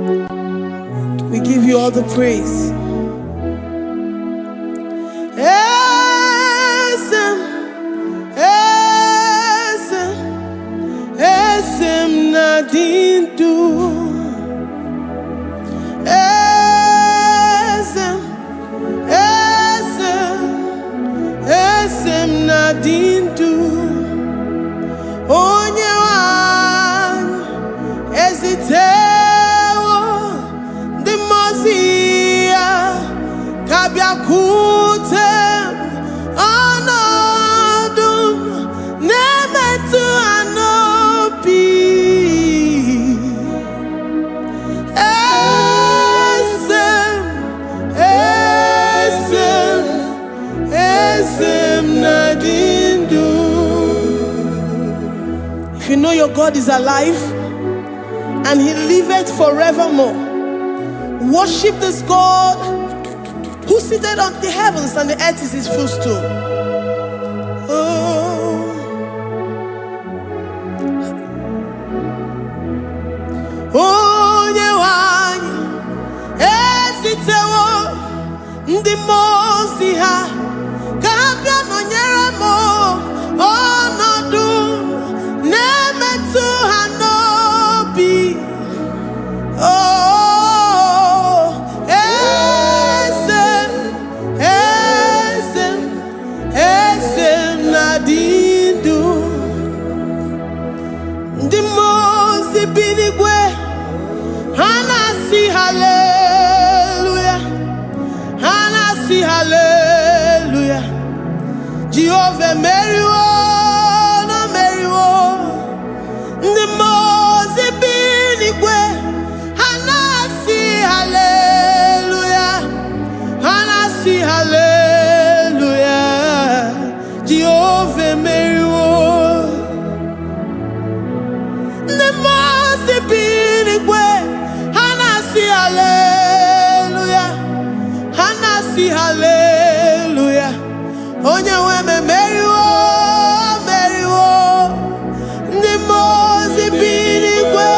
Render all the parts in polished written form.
We give you all the praise. Esem nadindu. Esem nadindu. Onyewan ezitewo the mozia kabiakutem anodum nemetu anopi. Esem nadindu. If you know your God is alive and he liveth forevermore, worship this God who seated on the heavens and the earth is his footstool. Oh, Nyewani, esitewo ndi mosi ha, kapia no nyeremo, onodu, nemetu hanobi. Oh, esem nadindu. Ndi mosi binigwe, hanasi hallelujah, hanasi hallelujah. Jehovah Meriwo, no Meriwo. Ndi mosi binigwe, hanasi hallelujah, hanasi hallelujah. Jehovah Meriwo. Ndi mosi binigwe, hanasi hallelujah, hanasi hallelujah. Onye weme Meriwo, Meriwo. Ndi mosi binigwe,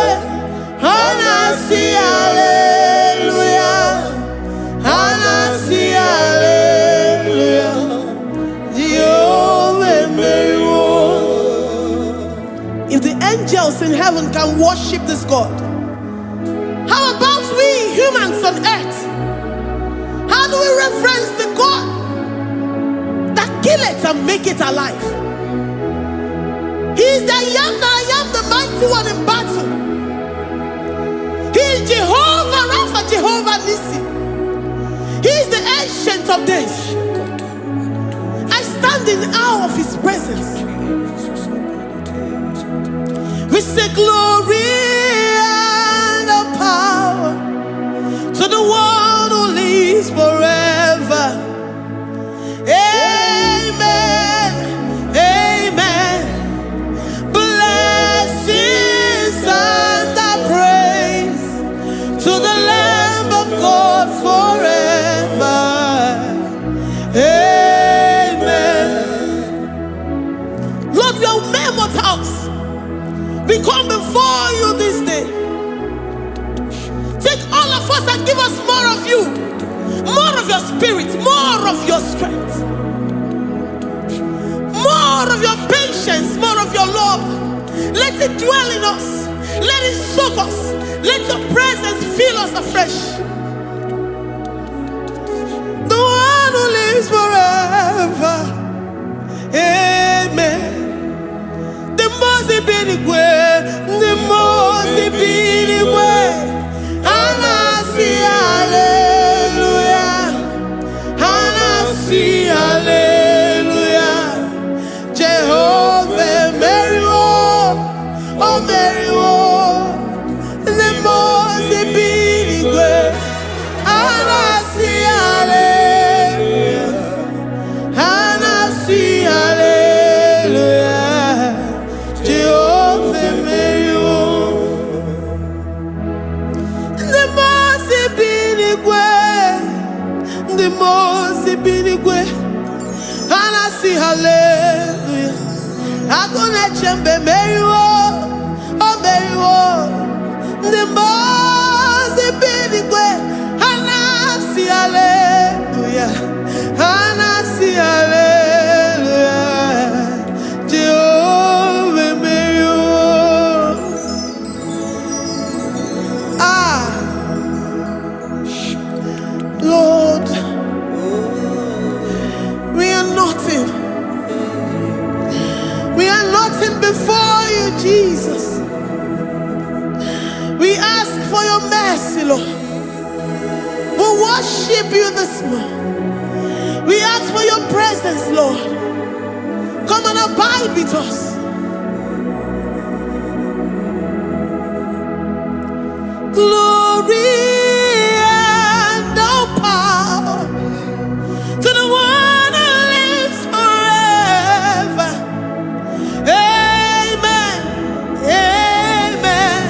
hanasi hallelujah, hanasi hallelujah. Jehovah Meriwo. If the angels in heaven can worship this God, how about we humans on earth? How do we reference the God that kill it and make it alive? He is the I am, the mighty one in battle. He is Jehovah Rapha, Jehovah Nissi. He is the ancient of days. I stand in awe of his presence. We say glory and power to the one who lives forever. Amen, amen. Blessings and praise to the Lamb of God forever. Amen. Lord, we are mere mortals. We come before you this day. Take all of us and give us more of you, more of your spirit, more of your strength, more of your patience, more of your love. Let it dwell in us. Let it soak us. Let your presence fill us afresh. The one who lives forever. Amen. The most binigwe, the most binigwe. Hanasi hallelujah, hanasi hallelujah. Jehovah Meriwo, oh Meriwo. The most binigwe, hanasi hallelujah, hanasi hallelujah. Jehovah Meriwo. The most binigwe, hanasi hallelujah. Agone chembe Meriwo, oh Meriwo. The most ask for your mercy, Lord. We worship you this morning. We ask for your presence, Lord. Come and abide with us. Glory and all power to the one who lives forever. Amen. Amen.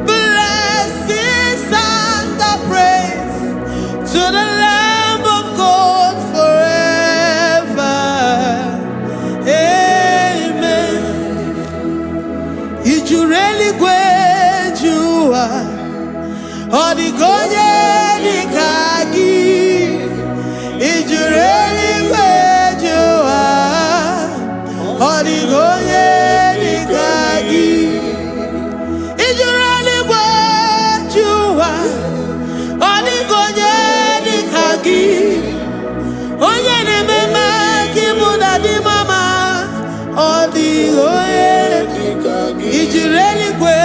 Blessings and the praise to the Lamb of God forever. Amen. Did you really go? Odigonye dikagi, ijureli wejoa. Odigonye dikagi, ijureli wejoa. Odigonye dikagi, onye nemema kimuda di mama. Odigonye dikagi, ijureli wejoa.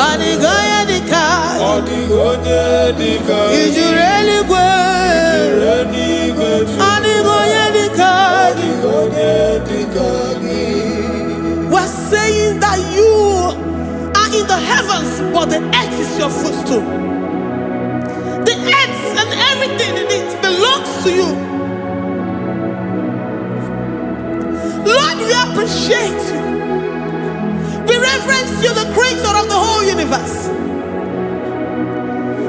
Odigonye dikagi, odigonye dikagi, ijureli wejoa. Odigonye dikagi. We're saying that you are in the heavens, but the earth is your footstool. The earth and everything in it belongs to you. Lord, we appreciate you. We reverence you, the creator of the whole universe.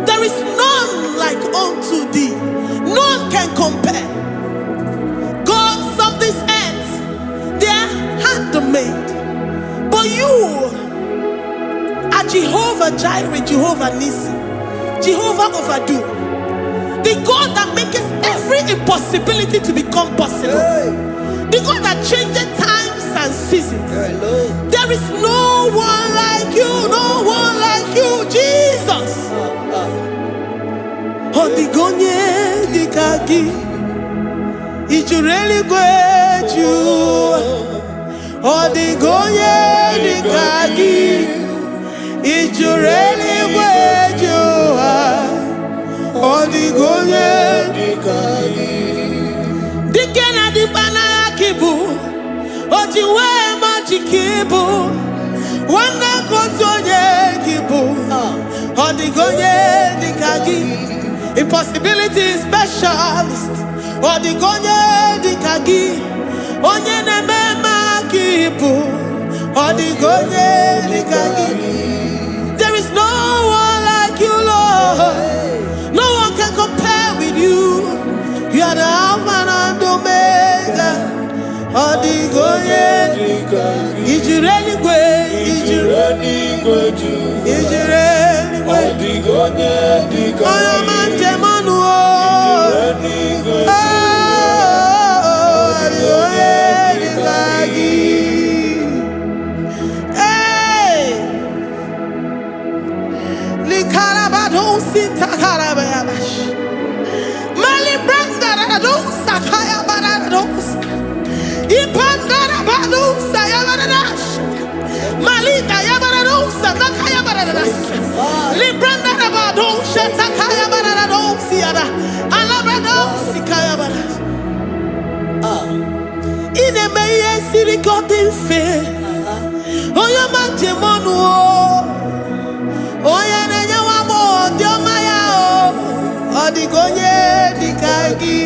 There is none like unto thee. None can compare. God of this earth, they are handmade. But you are Jehovah Jireh, Jehovah Nissi, Jehovah Overdo. The God that makes every impossibility to become possible. The God that changes times and seasons. There is no one like you, no one like you, Jesus. Odigonye dikagi, ijureli wejoa. Odigonye dikagi, ijureli wejoa. Odigonye dikagi. Dikena dibana kibu, ojiwe majikibu. Wana kotonye kibu, odigonye dikagi. Impossibility specialist, odigonye dikagi. Onye nemema kibu, odigonye dikagi. There is no one like you, Lord. No one can compare with you. You are the Alpha and Omega. Odigonye dikagi. Ijureli ijureli odigonye dikagi. Oyomanje manu odigonye dikagi. Hey, likarabado sitakarabayabash. Mali branga do sakaya barados. Ipandara bado sayabaradas. Malita yabarados sakaya baradas. Libranda bado shatakaya barados siada. Alabrados sikaya baradas. Ine meye sirikotin fe. Oya manje monu. Oya nenya wamo diomaya o. Odigonye dikagi.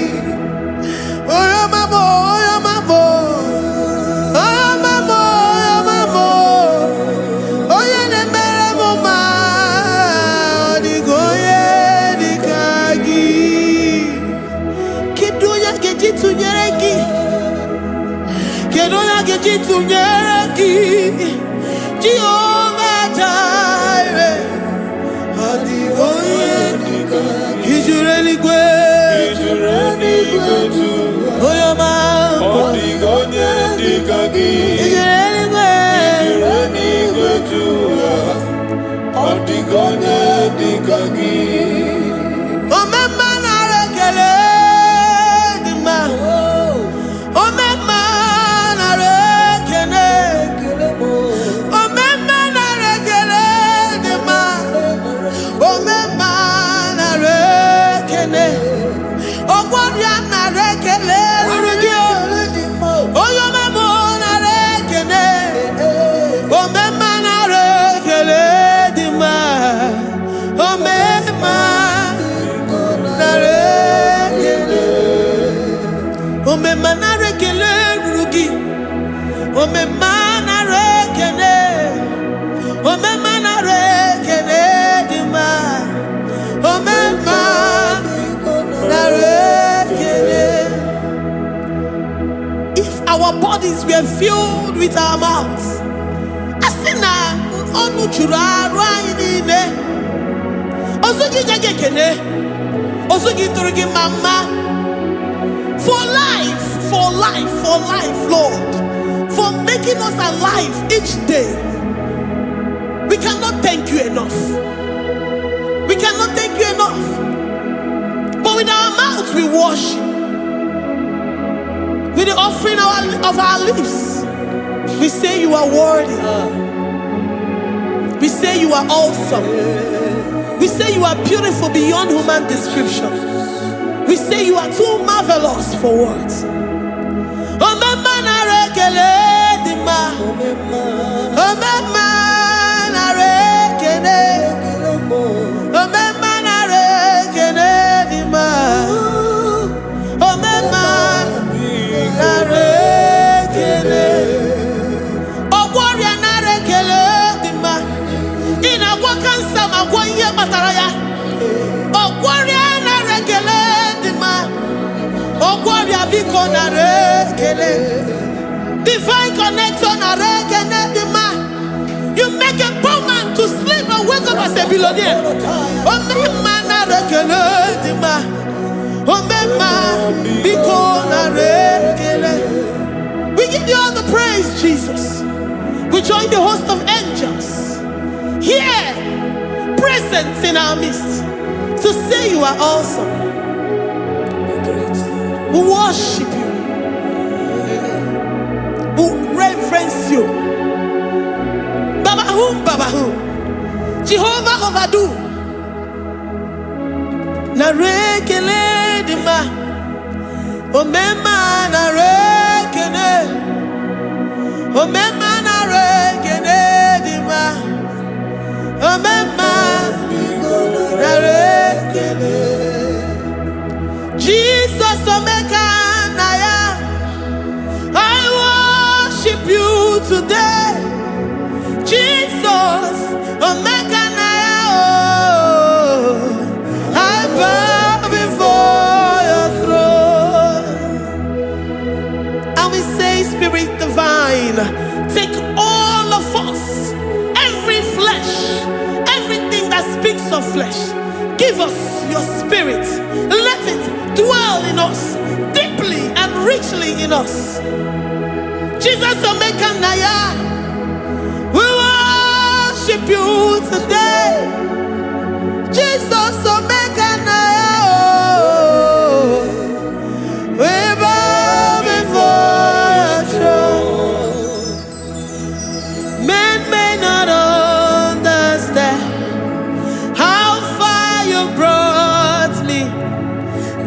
Oya mamo, oya mamo. Oya mamo, oya mamo. Oya nemere moma. Odigonye dikagi. Kiduya gejitu nyereki. Kiduya gejitu nyereki. Jehovah Jireh. Odigonye dikagi. Ijureli oyoma odigonye dikagi. Ijureli odigonye dikagi. Omema na rekele dima. Omema na rekele. Omema na rekele. bodies were filled with our mouths. Asina onu churaru ayine. Osugi jagekene. Osugi turigi mama. For life, Lord. For making us alive each day. We cannot thank you enough. We cannot thank you enough. But with our mouths we worship. With the offering of our lips, we say you are worthy. We say you are awesome. We say you are beautiful beyond human description. We say you are too marvelous for words. Divine connection. You make a poor man to sleep and wake up as a billionaire. We give you all the praise, Jesus. We join the host of angels here, present in our midst, to say you are awesome. We worship you. We reverence you. Baba whom? Jehovah overdo. Narekele dima. Omema narekene. Omema narekene dima. Omema narekene. Jesus omeka naya. I worship you today. Jesus, omeka naya. I bow before your throne. And we say, Spirit divine, take all of us, every flesh, everything that speaks of flesh. Give us your spirit. Let it dwell in us, deeply and richly in us. Jesus, omeka naya. We worship you today. Jesus, omeka naya. We bow before your throne. Men may not understand how far you brought me.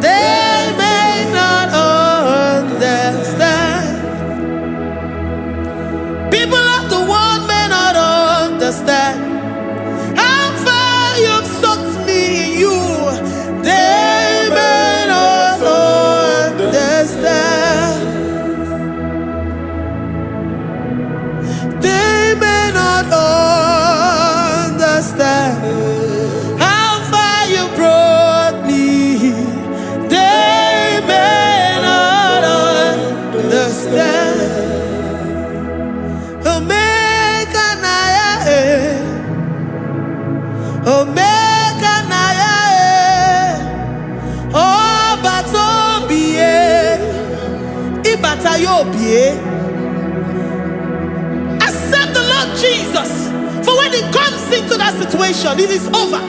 They may not understand. People of the world may not understand how far you've sucked me in you. They may not understand. They may not understand how far you brought me. They may not understand. Omeka naya, oh batobie, ibatayobie. Accept the Lord Jesus, for when He comes into that situation, it is over.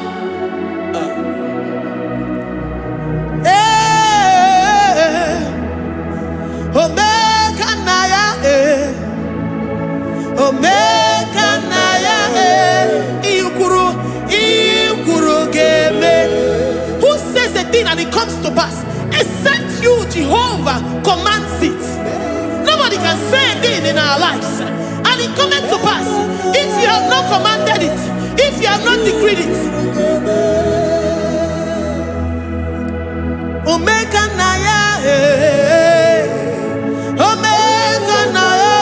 Omeka naya, omeka naya, who says a thing and it comes to pass? Except you, Jehovah, commands it. Nobody can say a thing in our lives and it comes to pass if you have not commanded it, if you have not decreed it. Omeka naya, omeka naya,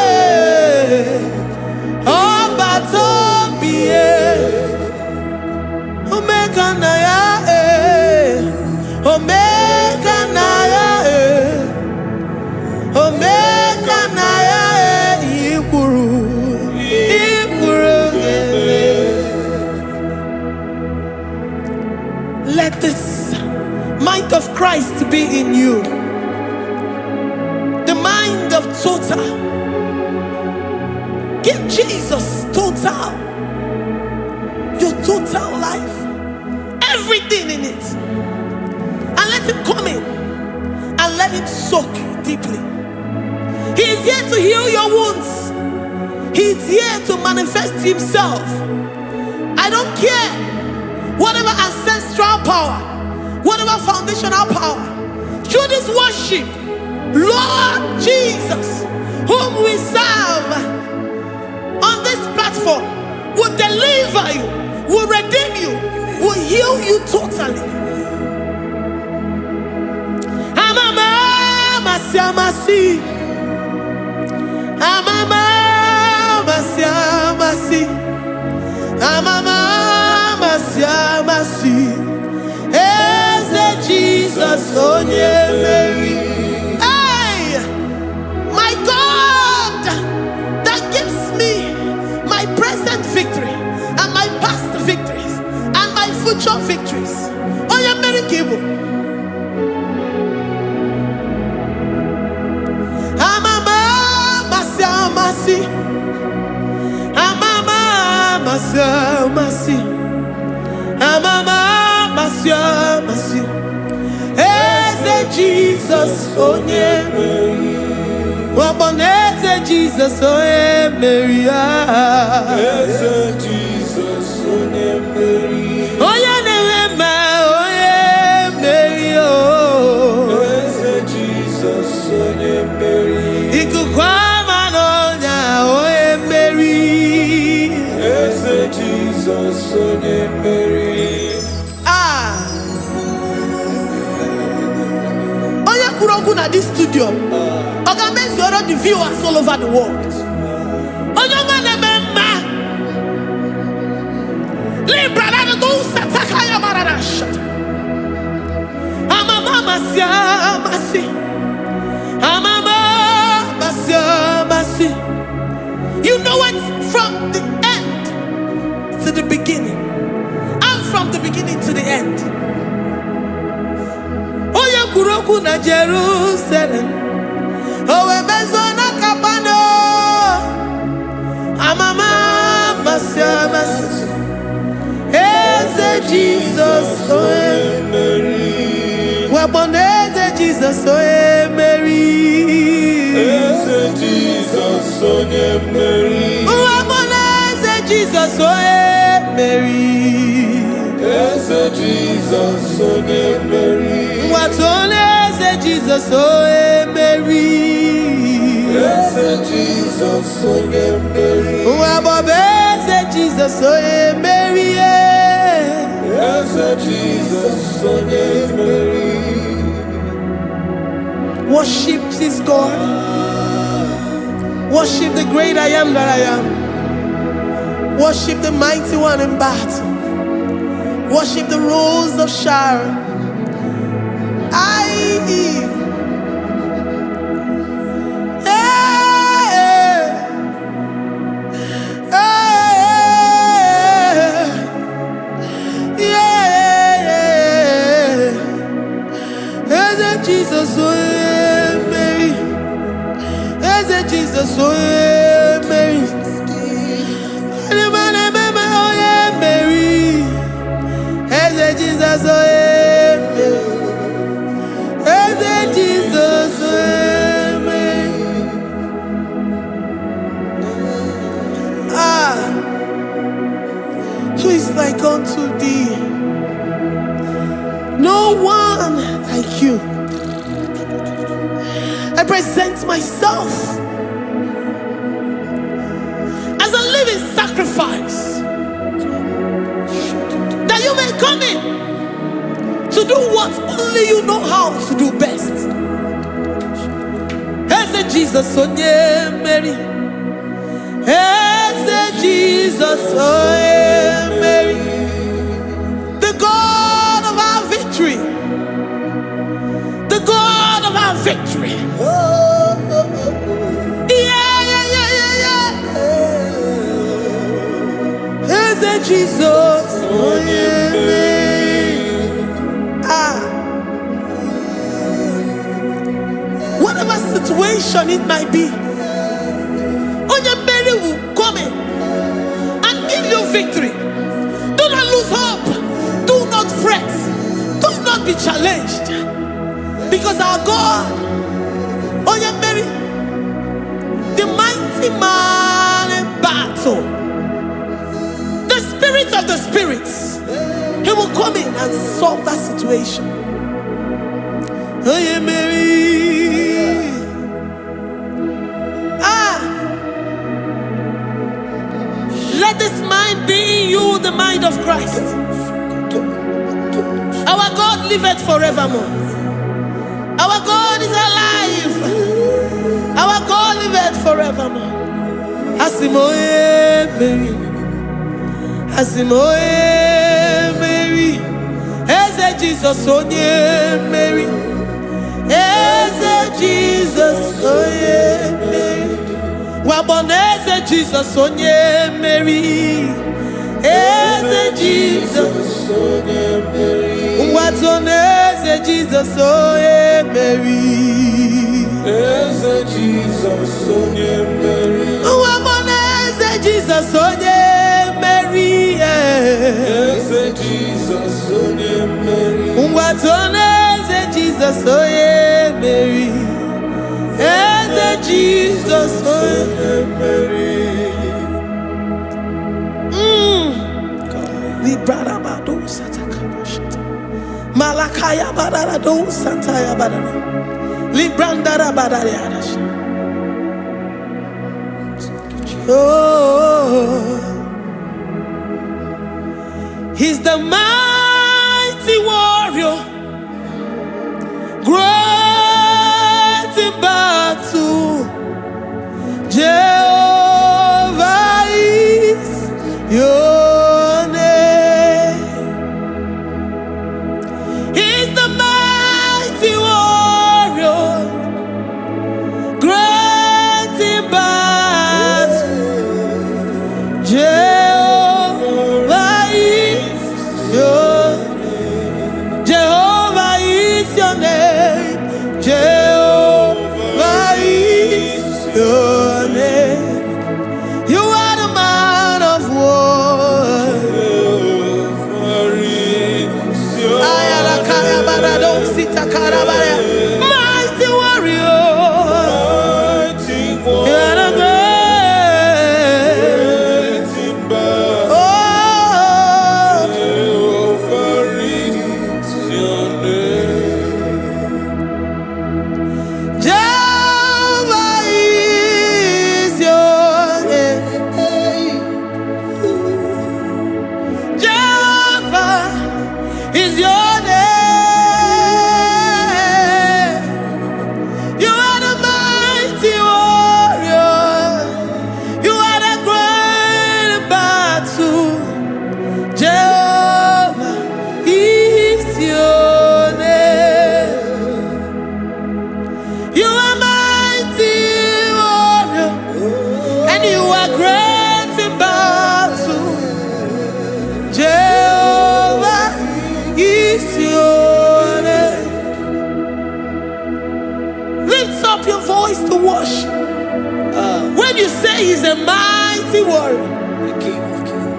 oh batobie. Omeka naya, omeka naya, omeka naya. to be in you. The mind of total. Give Jesus total. Your total life. Everything in it. And let him come in. And let him soak deeply. He is here to heal your wounds. He is here to manifest himself. I don't care. Whatever ancestral power, whatever foundational power, through this worship, Lord Jesus, whom we serve on this platform, will deliver you, will redeem you, will heal you totally. Jesus, hey, my God, that gives me my present victory and my past victories and my future victories. Oh, yeah, Mary Kibo. Jesus, oh yeah, Mary. Jesus, oh yeah, Mary. Jesus, oh yeah, Mary. Oh yeah, Mary. Oh, Jesus, oh yeah, Mary. Jesus, oh yeah, Mary. At this studio, organize the viewers all over the world. You know it from the end to the beginning, and from the beginning to the end. Kuroku na Jerusalem, oh emezona kapano, amama masiamas, eze Jesus, oh Mary, waboneze Jesus, oh Mary, eze Jesus, oh Mary, waboneze Jesus, oh Mary, eze Jesus, oh Mary. What on is Jesus, oh Mary? Yes, Jesus, oh Mary. What is Jesus, oh Mary? Yes, Jesus, oh Mary. Worship this God. Worship the great I am that I am. Worship the mighty one in battle. Worship the rose of Sharon. Jesus, oh Mary, Jesus, oh Mary, Mary, Jesus, oh Jesus, who is like unto thee? No one like you. I present myself as a living sacrifice, that you may come in to do what only you know how to do best. As Jesus, oh yeah, Mary. As Jesus, oh yeah, Mary. The God of our victory. The God of our victory. As Jesus, oh yeah, Mary. situation it might be, Onyemere will come in and give you victory. Do not lose hope. Do not fret. Do not be challenged. Because our God, Onyemere, the mighty man in battle, the spirit of the spirits, he will come in and solve that situation. Onyemere. Let this mind be in you, the mind of Christ. Our God liveth forevermore. Our God is alive. Our God liveth forevermore. Asimoye Mary. Asimoye Mary. Eze Jesus onye Mary. Eze Jesus onye Mary. Waboneze Jesus onye Mary. Eze Jesus onye Mary. Watoneze Jesus onye Mary. Eze Jesus onye Mary. Waboneze Jesus onye Mary. Eze Jesus onye Mary. Watoneze Jesus onye Mary. Eze Jesus onye Mary. Malakaya badara do sataya badara. Librandara badara. Oh, he's the mighty warrior, great in battle. Jehovah is your name. He's the mighty warrior, great in battle. Jehovah is your name. Jehovah is your name. Jehovah is your name. You are the man of war. Mighty warrior. You are the great. Oh, Jehovah is your name. Jehovah is your name. Jehovah is your name. You are the mighty warrior. You are the great battle. Jehovah is your name. You are mighty warrior, and you are great in battle. Jehovah is your name. Lift up your voice to worship. When you say he's a mighty warrior,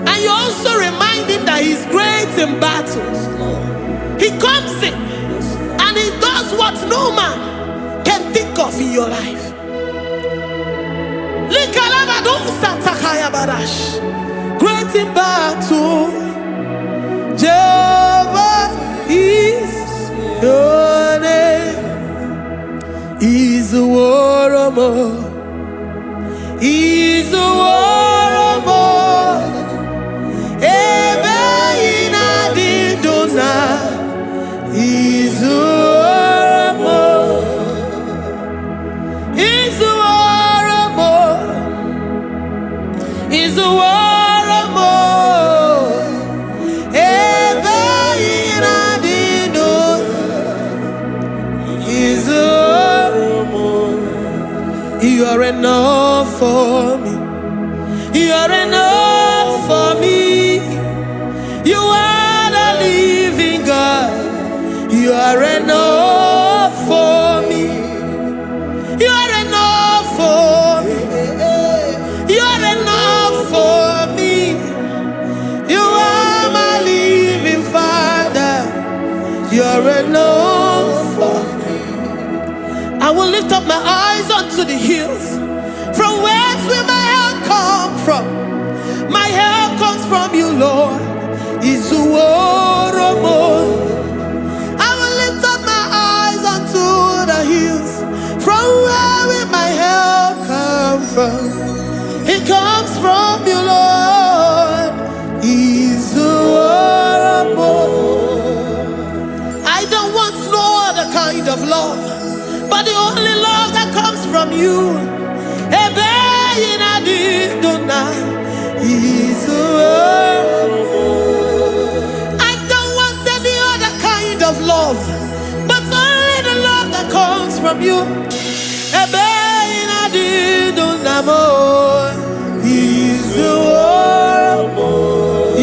and you also remind him that he's great in battles, he comes in and he does what no man can think of in your life. Great in battle, Jehovah is your name. He's a warrior. He's a warrior. Ebe ina didona. He's a warrior. He's a warrior. He's a warrior. Ebe ina didona. He's a warrior. You my eyes unto the hills. From whence will my help come from? My help comes from you, Lord. I will lift up my eyes unto the hills. From where will my help come from? It comes from you, Lord. I don't want no other kind of love, but the only love that comes from you. I don't want any other kind of love, but only the love that comes from you.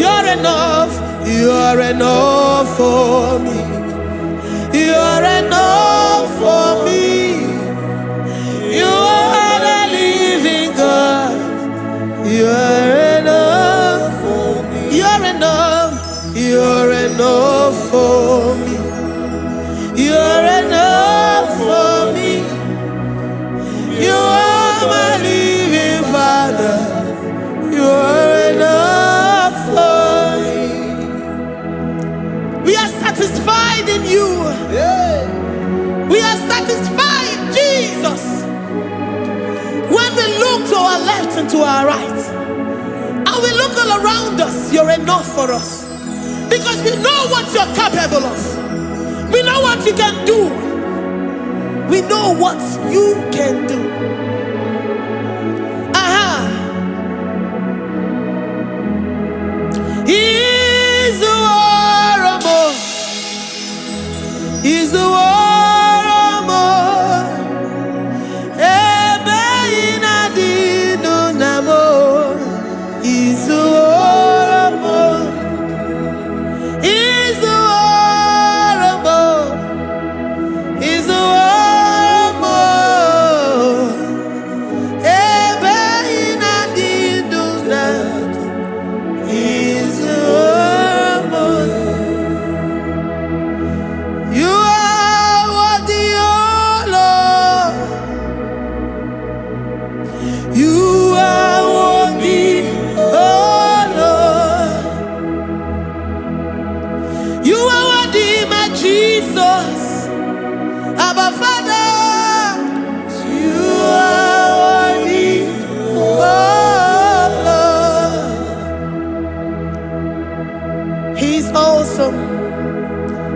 You're enough. You're enough for me. You're enough for me. You are the living God. You're enough for me. You're enough. You're enough for me. You're enough for me. You are my living Father. You're enough for me. We are satisfied in you. We are satisfied, Jesus. When we look to our left and to our right, and we look all around us, you're enough for us. Because we know what you're capable of. We know what you can do. We know what you can do. He's the warrior. He's the warrior.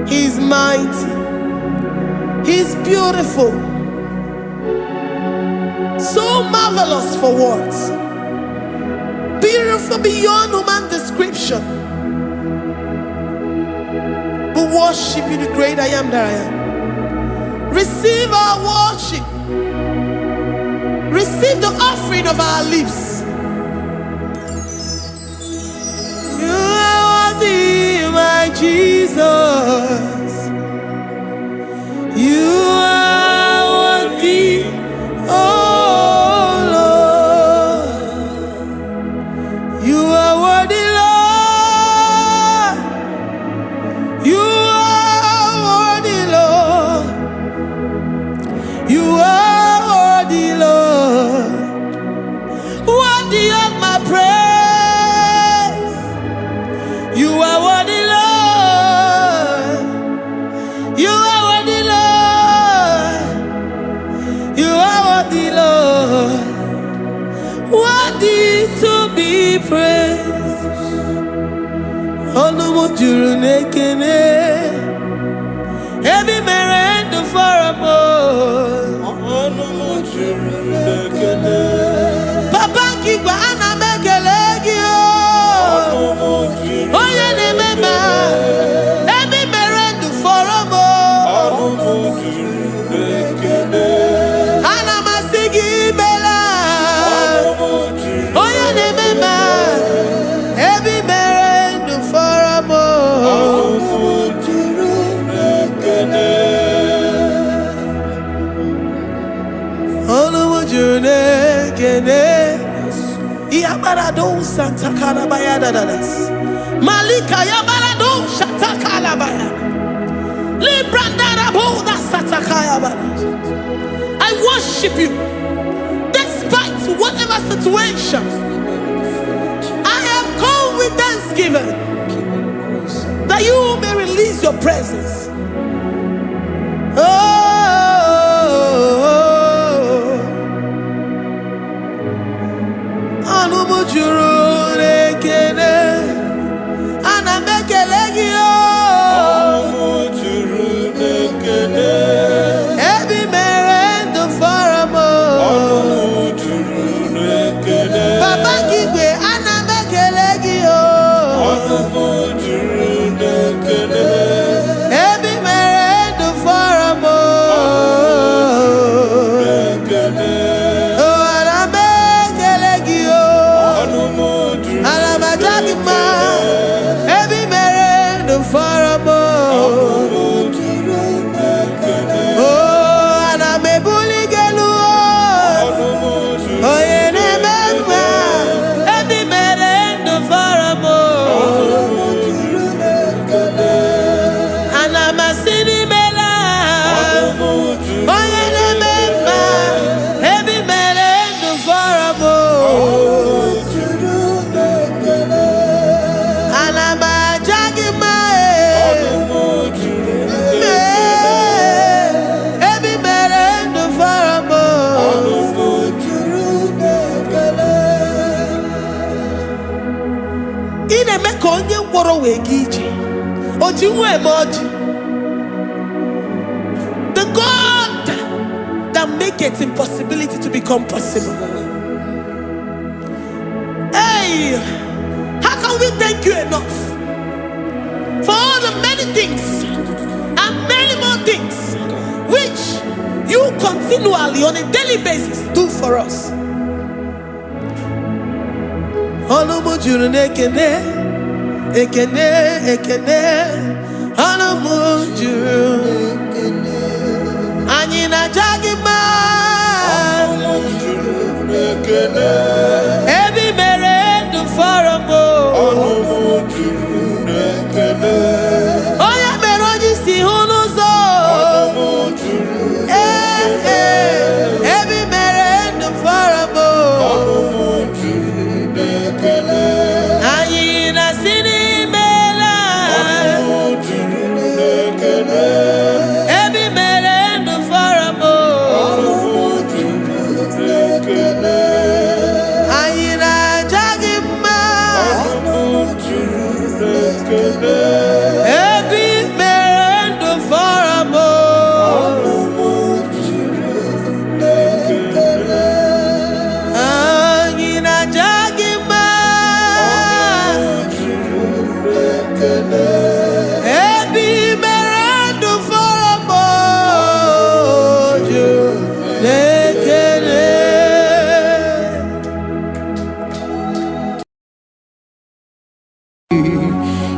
He's mighty. He's beautiful. So marvelous for words. Beautiful beyond human description. We worship you, the great I am that I am. Receive our worship. Receive the offering of our lips. You are worthy, my Jesus. You are worthy, oh Lord. You are worthy, Lord. You are worthy, Lord. You are worthy, Lord. Worthy of my praise. You are worthy, Lord. You are worthy, Lord. You are worthy, Lord. Worthy to be praised. Onumujuru nekene. Every merendo for a more. Onumujuru nekene. Papa kigwa ana mekelegio. Onumujuru. Oye ne mema. Every merendo for a more. Onumujuru nekene. Ana masigi bela. Onumujuru. Oye ne mema. Every merendo for a more. Onumujuru nekene. Yabarado Santa Calabaya Dadas Malika Yabarado Shata Calabaya Librandara Bodas I worship you despite whatever situation. I have come with thanksgiving that you may release your presence. The God that makes impossibility to become possible. Hey, how can we thank you enough for all the many things and many more things which you continually on a daily basis do for us? Ekene Anamujuru Anina Jagima Ebi mere du faramo Oya meroji si hunuzo Ebi mere du faramo Anina sini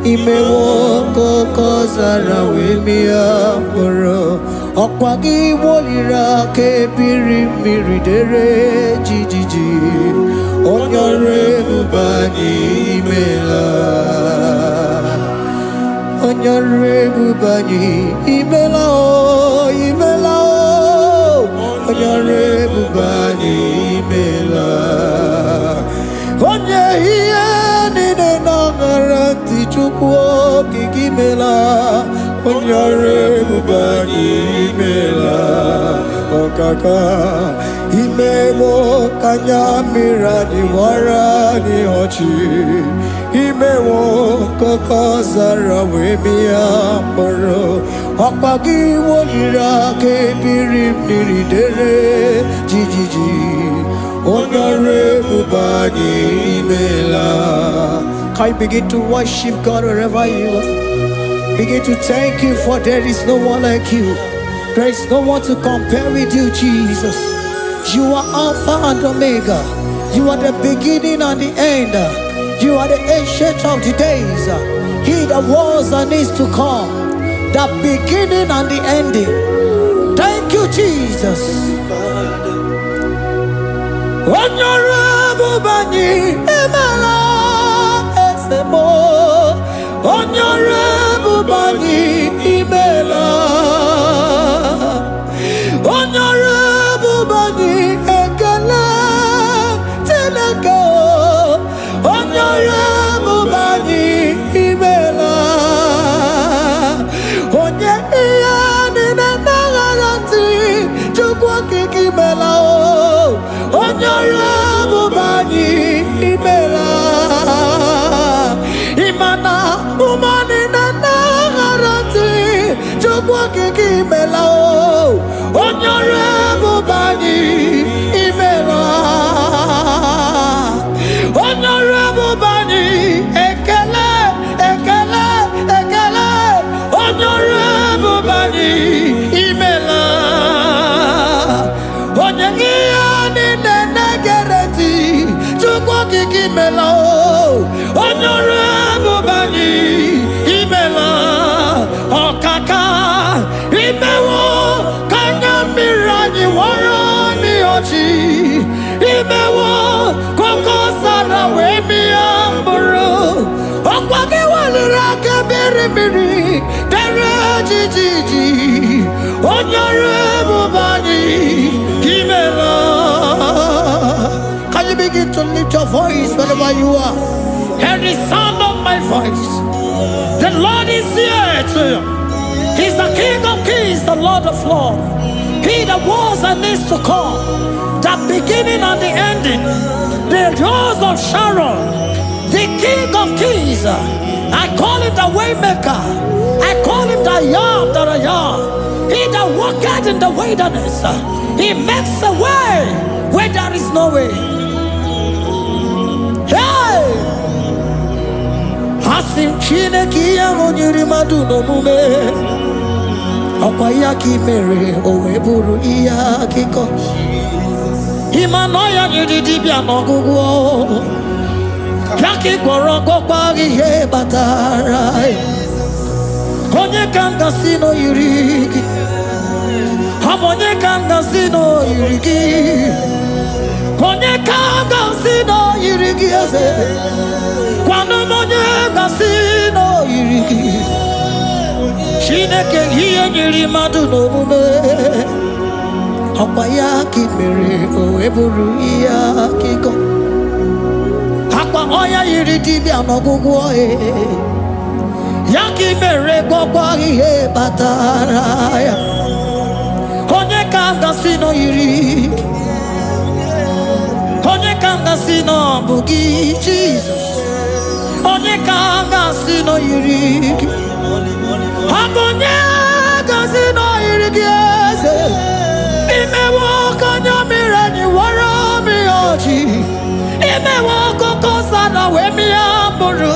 Imewoko kozara wemia moro Okwagi wolira ke biri miridere jijiji Onyore bubani imela Onyore bubani imela o imela o Onyore bubani imela Onye hiye nine nangaranti chukwo kikimela Onyore bubani imela Okaka Imewo kanyamira ni wara ni hochi Imewo kokozara wemia moro Okpagi wolira ke biri miridere jijiji Onyore bubani imela. Can you begin to worship God wherever you are? Begin to thank Him, for there is no one like you. There is no one to compare with you, Jesus. You are Alpha and Omega. You are the beginning and the end. You are the ancient of the days. He that was and is to come. The beginning and the ending. Thank you, Jesus. Honorable Bani Emala Esemo. Honorable Bani Emala. imela onyore bubani imela onyore bubani ekele ekele ekele onyore bubani imela onye ani negereti chukwu kiki imela onyore bubani imela okaka imewo kanya mirani warani ochi imewo koko sara we mi amburu okwage walira kebiri miri dere jiji onyore bubani imela. Can you begin to lift your voice wherever you are? Hear the sound of my voice. The Lord is here to you. He's the King of Kings, the Lord of Lords. He that was and is to come, the beginning and the ending, the Rose of Sharon, the King of Kings. I call him the Waymaker. I call him the Yam that I am. He that walketh in the wilderness, he makes a way where there is no way. Hey! Asim Chineke ya monyiri madu no mume Okwa ya ki mere owe buru iya kiko Imano ya nyiri dibia no gugu Yaki goro gokwa ihe batara Onye kanga sino yirigi Onye kanga sino yirigi Onye kanga sino yirigi eze Kwano monye gasino yirigi Chineke hiye nyiri madu no mume Okwa ya ki mere owe buru iya kiko Akwa oya yiri dibia no gugu oe Ya ki mere gokwa ihe batara ya Onye kanga sino yirigi Onye kanga sino bugi Jesus Onye kanga sino yirigi Onye kanga sino yirigi eze Imewo kanya mirani wara mi oji Imewo koko sana we mi amburu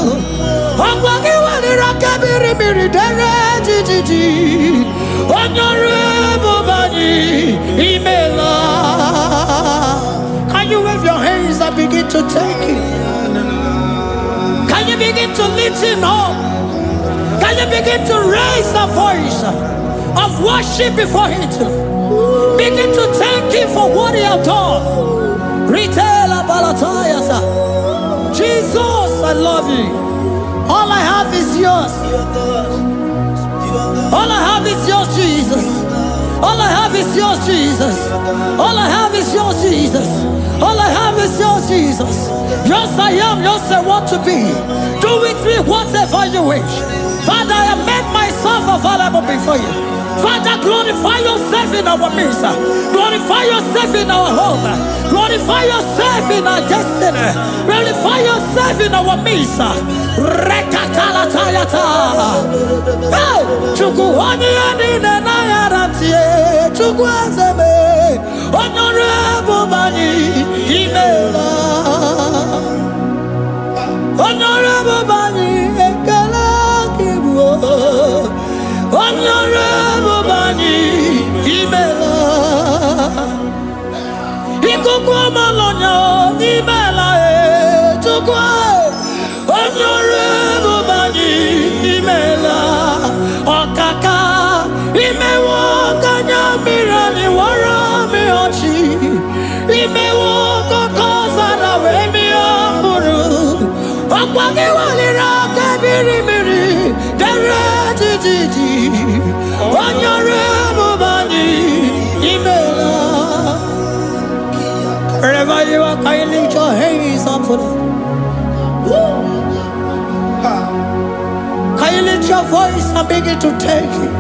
Okwa kiwalira kebiri miri dere jijiji Onyore bubani imela. Can you wave your hands and begin to take it? Can you begin to lift him up? Can you begin to raise the voice of worship before him? Begin to thank him for what he has done. Retailer Balatayasa. Jesus, I love you. All I have is yours. All I have is yours, Jesus. All I have is yours, Jesus. All I have is yours, Jesus. All I have is yours, Jesus. Yours I am, yours I want to be. Do with me whatever you wish. Father, I have made myself available before you. Father, glorify yourself in our midst. Glorify yourself in our home. Glorify yourself in our destiny. Glorify yourself in our midst. Rekatalatayata. Hey! Chukwani anine na yaratie. Chukwazeme. Honorable Bani Imela. Honorable Bani Ekala Kibu. Honorable Bani Imela. Ikukwa malonya Imela e chukwa. Honorable Bani Imela. Okaka imewo kanya mirani warami ochi. Imewo kokoza na we mi amburu. Okwage walira kebiri miri dere jiji. Honorable Bani Imela. Wherever you are, can you lift your hands up for them? Can you lift your voice and begin to take it?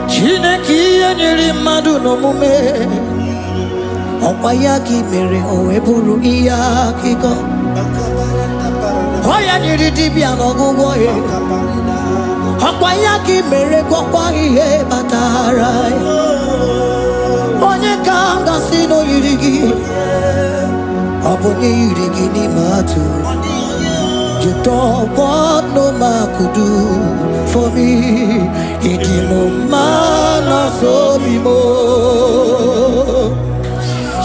Chineke nyiri madu no mume Opayaki mere oeburu iya kiko. Oya niridi biano gugoye. Opayaki mere kwa ihe batarai. Onye kanga sino yirigi. Abonye yirigi ni matu. You don't want no man could do for me. Idimo mana so bimo.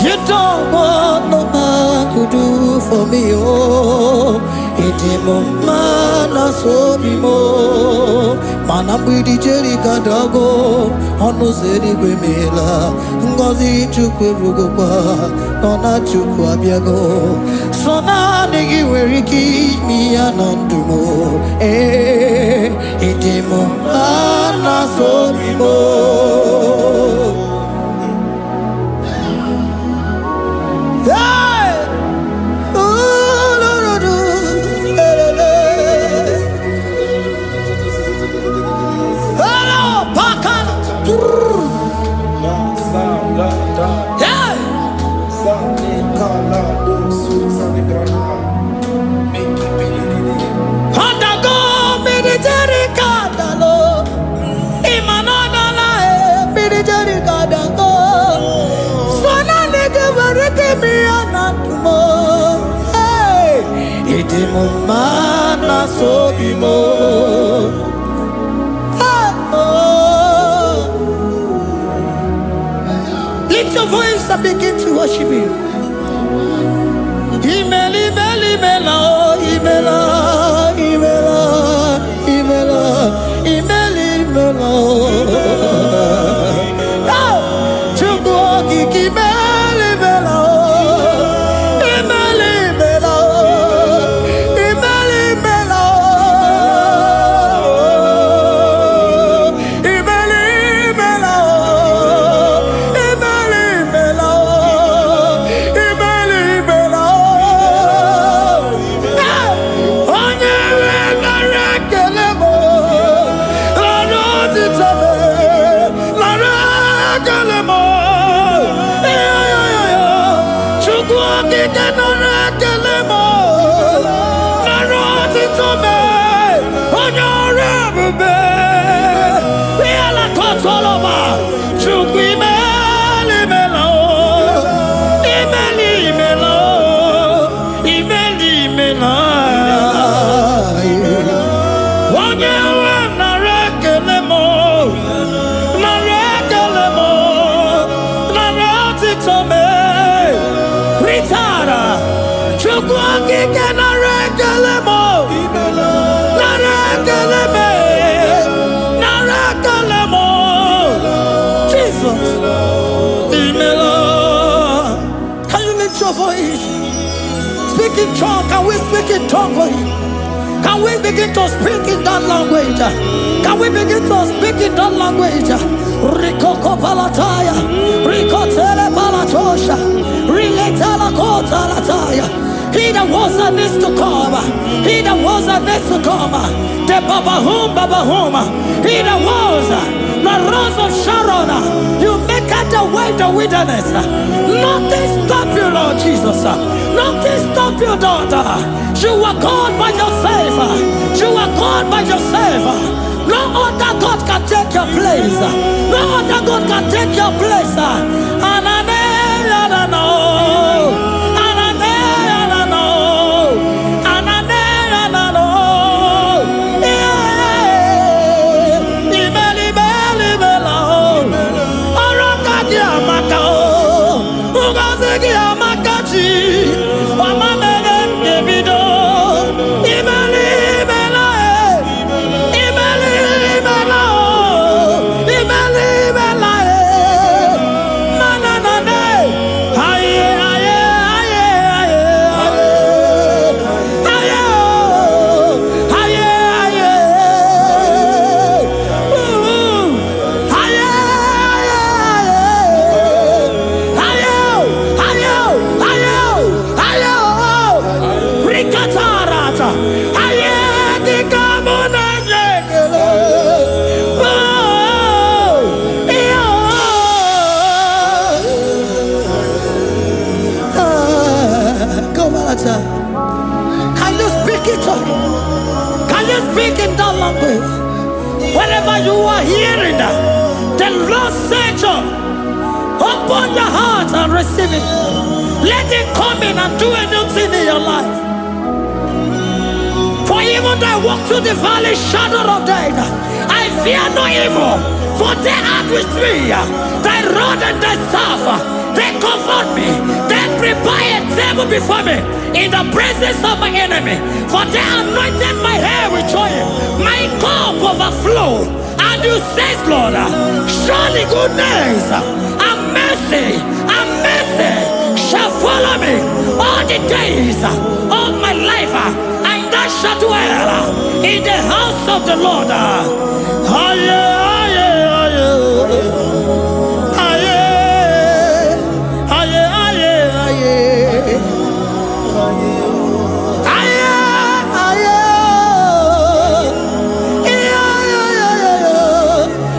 You don't want no man could do for me. Oh, idimo mana so bimo. Mana bidi jeri kadago. Ono zeri gwemela. Ngozi chukwe rugwa. Nona chukwa biago. Sona negi weriki mi anandumo. Idimo mana so bimo. Mana so bimo. Lift your voice and begin to worship Him. Imela, imela, imela, imela, imela, imela, imela, imela. Chukwu okike imela, imela. Speak in tongue. Can we speak in tongue for Him? Can we begin to speak in that language? Can we begin to speak in that language? Rikoko palataya, rikotele palatosha, riletala kota lataya. He that was and is to come. He that was and is to come. The babahum, babahum. He that was the rose of Sharon. You make out the way the wilderness. Nothing stop you, Lord Jesus. Nothing stop you, daughter. You are God by yourself. You are God by yourself. No other God can take your place. No other God can take your place. Searcher, open your heart and receive it. Let it come in and do a new thing in your life. For even though I walk through the valley shadow of death, I fear no evil. For they are with me. Thy rod and thy staff, they comfort me. They prepare a table before me in the presence of my enemy. For they anointed my hair with oil. My cup overflow. And you say, Lord, surely goodness and mercy shall follow me all the days of my life. And I shall dwell in the house of the Lord.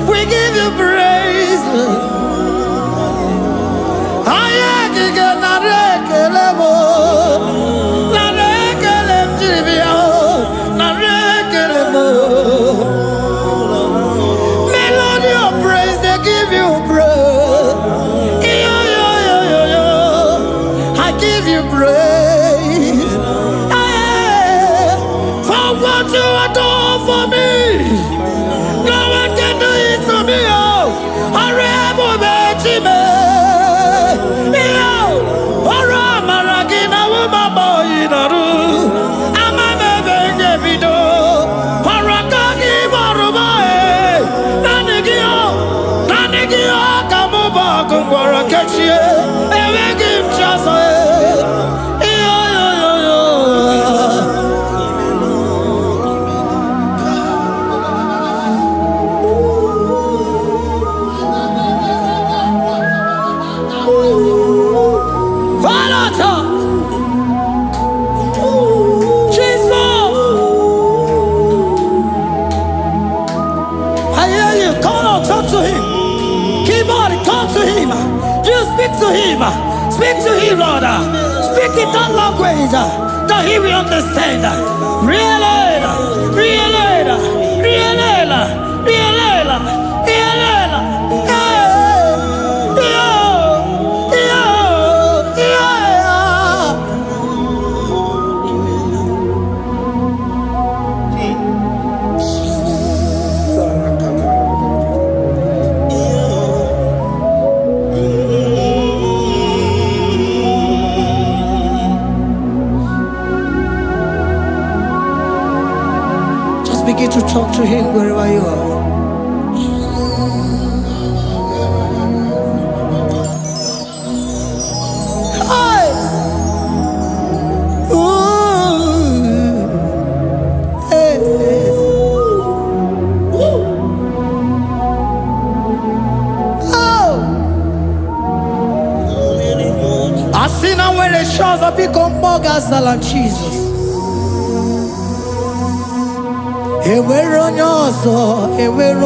We give you praise. Melody of praise, they give you praise. I give you praise. For what you have done for me, no one can do it for me. Speak to him, Lord. Speak in that language that he will understand. Begin to talk to him wherever you are. Hi. Ooh. Hey. Oh. I see now where the shores have become more than Jesus. Enwere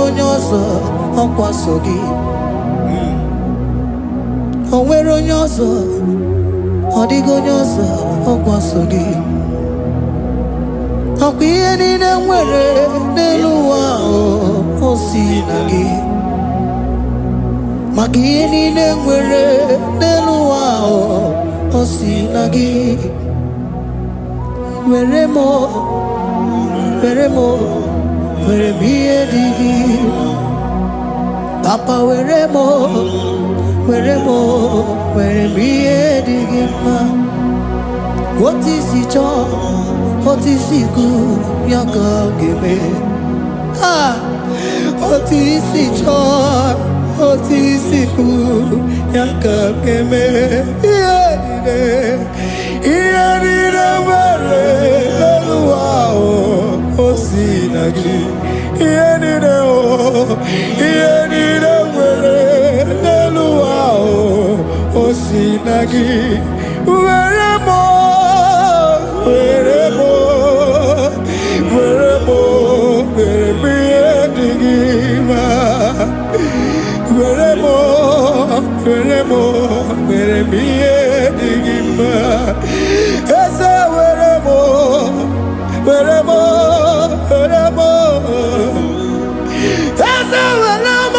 onye ọzọ ọkwaso gị. O nwere onye ọzọ, ọ dịghị onye ọzọ ọkwaso gị. Ọkwa ihe niile nwere n'elu ụwa o si na gị. Maka ihe niile nwere n'elu ụwa o si na gị. Were m ihe dị gị. Papa were m ihe dị gị mma. Otu isi chọọ, otu isi kwu ya ka ọ ga-eme. Otu isi chọọ, otu isi kwu ya ka ọ ga-eme. Ihe niile nwere n'elu ụwa o si na gị. Ihe niile nwere n'elu ụwa o si na gị. Were m ihe dị gị mma. Were m ihe dị gị mma. Eze were m Eze were m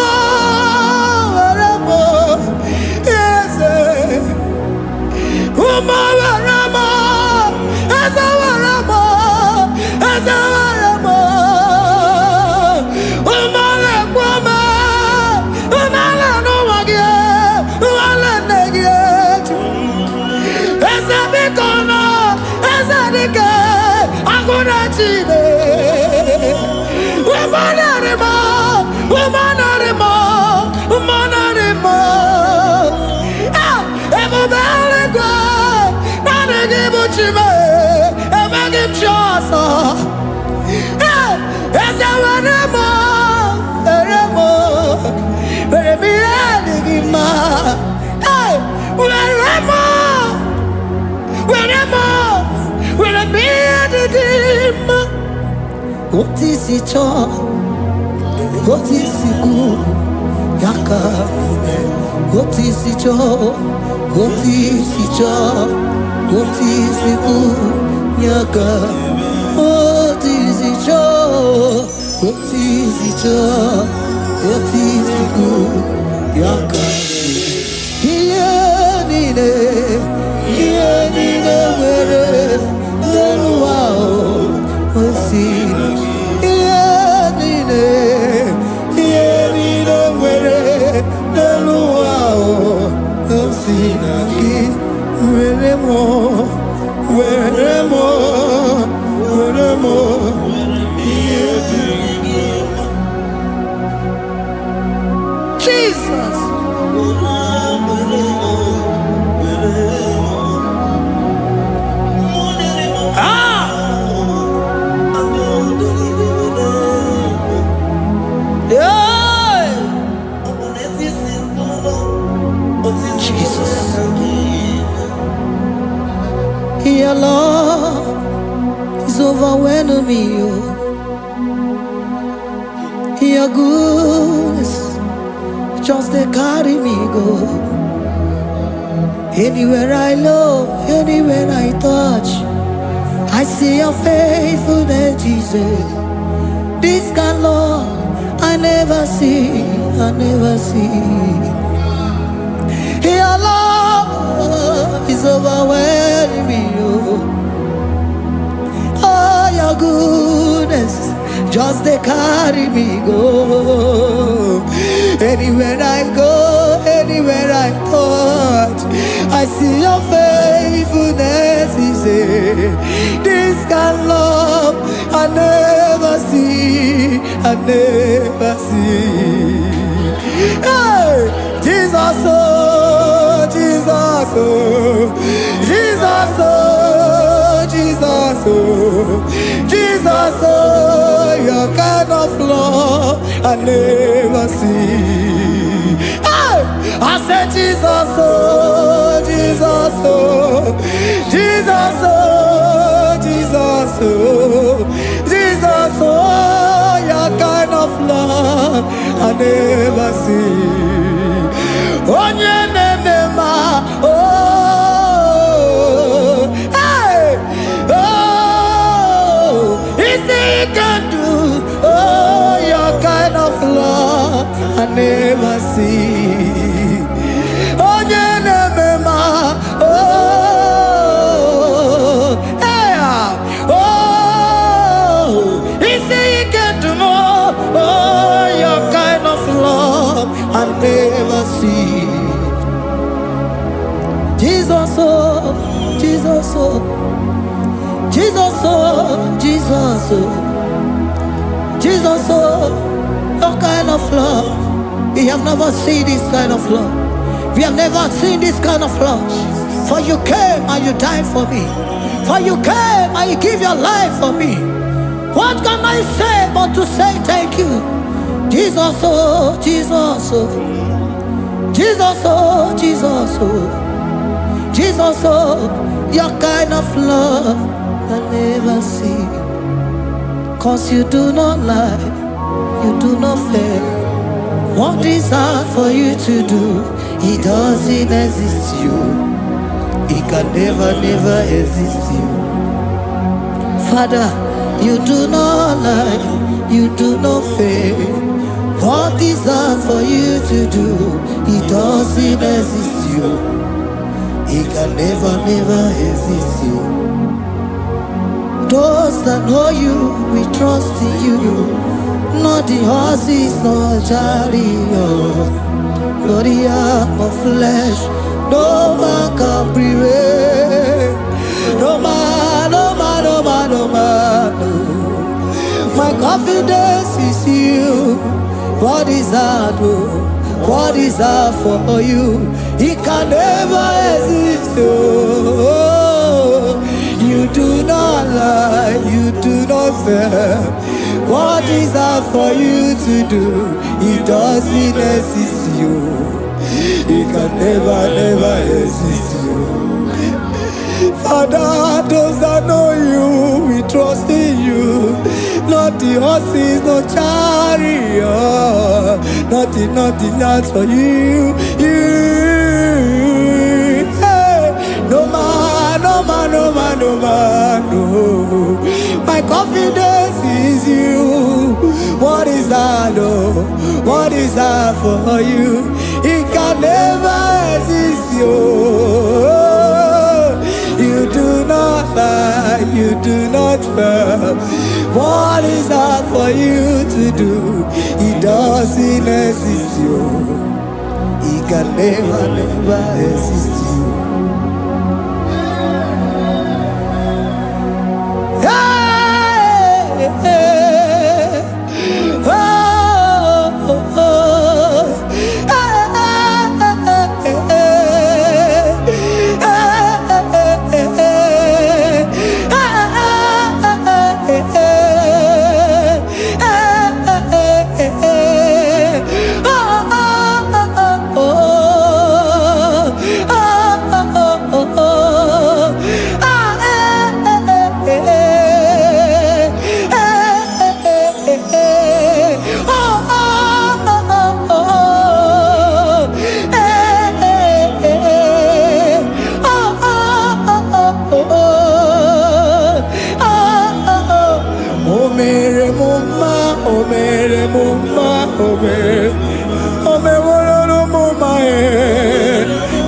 What is it all? What is it good? Yaka. What is it all? What is it all? What is it good? Yaka. What is it all? What is it all? What is it good? Yaka. Here nine, where the wow. What's it? Jesus. Your love is overwhelming me. Your goodness just they carry me go. Anywhere I look, anywhere I touch, I see your faithfulness, Jesus. This kind of love I never see, I never see. Your love is overwhelming me. Oh, your goodness just they carry me go. Anywhere I go, anywhere I touch, I see your faithfulness. This kind of love I never see, I never see. Hey, Jesus, oh, Jesus, oh, Jesus, oh, Jesus, oh, Jesus, oh, your kind of love I never see. Hey, I said Jesus, oh, Jesus, oh, Jesus, oh, Jesus, oh, Jesus, oh, your kind of love I never see. On your name, oh, hey, oh, is he can do, oh, your kind of love I never see. On your name, oh, hey, oh, is he can do more, oh, your kind of love I never see. Jesus, oh, Jesus, oh, Jesus, oh, Jesus, oh, Jesus, oh, your kind of love. We have never seen this kind of love. We have never seen this kind of love. For you came and you died for me. For you came and you give your life for me. What can I say but to say thank you? Jesus, oh, Jesus, oh, Jesus, oh, Jesus, oh, Jesus, oh, your kind of love I never see. 'Cause you do not lie, you do not fail. What is hard for you to do, it doesn't exist you. It can never, never exist you. Father, you do not lie, you do not fail. What is hard for you to do, it doesn't exist you. It can never, never exist you. Those that know you, we trust in you. Not the horses, nor chariot, nor the arm of flesh. No man can prevail. No man, no man, no man, no man. No. What is that? Oh? What is that for you? It can never exist. Oh, you do not lie, you do not fail. What is that for you to do? It doesn't exist. You, it can never exist. You, Father, those that know you, we trust in you. Not the horses, no chariot, nothing else for you. Hey, no man, no. My confidence is you. What is that? Oh, what is that for you? It can never exist. You do not lie, you do not fail. What is that for you to do? It doesn't exist. It can never exist.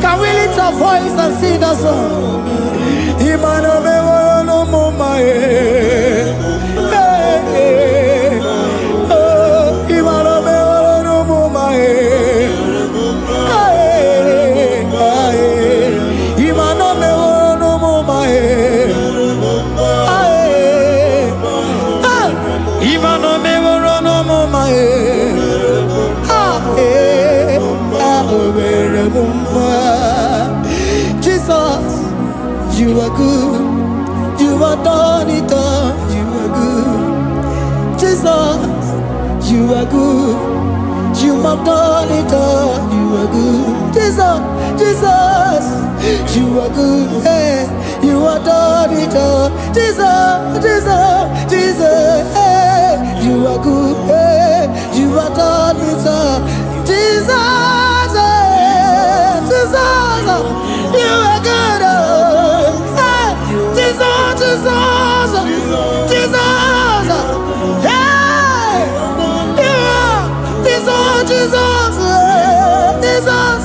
Can we lift our voice and sing that song? Imano me woro no mama oh, imano me woro no mama imano me woro no mama imano me woro no mama Jesus, you are good. You are done it all. You are good. Jesus, you are good. You have done it all. You are good. Jesus, you are good. Hey, you are done it all. Jesus, hey, you are good. Hey, you are done it all. Jesus. You are good, hey, Jesus, hey, Jesus,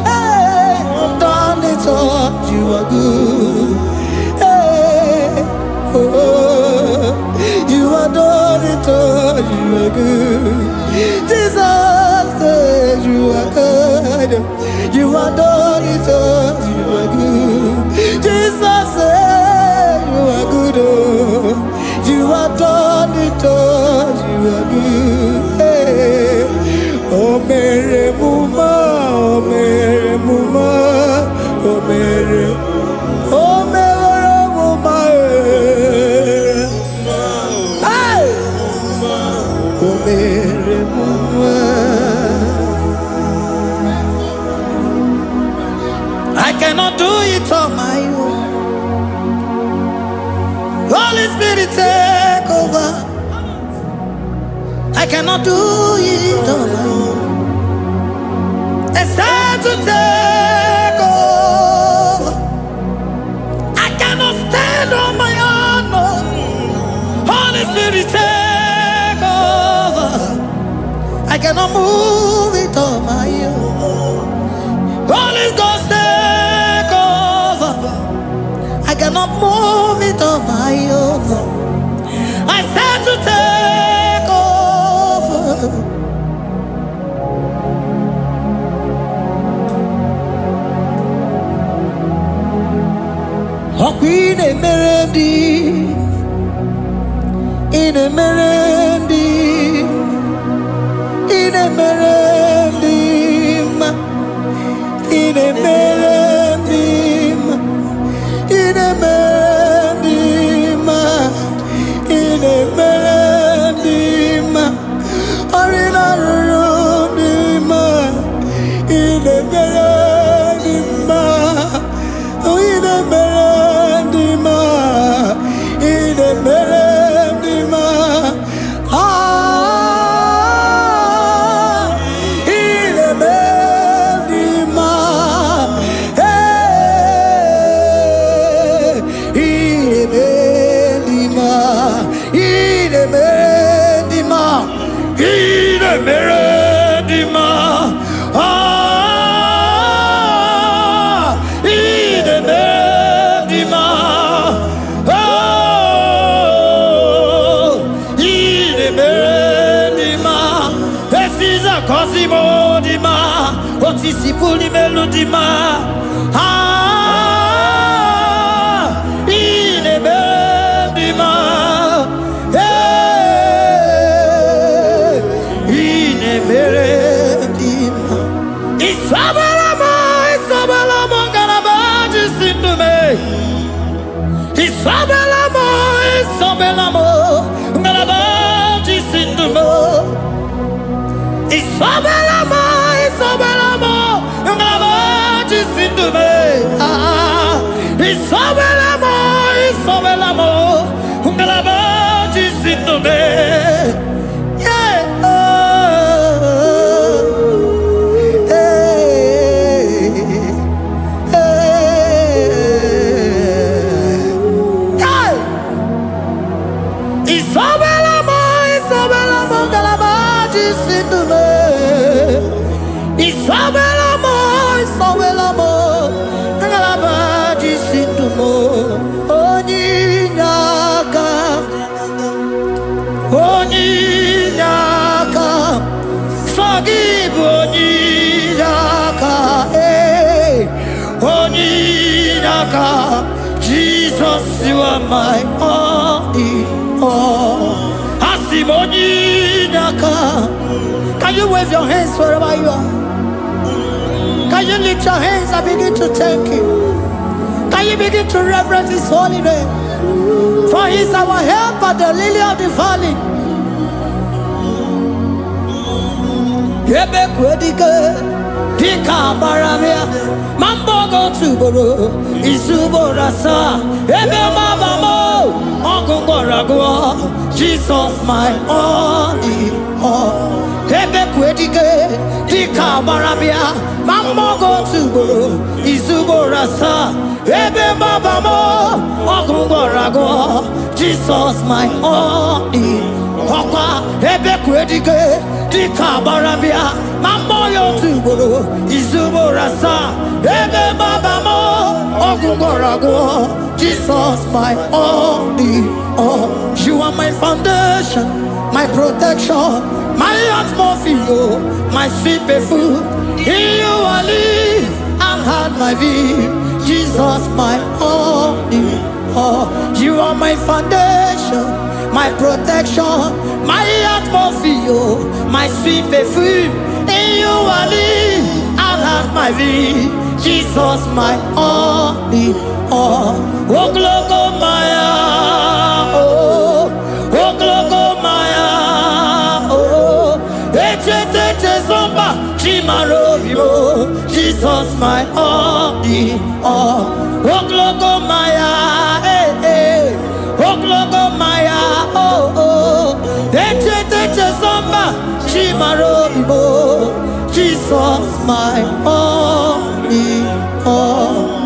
hey, done it all. You are good, hey, oh, you are done it all. You are good, Jesus, you are good. You are done it all, you are good. Jesus, you are good, oh. You are done it all, you are good. Hey. Oh, Mary Muma, oh, Mary Muma, oh, Mary, oh, Mary Muma, hey. Oh, Mary Muma. I cannot do it on my own. Holy Spirit, take over. I cannot do it on my own. It's time to take over. I cannot stand on my own. No. Holy Spirit, take over. I cannot move it on my own. Holy Ghost, take over. I cannot move it on my own. I said to take over. In a merendi, Jesus, you are my all in all. Can you wave your hands wherever you are? Can you lift your hands and begin to thank Him? Can you begin to reverence His holy name? For He is our help at the lily of the valley. Dika baramia, mambo go tuboro, isuborasa, ebe mabamo, ongongorago, Jesus my only all. Ebe kwedige, dika baramia, mambo go tuboro, isuborasa, ebe mabamo, ongongorago, Jesus my only. Okwa, ebe kwedige, dika baramia. Mambo yo tuboro, izuborasa, ebe babamo, ogungorago, Jesus my only all. You are my foundation, my protection, my atmosphere, my sweet perfume. In you I live and had my vie, Jesus my only all. You are my foundation, my protection, my atmosphere, my sweet perfume. In you I live and have my vie, Jesus my only all. Oh glogo maya, oh glogo maya, oh ete zomba chimaro vivo, Jesus my only all. Oh glogo maya, oh glogo maya, oh ete zomba chimaro vivo, Jesus my only all.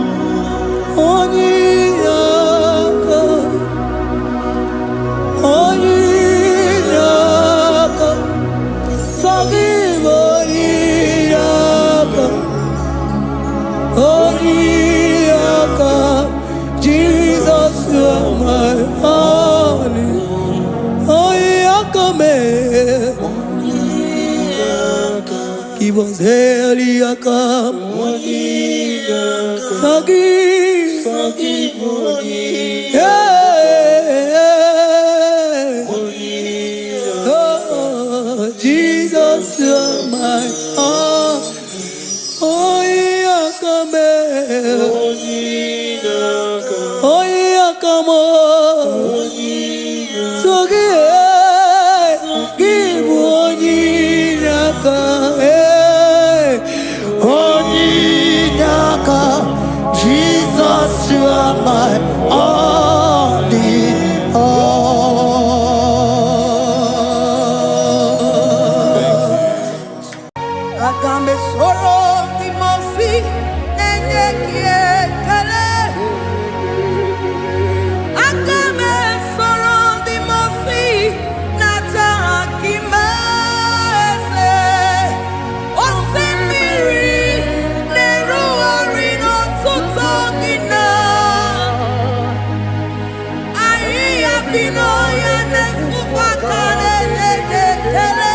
Only God, only God, forgive only God, Jesus you are my only God. Give us Eliakam, forgive, yeah. Oh, Jesus, are my all in all. Agambe soro di mosi enye kiekele. Agambe soro di mosi nata akimese. Osemiri neru orino tutogina. Ayi abino ya nesufakane lekele.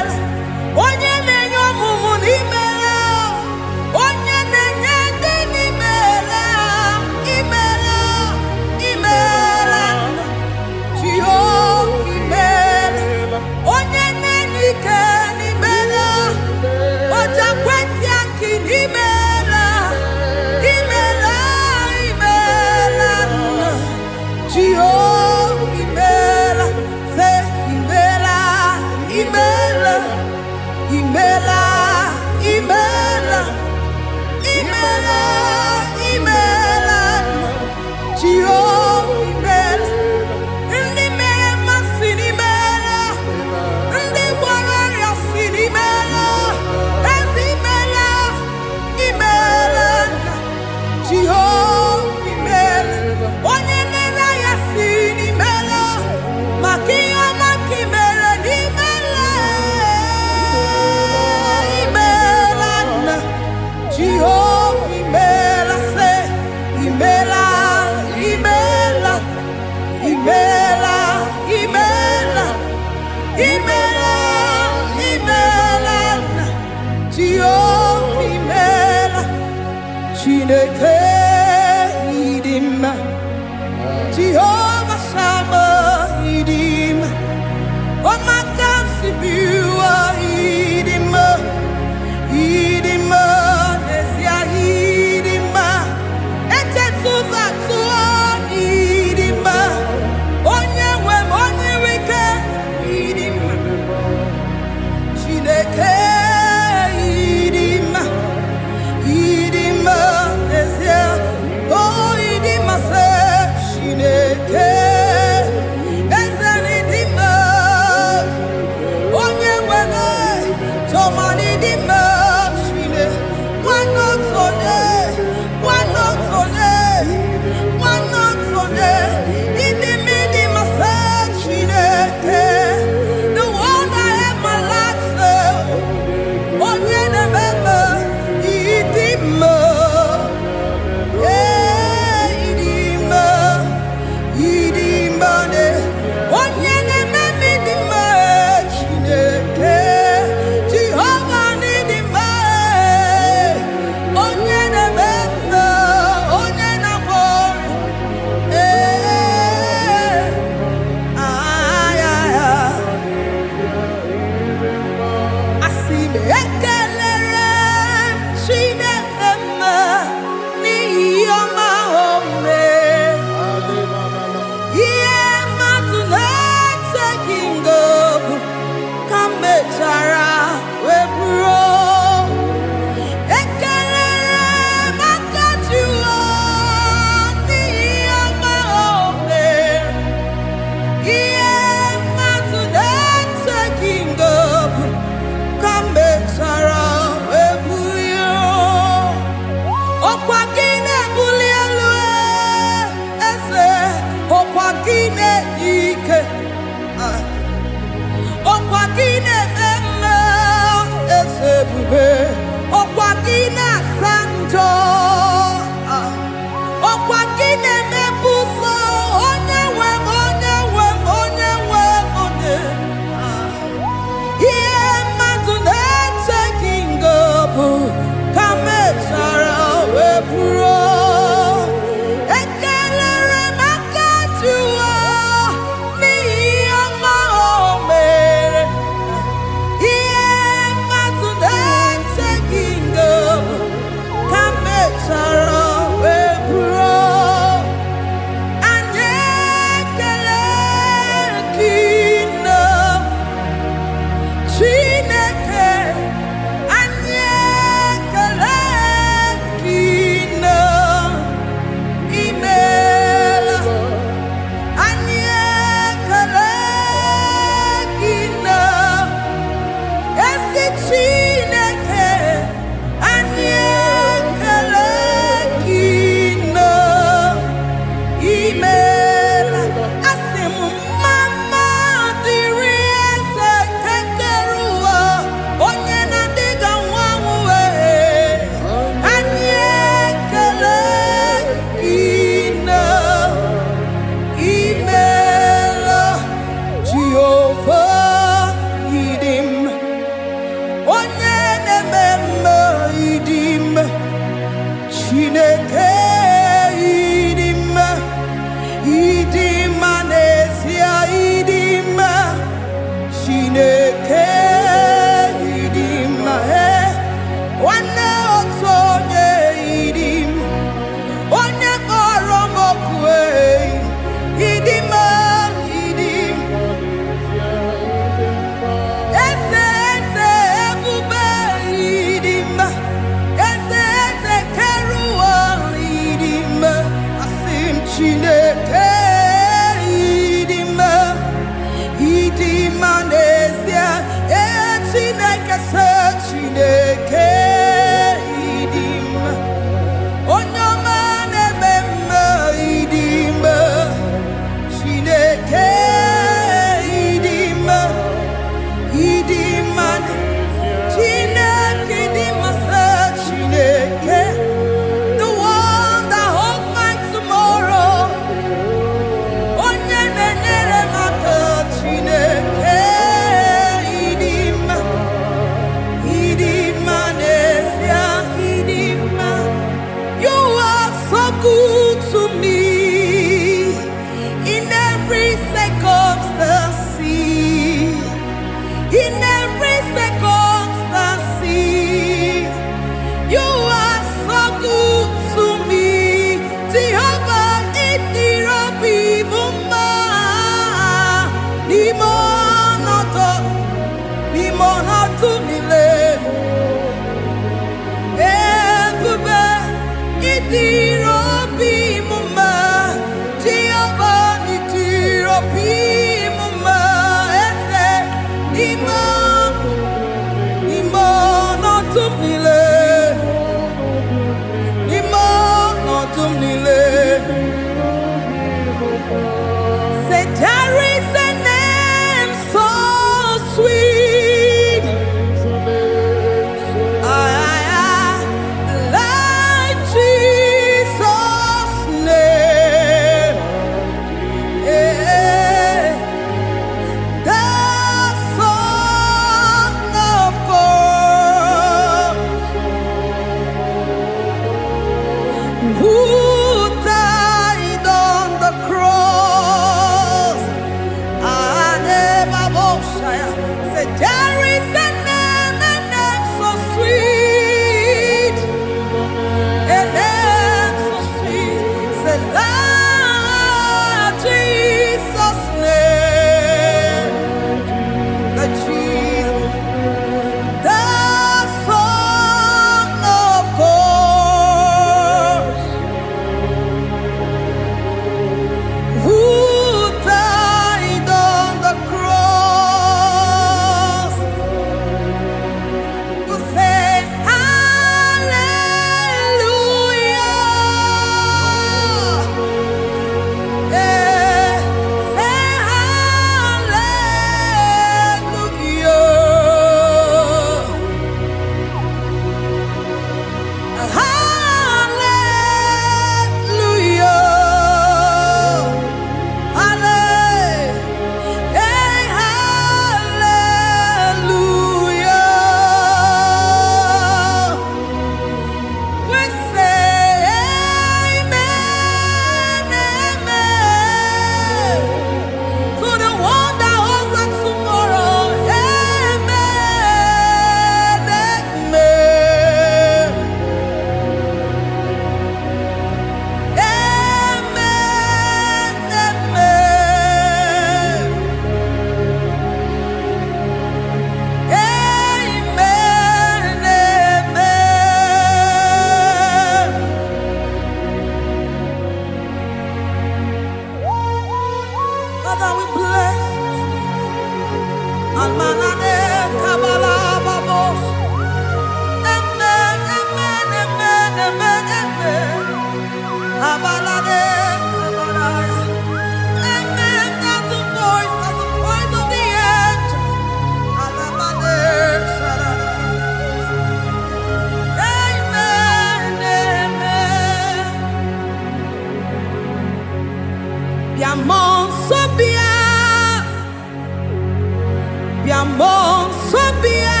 sobia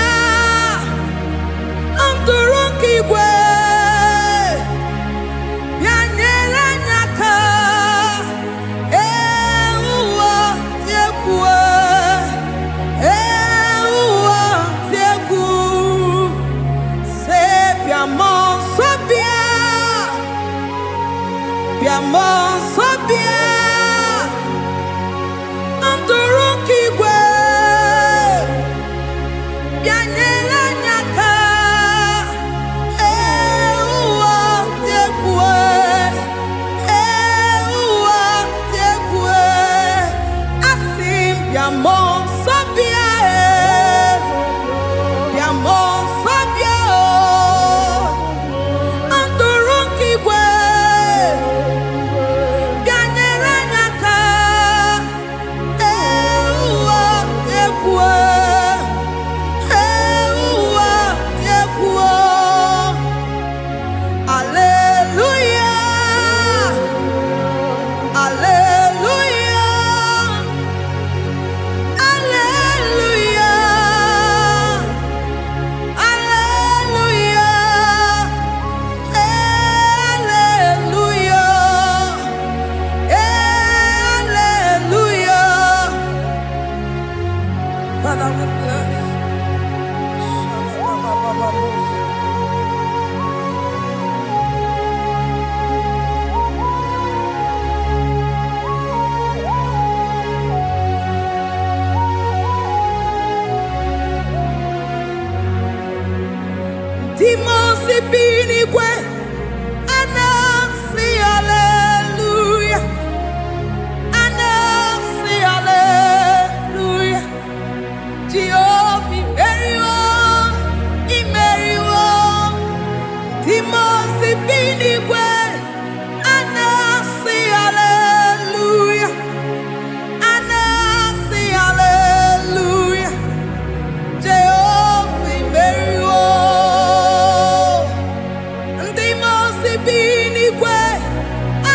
Anturukigwe Yanyera nyaka Ewa tiekwe Ewa tieku Sepia mon sobia Pia mon sobia Anturukigwe Yanyera nyaka Ewa tiekwe Ewa tiekwe Asim pia mon sobia Pia mon sobia Anturukigwe Yanyera nyaka Ewa tiekwe Ewa tiekwe Hallelujah Hallelujah Hallelujah Hallelujah Hallelujah Father, we bless. Timosi binigwe anasi hallelujah anasi hallelujah Jehovah imeriwo Timosi binigwe anasi hallelujah anasi hallelujah Jehovah imeriwo Timosi binigwe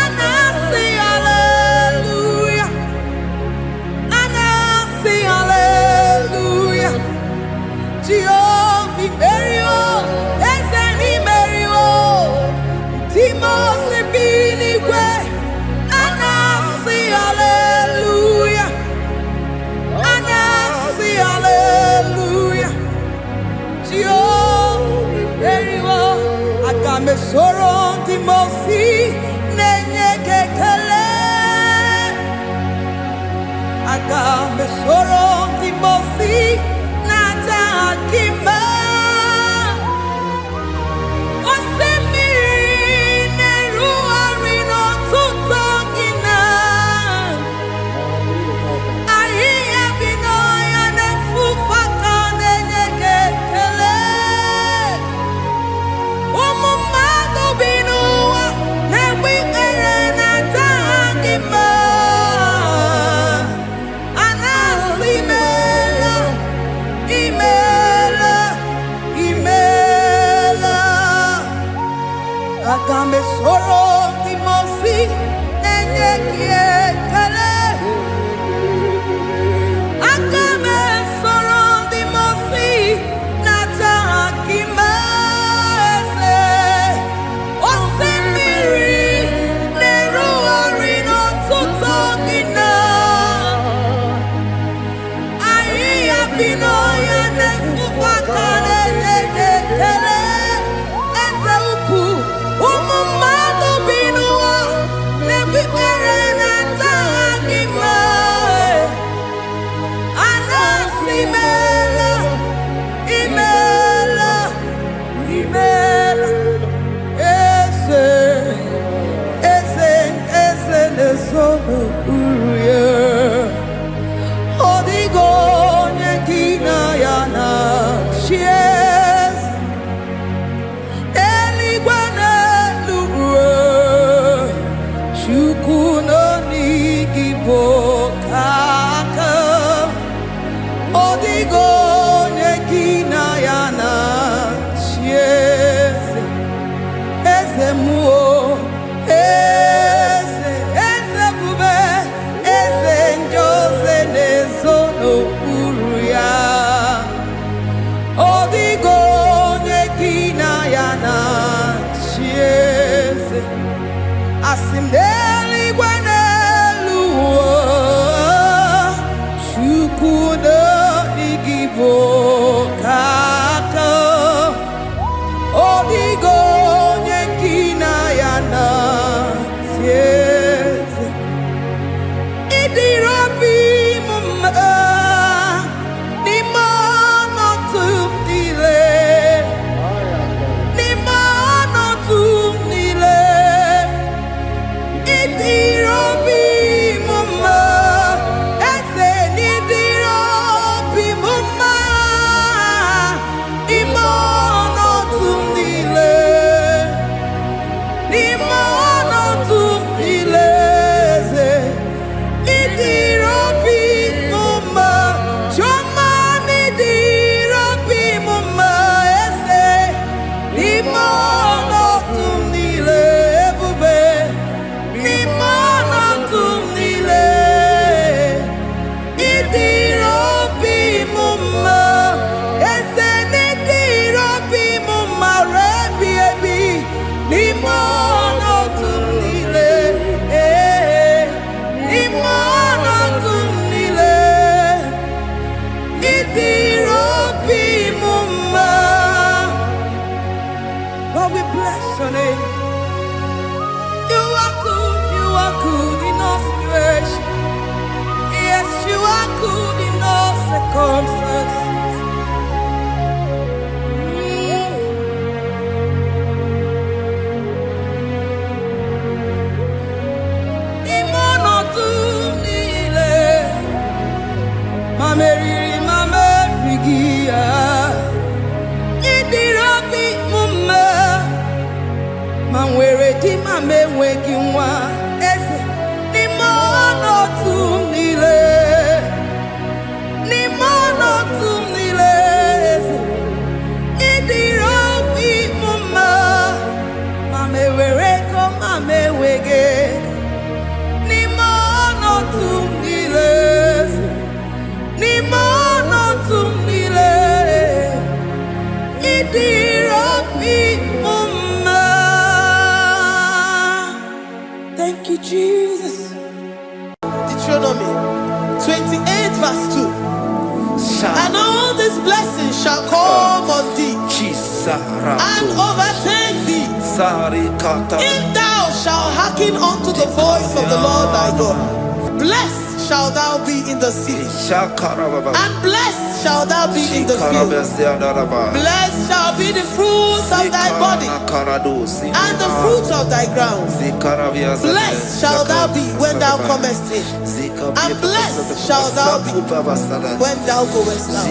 anasi hallelujah anasi hallelujah Jehovah imeriwo Ezeni imeriwo Timosi binigwe anasi hallelujah anasi hallelujah Jehovah imeriwo Agame soro Timosi nenye kekele Agame soro Timosi nata akima Osemiri neru arino tutogina Ahiya binoya nefufaka nenye kekele Umumado binuwa nebikere nata akima Anasimela imela imela Agame soro Timosi nenye kiekele Agame soro Timosi nata akima ese Osemiri neru arino tutogina Ahiya binoya nefufaka nenye kekele Eze ukwu umumado binuwa nebikere nata Asimdeli Gwaneluo Shukudo IGBO Kaka Odigo Nyekina Yana Sieze Idirobi Mumma Nimano Tumdile Nimano Tumdile Idirobi Mumma Ese Nidirobi Mumma Imano Tumdile Nimano Tumdile Idirobi Mumma Choma Nidirobi Mumma Ese Nimano Tumdile Ebube Nimano Tumdile Idirobi Mumma Ese Nidirobi Mumma Rebi Ebi Nimano Tumdile Nimano Tumdile Idirobi Mumma. Lord, we bless your name. You are good in all situations. Yes, you are good in all circumstances. Nimano Tumdile Mamerigia Idirobi Mumma Manwere di Mamewegi Nwa Eze Nimano Tumdile Nimano Tumdile Eze Idirobi Mumma Mamewere ko Mamewege Nimano Tumdile Nimano Tumdile Idirobi Mumma. Thank you, Jesus. Deuteronomy 28 verse 2. And all these blessings shall come on thee and overtake thee if thou shalt hearken unto the voice of the Lord thy God. Blessed shall thou be in the city, and blessed shall thou be in the field. Blessed shall be the fruit of thy body, and the fruit of thy ground. Blessed shall thou be when thou comest in, and blessed shall thou be when thou goest out.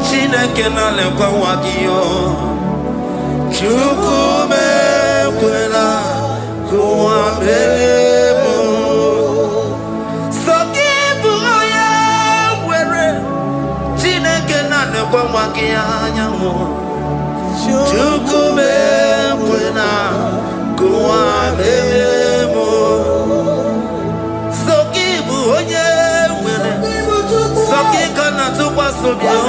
Chineke na lekwa wagiyo Chukume kwela kuwa belemo Sokibu oya were Sokianyamo Chukume Kwena Kuwa Memo Sokibu Onye Wene Soki Kana Tukwa Sobio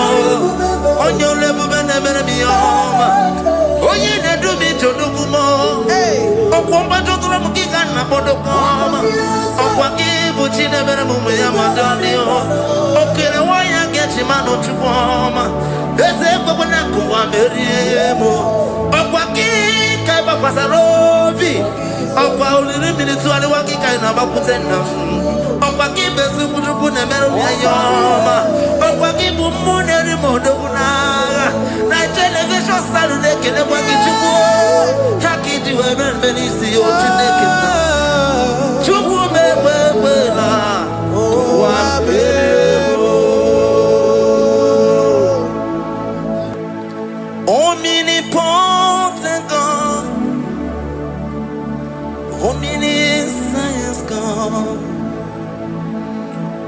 Onyo Lebu Bene Bene Miyoma Onye Nedumi Chodukumo Okwamba Chotula Mukika Na Bodokoma Okwa Kibu Chine Bene Mume Ya Madanio Okere Waya Getchimano Chukoma Eze Kwa Kuwa Meriemo Okwa Kika Bapa Sarobi Okwa Uliri Minituani Wakika Inaba Kutena Okwa Kibesu Kudukune Meru Yayoma Okwa Kibu Muneri Modokunaga Na television Saturday Kele Wakichuku Hakiti Wemen Benisi Ochinekina Chuku Mewewela Kuwa Meriemo Omnipotent God, omniscience God,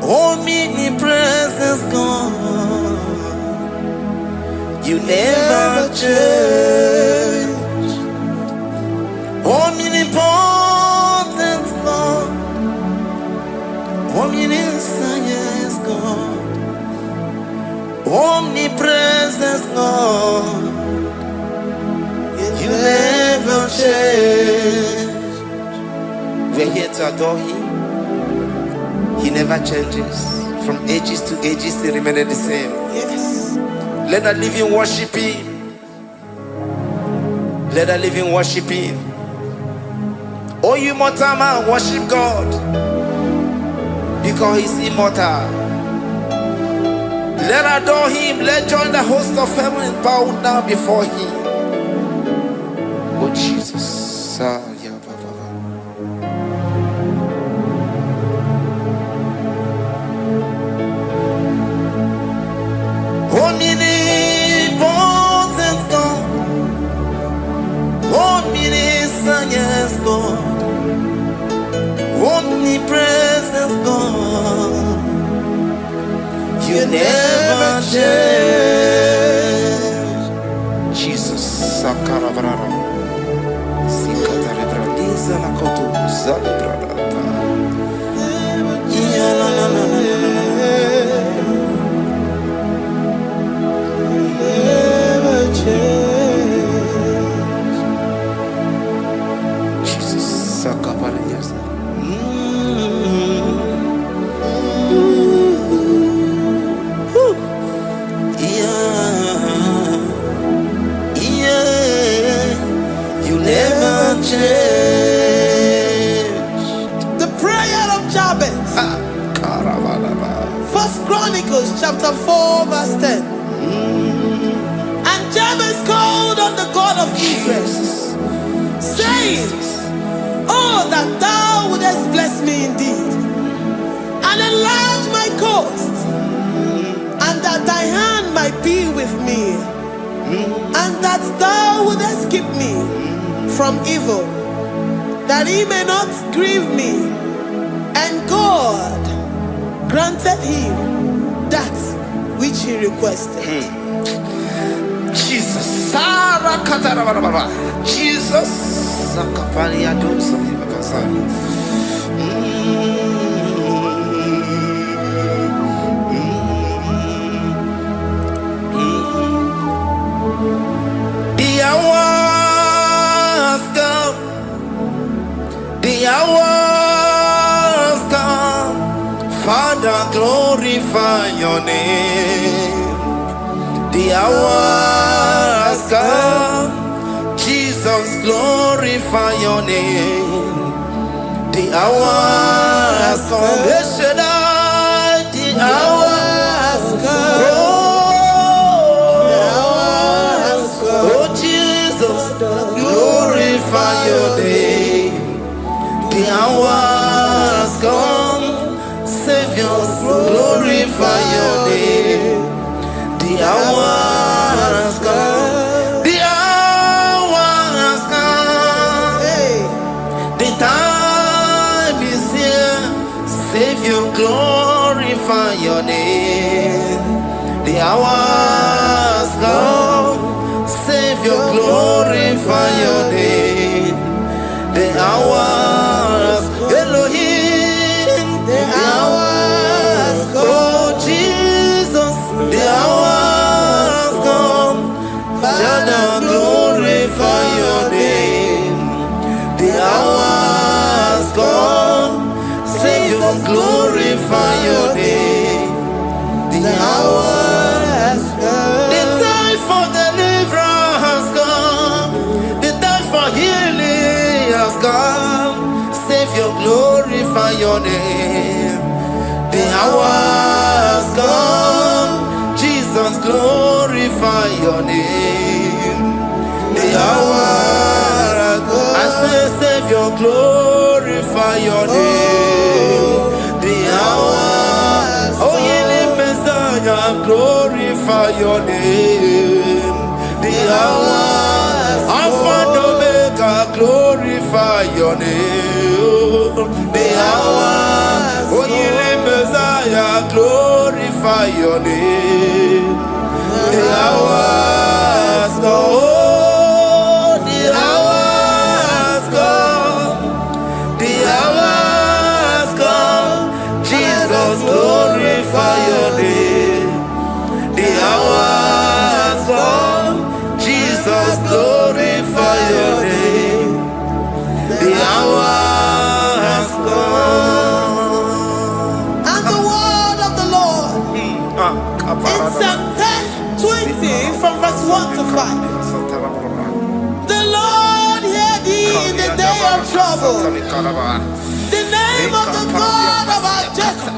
omnipresence God, you never change. Omnipotent God, omniscience God, omnipresence God. You never change. We're here to adore Him. He never changes. From ages to ages, He remains the same. Yes. Let the living worship Him. Let the living worship Him. Oh, you mortal man, worship God. Because He's immortal. Let adore Him. Let join the host of heaven and bow down before Him. Oh Jesus, yeah, Baba. Omnipotent God, omniscience God, omnipresence God, you never change. Jesus, Sakarabrara. La koto zali brada. Ya la la la la never change. Jesus sakaparias. Yeah, you never change. First Chronicles chapter 4 verse 10. And Jabez called on the God of Israel, saying, Oh, that thou wouldest bless me indeed, and enlarge my coast, and that thy hand might be with me, and that thou wouldest keep me from evil, that he may not grieve me. And God granted him that which he requested. Jesus, Jesus, the hours come, the hours come. Father, glorify your name. The hours come. Jesus, glorify your name. The hours come. The hours come. Oh, Jesus, glorify your name. The hours come. Savior, glorify your name. The hours come. The hours come. The time is here. Savior, glorify your name. The hours come, Savior, glorify your name. The hours, Elohim, the hours, oh Jesus, the hours come. Father, glorify your name. The hours come, Savior, glorify your name. The hours come. The time for deliverance has come. The time for healing has come. Savior, glorify your name. The hours come. Jesus, glorify your name. The hours come. I say, Savior, glorify your name. The hours. Oh, healing Messiah, glorify your name. The hours. Alpha and Omega, glorify your name. The hours. Oh, healing Messiah, glorify your name. The hours go. The hours go. The hours come. Jesus, glorify your name. The hours come. Jesus, glorify your name. The hours come. And the word of the Lord in Psalm 20 from verse 1 to 5. The Lord hear thee in the day of trouble. The name of the God of our Jacob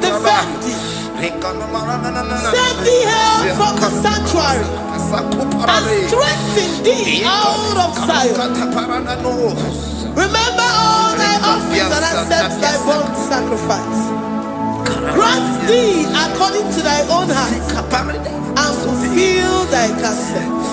defend thee. Send thee help from the sanctuary and strengthen thee out of Zion. Remember all thy offerings and accept thy burnt sacrifice. Grant thee according to thy own heart and fulfill thy counsel.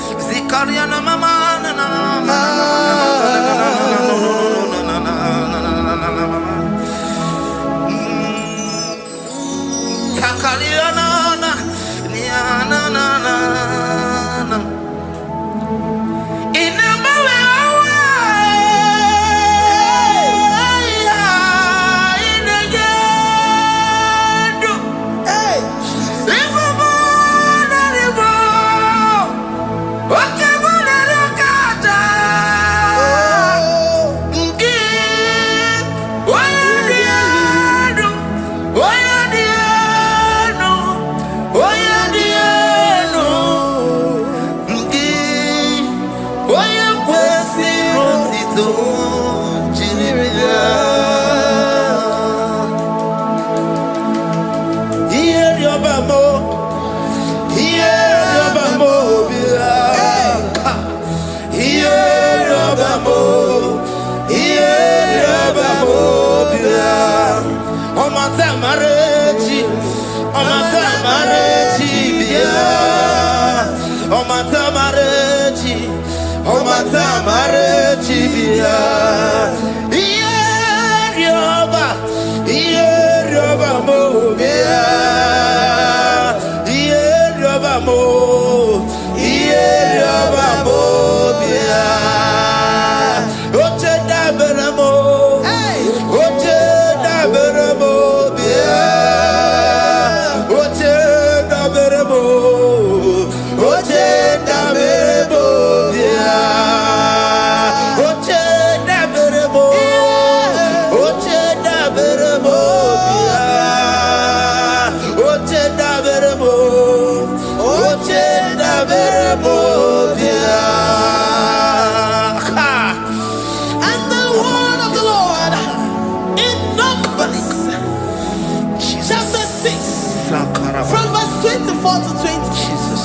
From verse 24 to 20. Jesus.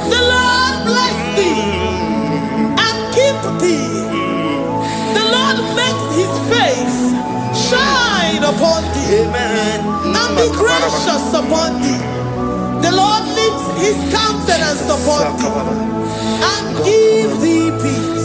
The Lord bless thee and keep thee. The Lord make his face shine upon thee. Amen. And be gracious upon thee. The Lord lifts his countenance upon thee and give thee peace.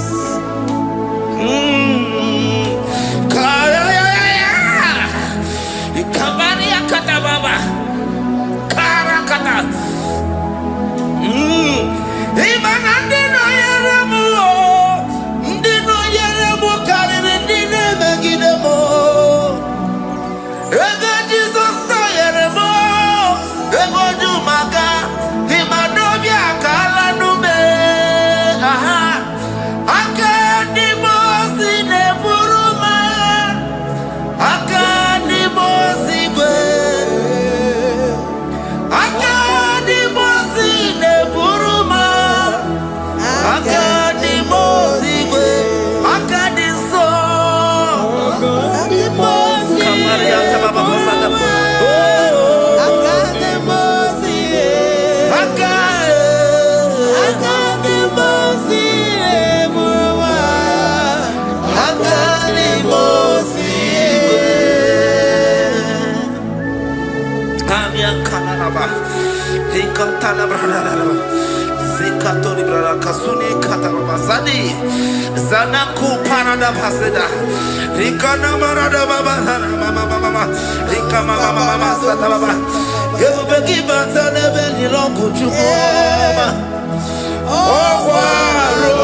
Hikatala brada. Zekatori brada kasuni kataba sadi. Zanaku parada paseda. Rikana marada baba mama. Rikama mama sata baba. Yebu beki bata nebeli longu chukoma. Okwaro.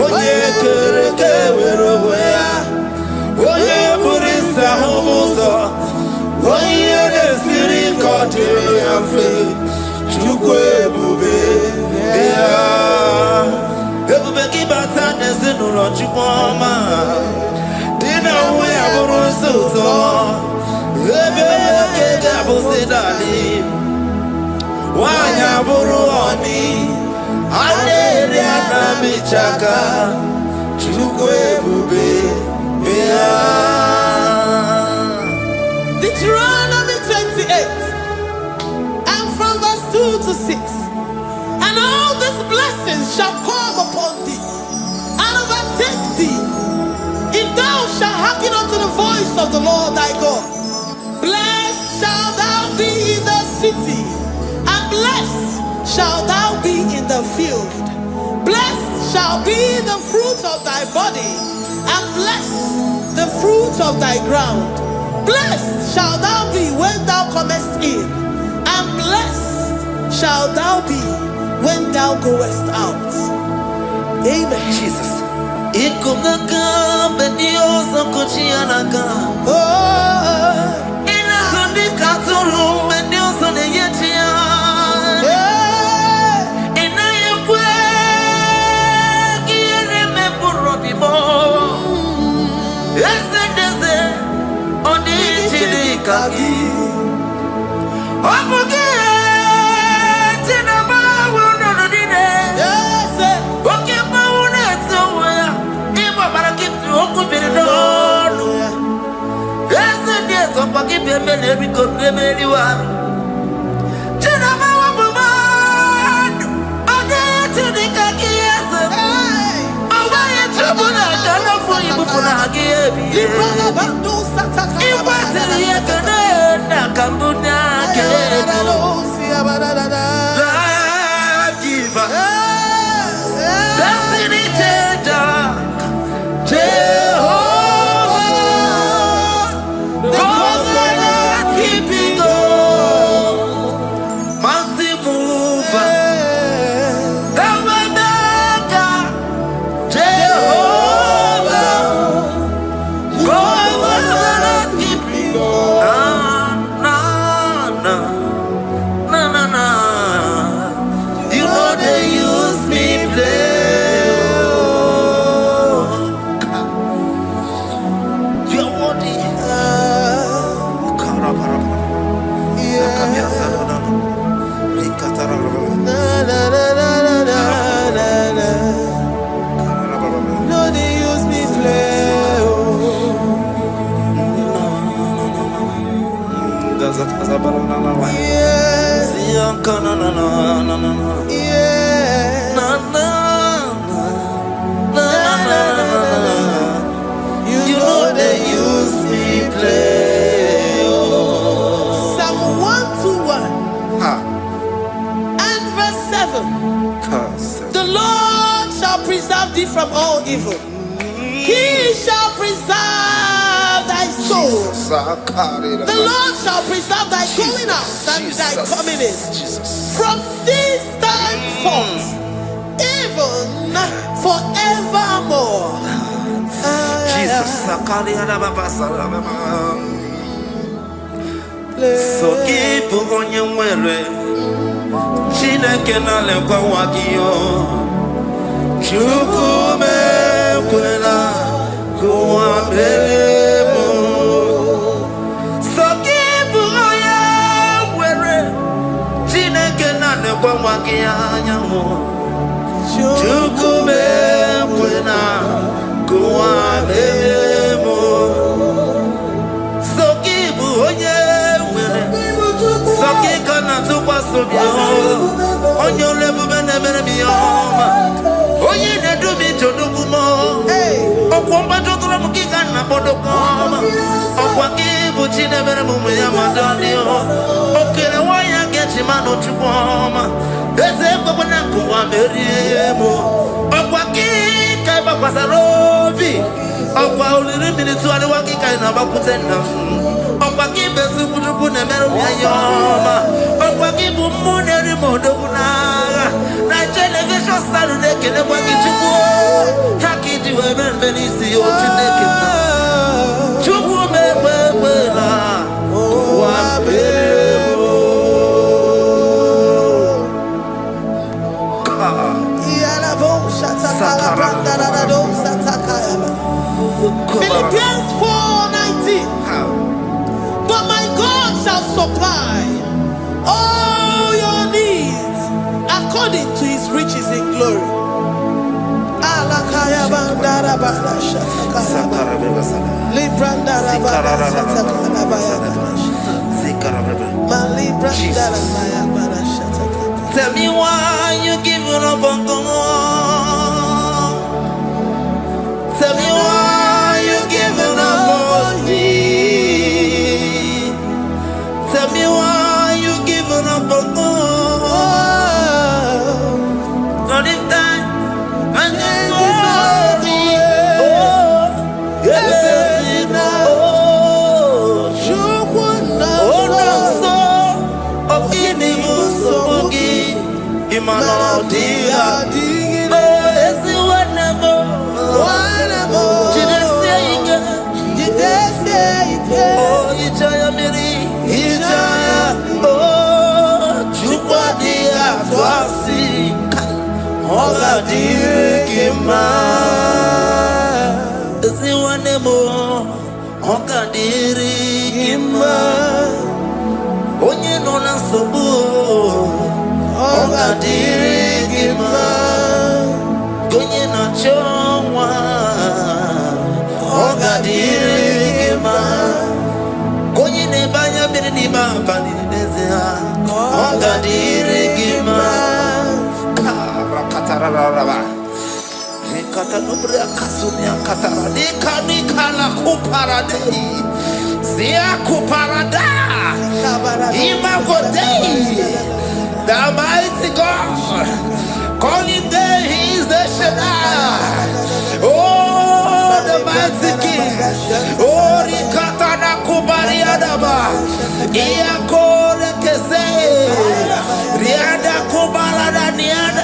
Oye kereke weroya. Oye burisa homuzo. Oye desiri kotilu yafe. Chukwe bube. Yebu beki bata nesinu lo chukoma. Dina uwe aburusu to. Ebe keke abusidali. Wanya buru oni. Anere anamichaka. Chukwe bube. Deuteronomy 28 and from verse 2 to 6. And all these blessings shall come upon thee and overtake thee if thou shalt hearken unto the voice of the Lord thy God. Blessed shalt thou be in the city, and blessed shalt thou be in the field. Blessed shall be the fruit of thy body, and blessed the fruit of thy ground. Blessed shalt thou be when thou comest in, and blessed shalt thou be when thou goest out. Amen. Jesus. Oh, You know they use me play. Psalm 121 and verse 7. The Lord shall preserve thee from all evil. He shall preserve thy soul. The Lord shall preserve thy going out and thy coming in from this time forth, even forevermore. Jesus. So keep on your way. Chineke na lekwa wakio. Chukume kwela kuambelemo. So keep on your way. Chineke na lekwa wakia nyamo. Chukume kwela kuambelemo. So keep on your way. So keep on your onyo lebu benemere biyoma oye ne dumi todukumo okwomba tokolo mukika na bodokoma okwakibu chine bere mumu ya madani okere waya Shimano Chukoma, Ezeko Nakuwa Meriemo, Okwaki, Kaiba Pasarobi, Okwa only minutes to Waki Kaina Bakutena, Okwaki Besukuna Meroyama, Okwaki Bumuneri Modona, Nigeria Vision Saturday, Kenewaki Chuku, Haki to Evan Benisi or Chinekina, Chuku Mewela, Philippians 4:19. But my God shall supply all your needs according to his riches in glory. Tell me why you giving up on God. Tell me why you giving up on me. Tell me why you giving up on God. Not in time, and then me. Oh, yes, oh, no, so, oh, so, Imano dia, oh, yes, whatever. Oh, Ijaya Miri, Ijaya, oh, Chukwa dia, Twasi, Hoga dia, Kima, Ezi wanemo, Hoga dia, Kima, Onye nona sobu, Hoga dia, Kima, Gonye na chomwa, Hoga dia, Kima, Gonye ne banya bini ni ba bani nezea, Hoga dia, Kima, Kara katararaba, Nikata nubria kasunya katara, Nika la kuparadei, Sia kuparada, Imagodei, the mighty God, calling there he is the Shaddai. Oh, the mighty King. Oh, Rikatana Kubariadaba. Iakore Kese. Riada Kubarada Niada.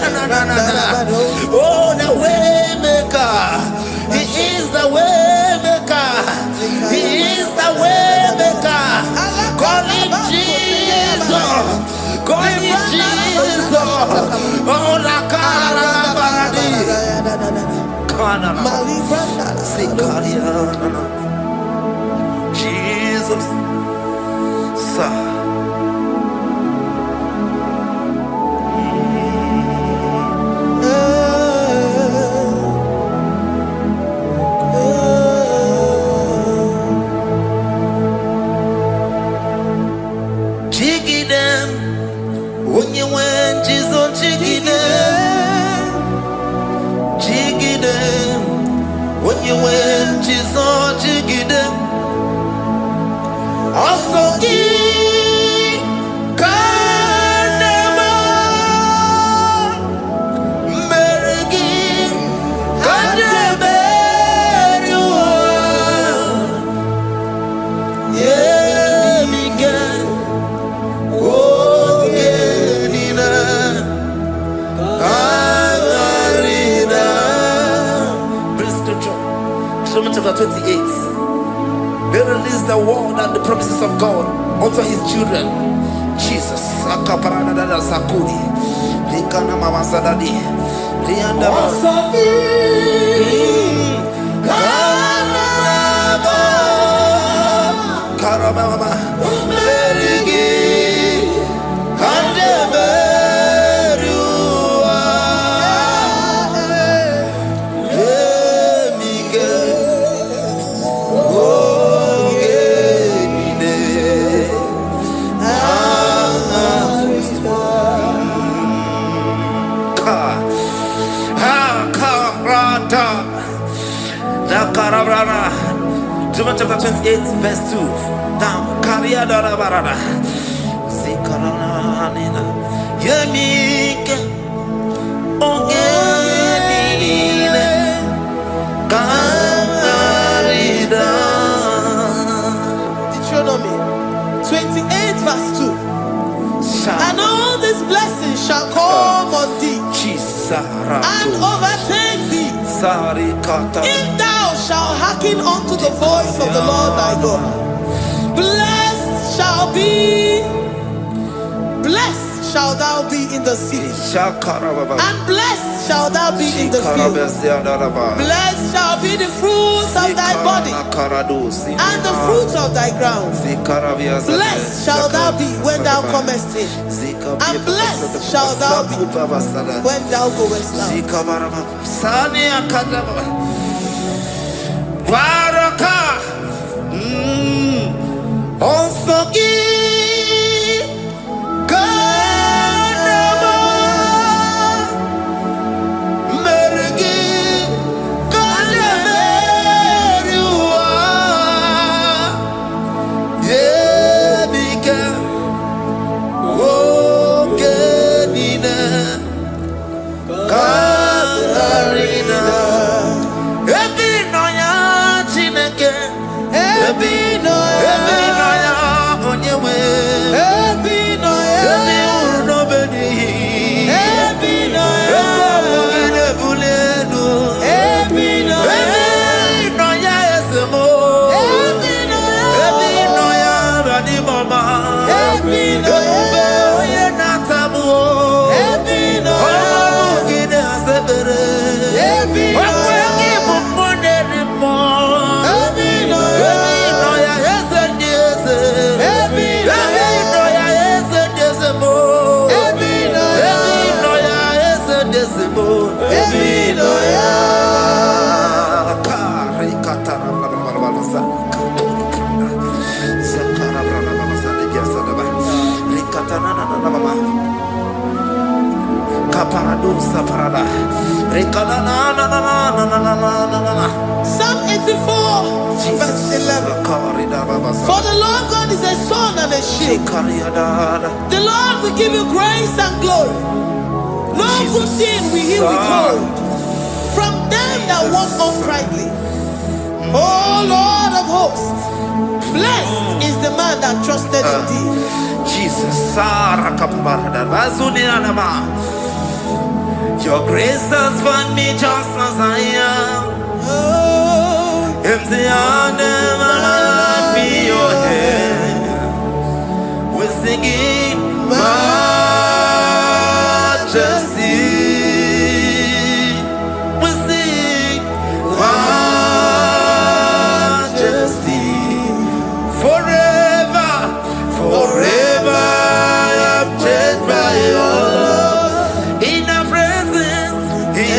Oh, the way maker. He is the way maker. He is the way maker. Call him Jesus. Call him Jesus. Oh, la cara baradi. Kana. Sikaria. Jesus. Sa. Jiggy them. When you went, Jesus, jiggy them. Jiggy them. When you went, Jesus, jiggy them. Also, Kanema. Merigi. Kanema. Yeah, Miguel. Chapter 28. They release the word and the promises of God unto his children. Jesus. Akaparanada Sakuri. Likana Mama Sadadi. Rianda Karababa. Merigi. Chapter 28, verse 2. Down. Karia Dara Barada. Zikarana. Sanina Yemika Ogenine Kamarida. Deuteronomy 28 verse 2. And all these blessings shall come on thee and overtake thee if thou shalt hearken unto the voice of the Lord thy God. Blessed shall thou be in the city, and blessed shall thou be in the field. Blessed shall be the fruits of thy body, and the fruits of thy ground. Blessed shall thou be when thou comest in, and blessed shall thou be when thou goest out. Psalm 84 verse 11. For the Lord God is a sun and a shield. The Lord will give you grace and glory. No good thing will he withhold from them that walk uprightly. O Lord of hosts, blessed is the man that trusted in thee. Jesus, your grace has found me just as I am. Empty handed and I feel your hand. We're singing majesty. We sing majesty. Forever, forever I'm changed by your love. In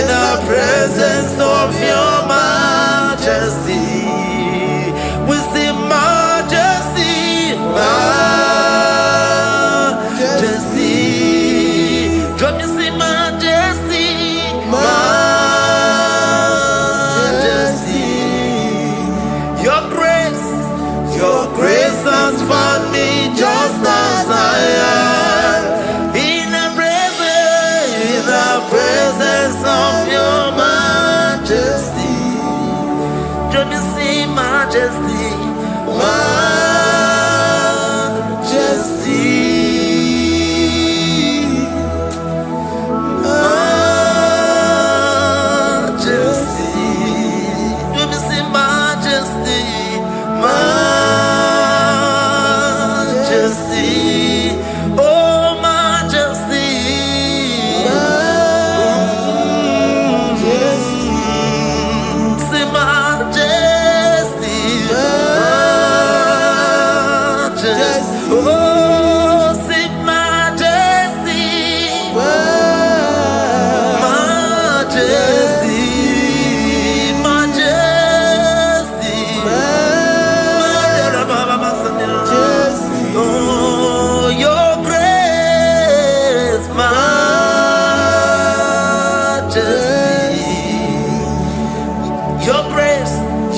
the presence of your majesty, we see majesty, majesty. Come you see majesty, majesty. Your grace has found me just as I am. In the presence of your majesty, don't you see majesty, majesty, majesty, don't you see majesty, majesty, oh majesty.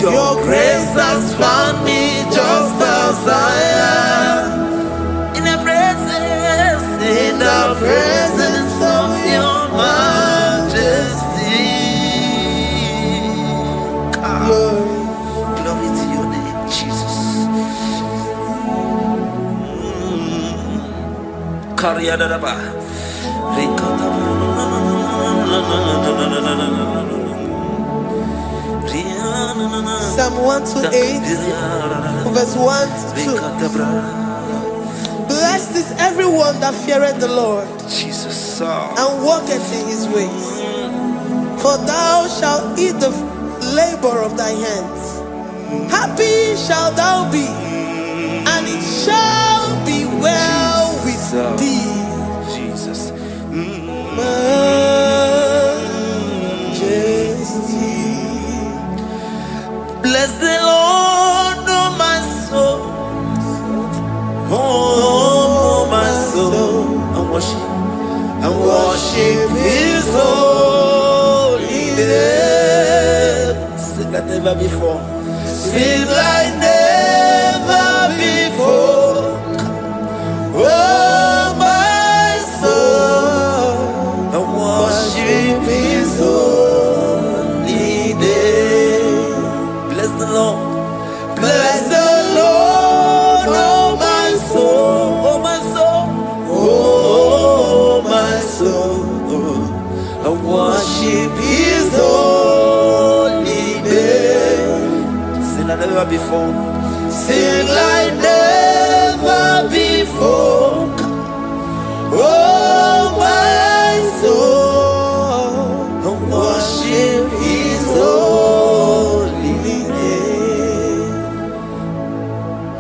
Your grace has found me just as I am. In the presence Psalm 128, verse 1 to 2. Blessed is everyone that feareth the Lord, Jesus, and walketh in his ways. For thou shalt eat the labor of thy hands. Happy shalt thou be, and it shall be well with thee. Jesus. Majesty. Bless the Lord, oh my soul. Oh, my soul. And worship his holy name. Sing like never before. Sing like never before. Oh, my soul. And worship his holy name. Bless the Lord. Bless the Lord, oh my soul, oh my soul, oh my soul. I worship his holy name. Sing like never before. Sing like never before. Oh my soul, I worship his holy name.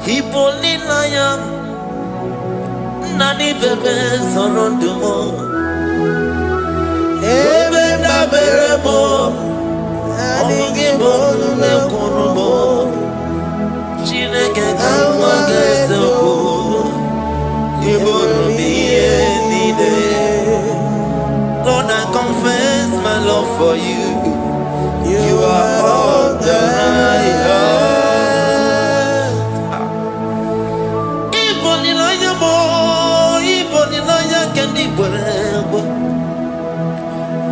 Hipoli na yam nani bebe sorondumo ebe na beremo omugi bolu ne kurumo Chineke kama gesoko ibonu miye nide. Lord, I confess my love for you. You are all that I have.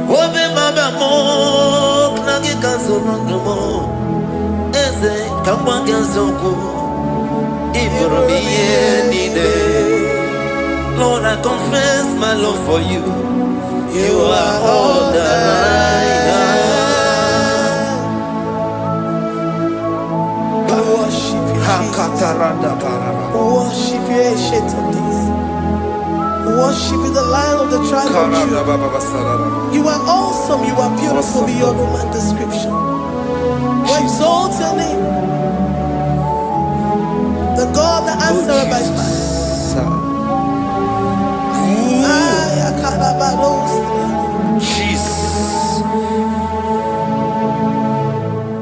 Obe mama mo knagi kazonomo eze kama gazoko ibromiye nide. Lord, I confess my love for you. You are all that I have. Worship you, Jesus. Worship you, ancient of days. Worship you, the Lion of the tribe of Judah. You are awesome, you are beautiful beyond human description. We exalt your name, the God that answered by fire. Jesus.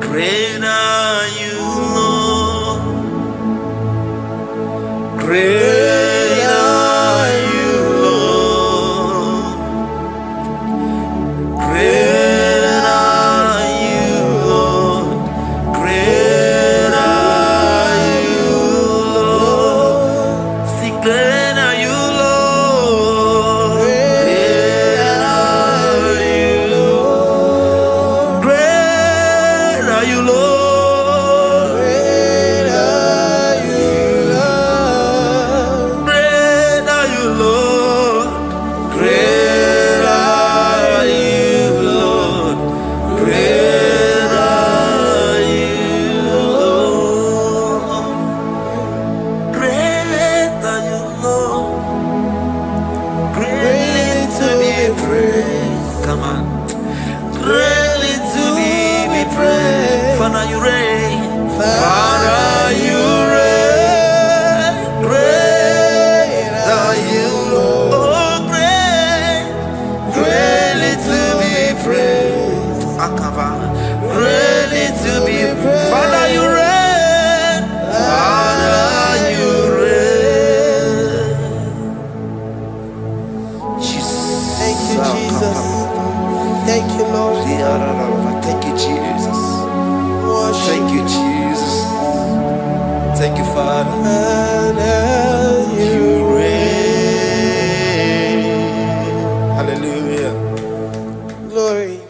Great are you, Lord. Great are you, Lord. Great are you, Lord. Great are you, Lord. See, great are you, Lord. Great are you, Lord. Great are you, Lord. Great are you, Lord. Great are you, Lord. Great are you, Lord. Great are you, Lord. Great are you, Lord. Greatly to be praised. Come on. Greatly to be praised. Father, you reign. Father, you reign. Great are you, Lord. Oh, great. Greatly to be praised. Akaba. Greatly to be praised. Father, you reign. Father, you reign. Jesus. Thank you, Jesus. Thank you, Lord. Thank you, Jesus. Worship Thank you, Jesus. Thank you, Father. You reign. Hallelujah. glory.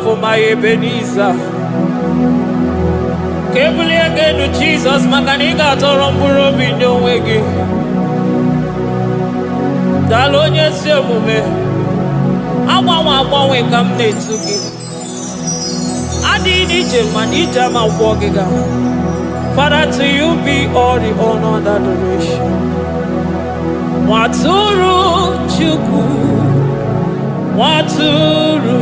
For my Ebenezer, Kebuli again to Jesus, Makanika Toromburo Binyo Wegi. Dalonya Semume, Awa we come to give. Adi Nijam and Ijama Wogiga. Father, to you be all the honor and adoration. Waturu Chuku, Waturu.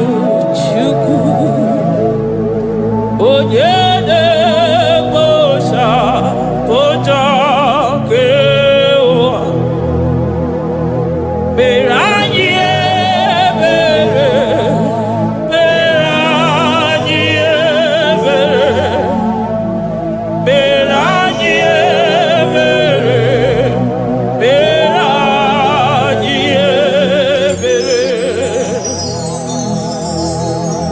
Onyene bosha boja kewa Beranye bere Beranye bere Beranye bere Beranye bere.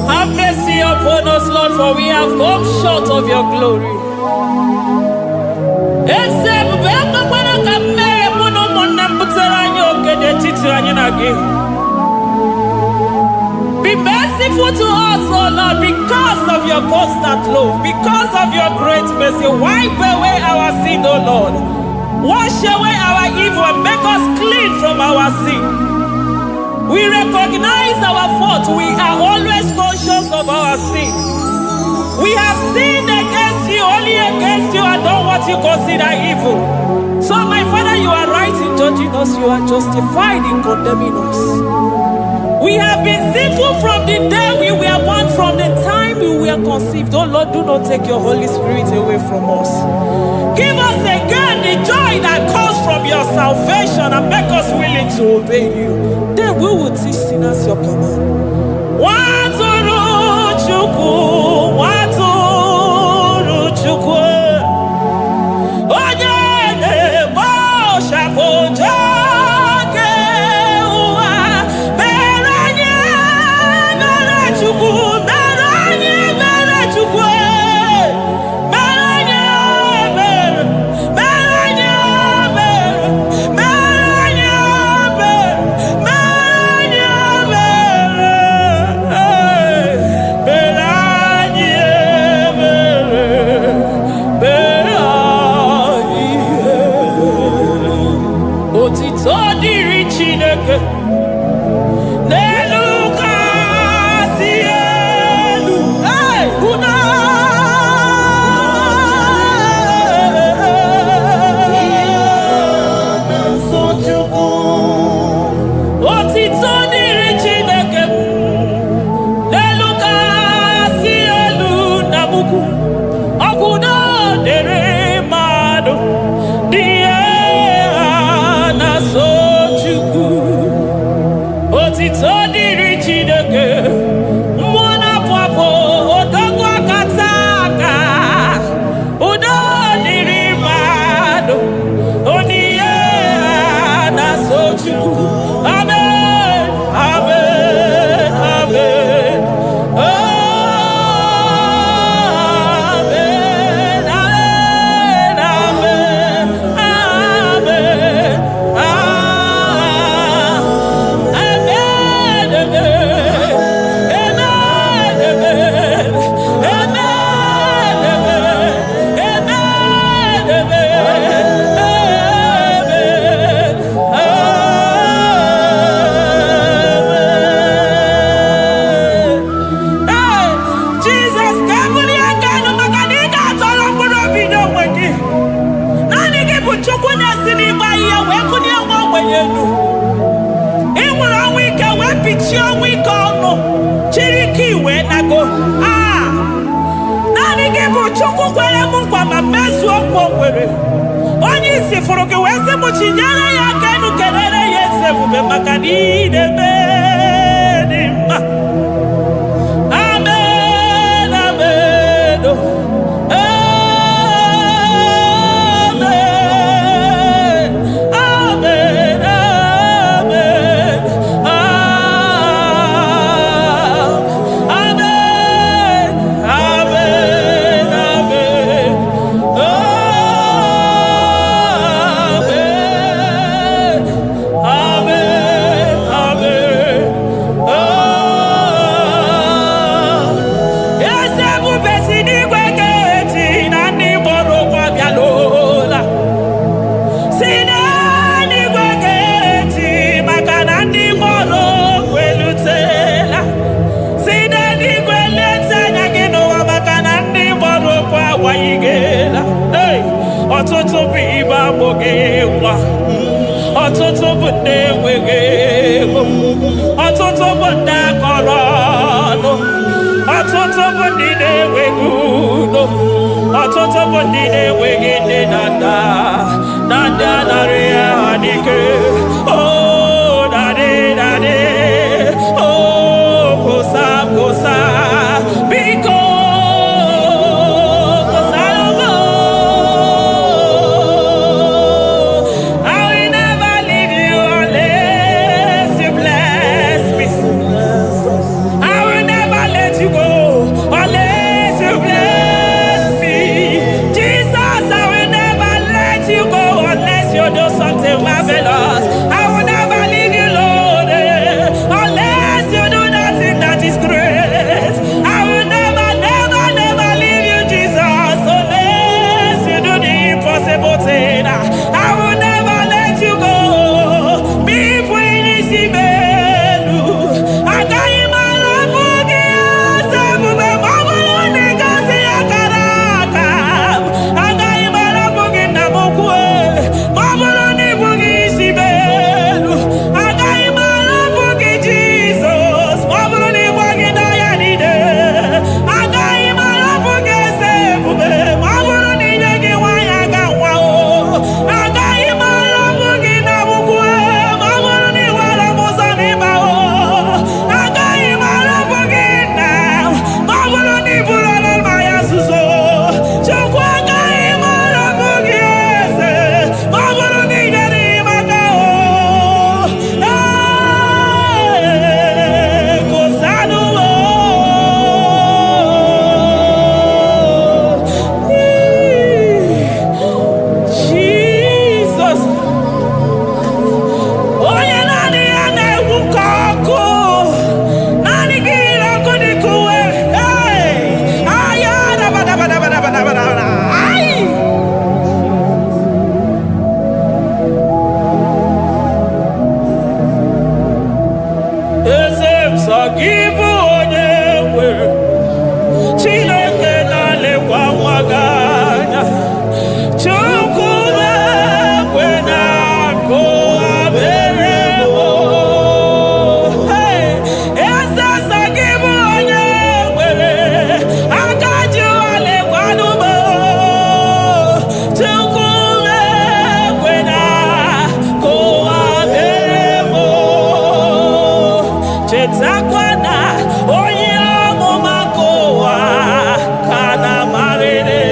Have mercy upon us, Lord, for we have come short of your glory. Be merciful to us, oh Lord, because of your constant love, because of your great mercy. Wipe away our sin, oh Lord. Wash away our evil and make us clean from our sin. We recognize our fault. We are always conscious of our sin. We have sinned against you, only against you, and done what you consider evil. So, my Father, you are right in judging us. You are justified in condemning us. We have been sinful from the day we were born, from the time we were conceived. Oh Lord, do not take your Holy Spirit away from us. Give us again the joy that comes from your salvation and make us willing to obey you. Then we will teach sinners your command. Waturu Chuku, Waturu Chuku. Onyene bosha boja kewa. Beranye bere Chuku, beranye bere Chuku. Beranye bere, beranye bere, beranye bere, beranye bere. Chukwu kwere m nkwa ma mezuo nkwa o kwere. Onye isi fụrụ gị wee sị m chinyere ya aka enu kelere ya eze ebube maka na ị na-eme dị mma. Amen, amen, oh. Amen, amen, amen, amen, amen, amen, amen, amen, eze ebube si n'igwe ga-eti na ndị gboro ụkwụ abịalola. Si n'eluigwe ga-eti maka na ndị gboro ụkwụ elutela. Si n'eluigwe leta anya gị n'ụwa maka na ndị gboro ụkwụ agbanyigela. Hey! Ọtụtụ bụ ibe agbụghị nwa, ọtụtụ bụ ndị enweghị ego, ọtụtụ bụ ndị akọrọ ọnụ, ọtụtụ bụ ndị na-enweghị udo, ọtụtụ bụ ndị na-enweghị nne na nna, na ndị anarị ya n'ike. Oh, daddy, daddy, oh, kosa, kosa, biko, kosa, no. I will never leave you unless you bless me. I will never let you go unless you bless me. Jesus, I will never let you go unless you do something marvelous. I will never leave you, Lord, unless you do nothing that is great. I will never, never, never leave you, Jesus, unless you do the impossible thing. I will never let you go. Me when you see me, I got him all up again. Seven mama nigga say I got him all up again. Namokwe, mama ni bugi see me. I got him all up again, Jesus. Mama ni bugi na ya ni de. I got him all up again, seven mama ni nyagi wa ya ga wa o. I got him all up again, namokwe, mama ni wala mosa ni ba o. I got him all up again now. Mama ni bula na ma ya suso. Chukwa got him all up again, say. Mama ni nyari ma ga o. Hey, kosanu o. Jesus. Onye naanị ya na-egwu ka ọkụ, naanị gị ọkụ dị ka uwe. Hey! Aya dabadabadabadabadabada. Ai! Eze m sọ gị bụ onye nwe, Chineke na-elekwa nwa gị anya. Chukwu na-ekwe na akụwa mere m. Hey! Eze sọ gị bụ onye nwere, aka ji ụwa lekwanụ m. Chukwu na-ekwe na akụwa mere m. Chetakwa na onye amụma nke ụwa ka na-amarịrị.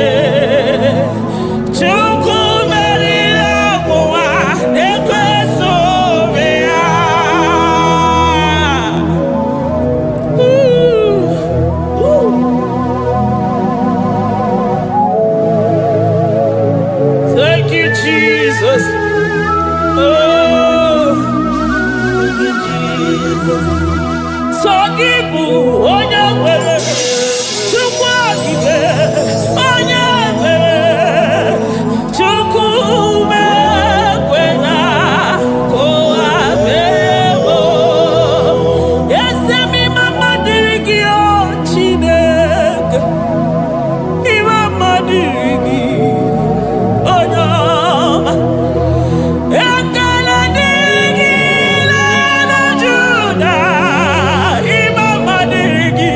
Chukwu meriri ọnwụnwa na-ekweso obe ya. Thank you, Jesus. Oh, sọ gị bụ onye nwere, Chukwu okike, onye nwere, Chukwu mekwe na ka ụwa mee m. Eze m ime mma dịrị gị, o Chineke, ime mma dịrị gị, onye ọma. Ekele dịrị gị, Eze na Juda, ime mma dịrị gị.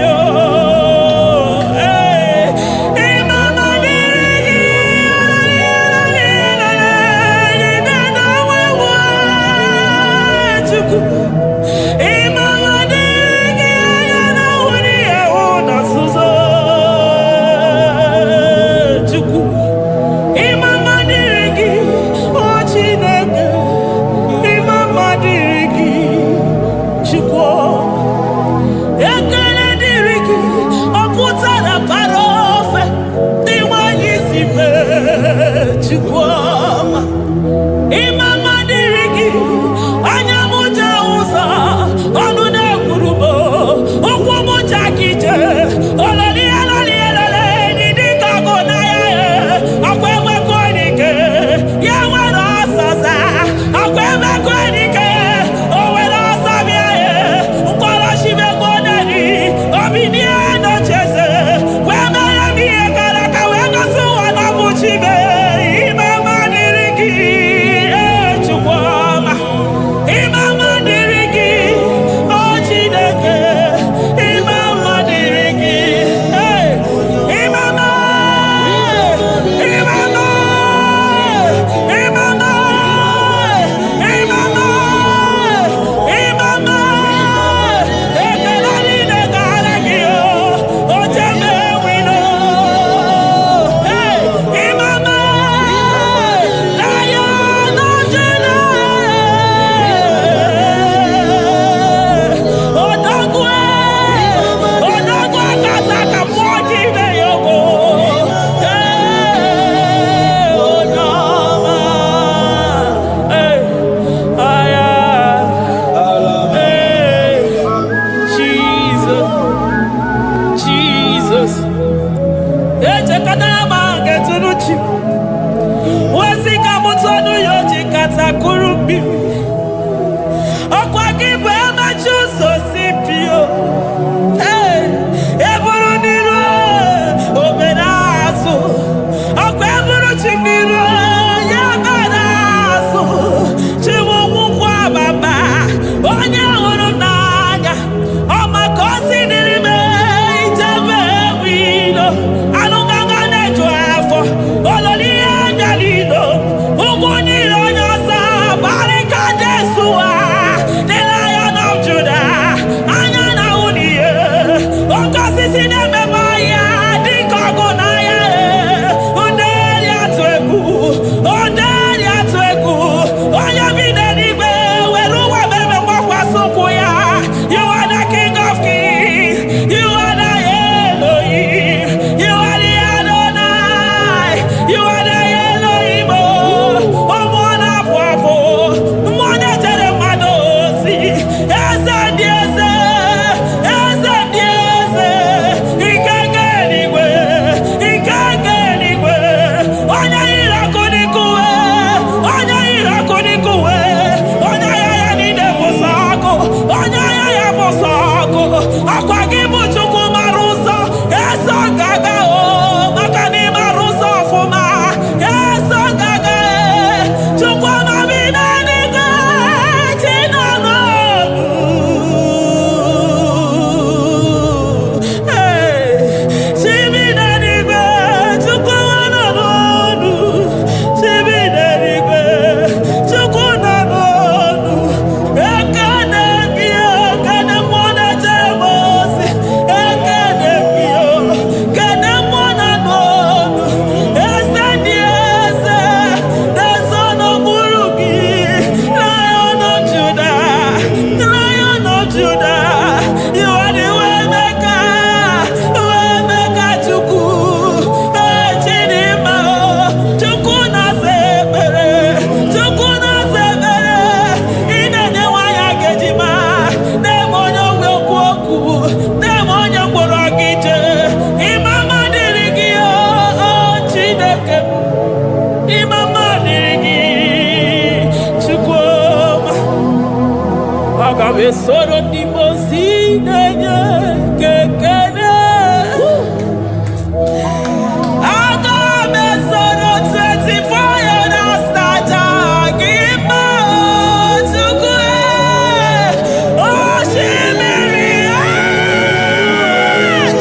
Soro di mozine kekene Agame soro 24 na staja Gima chukwe Oshimiri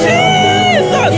Jesus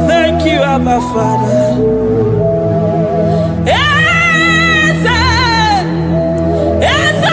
Thank you, Abba Father. Yes, yes,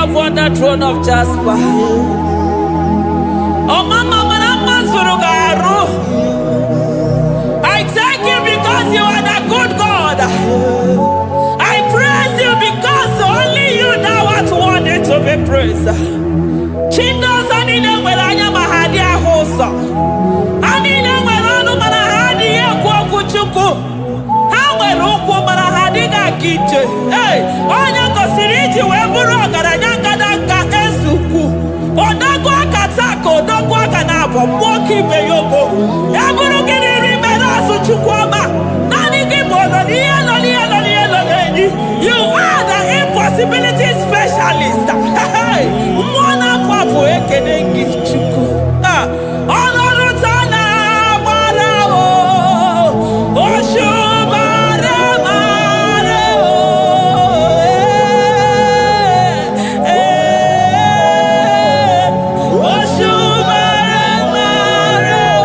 upon the throne of Jasper. Oh, Mama, I thank you because you are the good God. I praise you because only you know what wanted to be praised. Chindos anine welanya mahadia hosa. Anine welanu manahadi ya kwa kuchuku. Hawe ruku manahadi na kiche. Hey, onya kosiriti weburu garanyanga daka esuku. Odagwa katako, odagwa kanabo, mwoki beyoko. Eburu gini rimerasu chukwama. Nani gibolo, you are the impossibility specialist. Hey, mwana papu ekenengi chuku. Olorutana marao, oshubara marao. Oshubara marao.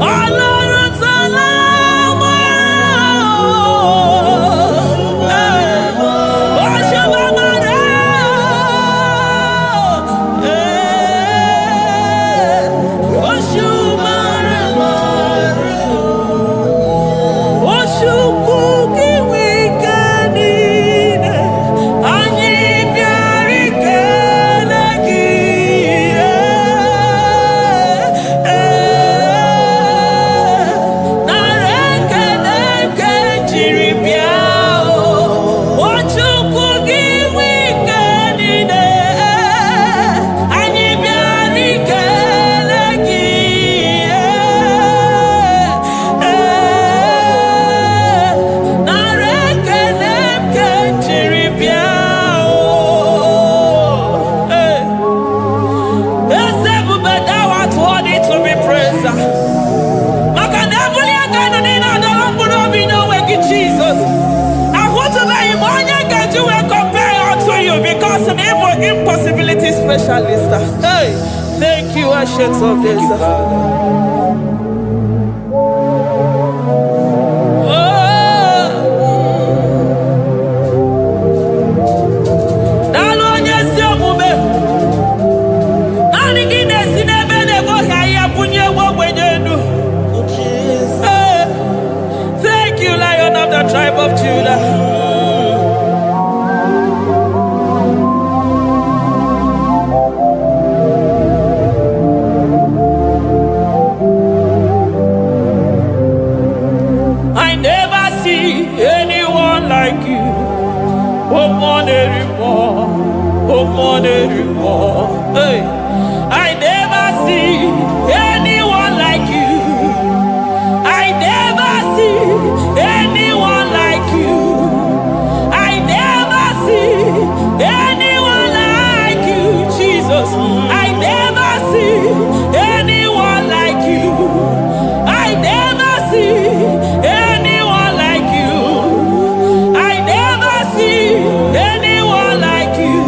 Olorutana impossibility specialist. Hey, thank you, Ancient of Days. Thank you, Lion of the tribe of Judah. Hey, I never see anyone like you. I never see anyone like you. I never see anyone like you, Jesus. I never see anyone like you. I never see anyone like you. I never see anyone like you.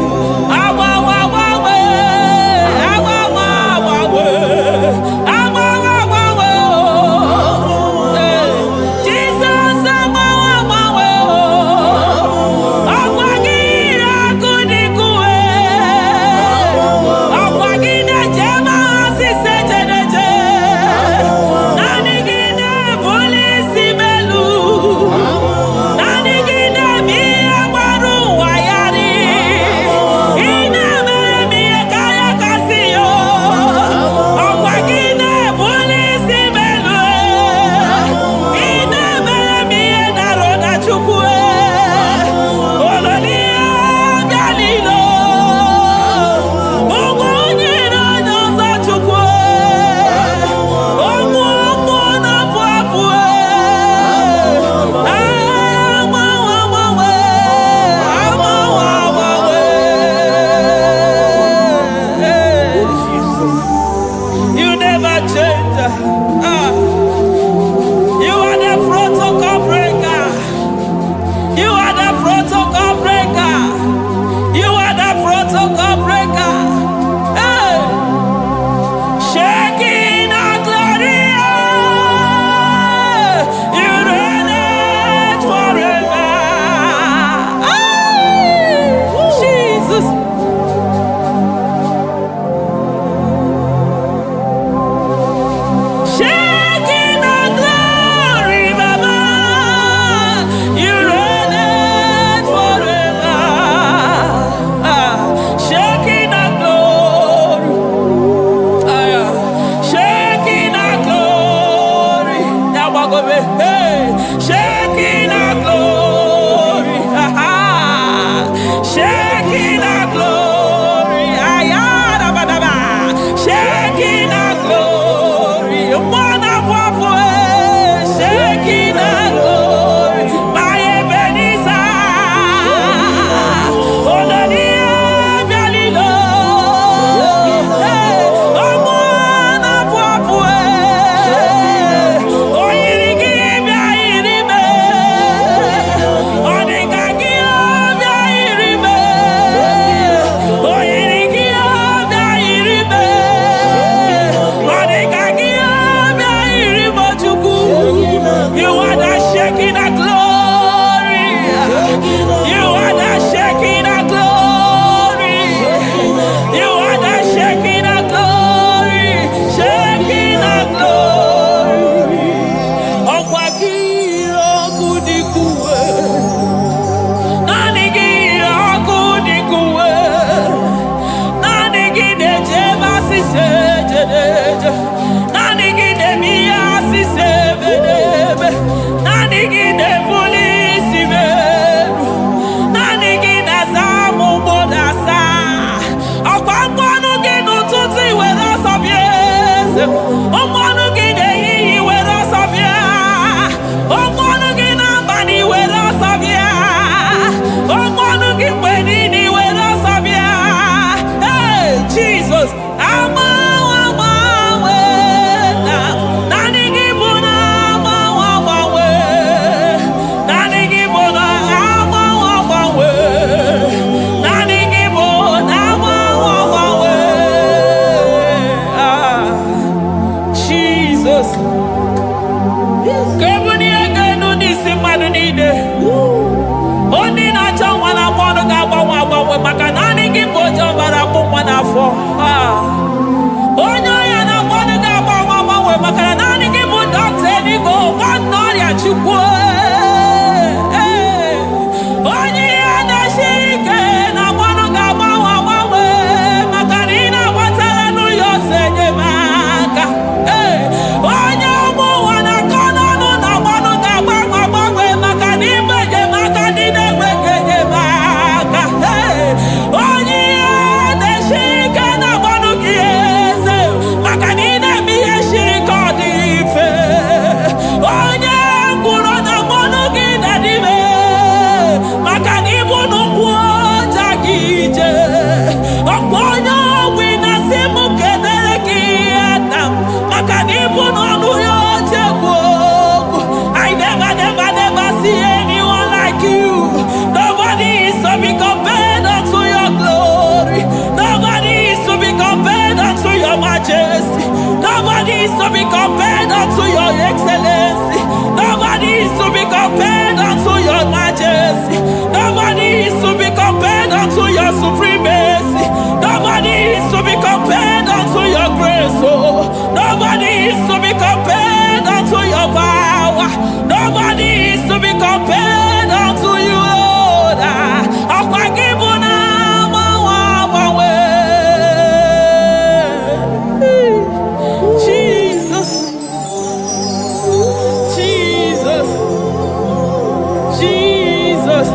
Jesus,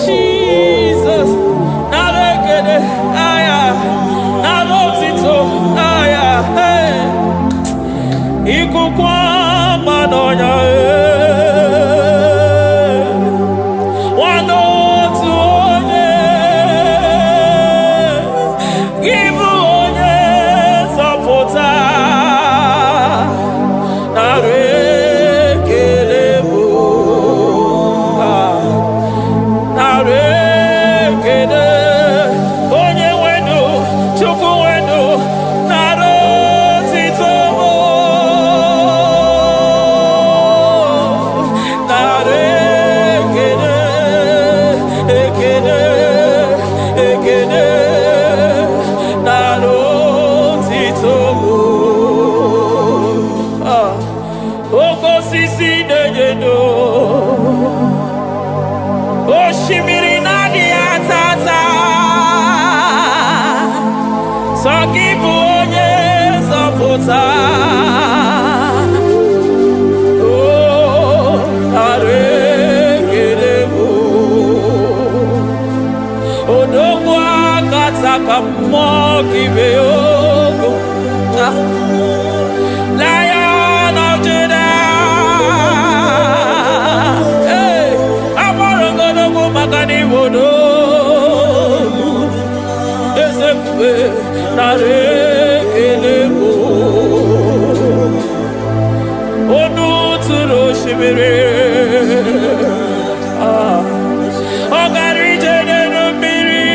Jesus, Narekede, aya, Narotito, aya, hey, Ikukwa Manoya, Lion of Judah, hey, Amorogodogo Magani Wodo, Ezekiel, Narekelebo, Onu Turo Shimere, Ogari Jene Miri,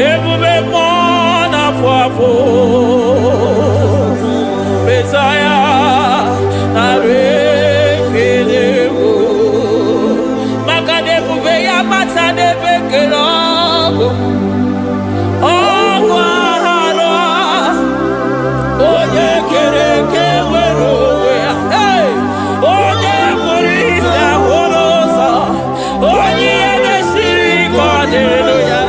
Ebube Mona Fuapo, Messiah, Narekelebo, Makadebu Veya Matane Bekelogo, Ogwahara, Oye Kereke Weroya, hey, Oye Murisa Horosa, Oye Nesiri Kodeloya,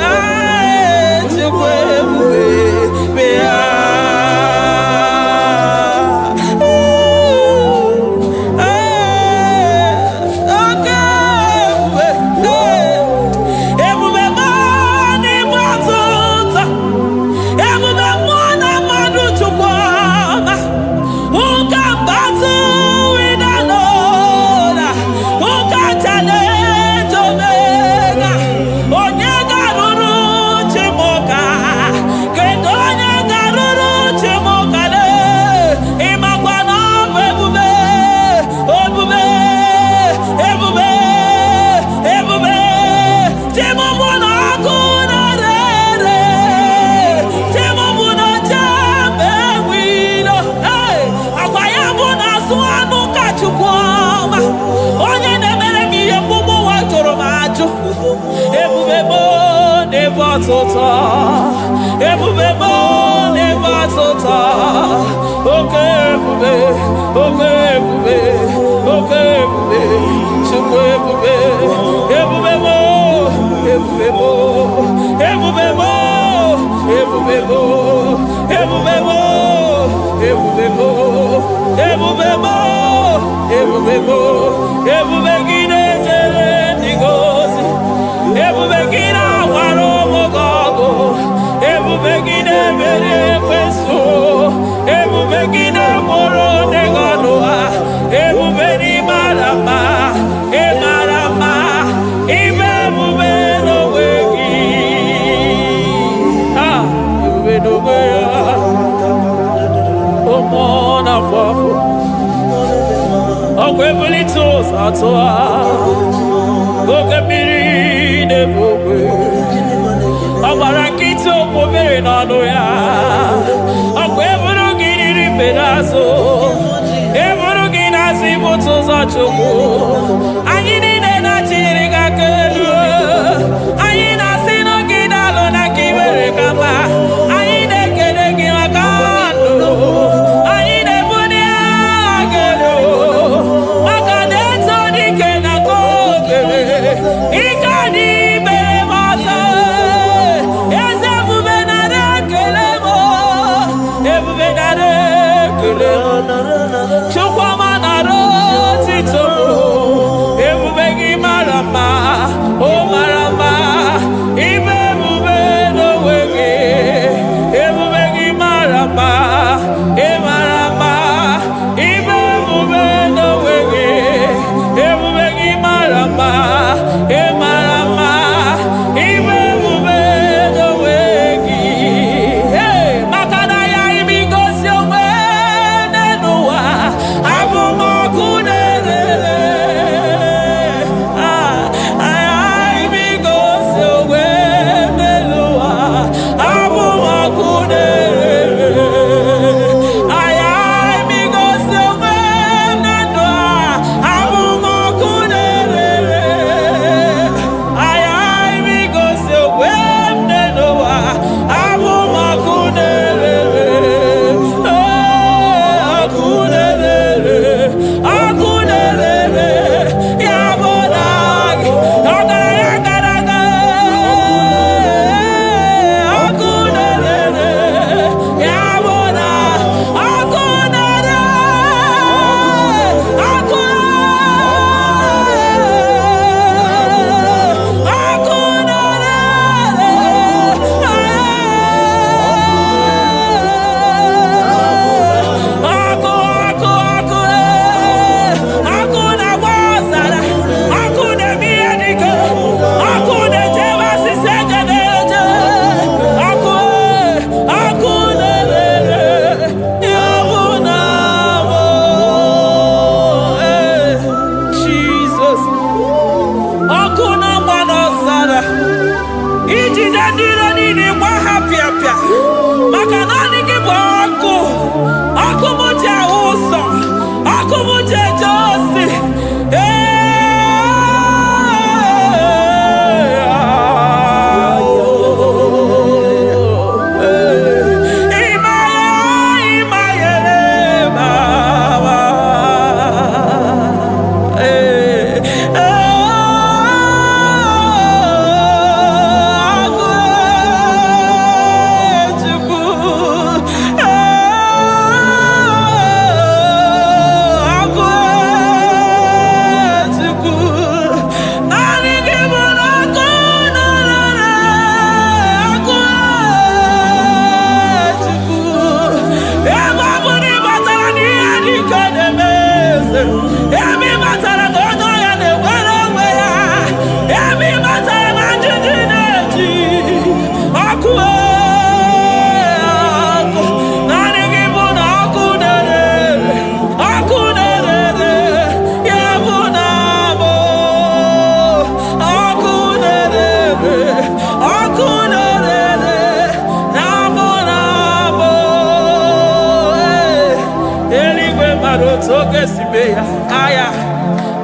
agesibe aya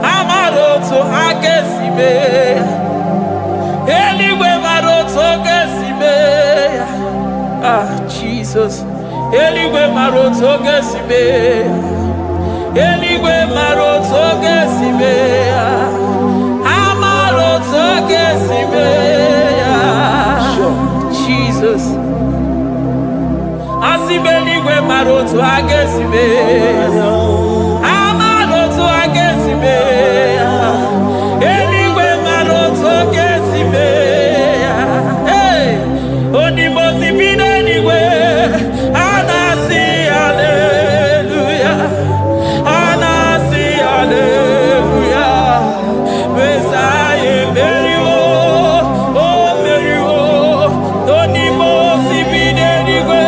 amaroto agesibe eligwe maroto agesibe Jesus eligwe maroto agesibe eligwe maroto agesibe amaroto agesibe Jesus Asibeligwe maroto agesibe amaroto agesibe eligwe maroto agesibe onimosibine eligwe anasi hallelujah anasi hallelujah Messiah merio oh merio onimosibine eligwe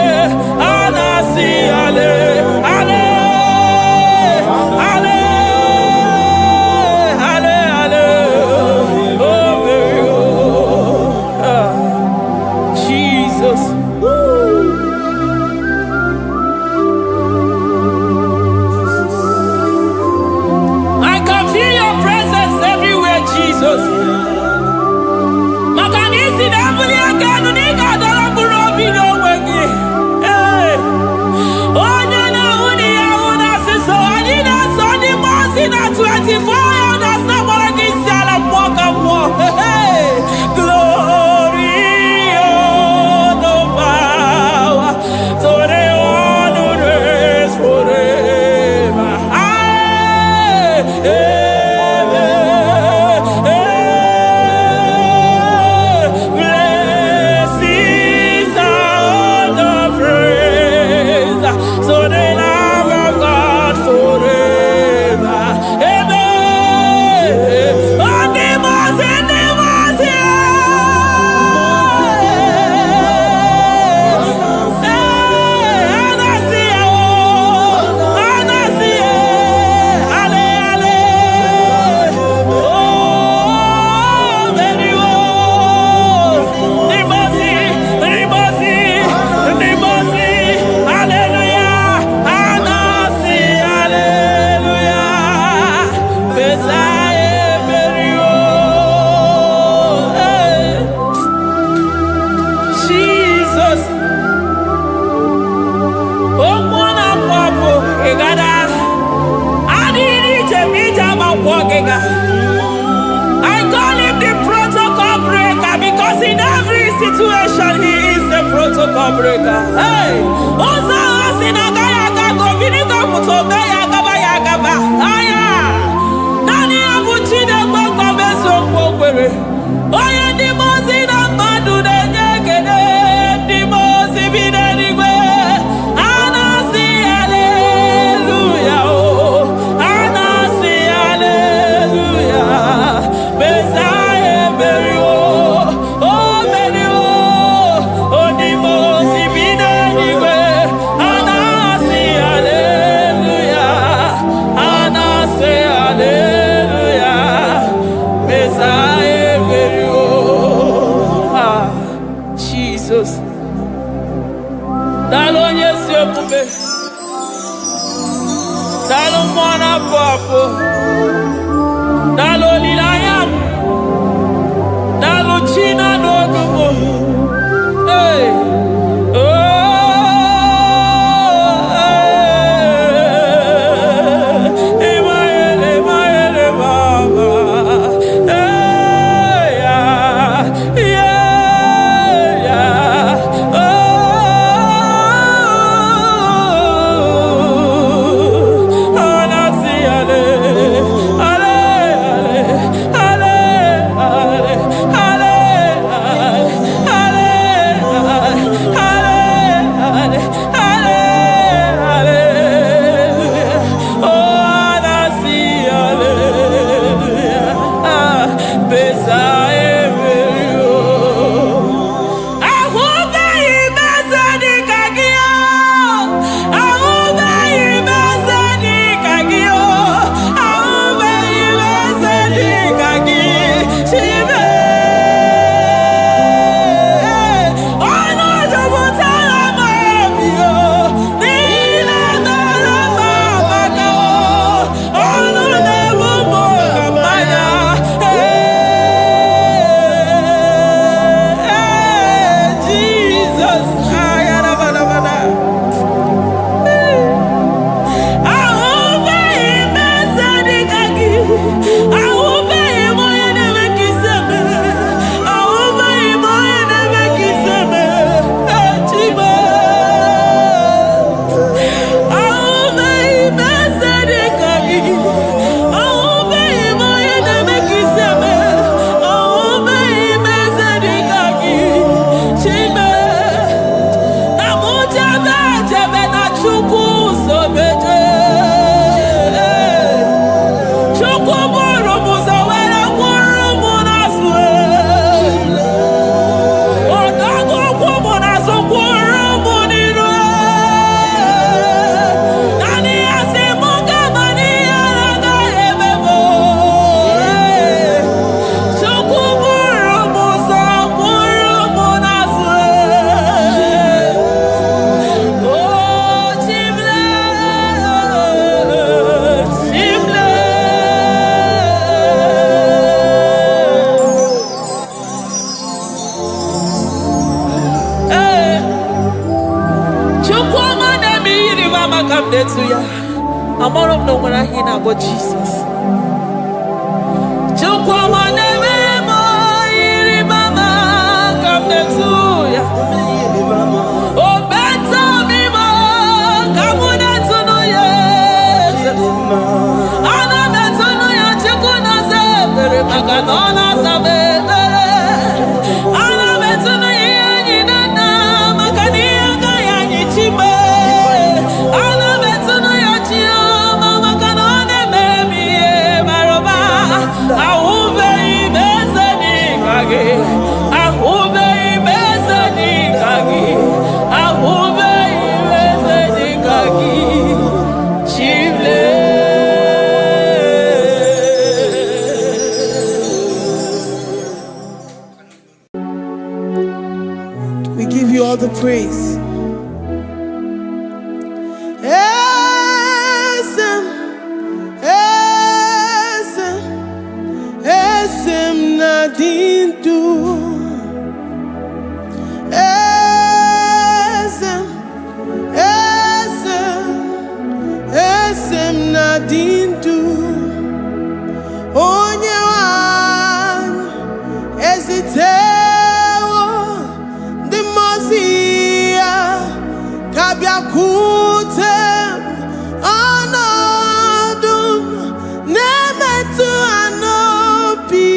I call him the protocol breaker because in every situation he is the protocol breaker. Hey, also sinagaya gago vinigo mutobe yagaba yagaba. Aya, nani abuchide gbogbo beso gbogbo. Oye di mozi na madu de nyegede di mozi bidenigwe. Anasi hallelujah oh. Ana to ya. I'm out of nowhere I hear about Jesus. Come next to ya. Oh, better me more. Come on to know yes. Ana better know ya. Chikuna se bere magadona se bere. Ana better know ya ni nana magani aga ya ni chime. Ana better know ya chia mama kanone baby maroba. Ahuve ibeze ni kage. We give you all the praise. Esem nadindu. Esem nadindu. Onye wan ezitewo the mozia kabia kutem anadum nemetu anopi.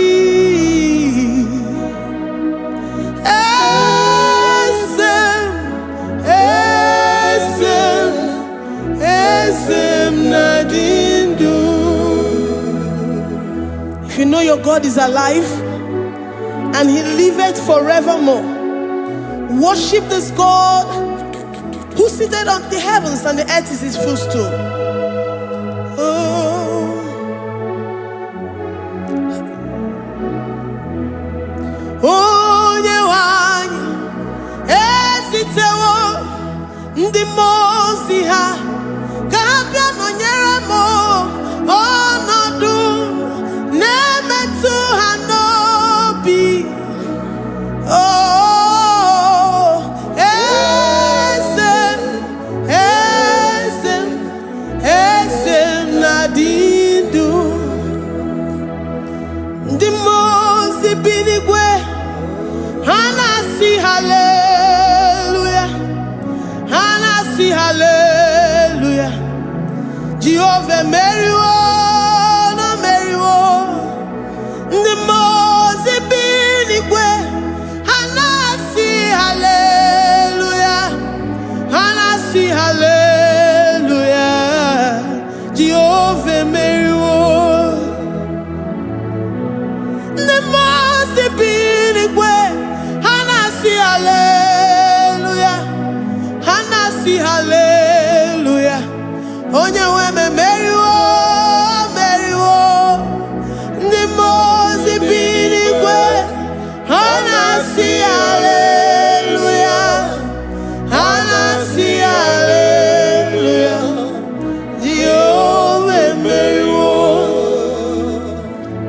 Esem nadindu. If you know your God is alive and he liveth forevermore, worship this God who seated on the heavens and the earth is his footstool. Oh, Nyewani, esitewo ndi mosi ha kabia no nyeremo onodu nemetu hanobi. Oh, esem nadindu. Ndi mosi binigwe hanasi hallelujah. Hanasi hallelujah. Jehovah Meriwo, no Meriwo. The Mose binigwe. Hanasi hallelujah. Hanasi hallelujah. Jehovah Meriwo. The Mose binigwe. Hanasi hallelujah. Hanasi hallelujah. Onye weme Meriwo, Meriwo. The Mose binigwe. Hanasi hallelujah. Hanasi hallelujah. Jehovah Meriwo.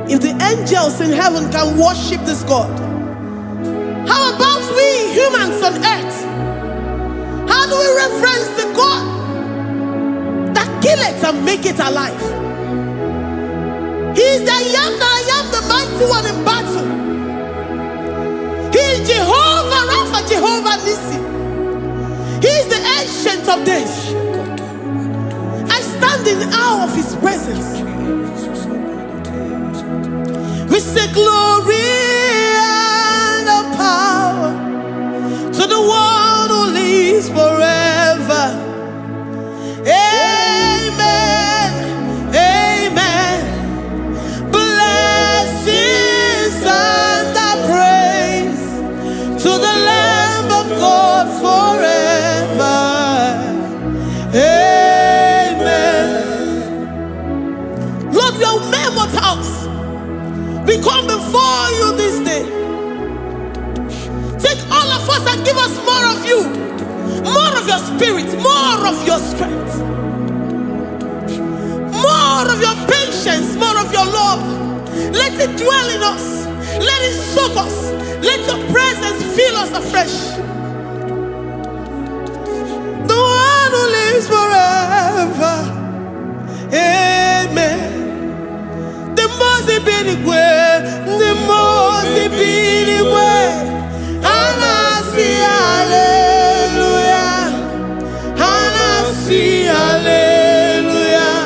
If the angels in heaven can worship this God, how about we humans on earth? How do we reference the God that kill it and make it alive? He is the I am, the mighty one in battle. He is Jehovah Rapha, Jehovah Nissi. He is the ancient of days. I stand in awe of his presence. We say glory and power to the one who lives forever. Amen. Amen. Blessings and praise to the Lamb of God forever. Amen. Lord, we are mere mortals. We come before you this day. Take all of us and give us more of you, more of your spirit, more of your strength, more of your patience, more of your love. Let it dwell in us. Let it soak us. Let your presence fill us afresh. The one who lives lives forever. Amen. The most big way, the most big way. And I see hallelujah. And I see hallelujah.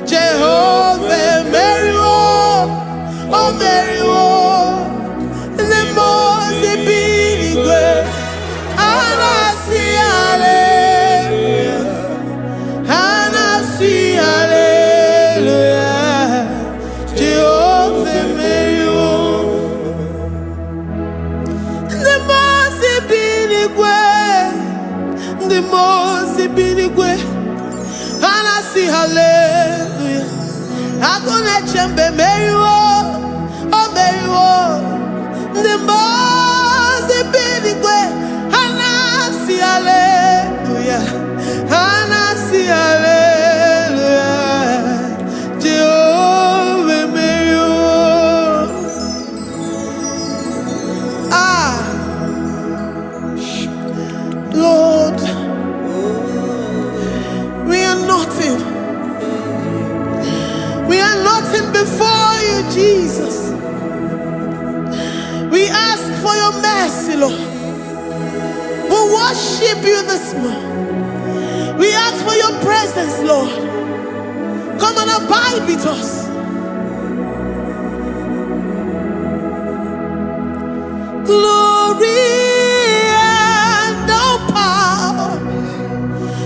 Jehovah, Mary, oh Mary, the most big way. And I see hallelujah. And I see hallelujah. Jehovah, Mary, the most big way. The most big way. And I see hallelujah. I'm gonna chamber Mary, oh Mary, the most big way. And I see hallelujah. And I see hallelujah. Jehovah Mary, Lord, we are nothing. We are nothing before you, Jesus. We ask for your mercy, Lord. We worship you this morning. We ask for your presence, Lord. Come and abide with us. Glory and all power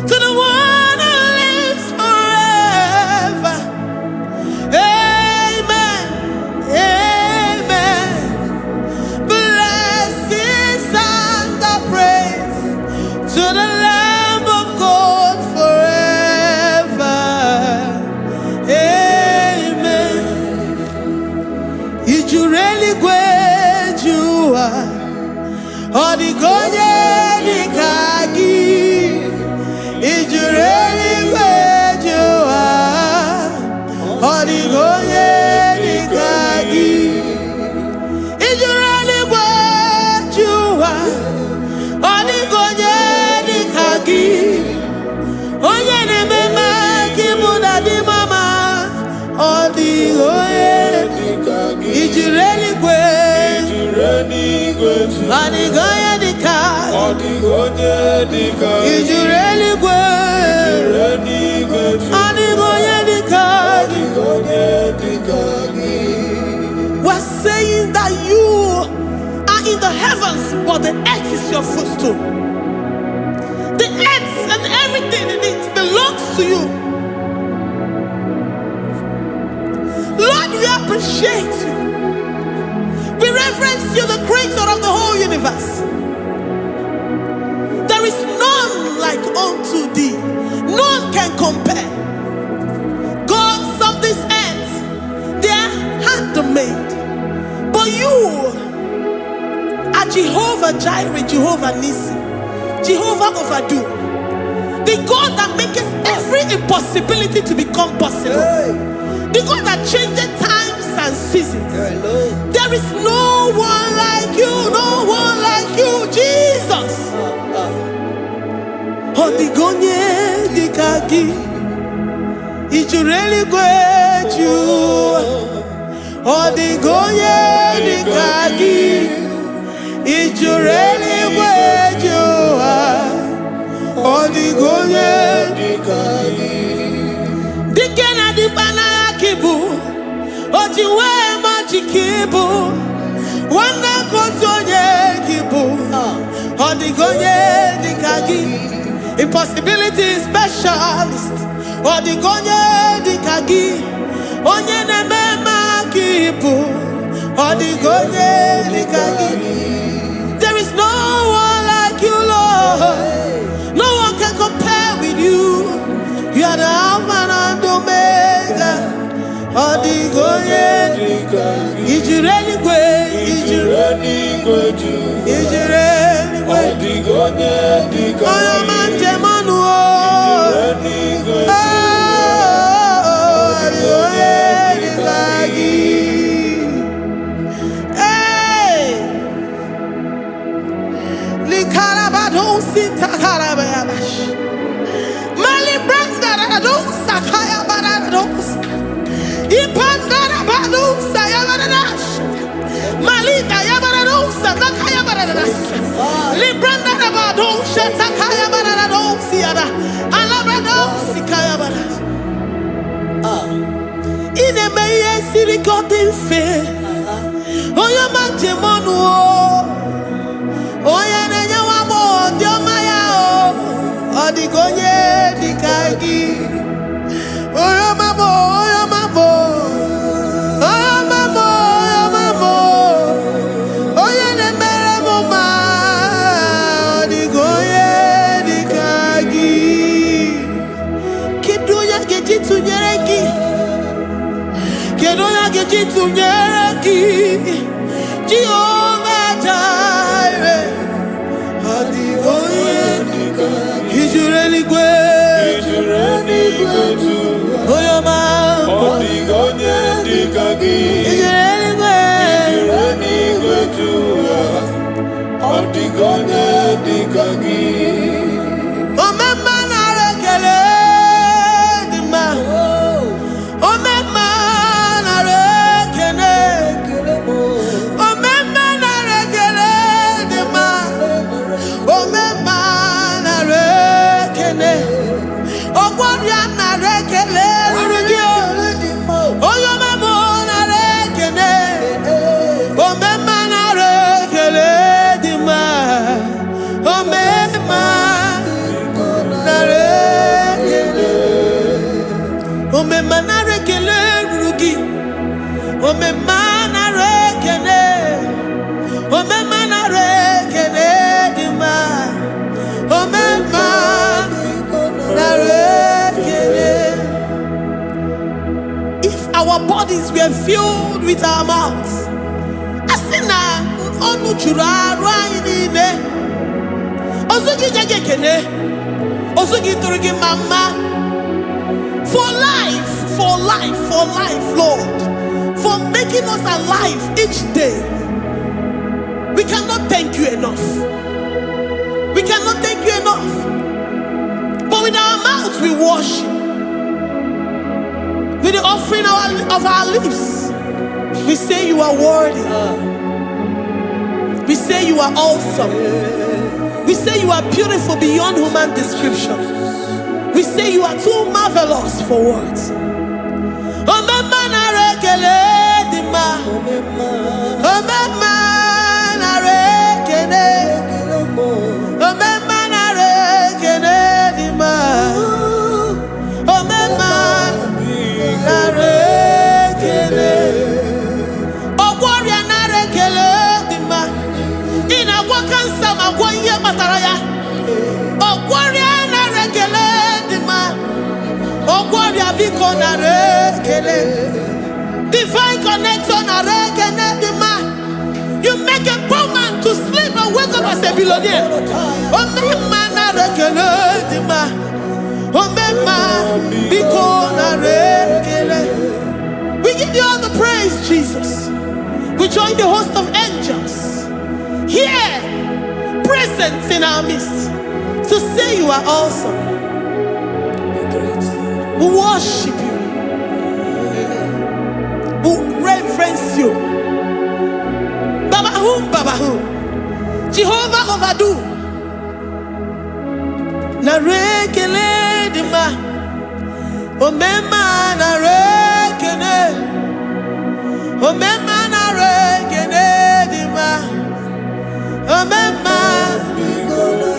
to the one who lives forever. Amen. Amen. Blessings and the praise to the Lamb of God forever. Amen. If you really great you are, or the Kagi. If you really great you are, or the Kagi. If you really great you are, or the Kagi. Onye ne mema kimuda di mama, or the Kagi. If you really great, is you really we're saying that you are in the heavens, but the earth is your footstool. The earth and everything in it belongs to you. Lord, we appreciate you. We reverence you, the creator of the whole universe. There is none like unto thee. None can compare. Gods of this earth, they are handmade. But you are Jehovah Jireh, Jehovah Nissi, Jehovah Overdo. The God that makes every impossibility to become possible. The God that changes times and seasons. There is no one like you, no one like you, Jesus. Odigonye dikagi, ijureli gweju. Odigonye dikagi, ijureli gweju. Odigonye dikagi. Dikena dibana kibu, ojiwe majikibu. Wana kotonye kibu, odigonye dikagi. Impossibility specialist, odigonye dikagi. Onye nemema kibu, odigonye dikagi. There is no one like you, Lord. No one can compare with you. You are the Alpha and Omega. Odigonye dikagi. Ijureli gwe, ijureli gwe. Odigonye dikagi. Oyamante manuo. Odigonye dikagi. Hey, likarabado sita karabayabash. Lipandara badusa yabaradash. Malita yabaradosa nakaya baradash. Librandara badosha takaya baradadosi yada. Alabradosi kaya baradash. Ine meye sirikotin fe. Oya manjemonu. Oya nenya wamo diomaya o. Odigonye dikagi. Oya mamo, oya mamo. Oya mamo, oya mamo. Oya nemere moma. Odigonye dikagi. Kiduya gejitu nyereki. Kiduya gejitu nyereki. Jehovah Jireh. Odigonye dikagi. Ijureli gwe. Oyama Odigonye dikagi. Ijureli gwe. Odigonye dikagi. Omema na rekele dima. Omema na rekele. Omema na rekele dima. Omema na rekele. Ogwaria na rekele rugio. Oyama mo na rekele. Omema na rekele dima. Omema na rekele. Omema na rekele rugi. Omema na rekele. Omema na rekele dima. Omema na rekele. If our bodies were filled with our mouths, asina onu chura rainine. Osugi jagekene. Osugi turugi mama. For life, Lord. For making us alive each day. We cannot thank you enough. We cannot thank you enough. But with our mouths we worship. With the offering of our lips, we say you are worthy. We say you are awesome. We say you are beautiful beyond human description. We say you are too marvelous for words. Omema na rekele dima. Omema na rekele. Omema na rekele dima. Omema na rekele. Ogwaria na rekele dima. Ina wakansa magwanye mataraya. Ogwaria na rekele dima. Ogwaria biko na rekele. Divine connection na rekele dima. You make a poor man to sleep and wake up as a billionaire. Omema na rekele dima. Omema biko na rekele. We give you all the praise, Jesus. We join the host of angels here, present in our midst, to say you are awesome. We worship you. We reverence you. Babahum. Jehovah overdo. Na rekele dima. Omema na rekele. Omema na rekele dima. Omema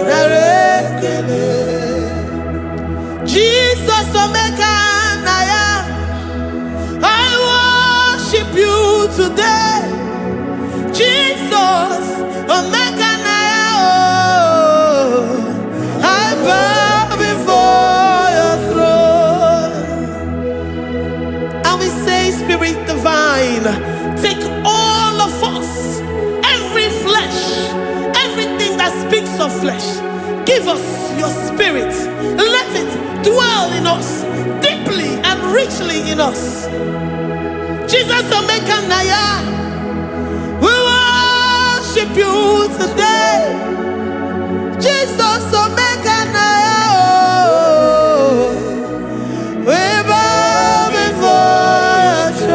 na rekele. Jesus omeka na ya. I worship you today. Jesus omeka na ya. Oh, I bow before your throne. And we say, Spirit divine, take all of us, every flesh, everything that speaks of flesh. Give us your spirit. Let it dwell in us, deeply and richly in us. Jesus Omeka Naya, we worship you today. Jesus Omeka Naya, oh, we bow before your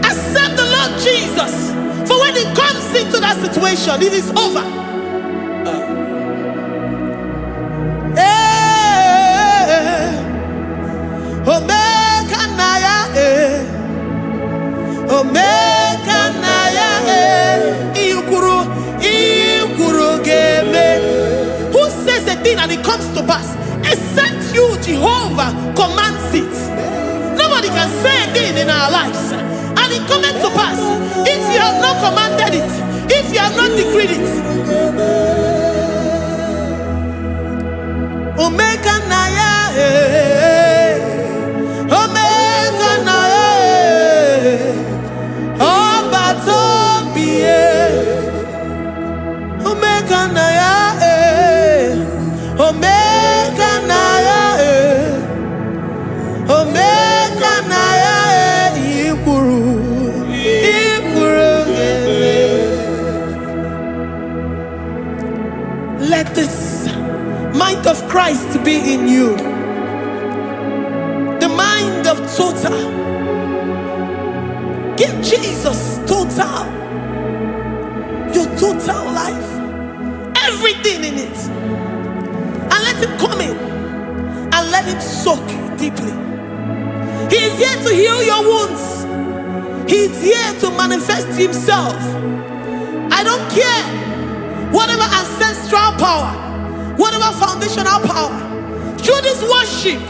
Accept the Lord Jesus. For when He comes into that situation, it is over. Omega Naya, Omega Naya, Ikuru Geme. Who says a thing and it comes to pass? Except you, Jehovah, commands it. Nobody can say a thing in our lives and it cometh to pass if you have not commanded it, if you have not decreed it. Omega Naya, Omega Naya, Obatobie, Omega Naya, Omega Naya, Omega Naya, Ikuru. Let this mind of Christ be in you. The mind of total. Give Jesus total. Your total life. Everything in it. And let Him come in. And let Him soak deeply. He is here to heal your wounds. He is here to manifest Himself. I don't care. Whatever ancestral power, whatever foundational power, through this worship,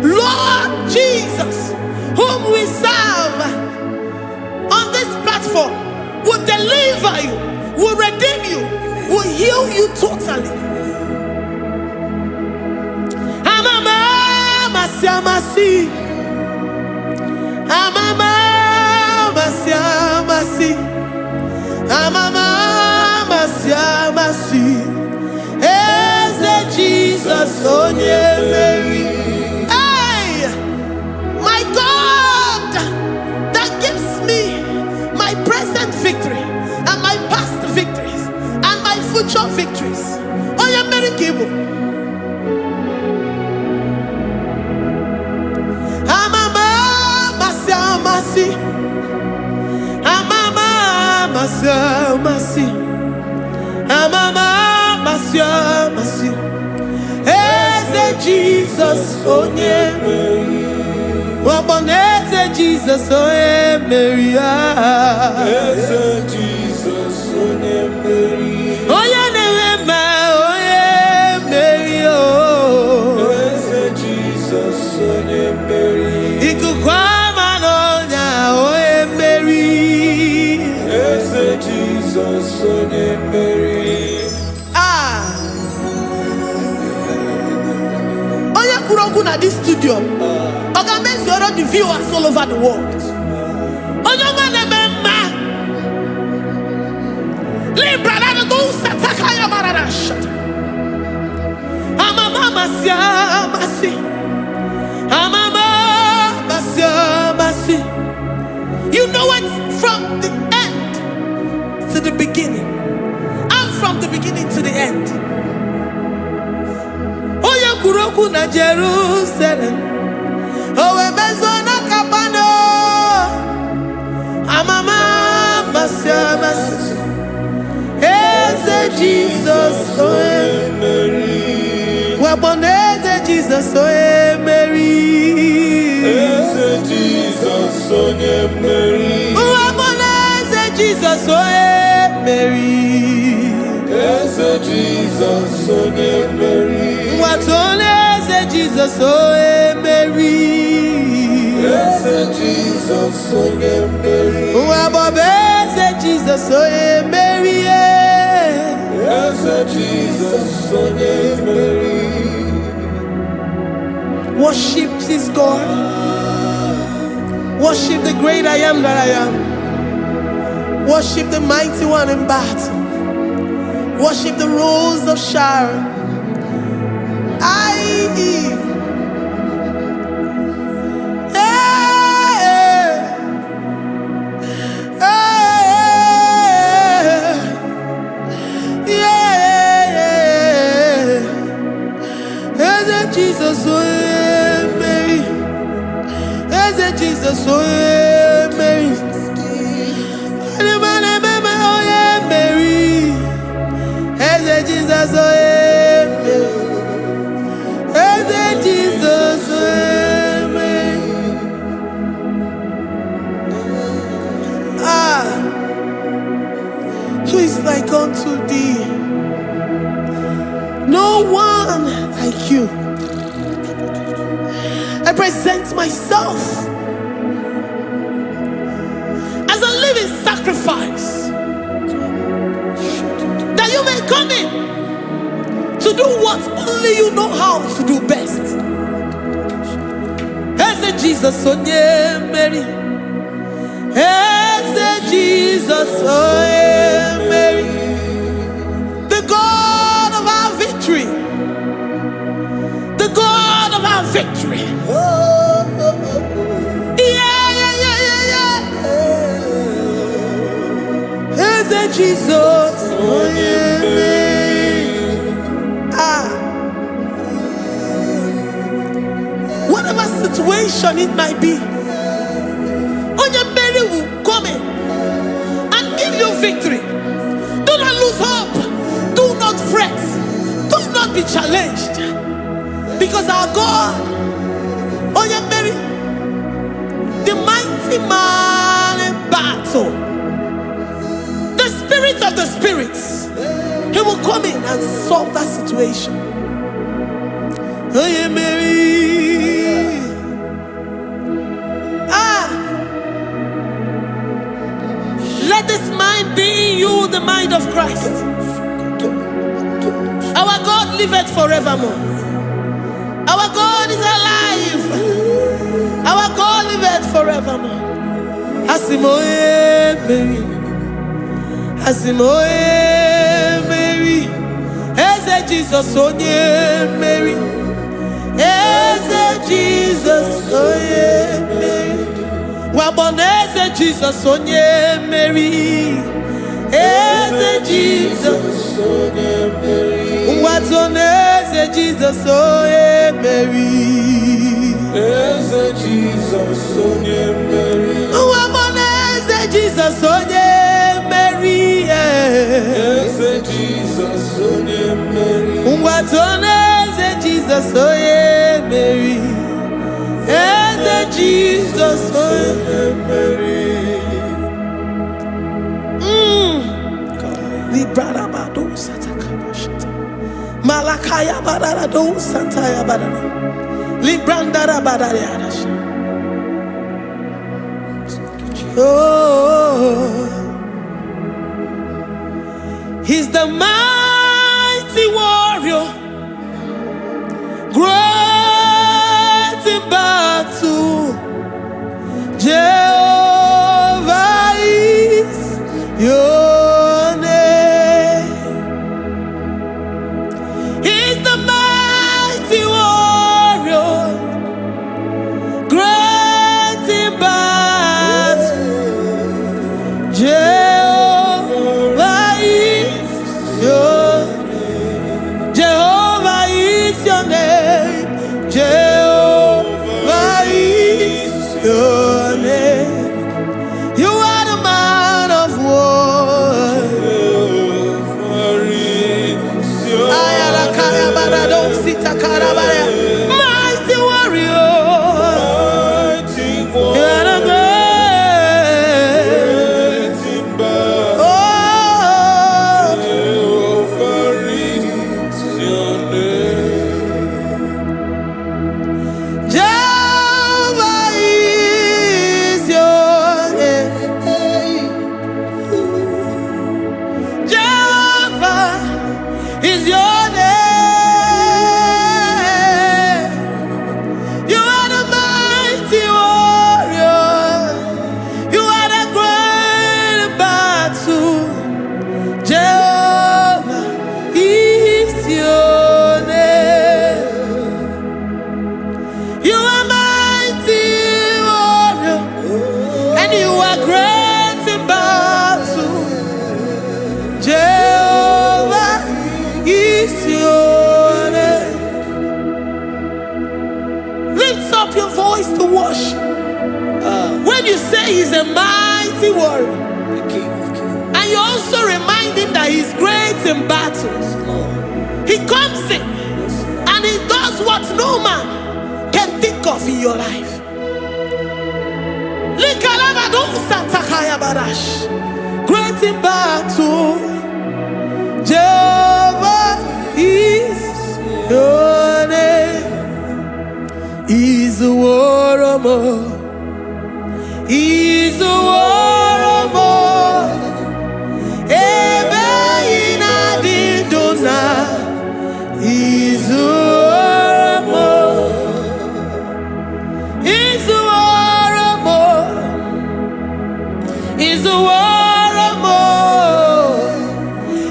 Lord Jesus, whom we serve on this platform, will deliver you, will redeem you, will heal you totally. Amama Masiamasi, Amama Masiamasi, Amama Masiamasi. Jesus, oh yeah, Mary. Hey, my God, that gives me my present victory and my past victories and my future victories. Oh yeah, Mary Kibu. Amama Masiamasi, Amama Masiamasi, Amama Masiamasi. Jesus, oh yeah, Mary. Waboneze Jesus, oh yeah, Mary. Jesus, oh yeah, Mary. Oh yeah, Mary. Oh Jesus, oh yeah, Mary. Ikukwama no nya, oh yeah, Mary. Jesus, oh yeah, Mary. At this studio, organize the viewers all over the world. You know it from the end to the beginning, and from the beginning to the end. Kuroku na Jerusalem, oh Bezona Kapano, Amama Masiamas, Eze Jesus, oh Mary, Waboneze Jesus, oh Mary, Eze Jesus, oh Mary, Waboneze Jesus, oh Mary, Eze Jesus, oh Mary. What on is Jesus, oh Mary? Yes, Jesus, oh Mary. What is Jesus, oh Mary? Yes, Jesus, oh Mary. Worship this God. Worship the great I am that I am. Worship the mighty one in battle. Worship the rose of Sharon. Jesus, oh Mary, Jesus, oh yeah, Mary. Oh yeah, Mary. Hey, Jesus, oh yeah, Mary. Hey, Jesus, oh yeah, Mary. Who is like unto thee? No one like you. I present myself as a living sacrifice, that you may come in to do what only you know how to do best. As Jesus, oh yeah, Mary. As Jesus, oh yeah, Mary. The God of our victory. The God of our victory. As Jesus, oh yeah, Mary. Whatever situation it might be, Mary will come in and give you victory. Do not lose hope. Do not fret. Do not be challenged. Because our God, Mary, the mighty man in battle, the spirit of the spirits, he will come in and solve that situation. Mary. Let this mind be in you, the mind of Christ. Our God liveth forevermore. Our God is alive. Our God liveth forevermore. Asimoye Mary. Asimoye Mary. Eze Jesus onye Mary. Eze Jesus onye Mary. Waboneze Jesus onye Mary. Eze Jesus onye Mary. Watoneze Jesus onye Mary. Eze Jesus onye Mary. Waboneze Jesus onye Mary. Eze Jesus onye Mary. Watoneze Jesus onye Mary. Eze Jesus onye Mary. Librada bado satakabashita. Malakaya badado santaya badado. Libranda badariada. Oh, he's the mighty warrior, great in battle. Jehovah is your name. He's the mighty warrior, great in battle. Jehovah is your name. Jehovah is your name. Jehovah is your name. You are the man of war. Mighty warrior. You are the great. Oh, Jehovah is your name. Jehovah is your name. Jehovah is your name. you say he's a mighty warrior, the King of Kings. and you also remind him that he's great in battles, he comes in and he does what no man can think of in your life. Great in battle, Jehovah is your name. He's a warrior. He's a warrior. Ebe ina di dona. He's a warrior. He's a warrior. He's a warrior.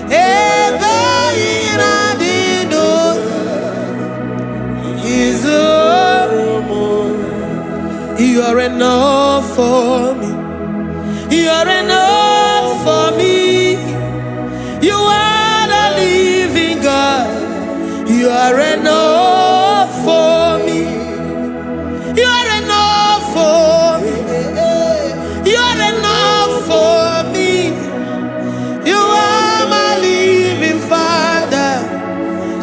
Ebe ina di dona. He's a warrior. You are enough for me. You are enough for me. You are the living God. You are enough for me. You are enough for me. You are enough for me. You are my living Father.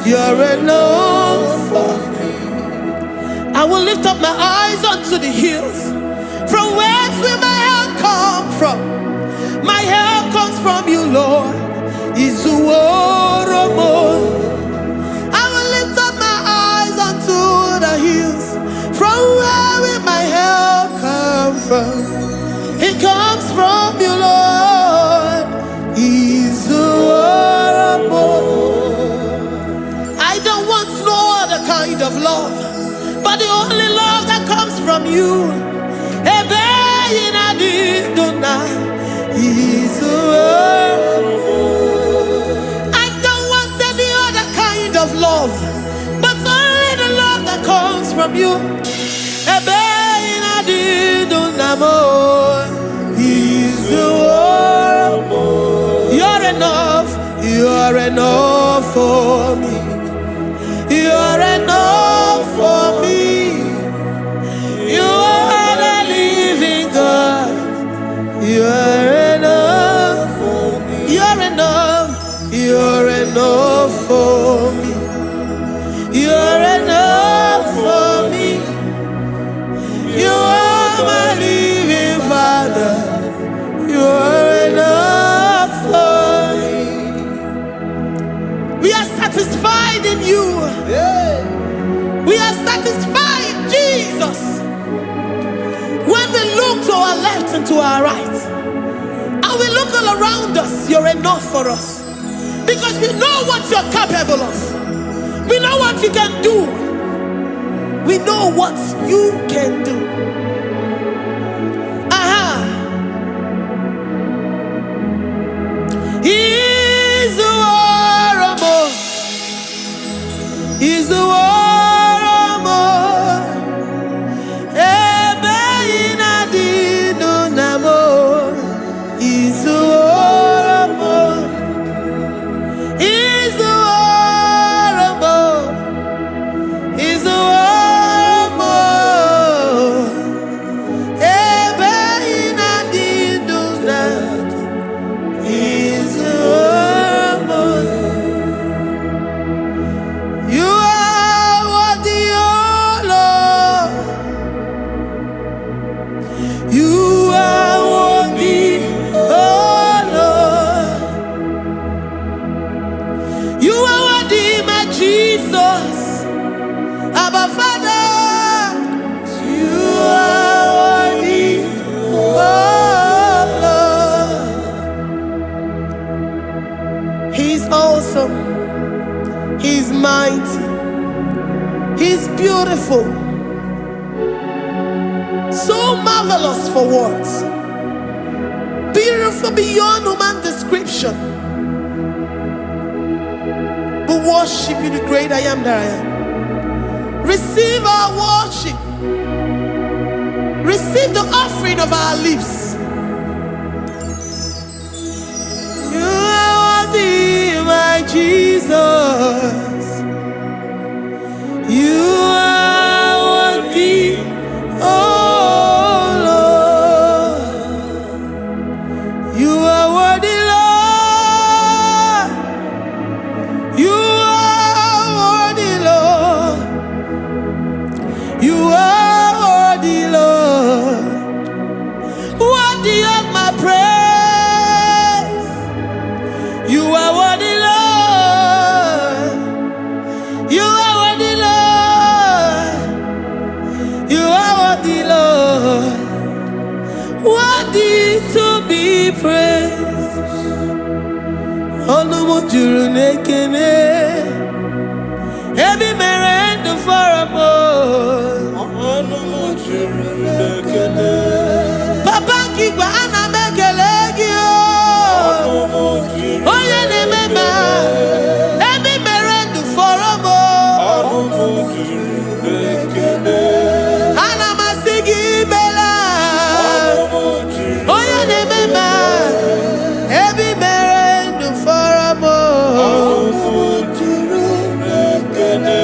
You are enough for me. I will lift up my eyes unto the hills. From whence will my help come from? My help comes from you, Lord. Is the word of God. I will lift up my eyes unto the hills. From where will my help come from? It comes from you, Lord. Is the word of God. I don't want no other kind of love, but the only love that comes from you. I don't want any other kind of love, but only the love that comes from you. You're enough. You're enough for me. You're enough for me. You are the living God. You are enough for me. You're enough. You're enough for me. You're enough for me. You are my living Father. You are enough for me. We are satisfied in you. We are satisfied in Jesus. When we look to our left and to our right, and we look all around us, you're enough for us. Because we know what you're capable of. We know what you can do. We know what you can do. He's the warrior. He's the warrior. He's mighty. He's beautiful. So marvelous for words. Beautiful beyond human description. We worship you, the great I am that I am. Receive our worship. Receive the offering of our lips. You are worthy, my Jesus. You are worthy, oh Lord. praise. Ọnụ juru n'ekele. Ebi mere ndụ fọrọ m. Ọnụ juru n'ekele. Papa Kigwa ana m ekele gị o. Onye na-eme ma. Ebi mere ndụ fọrọ m. Ọnụ juru n'ekele. Ana m asị gị imela. Onye na-eme ma. Ebi mere ndụ fọrọ m. Ọnụ juru n'ekele.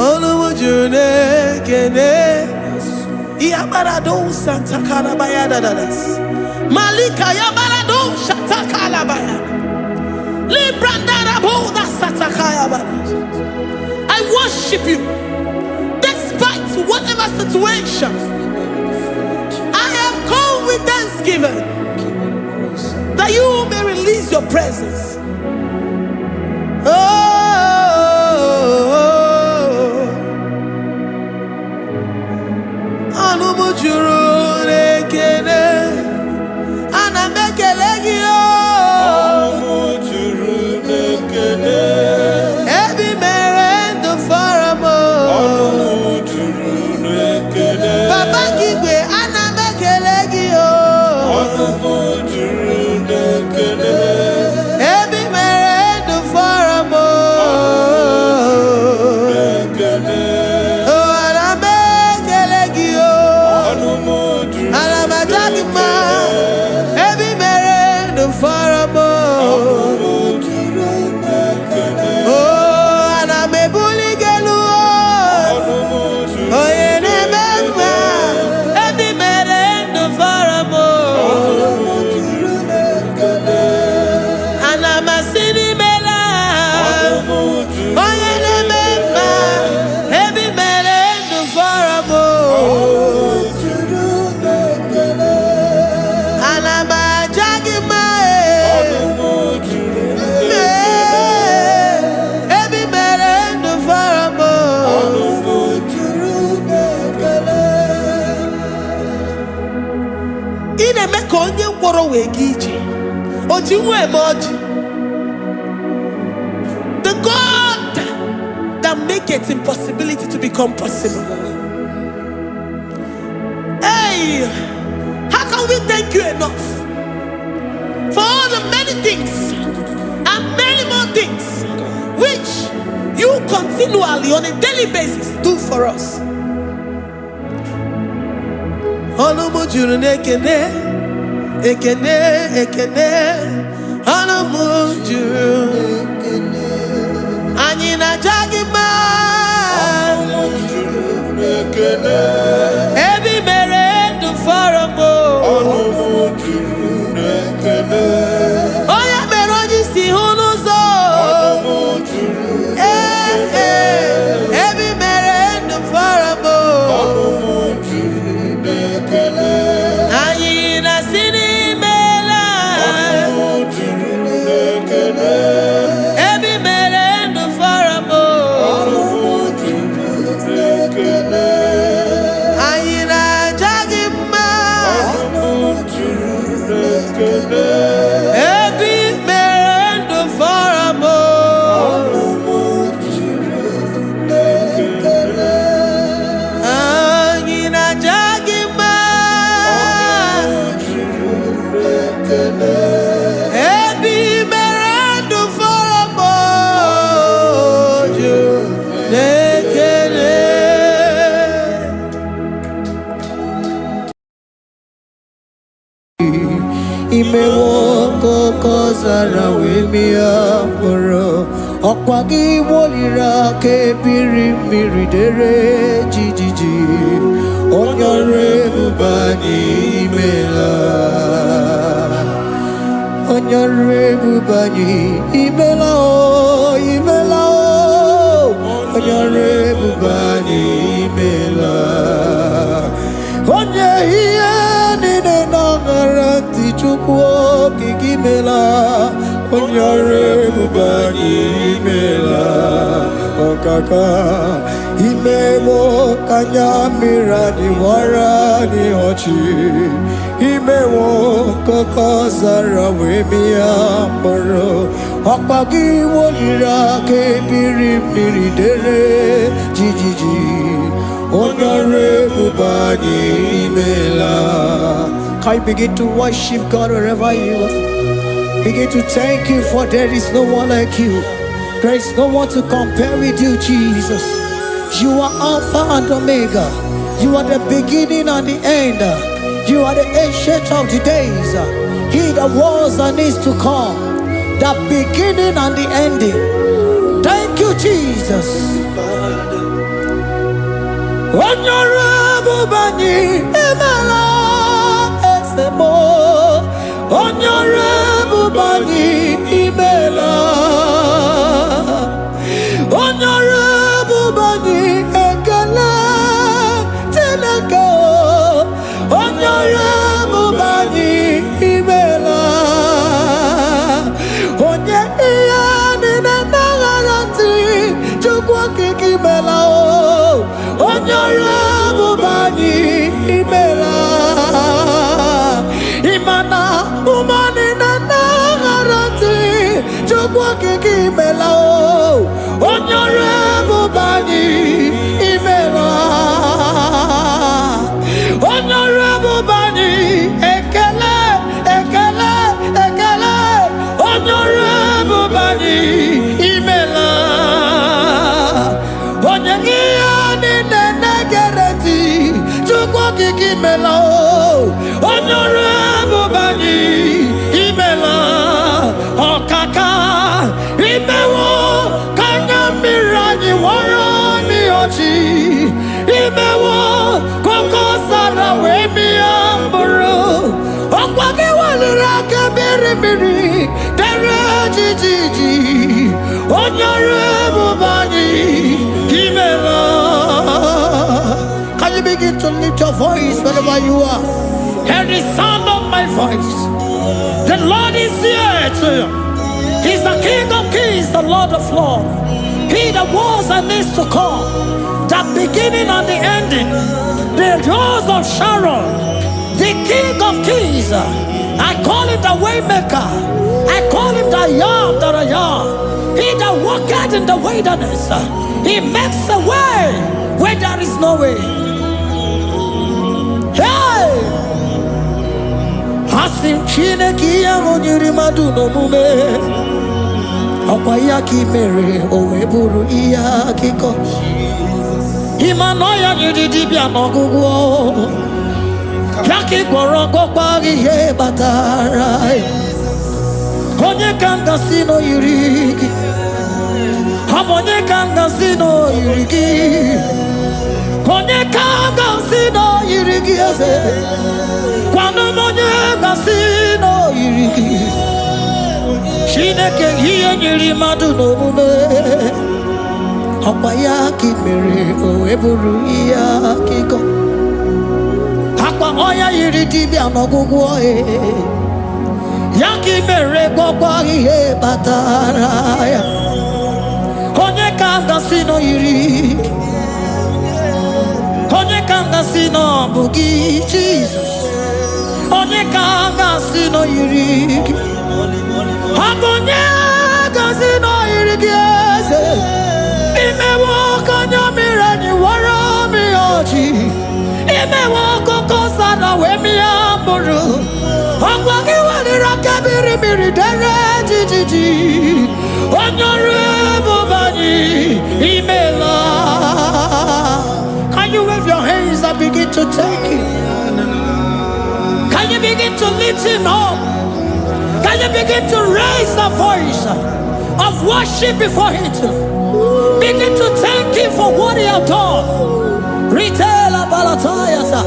Ọnụ juru n'ekele. Iabarado Santa Calabaya dadas. Malika Yabarado Shata Calabaya. Librandara Boda Santa Calabaya. I worship you despite whatever situation. I have come with thanksgiving that you may release your presence. Juru n'ekele, ana m ekele gị o. Ọnụ juru n'ekele. Ebi mere ndụ fọrọ m. Ọnụ juru n'ekele. Papa Kigwe, ana m ekele gị o. Ọnụ juru n'ekele. Ebi mere ndụ fọrọ m. The God that maketh impossibility to become possible. Hey, how can we thank you enough for all the many things and many more things which you continually on a daily basis do for us? Ọnụ juru n'ekele. Ekene, ekene, ọnụ m juru. Anyị na-aja gị mma. Ọnụ juru n'ekele. Ebi mere ndụ fọrọ m. Ọnụ juru n'ekele. Onye mere onye isi hụ n'ụzọ. Ọnụ juru n'ekele. Ebi mere ndụ fọrọ m. Ọnụ juru n'ekele. Anyị na-asị Ebi mere ndụ fọrọ m. Anyị na-aja gị mma. Ebi mere ndụ fọrọ m. Anyị na-aja gị mma. Imewo kokozara wemia poro ọkwa gị wolira ka ebiri mmiri dere jijiji onye ọrụ ebube anyị imela onye ọrụ ebube anyị imela o imela o onye ọrụ ebube anyị imela onye ihe niile na-aṅara ntị Chukwu okike imela onye ọrụ ebube anyị imela ọkaka Imewo kanyamira ni wara ni ochi. Imewo kokozara wemia moro. Akpagi wolira ke biri dere jijiji. Honorable Bani Imela. Can you begin to worship God wherever you are? Begin to thank Him, for there is no one like you. There is no one to compare with you, Jesus. You are Alpha and Omega. You are the beginning and the end. You are the ancient of the days. He that was and is to come. The beginning and the ending. Thank you, Jesus. Honorable Bani Imela Esemo. Honorable Bani Imela. Honorable Bani Ekele Teleko. Honorable Bani Imela. Onye iyani na nagarati chukwa kikimela. Honorable Bani Imela. Imana umani na nagarati chukwa kikimela. Honorable Bani Imela. Honorable Bani Ekele Ekele Ekele. Honorable Bani Imela. Honorable Bani Imela. Okaka Imewo kanyamira ni wara ni ochi. Imewo kokosara wemi amburu. Okwake walira kebiri dere jijiji. Honorable Bani Imela. Can you begin to lift your voice wherever you are? Hear the sound of my voice. The Lord is here to you. He's the King of Kings, the Lord of Lords. He that was and is to come, the beginning and the ending, the rose of Sharon, the King of Kings. I call him the Waymaker. I call him the Yam that I am. He that walketh in the wilderness, he makes a way where there is no way. Hey! Hasim Chineki Yamonyuri Maduno Mume. Okwayaki mere oweburu iya kiko. Imanoya nyidibia nogugo. Yaki gorogo kwagi he batara. Konye kanga sino yurigi. Hamonye kanga sino yurigi. Konye kanga sino yurigi ase. Kwano monye kanga sino yurigi. Chineke hiye nyiri madu no mume. Okwayaki mere oweburu iya kiko. Akwa oya yiri dibia nogugu oe. Yaki mere gwagwa ihe batara ya. Onye kanga sino yiri. Onye kanga sino bugi Jesus. Onye kanga sino yiri. Abonye kazino yiri kiese. Imewo kanya mirani wara mi oji. Imewo koko sana we mi amburu. Akwagi walira kebiri dere jijiji. Honorable Bani Imela. Can you wave your hands and begin to thank him? Can you begin to lift him up? Can you begin to raise the voice of worship before him? Begin to thank him for what he has done. Retailer Balatayasa.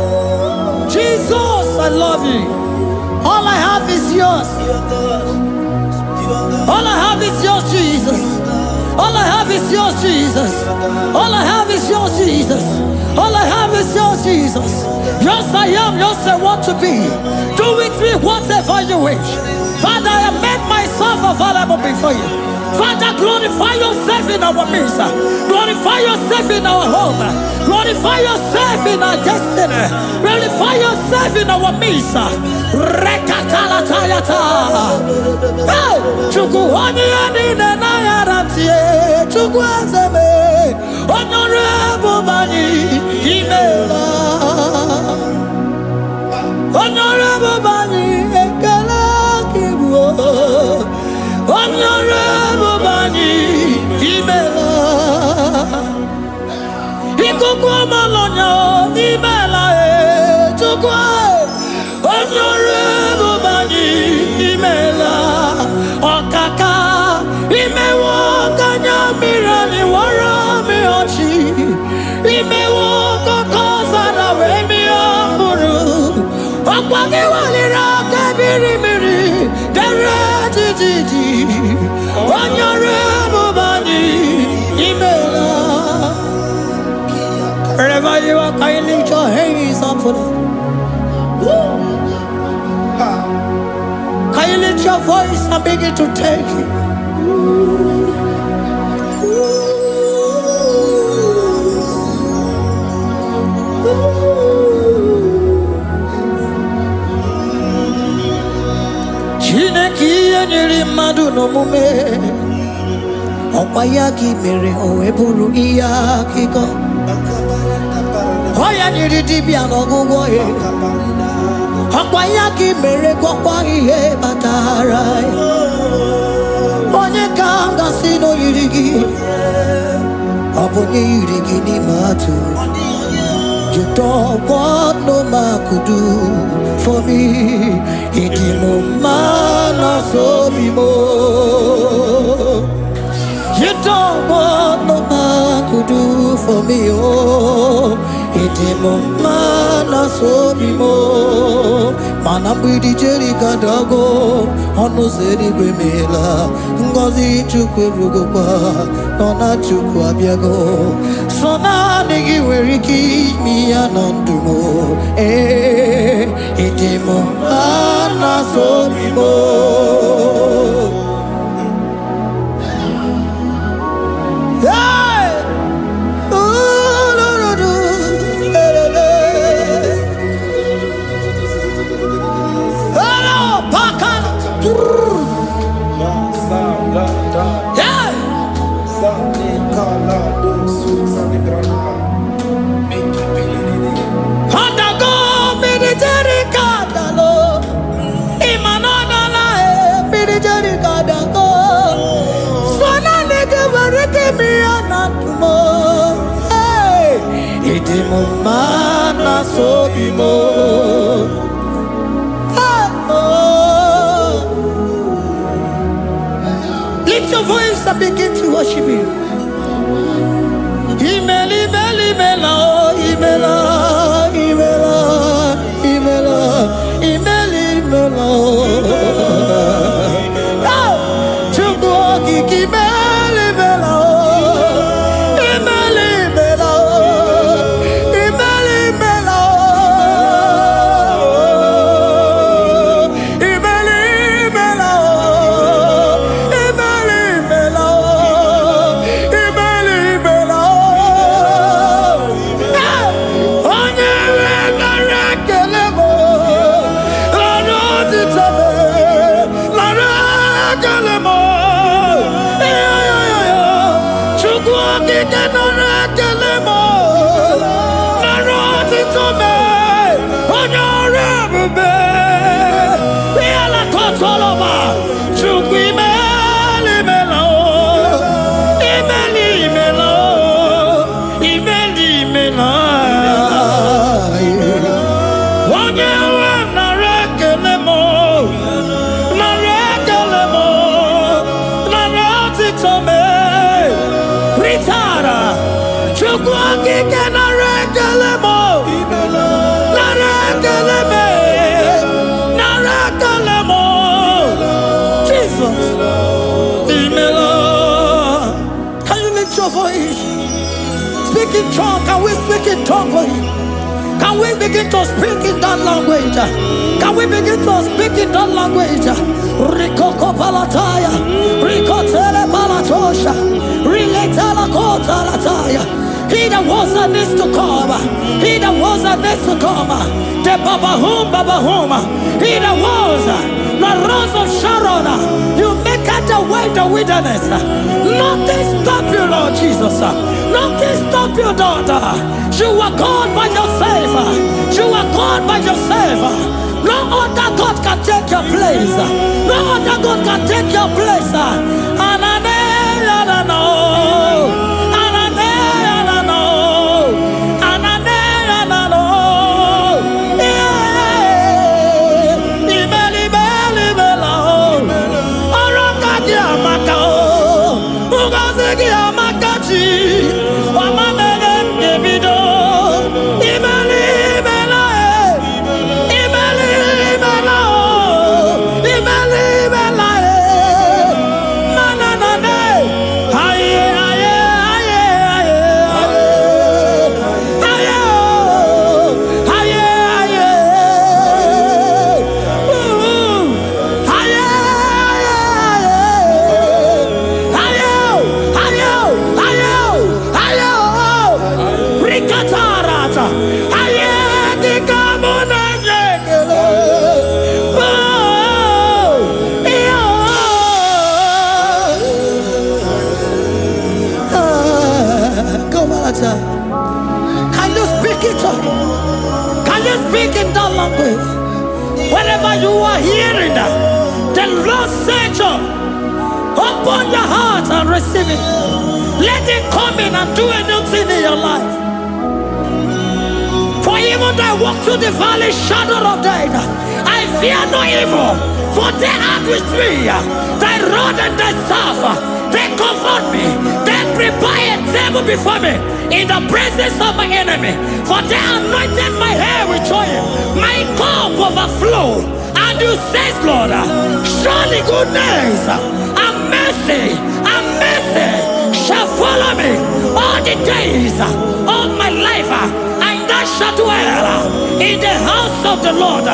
Jesus, I love you. All I have is yours. All I have is yours, Jesus. All I have is yours, Jesus. All I have is yours, Jesus. All I have is yours, Jesus. Yours I am, yours I want to be. Do with me whatever you wish. Father, I have made myself available before you. Father, glorify yourself in our midst. Glorify yourself in our home. Glorify yourself in our destiny. Glorify yourself in our midst. Rekatalatayata. Hey, Chukwani anine na yarantie. Chukwazeme. Honorable Bani Imela. Honorable Bani Ekala Kibu. Honorable Bani Imela. Ikukwa Malonya Imela Chukwa. Honorable Bani Imela. Okaka Imewo Kanya Mirani Wara Miochi. Imewo Kokosara Wemi Amburu. Okwagi Walira Kabiri Miri. Dere Titi. Honorable Bani Imela. Wherever you are, can you lift your hands up for them? Can you lift your voice and begin to take it? Chineki enyiri mmadụ n'omume ọkwa ya ka i mere o wee bụrụ ihe akụkọ ọ ya nyiri dibịa n'ọgwụgwọ ya ọkwa ya ka i mere gwọkwa ihe batara onye ka m gasị na o yiri gị ọ bụ onye yiri gị n'ime atụ. You don't want no man could do for me. He did no man so be more. You don't want no man could do for me. Oh, he did no man so be more. Man, I'm with the Jerry Gadago. On no Zeri Bemela. Ngozi Chukwerugopa. Nona Chukwabiago. So now nigga where he keep me anondumo. Eh, itimo ana so bimo. Hey, oh no no no, hello, pakan. Yeah. Handago military kadalo, imanana military kadago. Sona nige varike mi anatumo. Hey, idimo mana sobimo. Lift your voice and begin to worship Him. Imeli, Imeli, Imela, Imela, Imela, Imela, Imeli, Imela. Chukwu Imeli, Imela, Imeli, Imela, Imeli, Imela, Imeli, Imela, Imeli, Imela, Imeli, Imela. Can you lift your voice? Speak in tongue. Can we speak in tongue for Him? Can we begin to speak in that language? Can we begin to speak in that language? Rikoko palataya, rikotele palatosha, riletala kota lataya. He that was and needs to come. He that was and needs to come. The Babahum. He that was the rose of Sharon. You make out the way the wilderness. Nothing stop you, Lord Jesus. Nothing stop you, daughter. You are God by yourself. You are God by yourself. No other God can take your place. No other God can take your place. Can you speak it? Can you speak in that language? Whenever you are hearing that, the Lord said, open your heart and receive it. Let it come in and do a new thing in your life. For even though I walk through the valley shadow of death, I fear no evil, for they are with me. Thy rod and thy staff, they comfort me. They prepare a table before me in the presence of my enemy. For they anointed my hair with oil, my cup overflow. And you say, Lord, surely goodness and mercy shall follow me all the days of my life, and I shall dwell in the house of the Lord.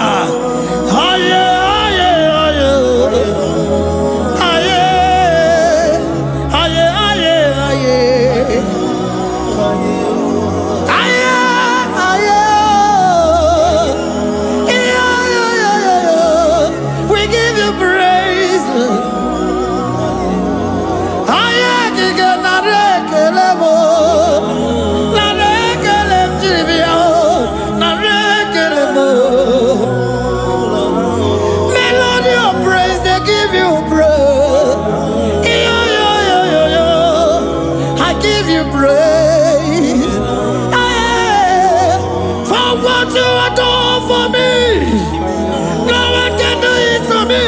We give you praise. Melody of praise, they give you praise. I give you praise. For what you have done for me, no one can do it for me.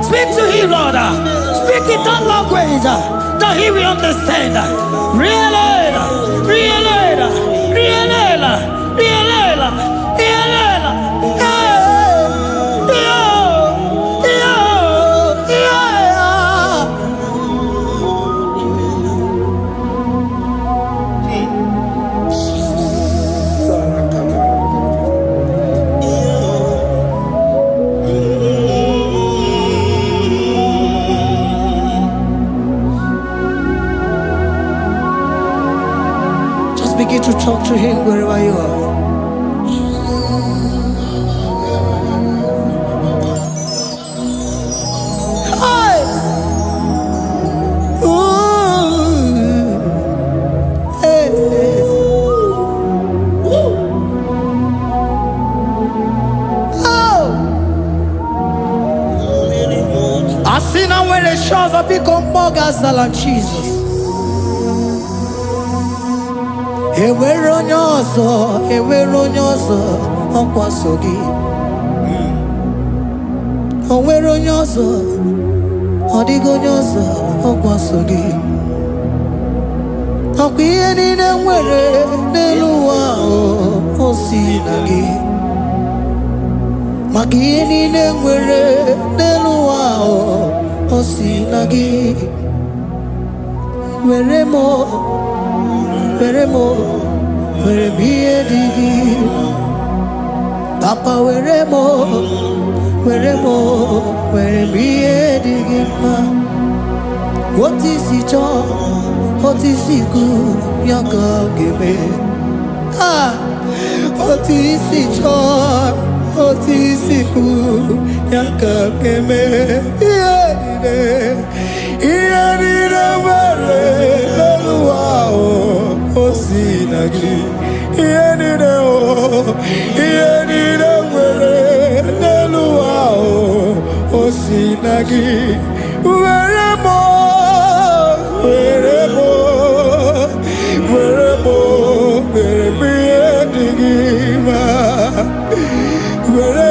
Speak to him, Lord. Speak in that language that he will understand. Begin to talk to him wherever you are. Hi. Ooh. biko mkpọgazala Jesus. Enwere onye ọzọ ọkwa so gị. O nwere onye ọzọ, ọ dịghị onye ọzọ ọkwa so gị. Ọkwa ihe niile nwere n'elu ụwa o si na gị. Maka ihe niile nwere n'elu ụwa o si na gị. Were m ihe dị gị. Papa were m ihe dị gị mma. Otu isi chọọ, otu isi kwu ya ka ọ ga-eme. Otu isi chọọ, otu isi kwu ya ka ọ ga-eme. Ihe niile nwere n'elu ụwa o si na gị. Ihe niile nwere n'elu ụwa o si na gị. Were m ihe dị gị mma. Were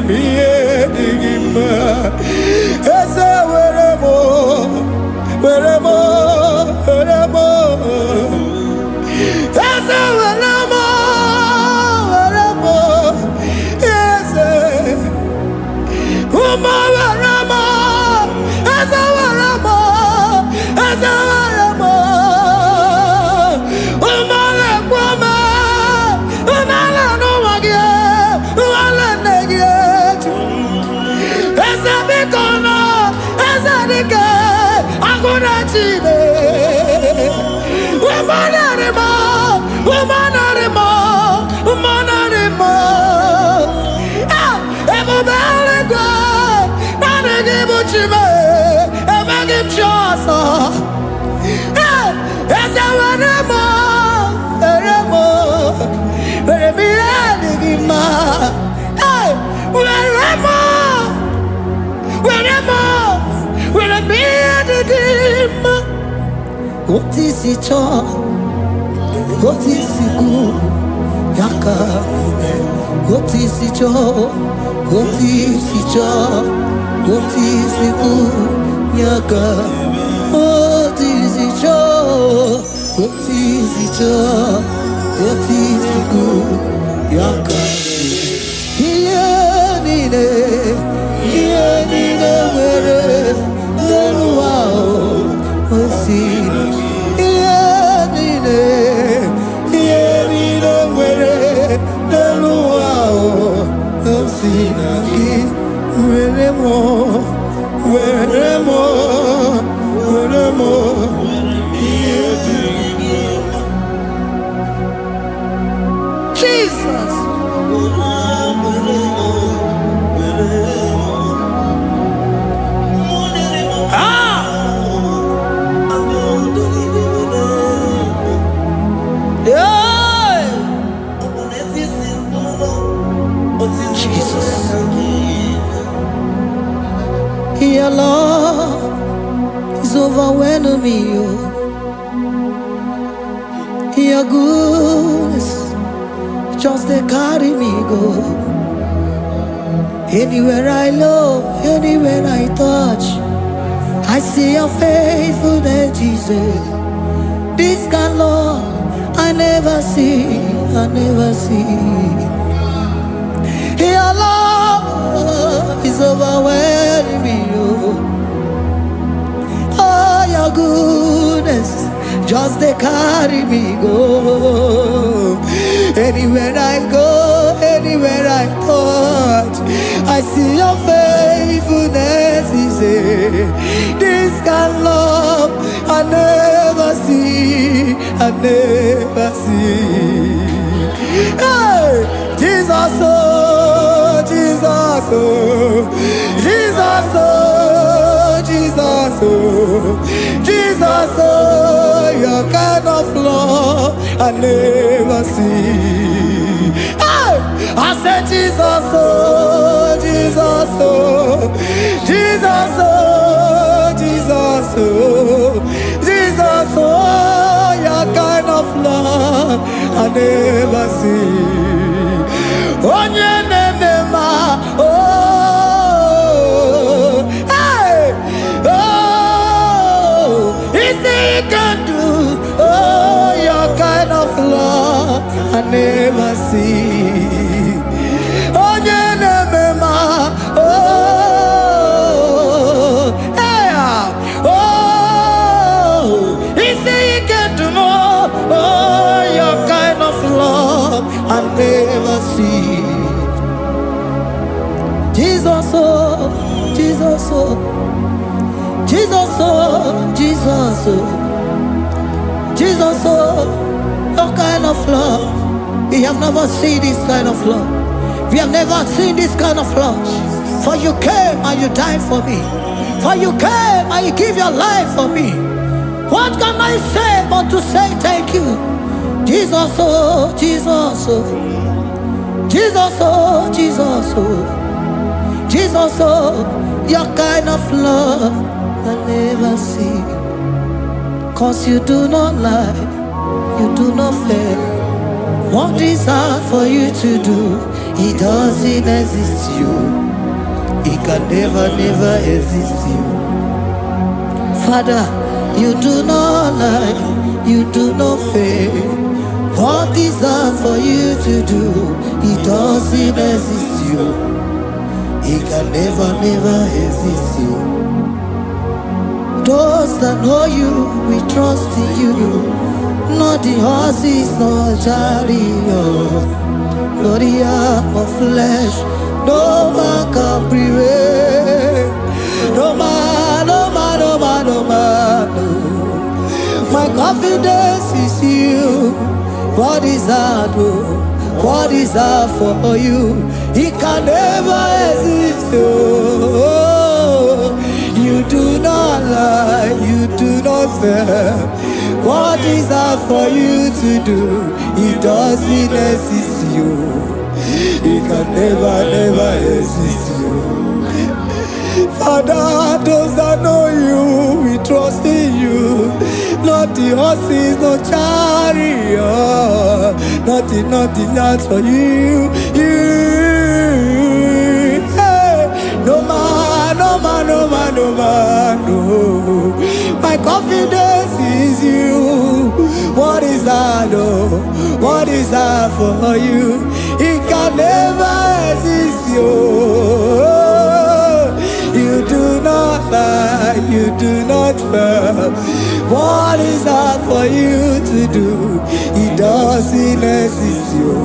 m ihe dị gị mma. Eze were m Eze were m Eze ụmụ were m Eze were m ụmụ lekwa m ụmụala n'ụwa gị ụmụala nne gị echi. Eze biko nọ Eze dike agụna chine. What is it all? What is it good? Yaka. What is it all? What is it all? What is it good? Yaka. What is it all? What is it all? What is it good? Yaka. Here nine where no wow. See. Jesus. Your love is overwhelming me. Your goodness just they carry me go. Anywhere I look, anywhere I touch, I see your faithfulness, Jesus. This kind of love I never see. Your love is overwhelming me. Oh, your goodness just they carry me go. Anywhere I go, anywhere I touch, I see your faithfulness. This kind of love I never see. Hey, Jesus, oh, Jesus, oh, Jesus, oh, Jesus, oh, Jesus, oh, your kind of love I never see. I said Jesus, oh, Jesus, oh, Jesus, oh, Jesus, oh, Jesus, oh, your kind of love I never see. On your name, oh, hey, oh, is it can do, oh, your kind of love I never see. On your name, oh, hey, oh, is it can do more, oh, your kind of love I never see. Jesus, oh, Jesus, oh, Jesus, oh, Jesus, oh, Jesus, oh, your kind of love. We have never seen this kind of love. We have never seen this kind of love. For you came and you died for me. For you came and you give your life for me. What can I say but to say thank you? Jesus, oh, Jesus, oh, Jesus, oh, Jesus, oh, Jesus, oh, your kind of love I never see. 'Cause you do not lie, you do not fail. What is hard for you to do, it doesn't exist you. It can never, never exist you. Father, you do not lie, you do not fail. What is hard for you to do, it doesn't exist you. It can never, never exist you. Those that know you, we trust in you. Not the horses, nor chariot, nor the arm of flesh. No man can prevail. No man, no man, no man, no man, no. My confidence is you. What is hard, oh? What is hard for you? It can never exist, oh. You do not lie, you do not fail. What is hard for you to do, it doesn't exist you. It can never, never exist you. Father, those that know you, we trust in you. Not the horses, no chariot. Nothing else for you. Hey, no man, no man, no man, no man, no. My confidence is you. What is hard, oh? What is hard for you? It can never exist you. You do not lie, you do not fail. What is hard for you to do, it doesn't exist you.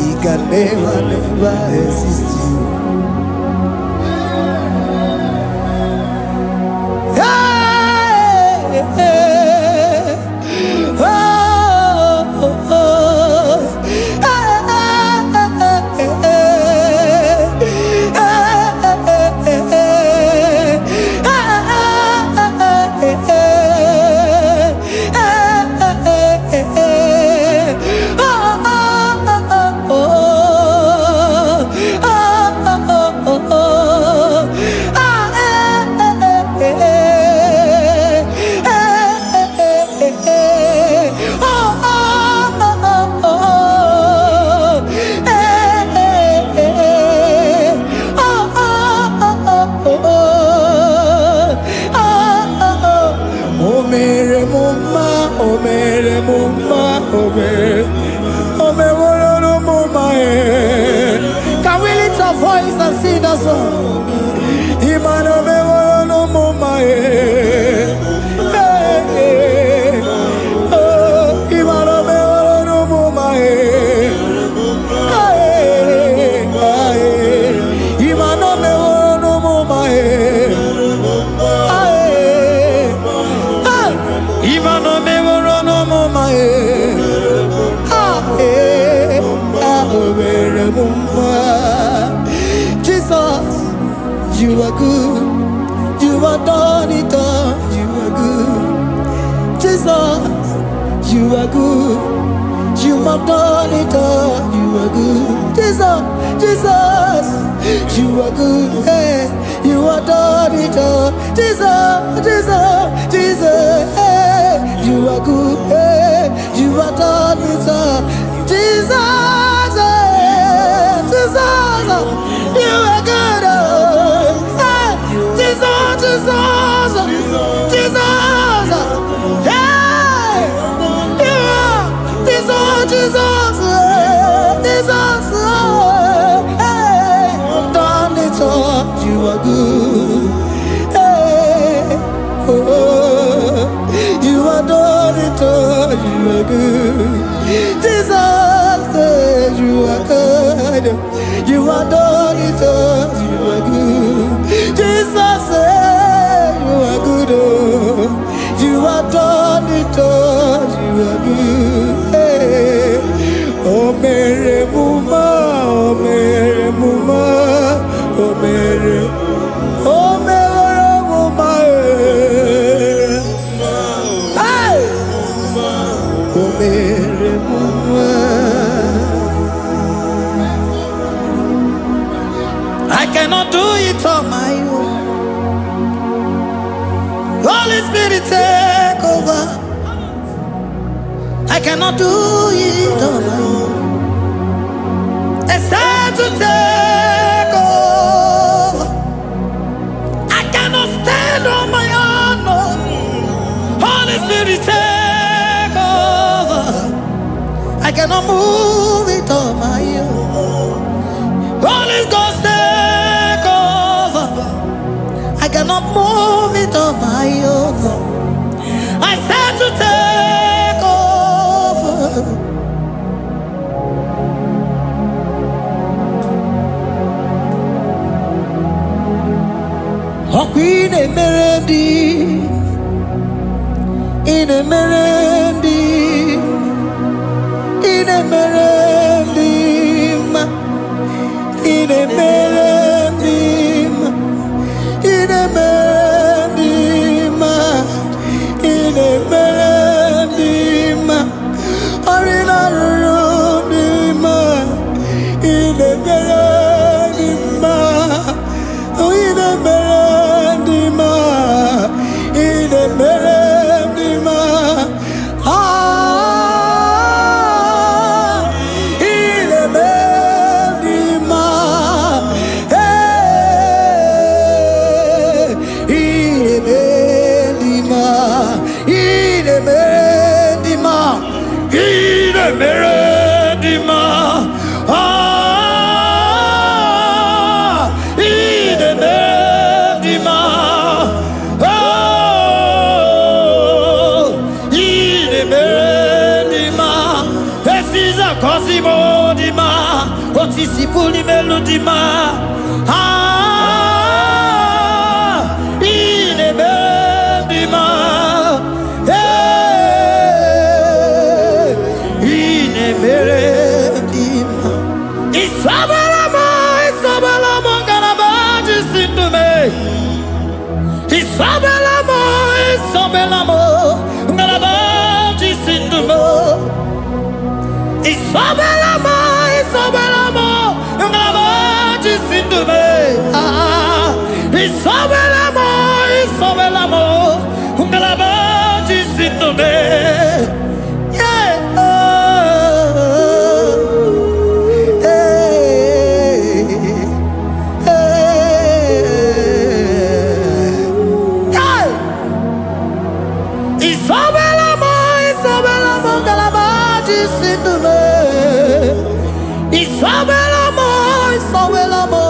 It can never, never exist you. Hey, hey, oh, oh, oh. Can we lift our voice and sing that song? Jesus, you are good. You are done it all. You are good. Jesus, you are good. You have done it all. You are good. Jesus, Jesus, you are good. Hey, you have done it all. Jesus, Jesus, Jesus, hey, you are good. Hey, you have done it all. Jesus, hey, Jesus, you are good. Hey, Jesus, Jesus, Jesus, hey, you are Jesus, Jesus, Jesus, hey, done it all. You are good. Hey, oh, you are done it all. You are good. Jesus, you are good. You are done it all. You are good. Jesus, you are good. Oh, you are done it all. You are good. Hey, oh, Mary Muma, oh, Mary Muma, oh, Mary, oh, Mary Muma, hey, oh, Mary Muma. I cannot do it on my own. Holy Spirit, take over. I cannot do it on my own. It's time to take over. I cannot stand on my own. No. Holy Spirit, take over. I cannot move it on my own. Holy Ghost, take over. I cannot move it on my own. I said to take over. Oh, in a melody, in a melody, in a melody, in a melody, in a melody, in a melody, or in a room, in a melody, oh, in a melody, in a melody, ah, in a melody, hey, in a melody, in a melody, in a melody, ah, in a melody, oh, in a melody, this is a cosimo dima, what is the fully melody, ah, in a melody, hey, in a melody, Isabelamo, Isabelamo, Garabaji, sing to me. Isabelamo, Isabelamo, Garabaji, sing to me. Isabelamo, Isabelamo, Garabaji, sing to me. Ah, Isabelamo, Isabelamo, Garabaji, sing to me. Yeah. Isabelamo, Isabelamo, Galabaji, Sindume. Isabelamo, Isabelamo,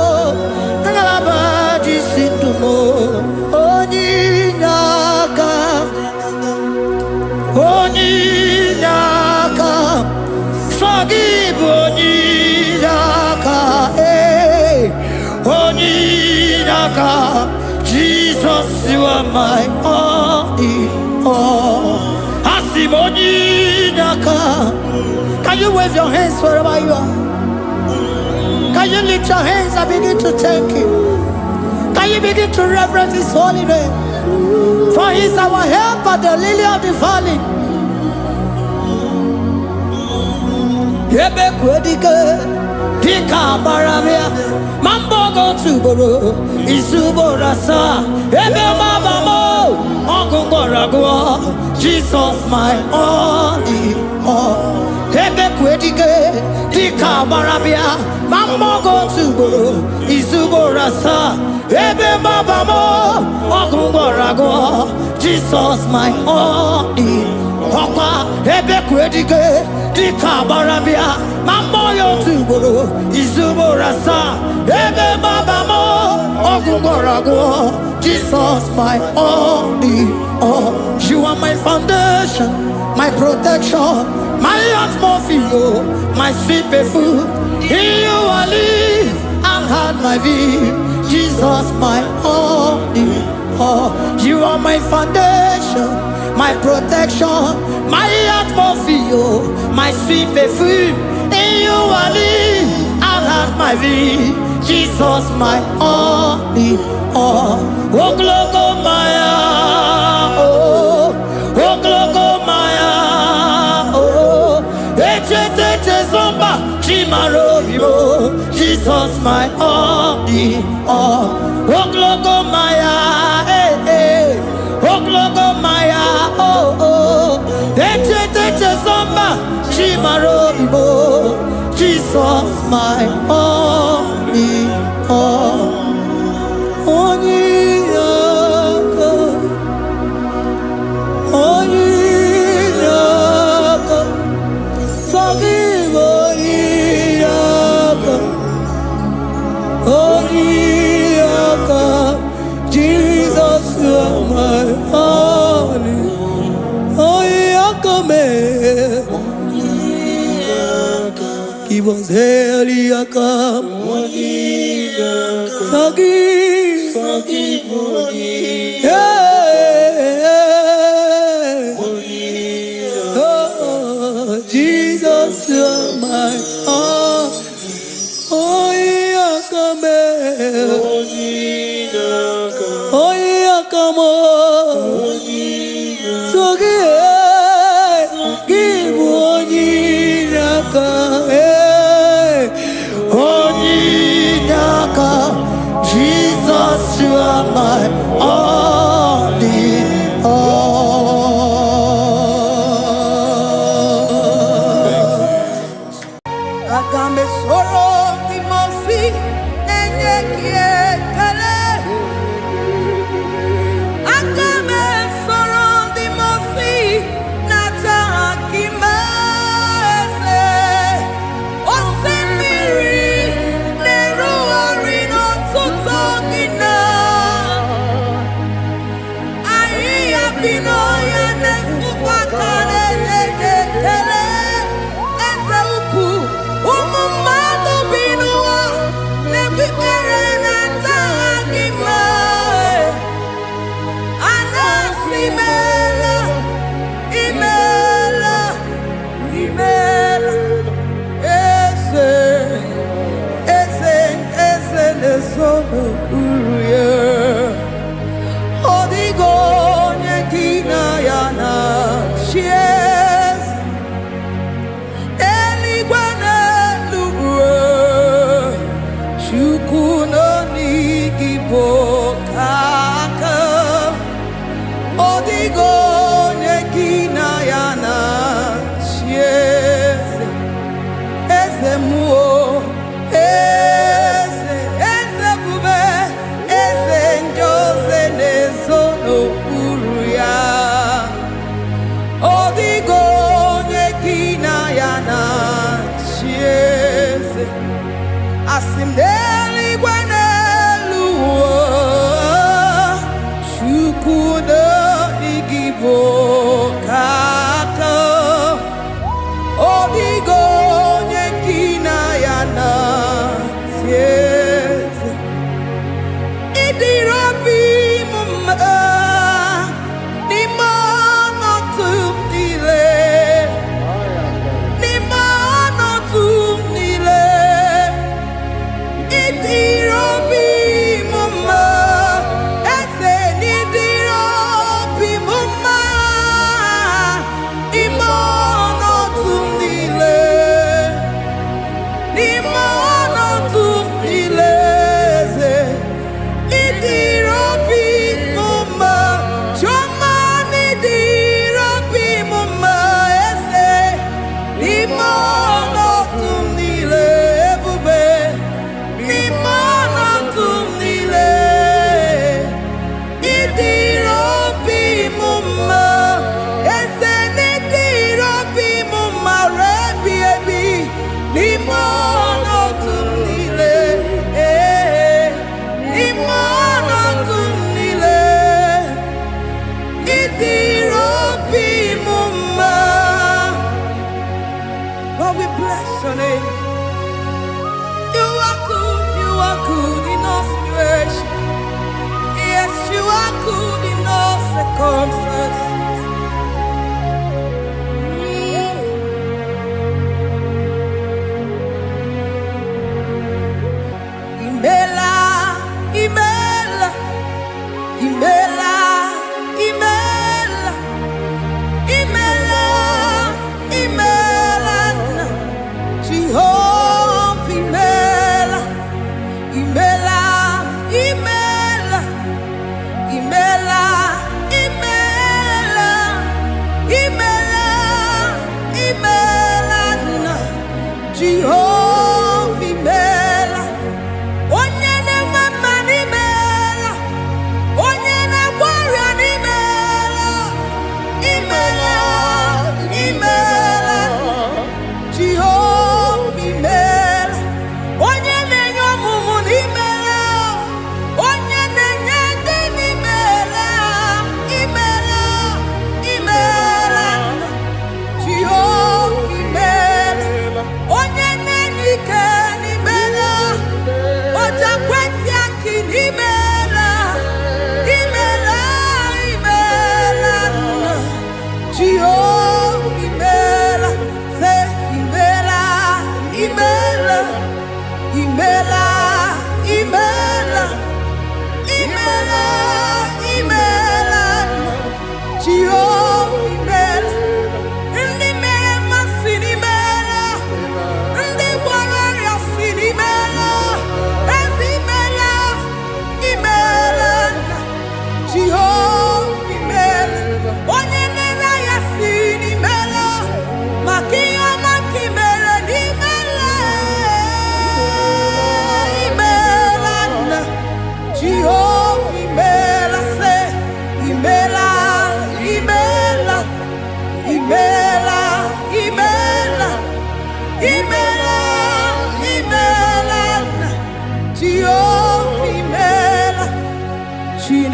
Galabaji, Sindumo. Onyinaka, Onyinaka, forgive Onyinaka, hey, Onyinaka. Jesus, you are my only. Oh, Asimonaka. Can you wave your hands wherever you are? Can you lift your hands and begin to thank Him? Can you begin to reverence His holy name? For He is our help at the lily of the valley. ebe kwedike dika baramia mambo go tuboro isubora sa ebe mabamo ogungorago Jesus my only all ebe kwedike dika baramia mambo go tuboro isubora sa ebe mabamo ogungorago Jesus my only Papa, ebe kwedike dika barabia mambo yo tuboro izuborasa ebe babamo ogungorago Jesus my only all. You are my foundation, my protection, my atmosphere, my sweet food. In you I live and had my vie. Jesus my only all. You are my foundation, my protection, my atmosphere, my sweet perfume. In you I live and have my vie. Jesus my only all. Oh glogo maya, oh glogo maya, oh eche zomba chimaro vivo. Jesus my only all. Oh glogo maya, oh glogo maya, oh eche zomba chimaro vivo. Jesus my only all. Jesus, you are my only. Give us Heliakam. Forgive. Oh, Jesus, you are my all. Oh, Yakame. Oh, Yakamo. Give Onyinaka. Onyinaka. Jesus, you are my only all. Agame soro timosi enyekie kale. Agame soro timosi nata kimase. Osemiri neruari no tutogina. Aia bino ya nesufakane kele. Ezeuku umumado binua nebikere nata akima. Anasimela imela eze nesono uruye odigo nyekina yana shies eligwana luwe chukuno nigibo kaka odigo nyekina yana shies eze muo eze bube eze njoze nezono uruya odigo nyekina yana shies asimdeli gwaneluwo shukuno igibo kaka odigo nyekina yana sies idirabi mumma ni mono tumnile ni mono tumnile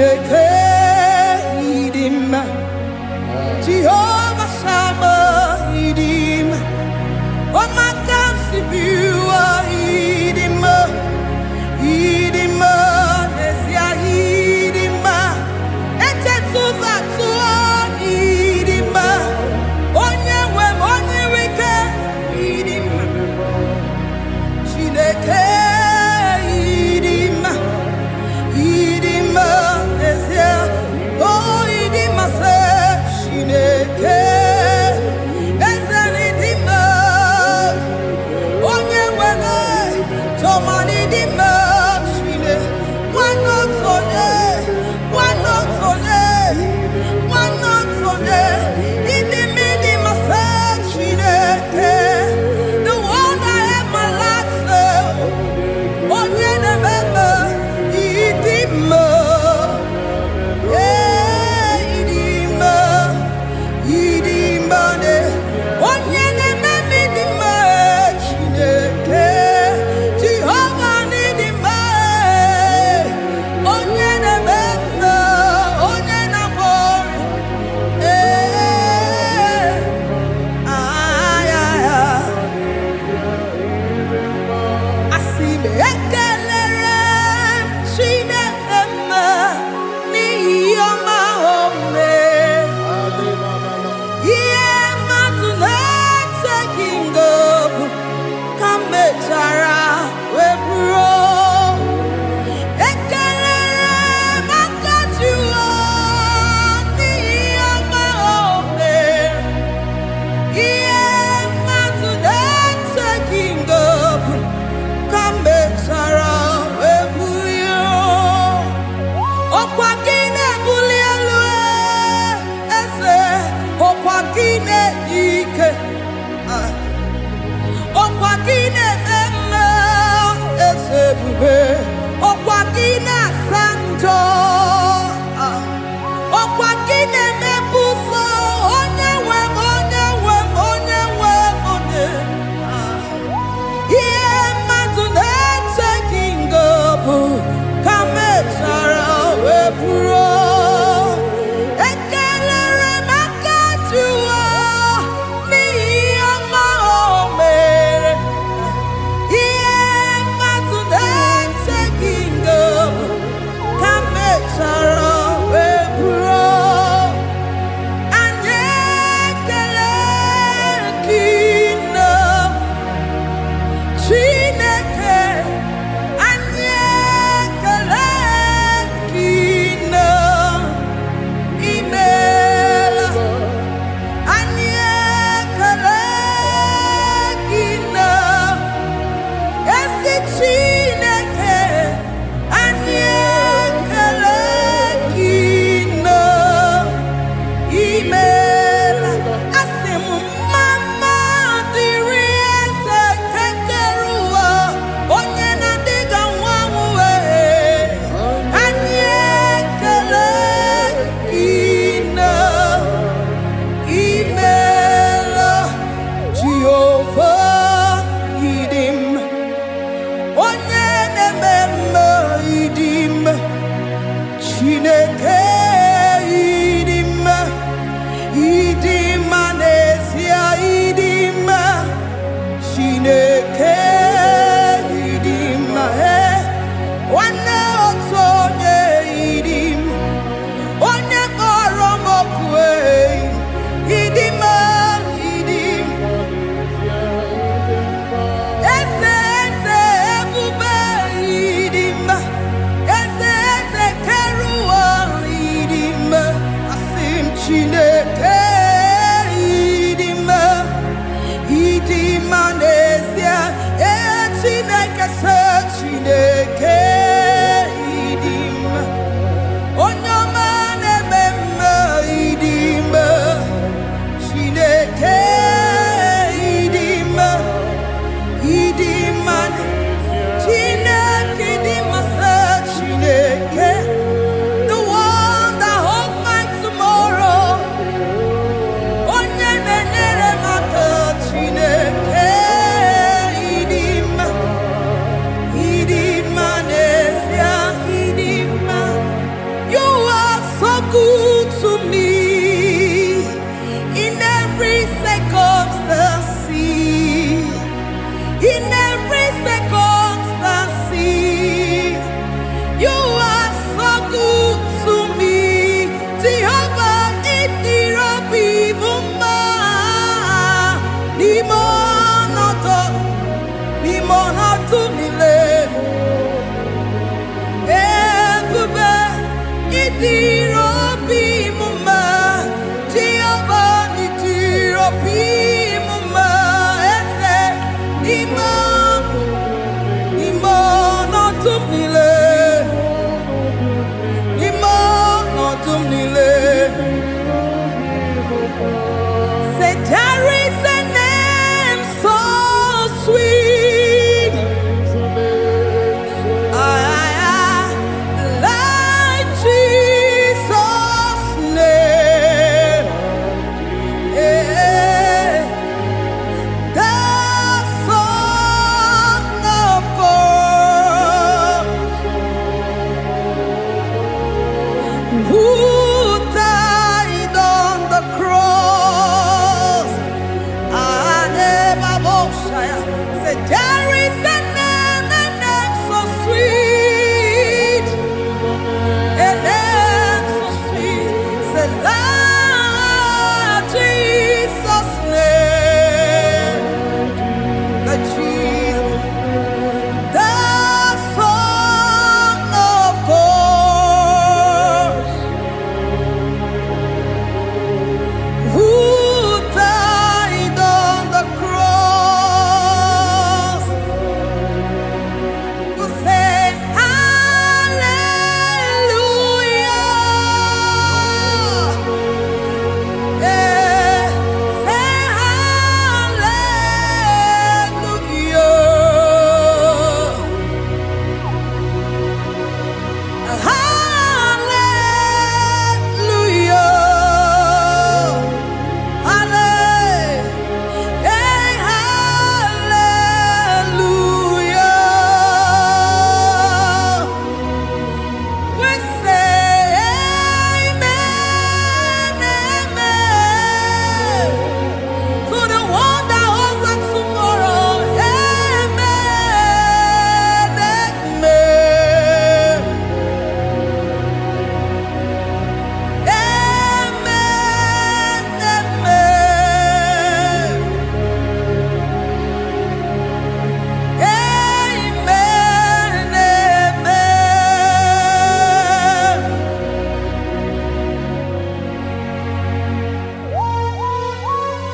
Chineke idima, Jehovah Shammah idima, Omakansibua idima, idima, Nesia idima, Etetuza tuo idima, Onyewe Onyewike idima, Chineke idima, idima, Nesia, oh idima se, Chineke, Ezenidima, Onyewe Tomanidima, Chine, one not on idima se, Chineke, the one I have my life for. Onye nebebe idima, idima, idima ne. Onye nebebe idima, Chineke, Jehovah nidima. Onye nebebe, onye nabori, asime ekelere Chineke mma n'ihi ọma ome. Ihe mmadụ na-eteghị ngọpụ ka mechara wee bụrụ. Ekelere maka Jehova n'ihi ọma ome. Ihe mmadụ na-eteghị ngọpụ ka mechara wee bụrụ. Ọkwa gị na-ebuli elu eze, ọkwa gị na-enye ike, ọkwa gị na-eme mma eze ebube, ọkwa gị na-asa njọ, ọkwa gị na-emebu ụzọ, onye nwe m, onye nwe m, onye nwe m, onye. Ihe mmadụ na-eteghị ngọpụ ka mechara wee bụrụ. Ekelere maka Jehova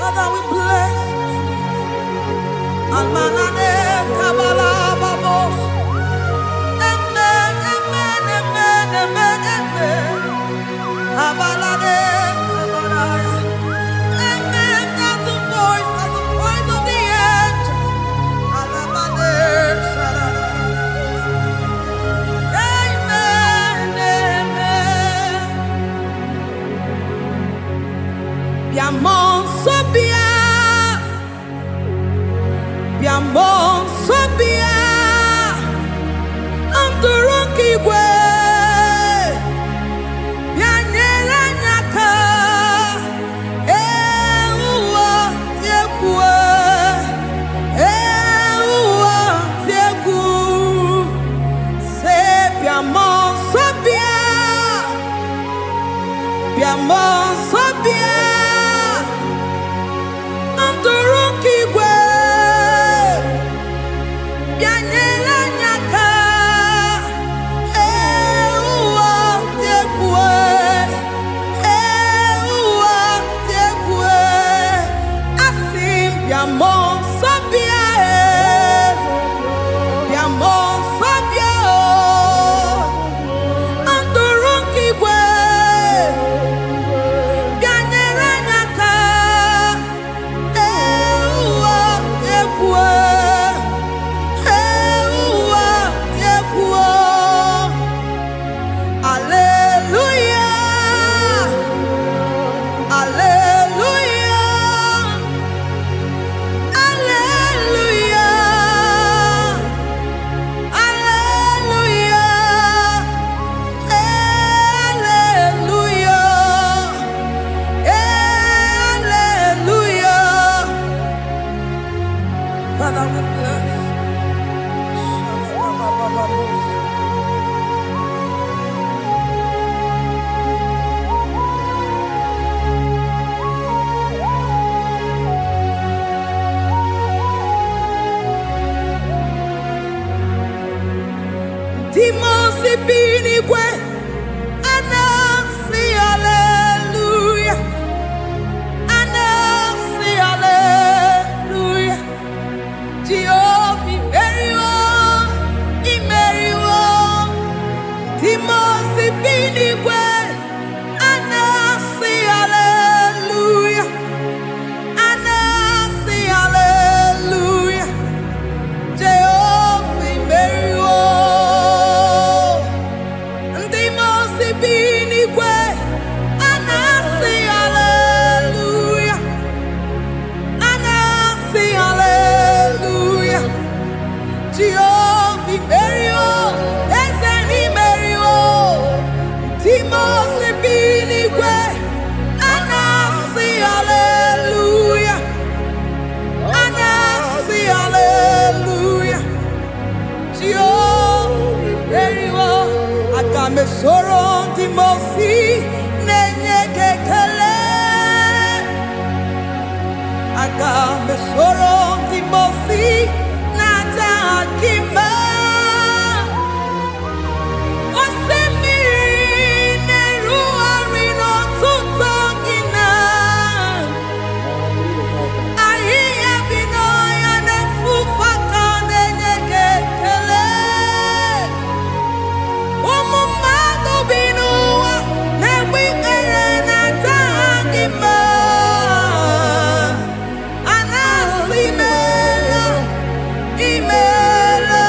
Father, we bless you. Almanane kabala babos. Amen, amen, amen, amen, amen. Abalade kabalaya. Amen. That's the voice of the angels. Alabade sarara. Amen, amen. Biamon sobia. Biamon sobia. Anturuki gwe. Bianyera nyaka. Ewa tiekwe. Ewa tieku. Se biamon sobia. Biamon sobia. Anturuki gwe. Bianyera nyaka. Ewa tiekwe. Ewa tiekwe. Asim biamon sobia. Biamon sobia. Anturuki gwe. Bianyera nyaka. Ewa tiekwe. Ewa tiekwe. Hallelujah. Hallelujah. Hallelujah. Hallelujah. Hallelujah. Hallelujah. Father, we bless. Dimosi binigwe. Anasi hallelujah. Anasi hallelujah. Jehovah Imeriwo. Dimosi binigwe. Anasi hallelujah. Anasi hallelujah. Jehovah Imeriwo. Dimosi binigwe. Anasi hallelujah. Anasi hallelujah. Jehovah Imeriwo. Ezen Imeriwo. Dimosi binigwe. Anasi hallelujah. Anasi hallelujah. Jehovah Imeriwo. Akame soro Dimosi nenye kekele. Akame soro Dimosi nata akima. Osemiri neru arino tutokina. Ahiya bino ya nefufaka nenye kekele. Umumado binuwa nebikere nata akima. Anasi imela, imela.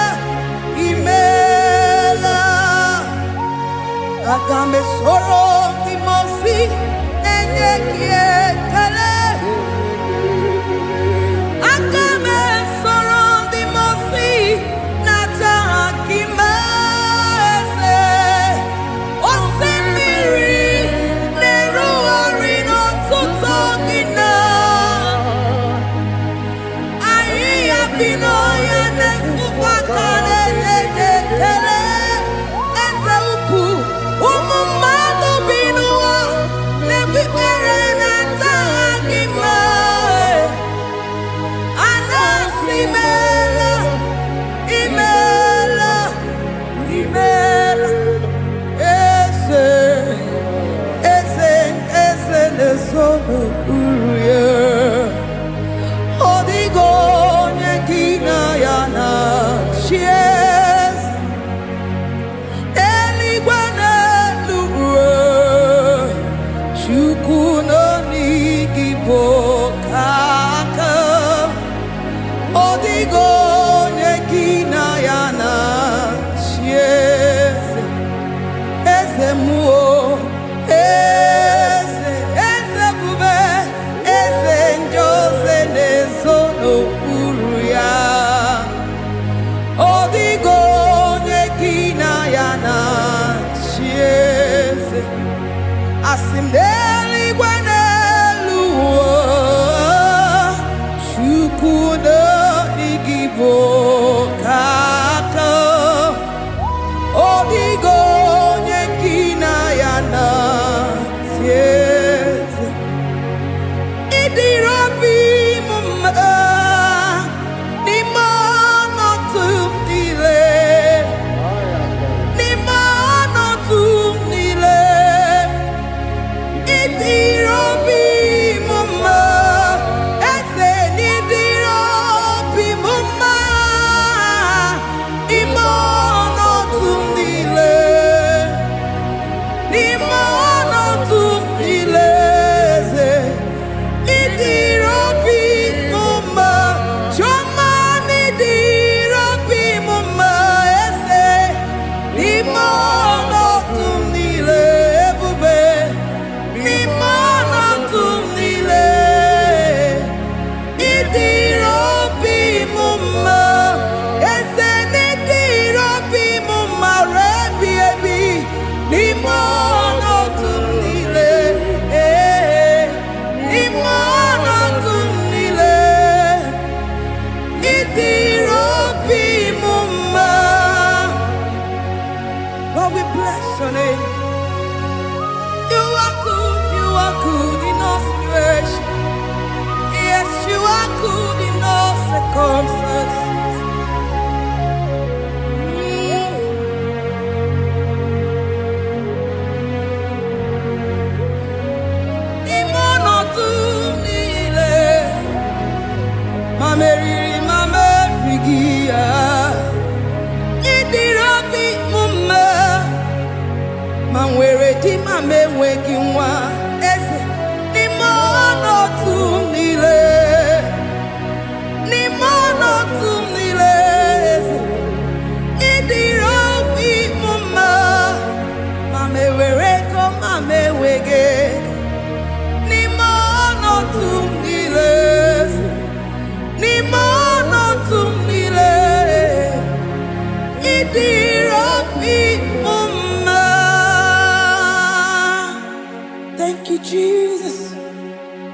Thank you, Jesus.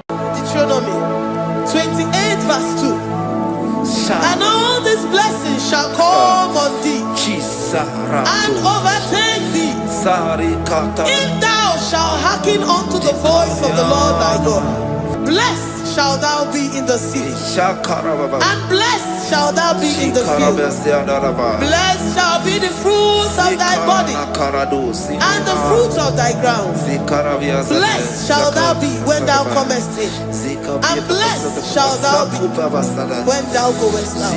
Deuteronomy 28 verse 2. And all these blessings shall come on thee and overtake thee if thou shalt hearken unto the voice of the Lord thy God. Blessed shalt thou be in the city, and blessed shalt thou be in the field. Blessed shall be the fruits of thy body, and the fruits of thy ground. Blessed shalt thou be when thou comest in, and blessed shalt thou be when thou goest out.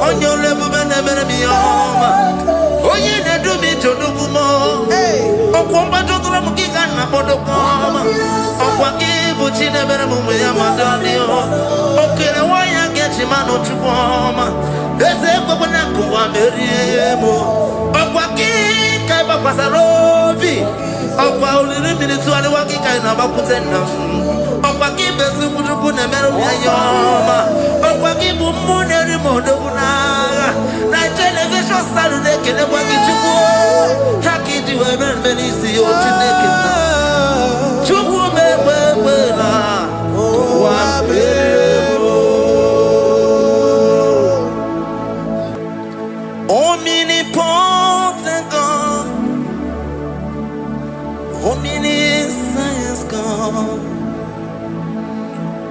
On your level, Meriemo, Okwaki, Kaiba Pasarobi, Okwa Uli minutes to Alawaki Kainaba Kutena, Okwaki Besukuna Meroyama, Okwaki Bumuneri Modona, Night television Saturday, Kenewaki Chuku, Haki to Evan Benisi or Chinekina, Chuku Mebena, Omnipotent God, omniscience God,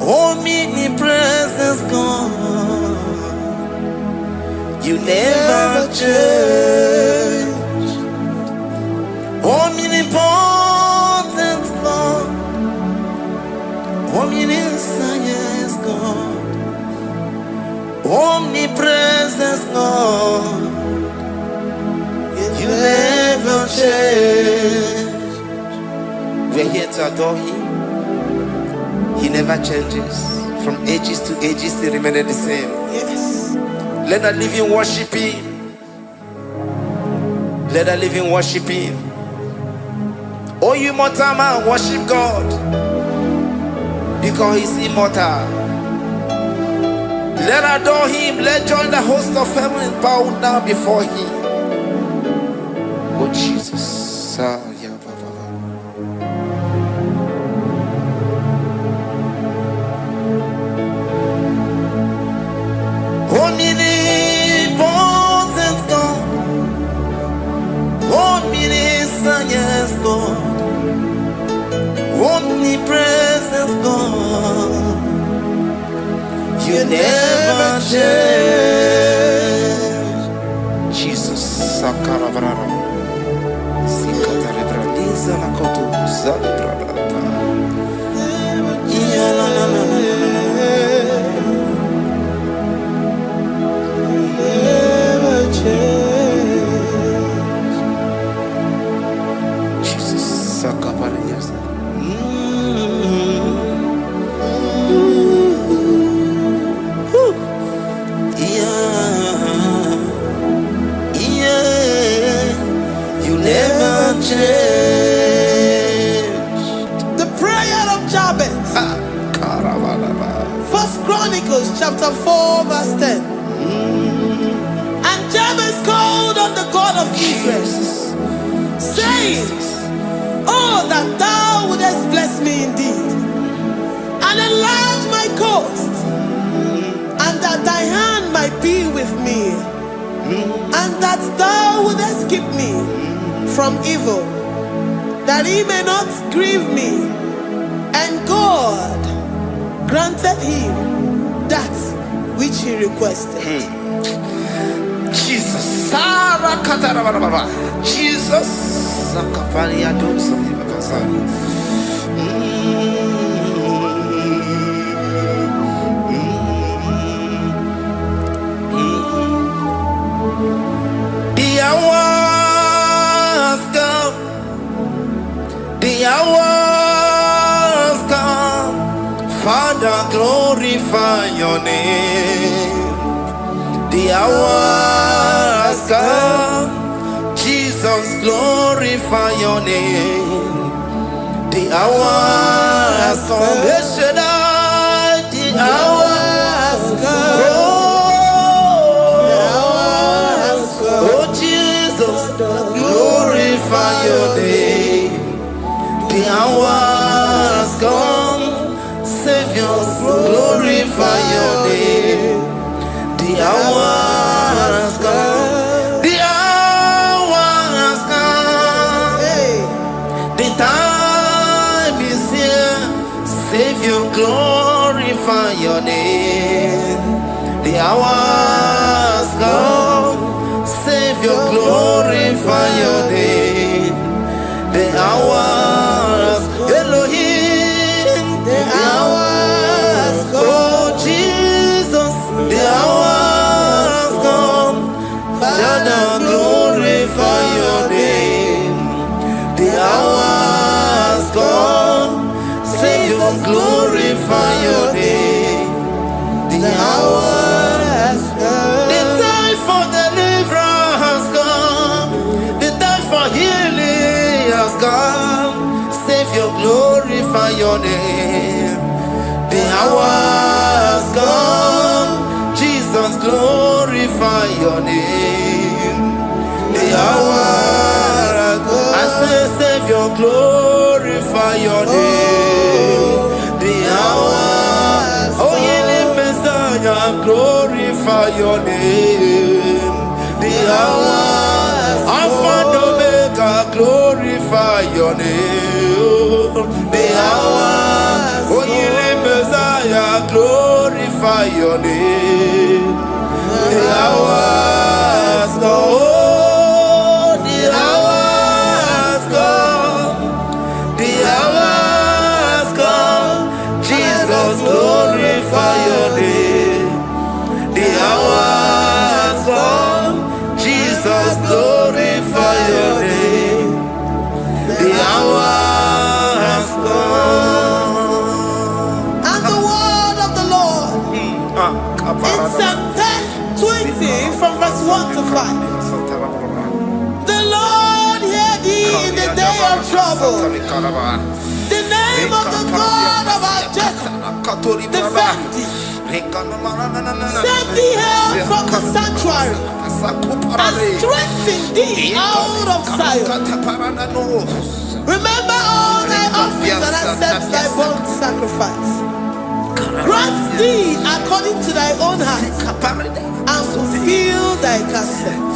omnipresence God, you never change. Omnipotent God, omniscience God, omnipresence God, you never change. We're here to adore Him. He never changes. From ages to ages, He remained the same. Yes. Let the living worship Him. Let the living worship Him. Oh, you mortal man, worship God, because He's immortal. Let adore Him. Let join the host of heaven and bow down before Him. Oh Jesus, yeah, omnipotent God, omniscience God, omnipresence God, you never change. Jesus, Sakarabrara. Chapter 4, verse 10. And Jabez called on the God of Israel, saying, Oh, that thou wouldest bless me indeed, and enlarge my coast, and that thy hand might be with me, and that thou wouldest keep me from evil, that he may not grieve me. And God granted him that which he requested. Jesus, Jesus, the hours come, the hours come, Father, glorify your name. The hour has come, Jesus, glorify your name. The hour has come, the hour has come. Oh, Jesus, glorify your name. The hour has come, Savior, glorify your name. The hour has come. The hour has come. The time is here. Savior, glorify your name. The hour has come. Savior, glorify your name. The hour has come. Elohim, the hour has come. Oh, Jesus, the hour has come. Father, glorify your name. The hour has come. Savior, glorify your name. The hour has come. The time for the living. come, Savior, glorify your name. The hour has come, Jesus, glorify your name. The hour has come, I say, Savior, glorify your name. The hour, oh, ye Messiah, glorify your name. The hour, Alpha and Omega, glorify your name. The hour, oh, ye Messiah, glorify your name. The hour has come. Oh, the hour has come. The hour has come. Jesus, glorify your name. The hour has come. Jesus, glorify your name. The hour has come. And the word of the Lord in Psalm 20 from verse 1 to 5. The Lord hear thee in the day of trouble. The name of the God of our Jacob defend thee. Send thee help from the sanctuary and strengthen thee out of Zion. Remember all thy offerings and accept thy burnt sacrifice. Grant thee according to thy own heart and fulfill thy counsel.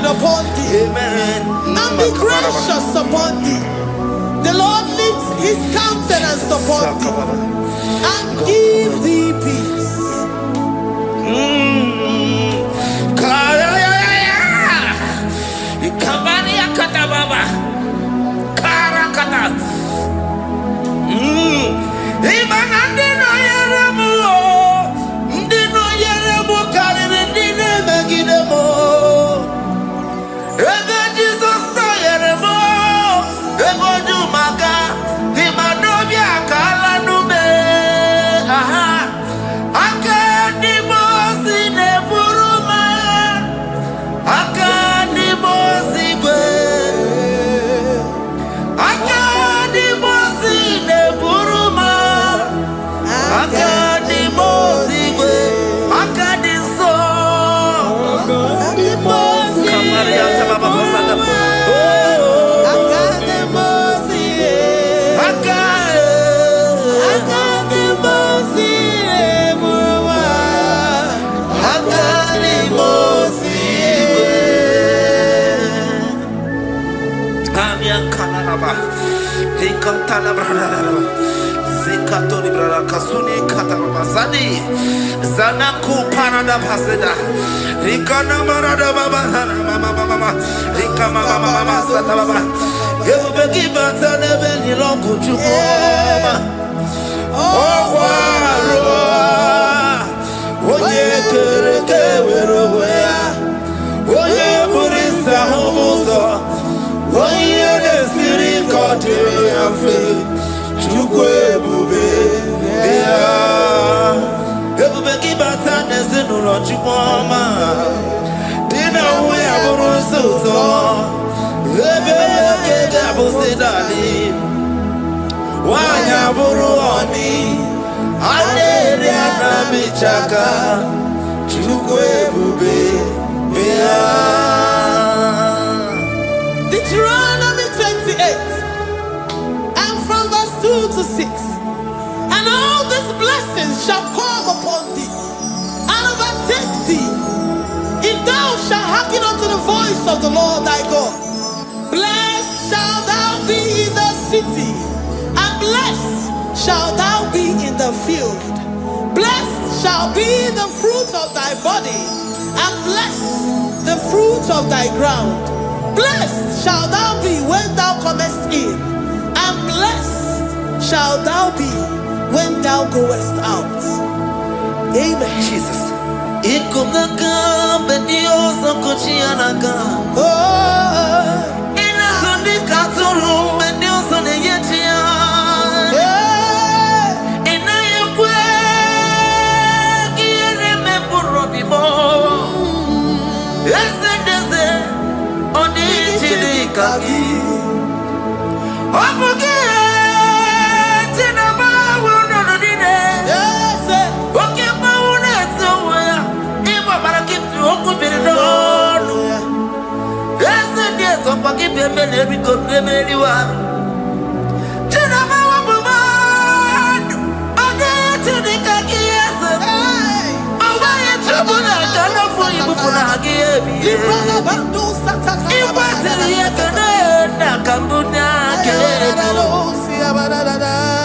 Upon thee, amen, and be gracious upon thee. The Lord lifts his countenance upon thee and give thee peace. Jesus, Ikatala brada. Zikato brada kasuni katabasani. Zanaku parada paseda. Rikana marada baba mama. Rikama mama sata baba. Yebeki batale beni longu chukoma. Oh waro. Oye kereke weroya. Oye burisa homoso. Oye desiri kote yafe. Chukwe bube ya. Ebubeki batane zinulo chukoma. Dina uya burusuzo. Ebeke jabusidali. Wanya buruoni. Adere anabichaka. Chukwe bube ya. Deuteronomy 28 and from verse 2 to 6. And all these blessings shall come upon thee and overtake thee, if thou shalt hearken unto the voice of the Lord thy God. Blessed shalt thou be in the city, and blessed shalt thou be in the field. Blessed shall be the fruit of thy body, and blessed the fruit of thy ground. Blessed shalt thou be when thou comest in, and blessed shalt thou be when thou goest out. Amen. Jesus. Ikumaka bedioso kuchianaka. Oh, Inazundi katuru bedioso neyetia. Inayekwe kiereme burodimo. Esedeze odi chidikaki. Obuge tinaba wono dine. Oke maune tsoya. Iba barakitu okubirido. Esedeze opakipe mele bikope meliwa. Tinaba wabumadu. Odi chidikaki yese. Owaye chobuna kana fuyi bupuna hagiyebi. Librana bandu sataka. Iwasiri yekene na kambuna kedo.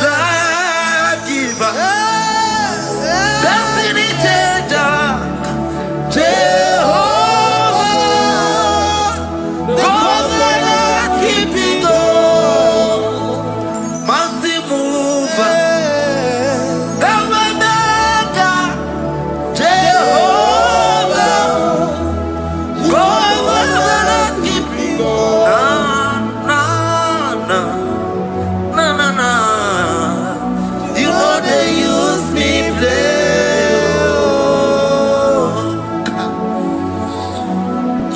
Life giver, destiny changer, Jehovah, covenant keeping God, mountain mover, Maker, Jehovah, covenant keeping God. You know they use me play.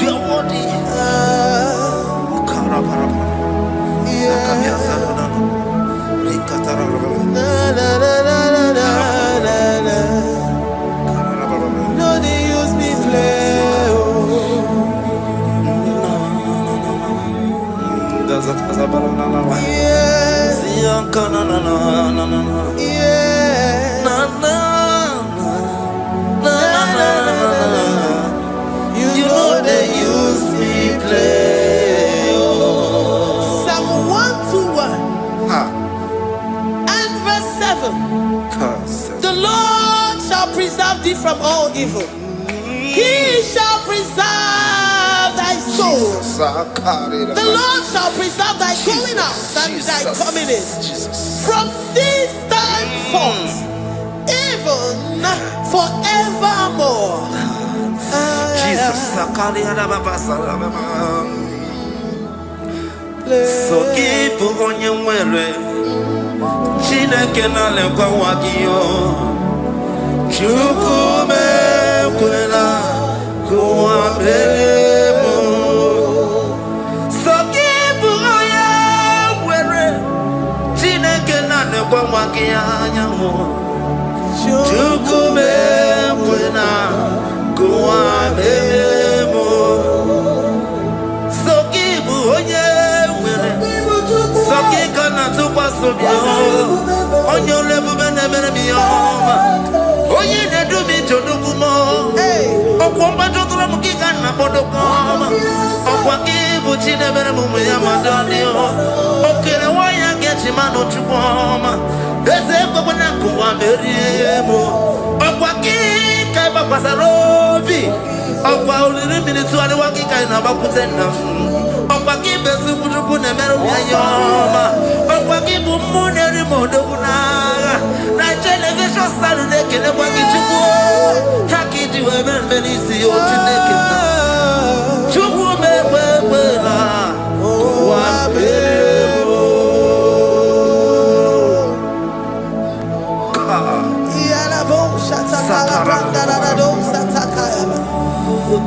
You're worthy. No, they use me play. Yes, You know they use me play. Psalm 121 and verse 7. The Lord shall preserve thee from all evil. He shall preserve thy soul. The Lord shall preserve thy going out and thy coming in from this time forth, even forevermore. Jesus, so keep on your way. Chineke na lekwa wakio. Chukume kwela kuwa belemo. So keep on your way. Chineke na lekwa wakianyango. Chukume kwela kuwa belemo. So keep on your way. So keep on Onyo lebu bene bene biyoma. Oye ne du mi jodukumo. Okwamba jodula mukika na bodokoma. Okwa kibu chine bene mumu ya madani. Okere waya get Shimano Chupoma, Ezebo Nakuwa Meriemo, Okwaki, Kaiba Pasarobi, Okwa only minutes to the Waki Kainaba Putena, Okwaki Besukuna Meroyama, Okwaki Bumuneri Modona, Television Saturday, can I walk into war? Haki to heaven, many see your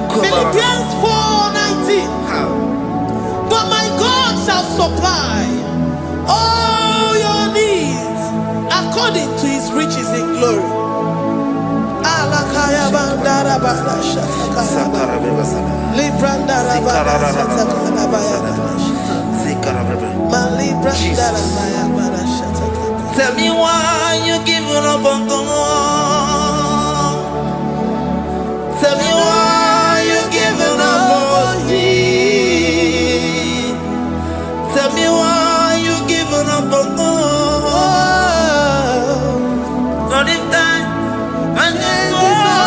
Philippians 4:19. But my God shall supply all your needs according to his riches in glory. Tell me why you giving up on God. Tell me why you giving up on me. Tell me why you giving up on God. Not in time, and then worry.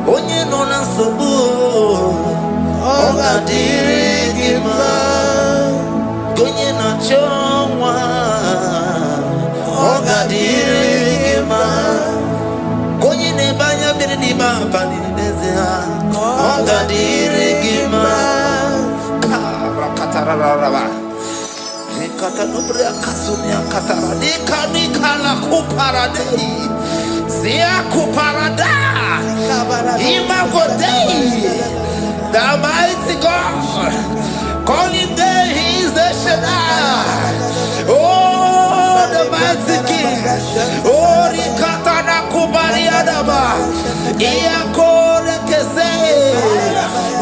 Onye no na nsogbu Oga dịrị gị mma Onye na-achọ nwa Oga dịrị gị mma Onye na-ebe anya mmiri n'ime abalị n'ezie Oga dịrị gị mma Karakatarararaba Rekatanubria kasumia katara Nikala kuparadei Zia kuparada Imagodei The mighty God, calling there, he is the Shaddai. Oh, the mighty King. Oh, Rikatana Kubari Adaba. Iakore Kese.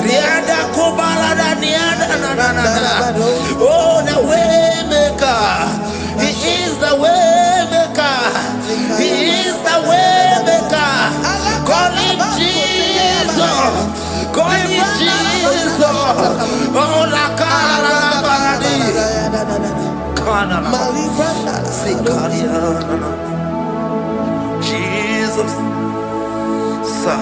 Riada Kubalada Niada. Oh, the way maker. He is the way maker. He is the way maker. Call him Jesus. Call him Jesus. Oh, la cara paradi. Kana. Jesus. Sa.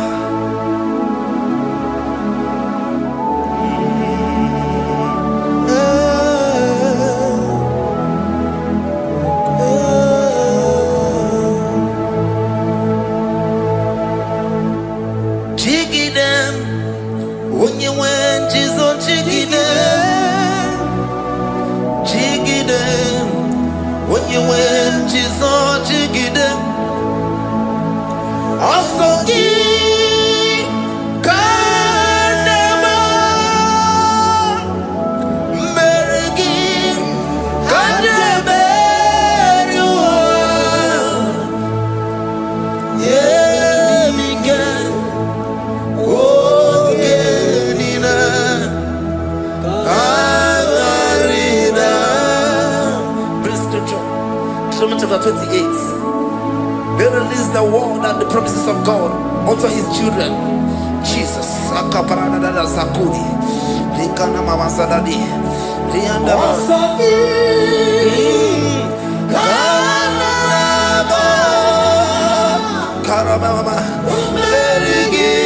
Chapter 28. They release the word and the promises of God unto his children. Jesus. Akaparadada Sakudi. Likana Mama Sadadi. Rianda Karababa. Merigi.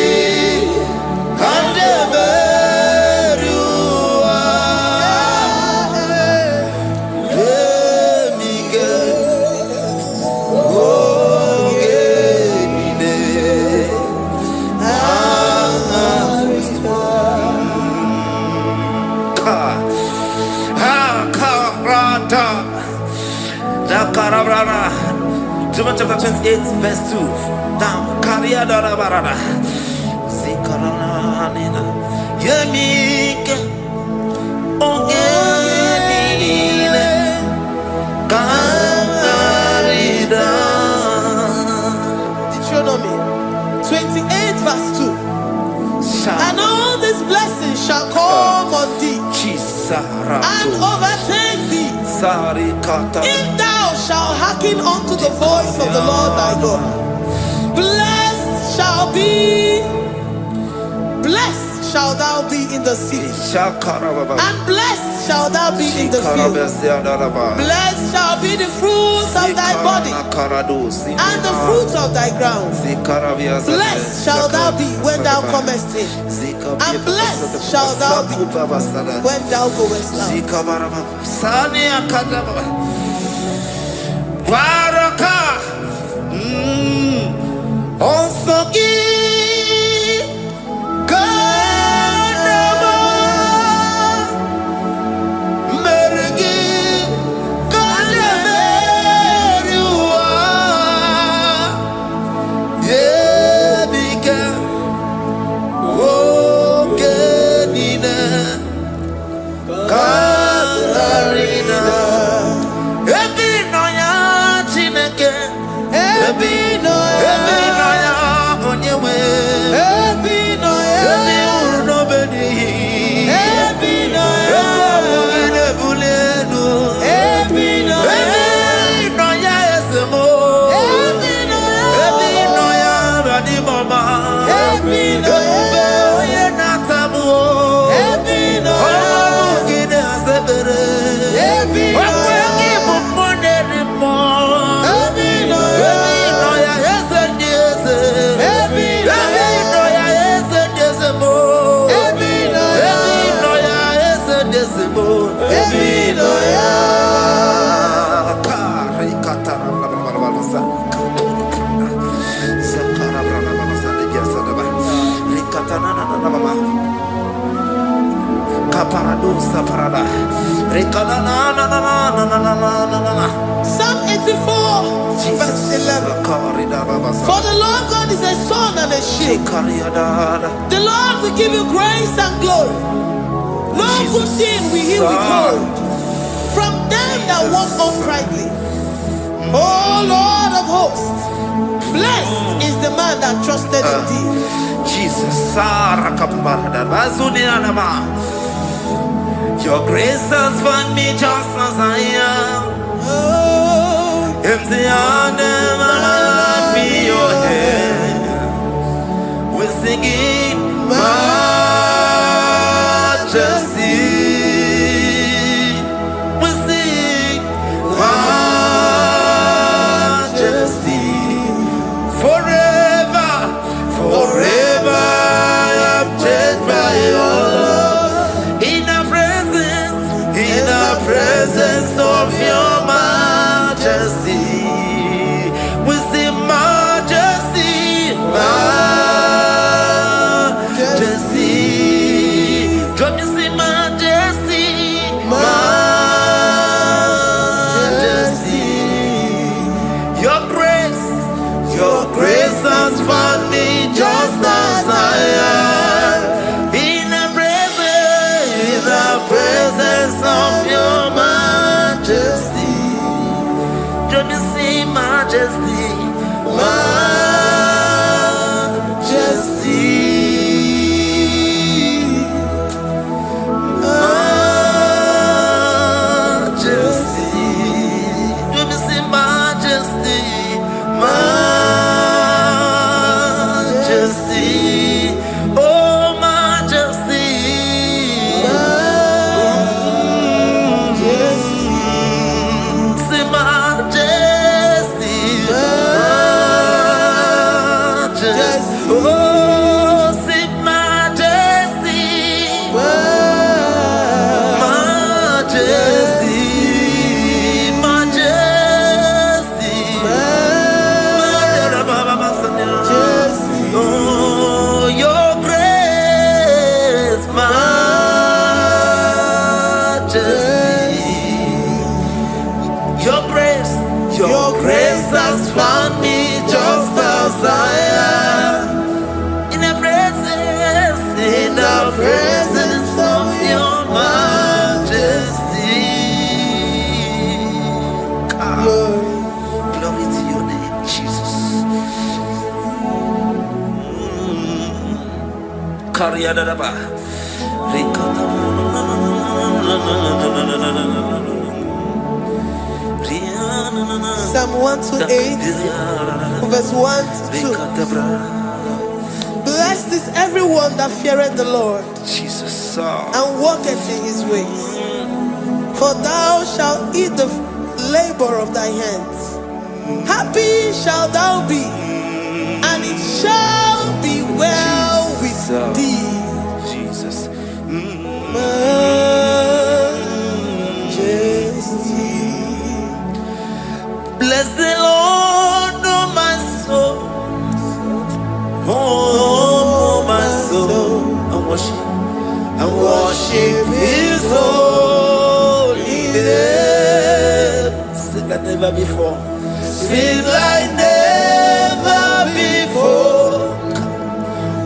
Chapter 28, verse 2. Down. Karia Dara Barada. Zikarana. Sanina Yemika Ogenine Kamarida. Deuteronomy 28 verse 2. And all these blessings shall come on thee and overtake thee if thou shalt hearken unto the voice of the Lord thy God. Blessed shalt thou be in the city, and blessed shalt thou be in the field. Blessed shall be the fruits of thy body and the fruits of thy ground. Blessed shalt thou be when thou comest in, and blessed shalt thou be when thou goest out. Psalm 84 verse 11. For the Lord God is a sun and a shield. The Lord will give you grace and glory. No good thing will he withhold from them that walk uprightly. O Lord of hosts, blessed is the man that trusted in thee. Jesus, your grace has found me just as I am. Empty handed, my life in your hand. We're singing majesty. We sing majesty. Forever, forever I'm changed by your love. In the presence of your majesty, we see majesty, majesty. Come you see majesty, majesty. Your grace has found me just as I am. In the presence of your majesty, let me see majesty, majesty, majesty. Let me see majesty, majesty. Oh, majesty. Your grace has found me just as I am. In the presence Psalm 128, verse 1 to 2. Blessed is everyone that feareth the Lord, Jesus, and walketh in his ways. For thou shalt eat the labor of thy hands. Happy shalt thou be, and it shall be well with thee. Jesus. Majesty. Bless the Lord, oh my soul. Oh, my soul. And worship his holy name. Sing like never before. Sing like never before.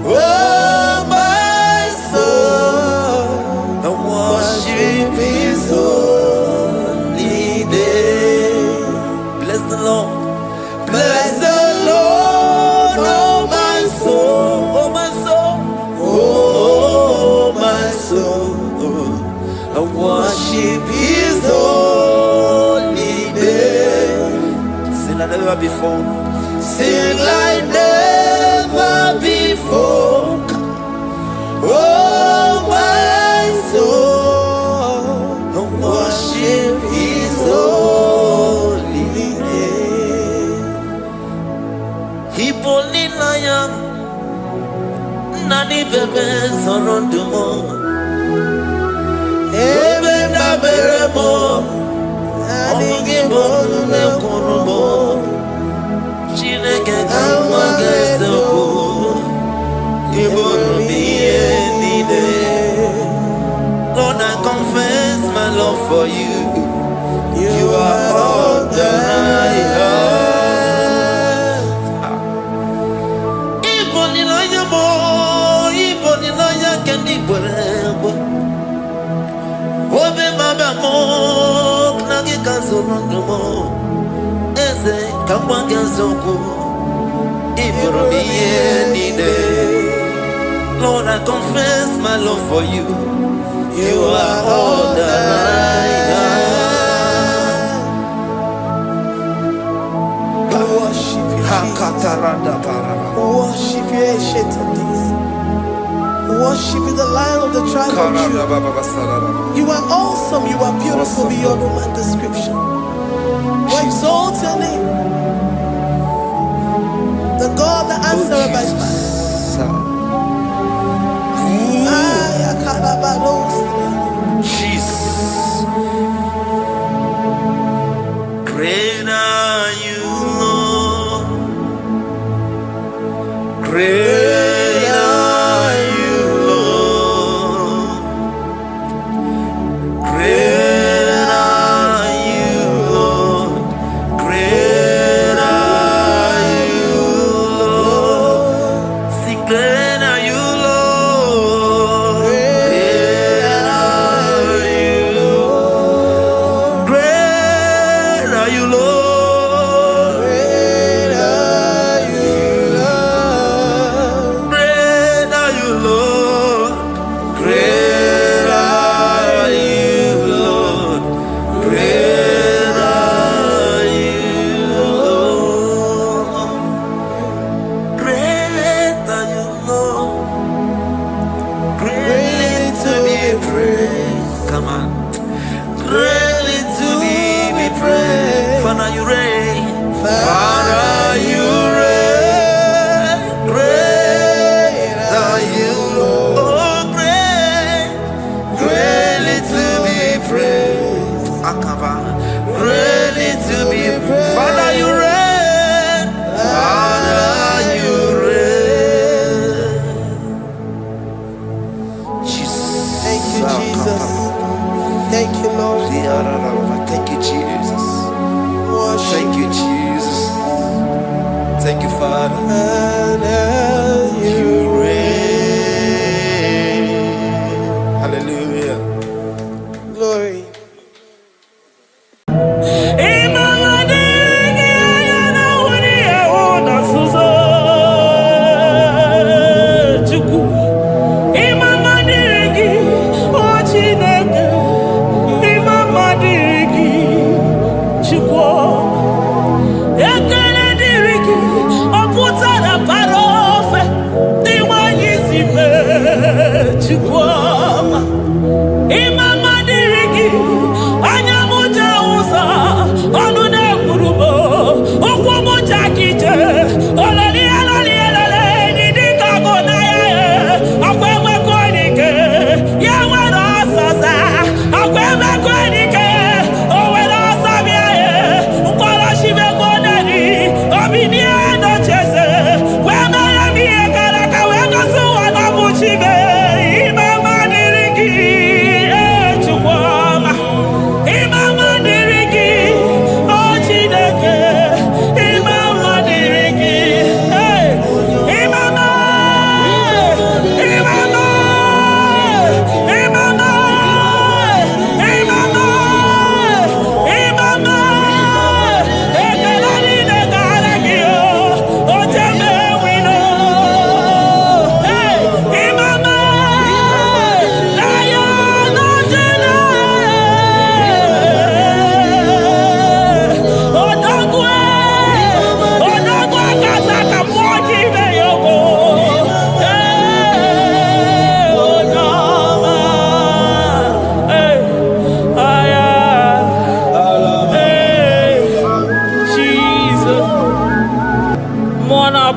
Oh, my soul. And worship his holy name. Bless the Lord. Bless the Lord, oh my soul. Oh my soul. Oh my soul. And worship his holy name. Sing like never before. Sing like never before. Oh my soul. And worship his holy name. Hipoli layam nani bebe sorondumo ebe na beremo omugi bonu ne kurumo chineke kanwa gesoko ibonu miye nide. Lord, I confess my love for you. You are all that I have. Iboni loya mo, iboni loya kendi bwebo. Obe mama mo, nagi kazono mo. Eze kamwa gazoko, ibonu miye nide. Lord, I confess my love for you. You are all that I have. Worship you, Jesus. Worship you, ancient of days. Worship you, the Lion of the tribe of Judah. You are awesome. You are beautiful beyond human description. We exalt your name, the God that answered by fire. Jesus. Great are you, Lord. Great are you, Lord. Great are you, Lord. Great are you, Lord. See, great are you, Lord. Thank you, Father. You reign. Hallelujah. Glory.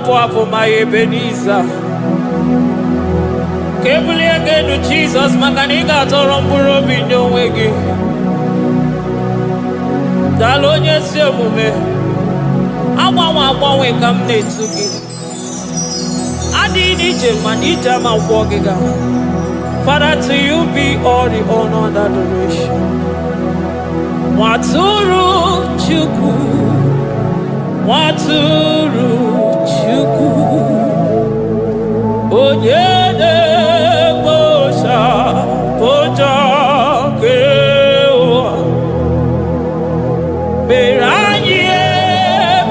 Papa, my Ebenezer. Kebuli again to Jesus, Makaniga Toromburo Binyo Wegi. Dalonya Semume. Awa we come Netsuki. Adi Nije Manija Mawagiga. Father, to you be all the honor and adoration. Waturu Chuku. Waturu Chuku. Onyede Bosha Boja Kewa Beranye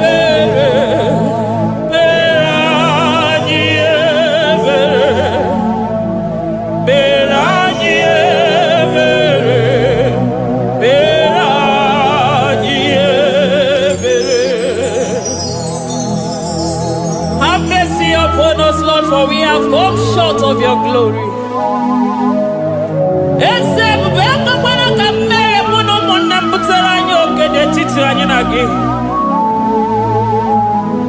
Bere Beranye Bere Beranye Bere Beranye Bere. Have mercy upon us, Lord, for we have come short of your glory.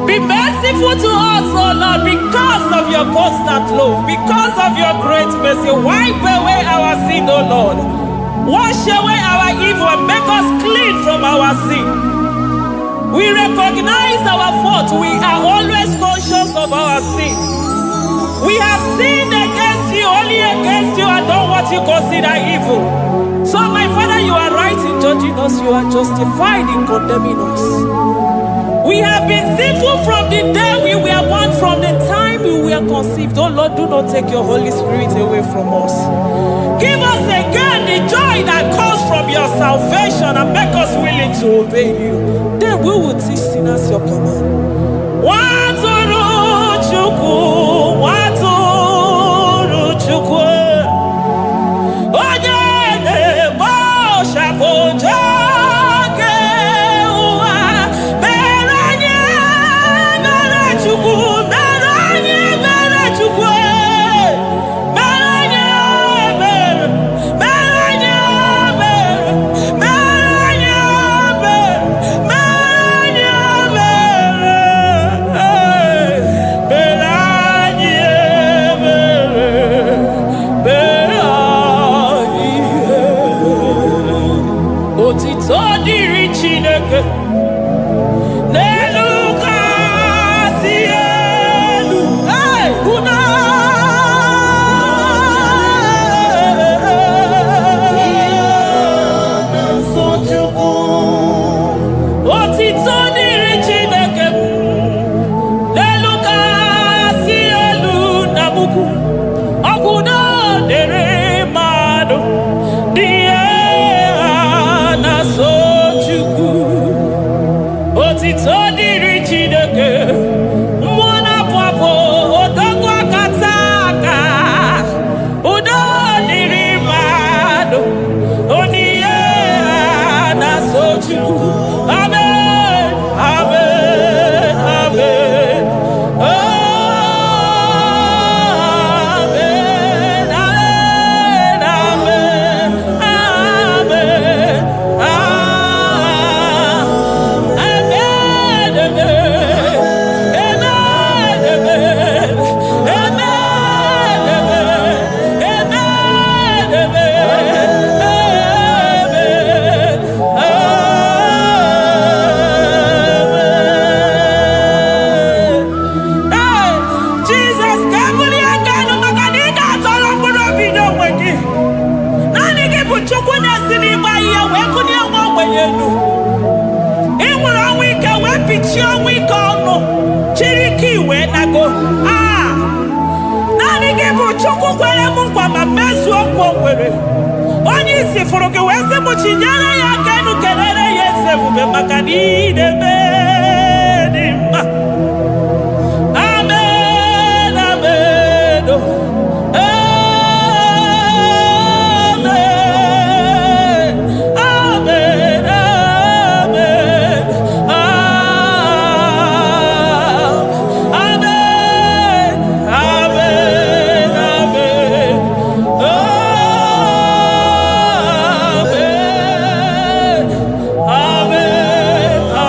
Be merciful to us, O Lord, because of your constant love, because of your great mercy. Wipe away our sin, O Lord. Wash away our evil and make us clean from our sin. We recognize our fault. We are always conscious of our sin. We have sinned against you, only against you, and done what you consider evil. So, my Father, you are right in judging us. You are justified in condemning us. We have been sinful from the day we were born, from the time we were conceived. Oh Lord, do not take your Holy Spirit away from us. Give us again the joy that comes from your salvation and make us willing to obey you. Then we will teach sinners your command. Waturu Chuku, Waturu Chuku. Onyede Bosha Boja.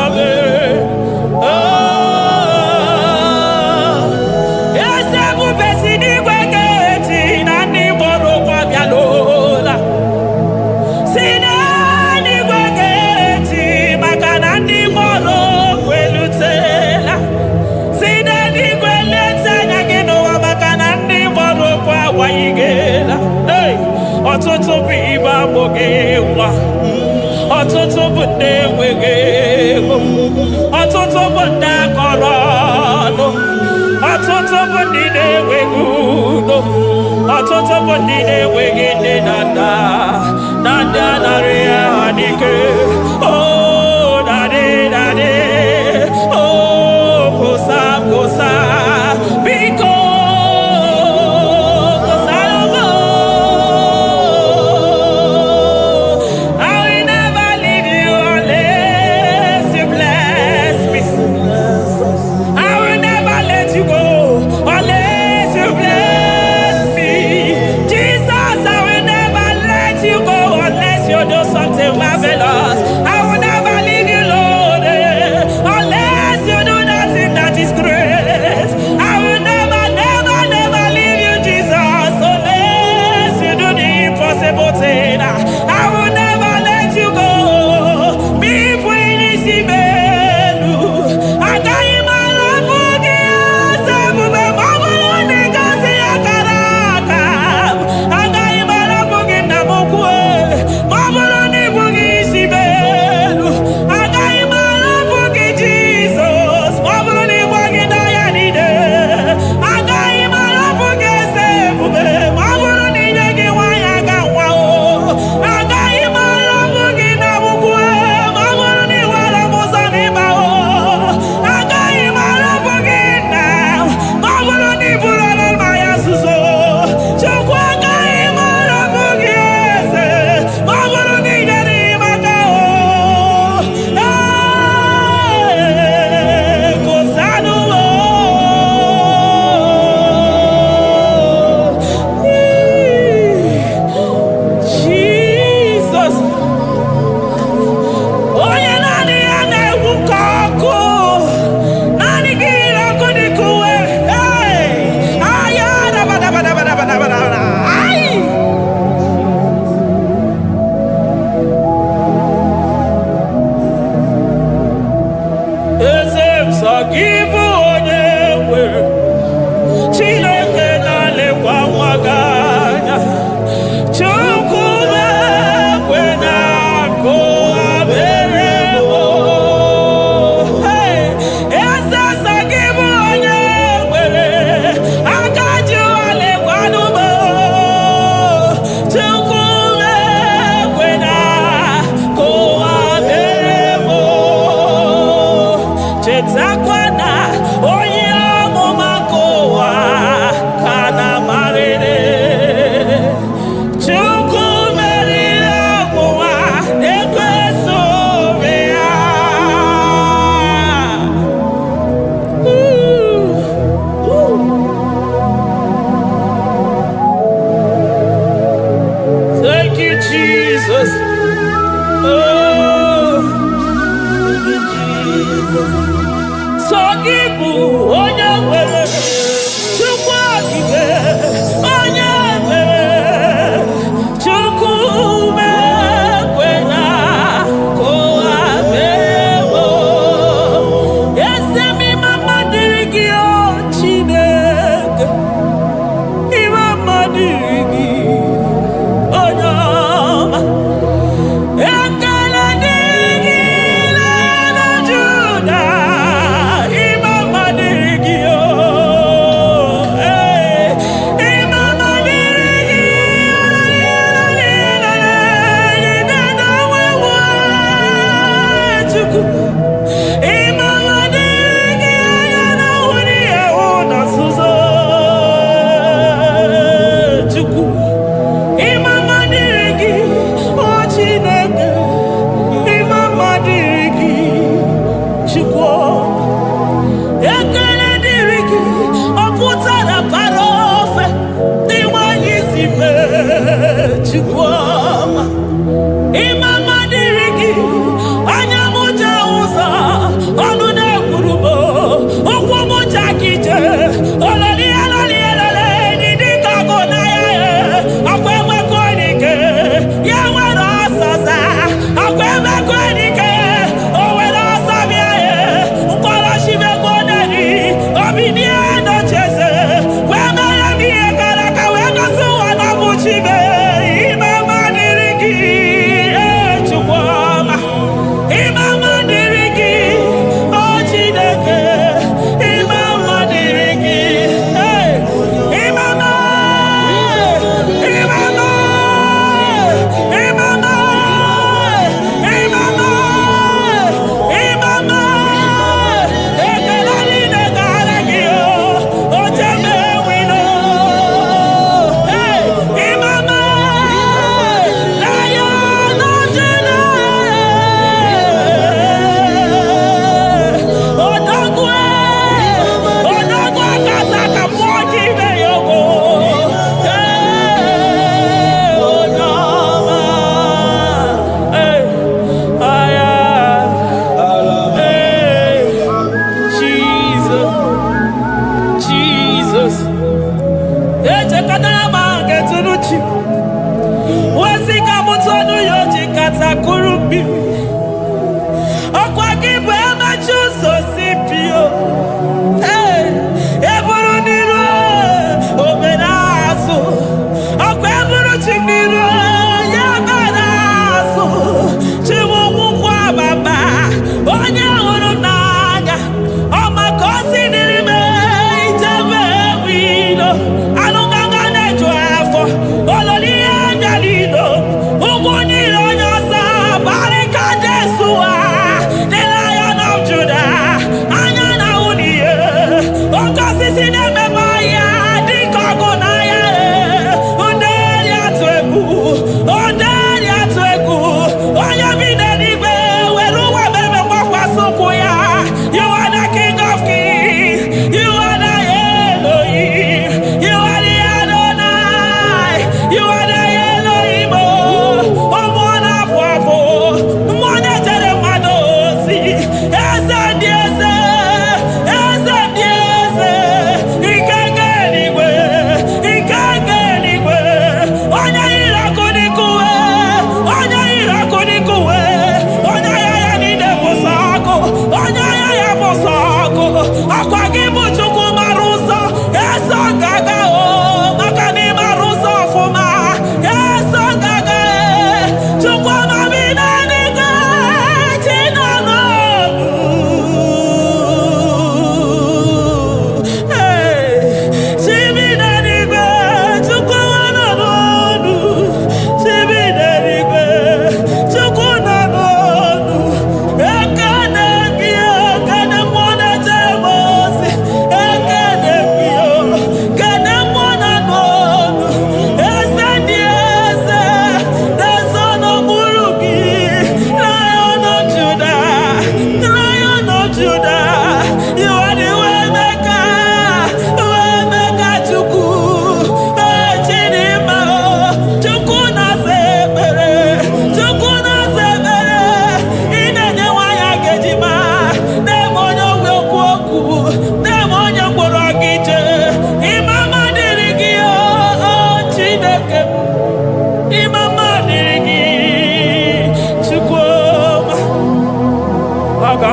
Amen. ọtụtụ bụ ndị enweghị ego, ọtụtụ bụ ndị akọrọ ọnụ, ọtụtụ bụ ndị na-enweghị udo, ọtụtụ bụ ndị na-enweghị nne na nna, na ndị anarị ya ha n'ike. Oh, daddy, daddy, oh, kosa, kosa, biko.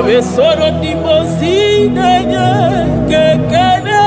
we soro di mosine kekene.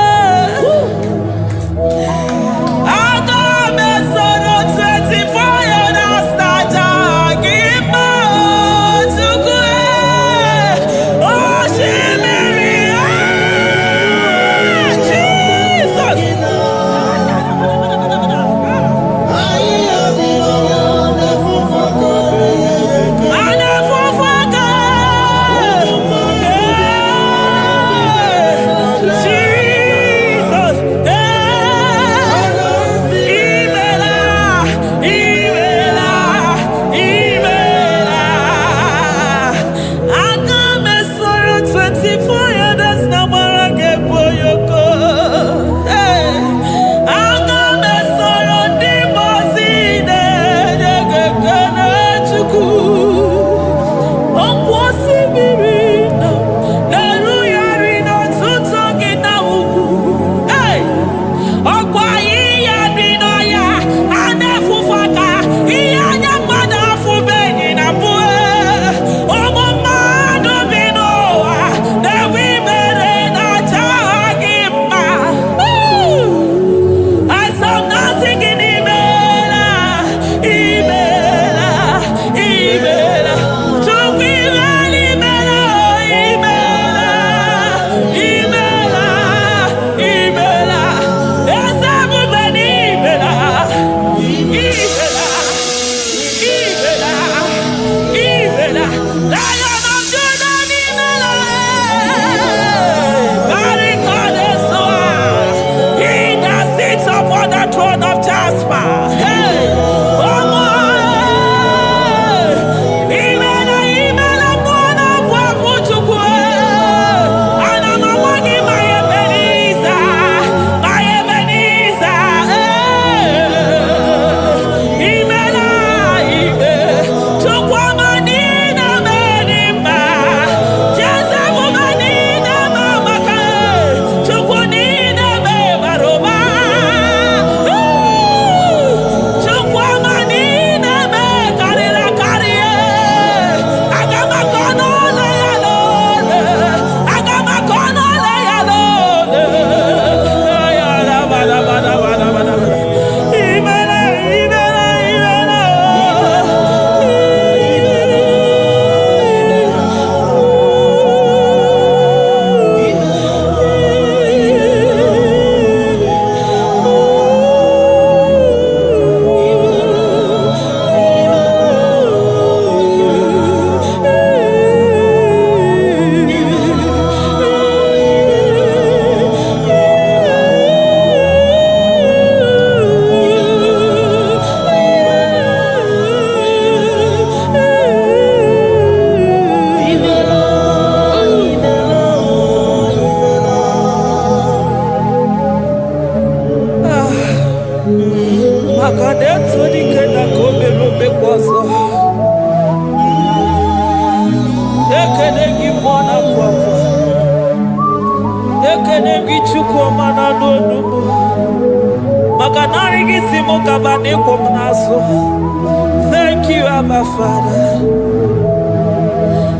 Thank you, Abba Father.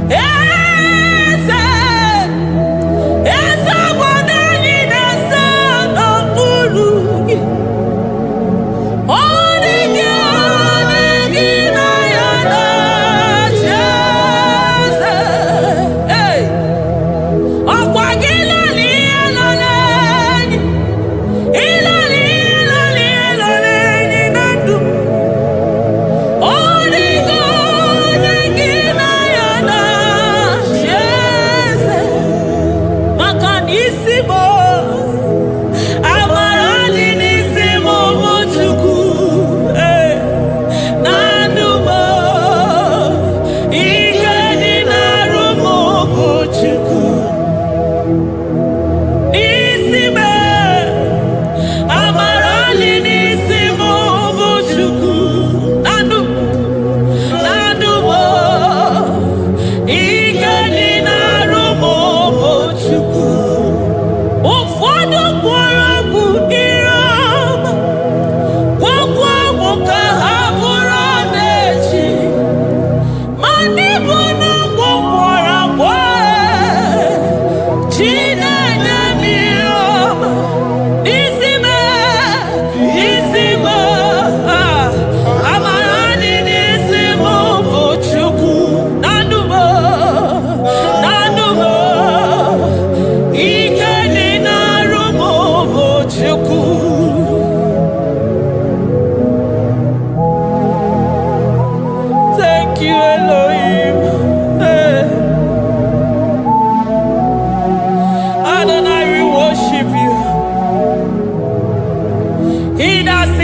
Oh,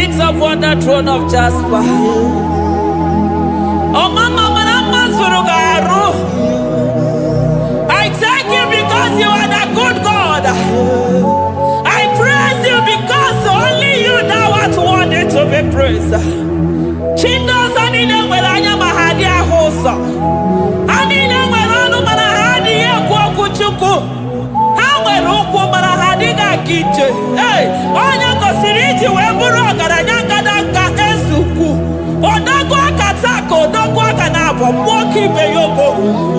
sits upon the throne of Jasper. Oh, Mama, I thank you because you are the good God. I praise you because only you know what wanted to be praised. Chindos anine welanya mahadi ahosa. Anine welanu marahadi kwa kuchuku. Hawe ruku marahadi ga kiche. Hey, onya kosiriti weburu garanyanga danga esuku. Odagwa katako, odagwa kanabo, moki beyobo.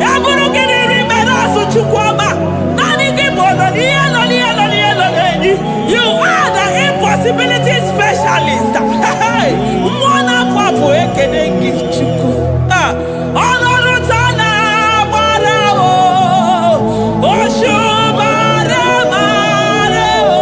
Yaburu giri merasu chukwama. Nani gibono you are the impossibility specialist. Hey, mwana papu ekenengi chuku. Olorutana barao, oshubare mareo.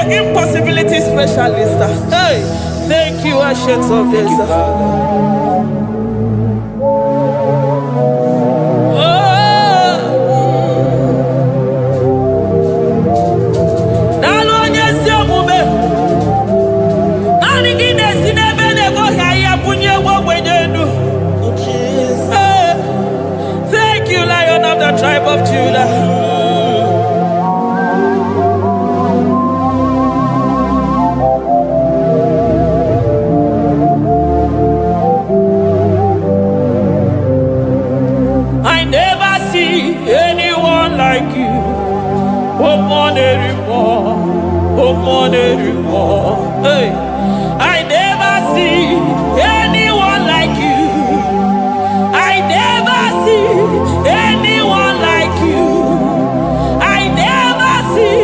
Impossibility specialist. Hey, thank you, Ancient of Days. Thank you, Lion of the tribe of Judah. Hey, I never see anyone like you. I never see anyone like you. I never see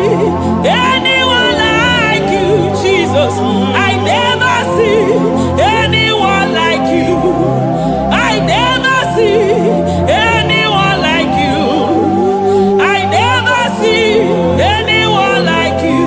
anyone like you, Jesus. I never see anyone like you. I never see anyone like you. I never see anyone like you.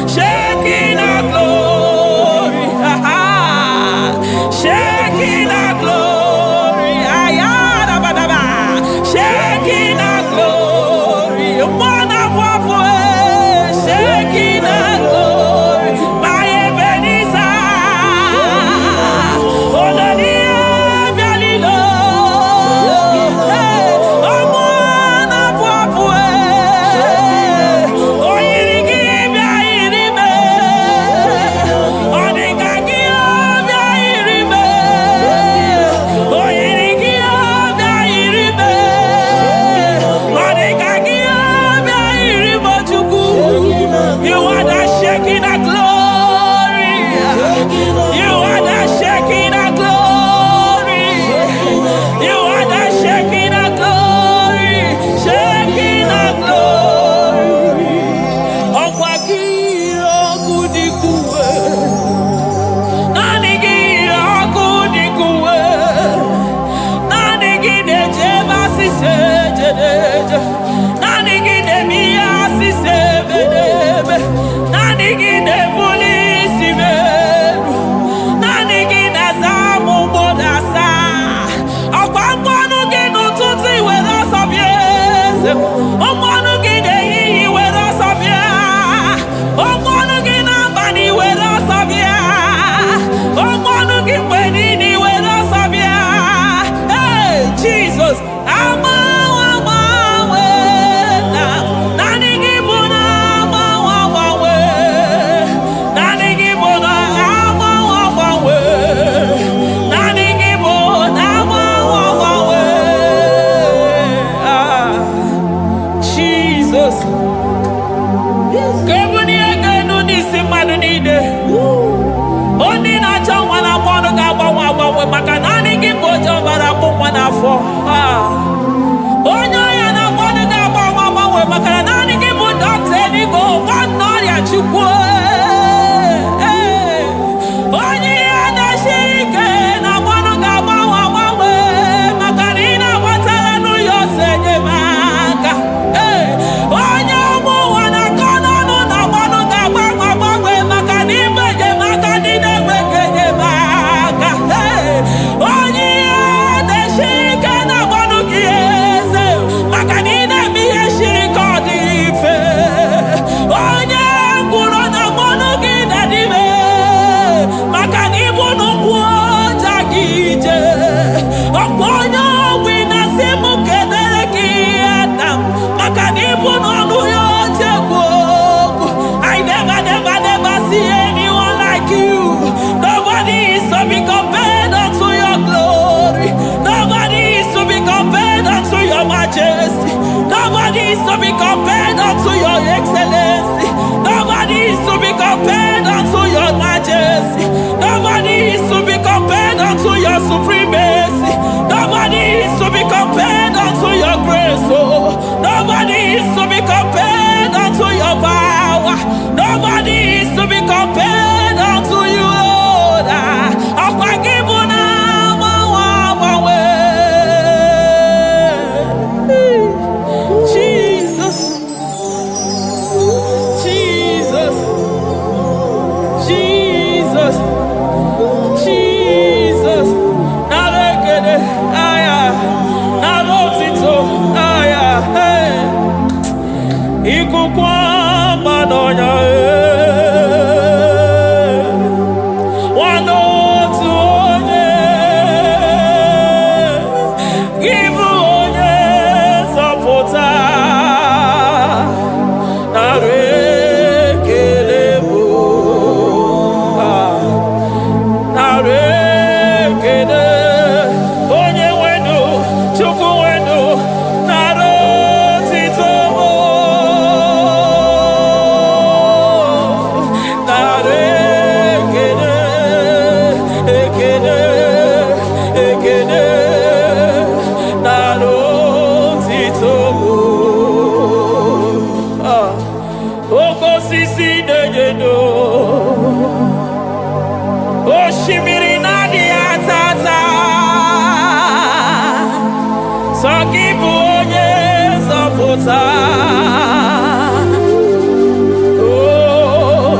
Shekinah glory. Shekinah glory. Ayadabadaba. Shekinah glory. Wonderful. Shekinah glory. My Ebenezer. Supremacy. Nobody is to be compared unto your grace. Oh, nobody is to be compared unto your power. Nobody is to be compared unto you, Lord. Jesus, Jesus, Jesus, Jesus. Oh,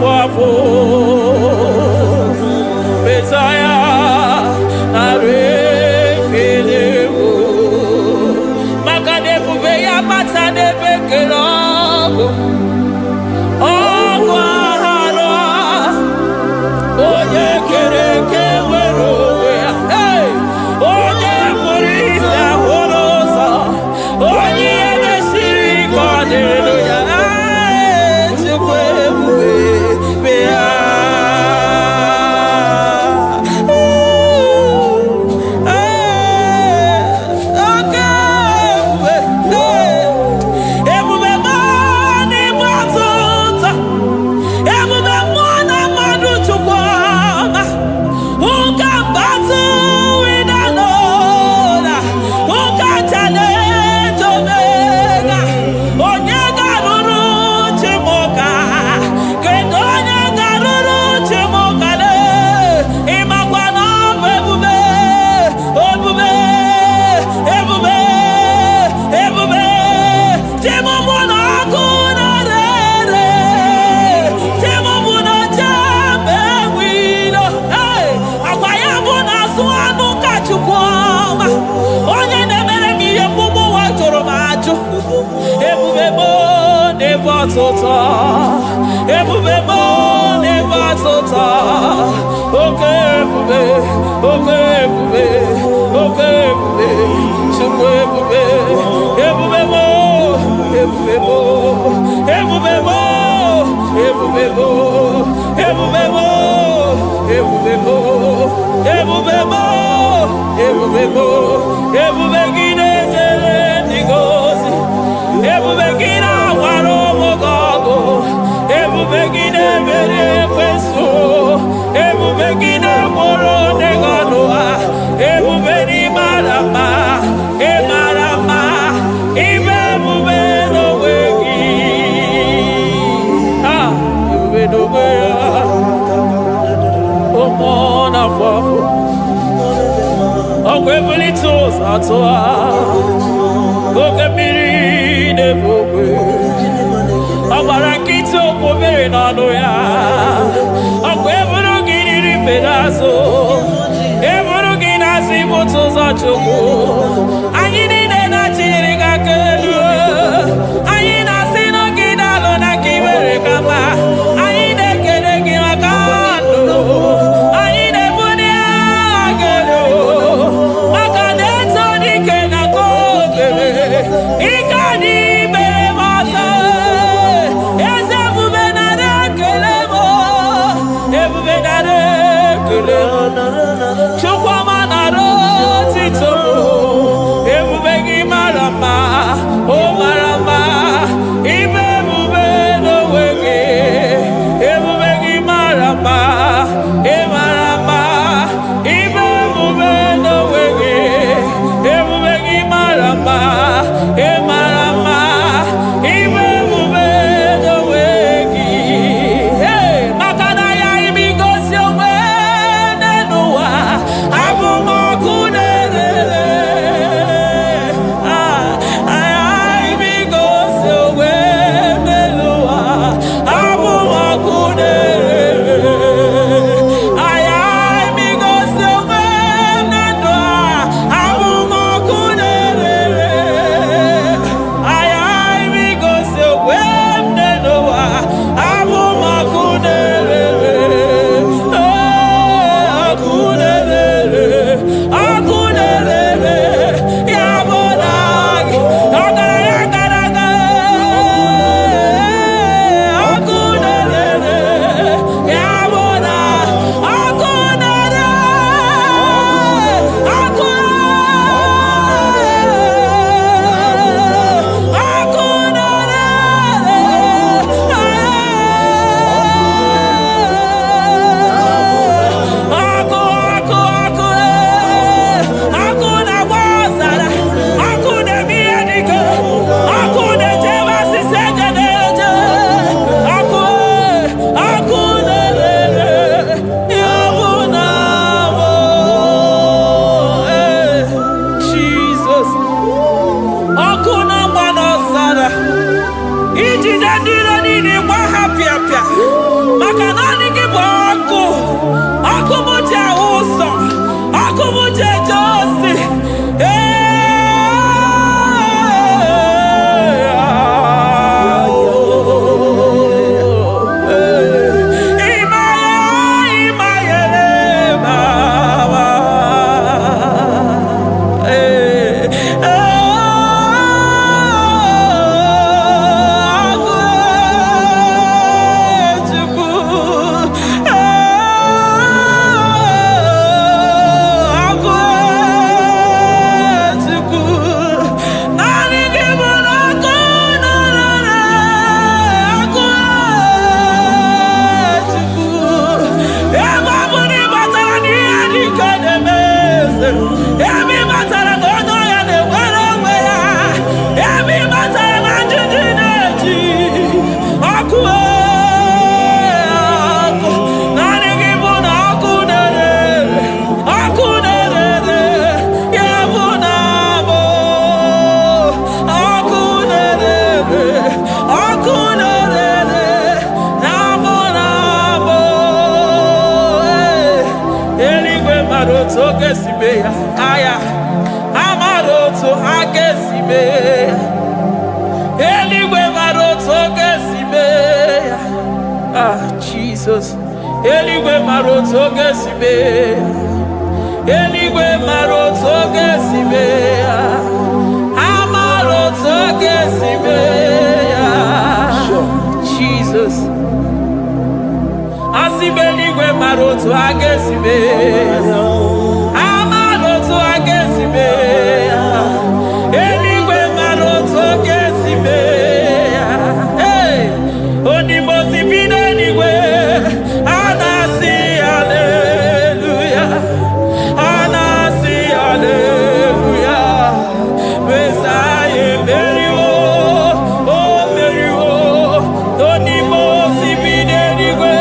fuapo Messiah na rekelewo Makade bube ya bata de bekelo Chukwa manaro tito to Gesibe, Aya, Amaro to Agesibe, Eligwe Maro to Gesibe, Jesus, Eligwe Maro to Gesibe, Eligwe Maro to Gesibe, Amaro to Gesibe, Jesus. Asibeligwe maroto agesibe, amaroto agesibe, eligwe maroto agesibe. Hey, onimosi bide eligwe, anasi hallelujah, anasi hallelujah. Besaye meriwo, oh meriwo, onimosi bide eligwe.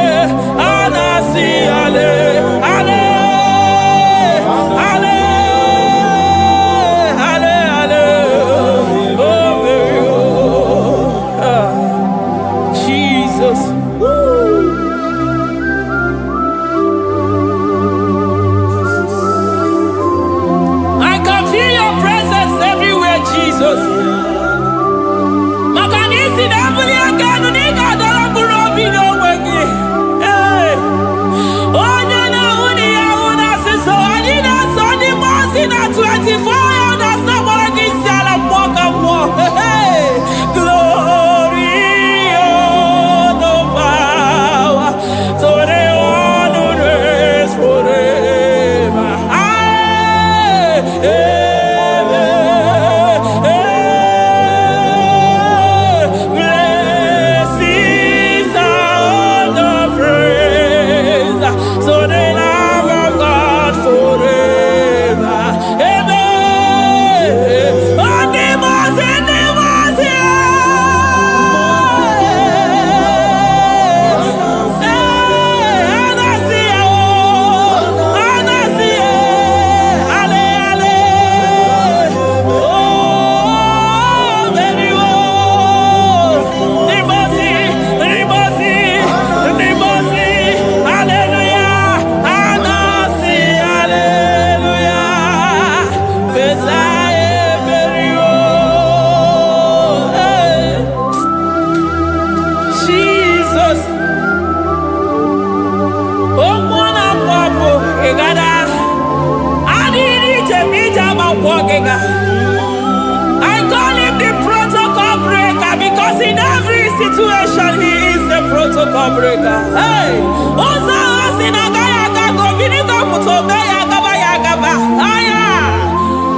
I call him the protocol breaker because in every situation he is the protocol breaker. Hey, Osa Osinaga Yagago Vinigo Mutobe Yagaba Yagaba. Aya,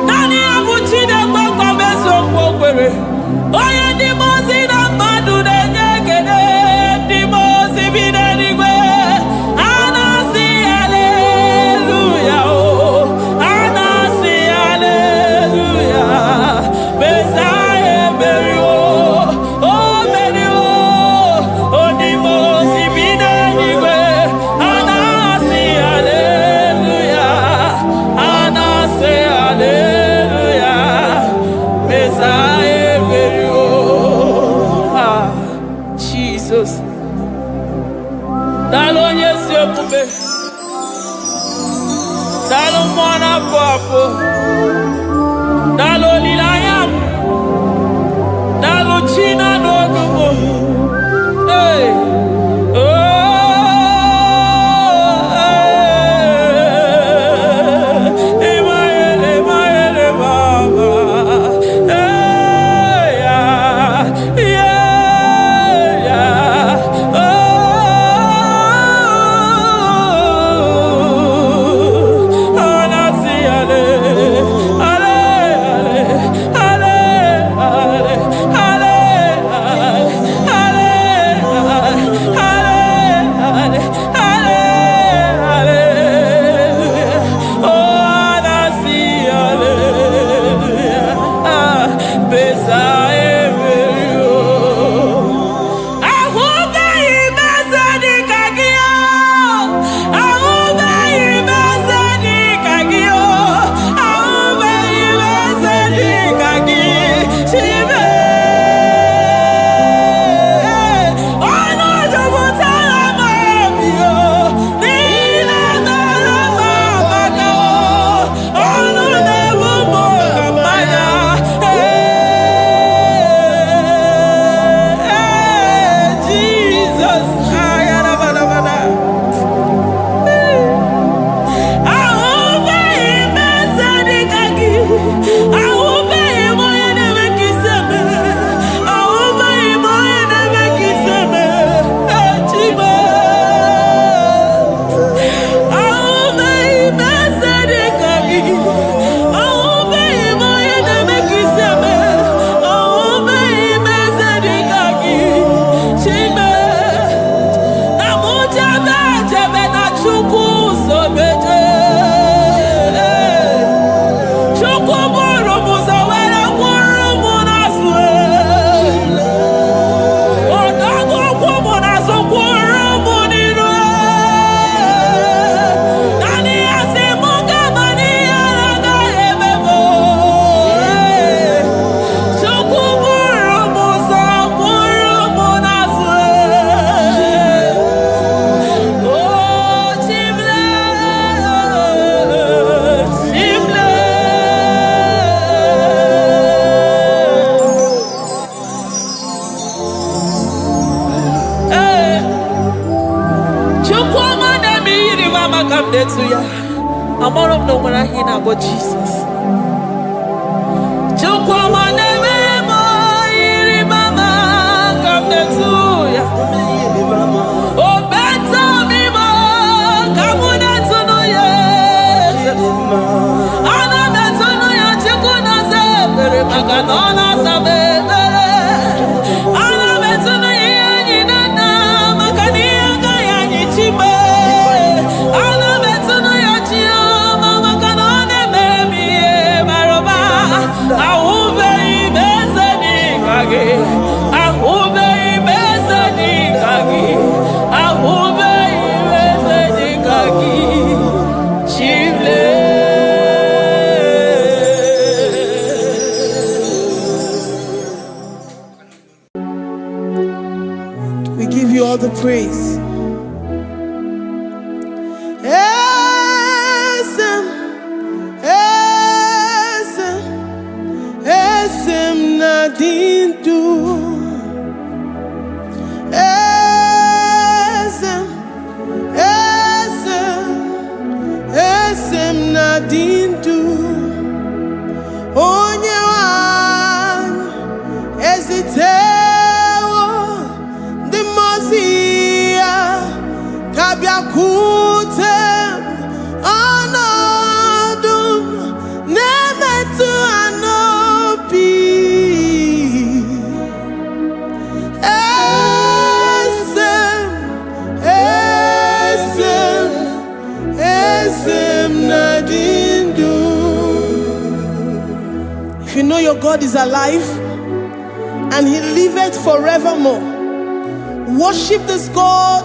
Nani Abuchine Boko Beso Bokere. Oya Dimosina Madu de Negede, Dimosi Binanigwe. Anasi hallelujah. Dalo mwana papo, dalo lilayam, dalo china nogumo. Hey, oh, Emaele baba, hey, yeah, oh. Hallelujah. come there to ya. I'm all of no when I hear about Jesus. Come there to ya. Oh, better me more. Come on to know ya. Ana better know ya. Chikuna se bere maganona se bere. Ana better know ya ni nana makani ya ni chibe. Ana better know ya chia mama kanone baby maroba. Aube ibeze ni kage. Aube ibeze ni kage. Aube ibeze ni kage. Chible. We give you all the praise. Esem, esem, esem nadindu. Esem, esem, esem nadindu. Onye wan ezitewo the Mozia Kabiakutem Anadum Nemetu Anopi Esem Esem Esem Nadindu. If you know your God is alive and he liveth forevermore, worship this God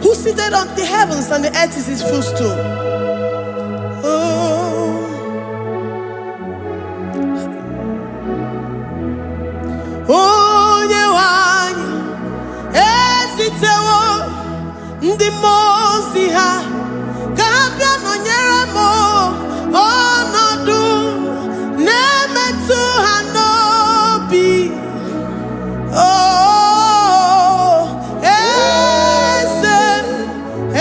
who seated on the heavens and the earth is his footstool. Oh. Onye wanyi esitewo ndị mozi ha kabịa nọnyere m ọnọdụ na-emetụ ha n'obi. Oh, esem,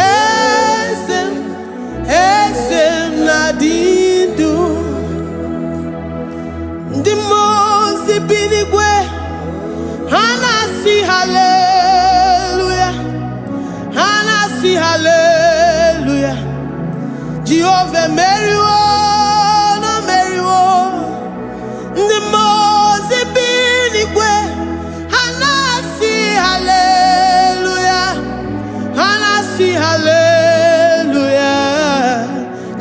esem, esem nadindu. Ndị mozi bi n'igwe ha na-asị hallelujah, ha na-asị hallelujah. Jehovah meriwo na meriwo. Ndị mozi bi n'igwe hallelujah, hallelujah, hallelujah.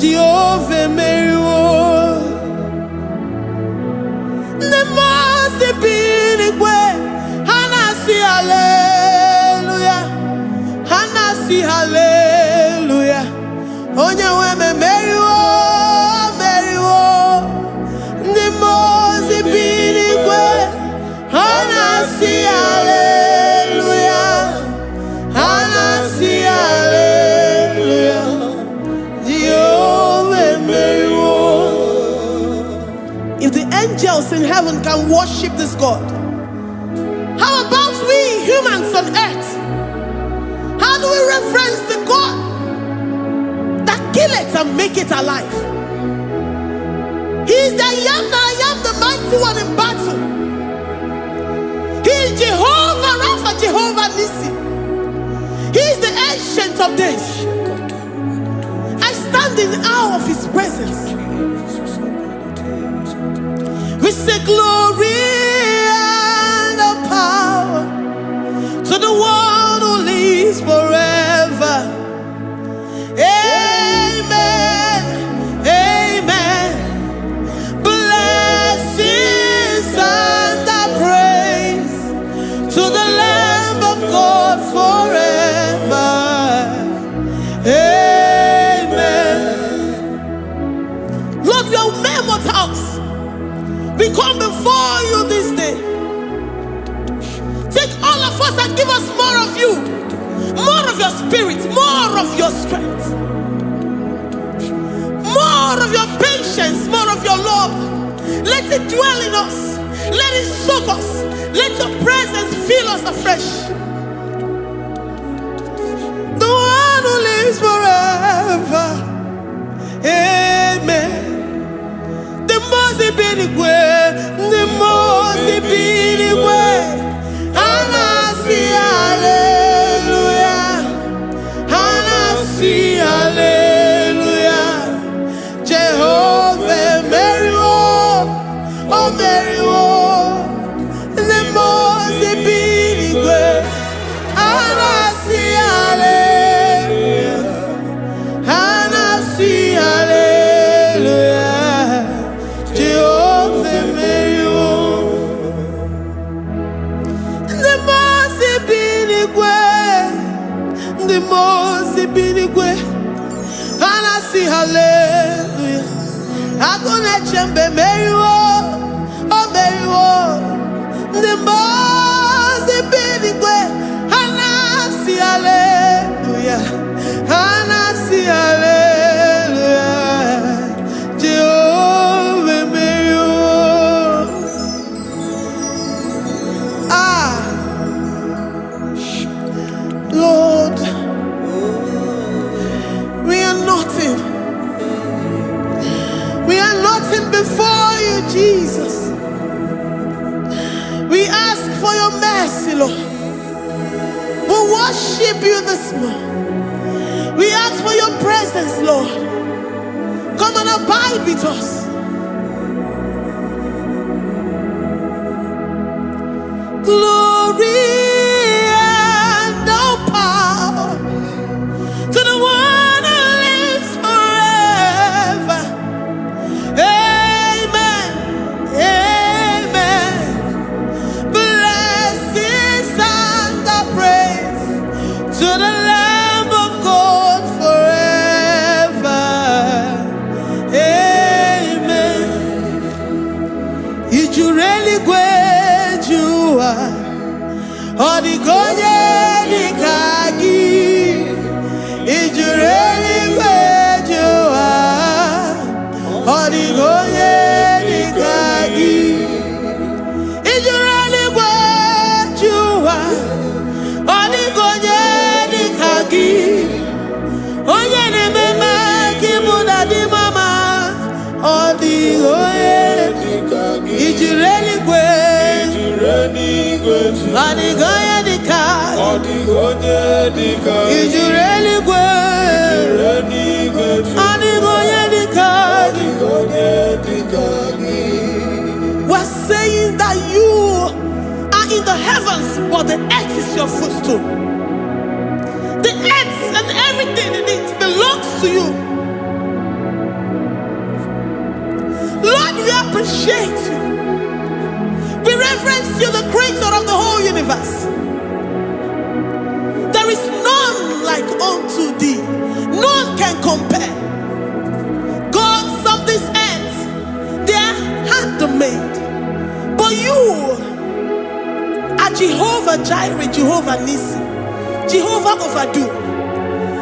Jehovah meriwo. The most binigwe, hanasi hallelujah, hanasi hallelujah. Onye weme meriwo, meriwo. The most binigwe, hanasi hallelujah, hanasi hallelujah. Jehovah meriwo. If the angels in heaven can worship this God, how about we humans on earth? How do we reference the God that kill it and make it alive? He is the I am, the mighty one in battle. He is Jehovah Rapha, Jehovah Nissi. He is the ancient of days. I stand in awe of his presence. We say glory and the power to the one who lives forever. Amen, amen. Blessings and the praise to the Lamb of God forever. Amen. Lord, your mammoth house, we come before you this day. Take all of us and give us more of you, more of your spirit, more of your strength, more of your patience, more of your love. Let it dwell in us. Let it soak us. Let your presence fill us afresh. The one who lives forever. binigwe. Anasi hallelujah. Agone chembe meriwo. Oh meriwo. Nimbozi binigwe. Anasi hallelujah. Anasi hallelujah. Jehovah meriwo. Lord, we are nothing. We are nothing before you, Jesus. We ask for your mercy, Lord. We worship you this morning. We ask for your presence, Lord. Come and abide with us. Glory and all power to the one who lives forever. Amen. Amen. Blessings and the praise to the Lamb of God forever. Amen. Did you really great you are? Odigonye dikagi, ijureli kwejoa. Odigonye dikagi, ijureli kwejoa. Odigonye dikagi, onye ne mema kimuda di mama. Odigonye dikagi, ijureli kwejoa. Odigonye dikagi, odigonye dikagi, ijureli kwejoa. Odigonye dikagi, odigonye dikagi. We're saying that you are in the heavens, but the earth is your footstool. The earth and everything in it belongs to you. Lord, we appreciate you. We reverence you, the creator of the whole universe. There is none like unto thee. None can compare. Gods of this earth, they are handmade. But you are Jehovah Jireh, Jehovah Nissi, Jehovah Overdo.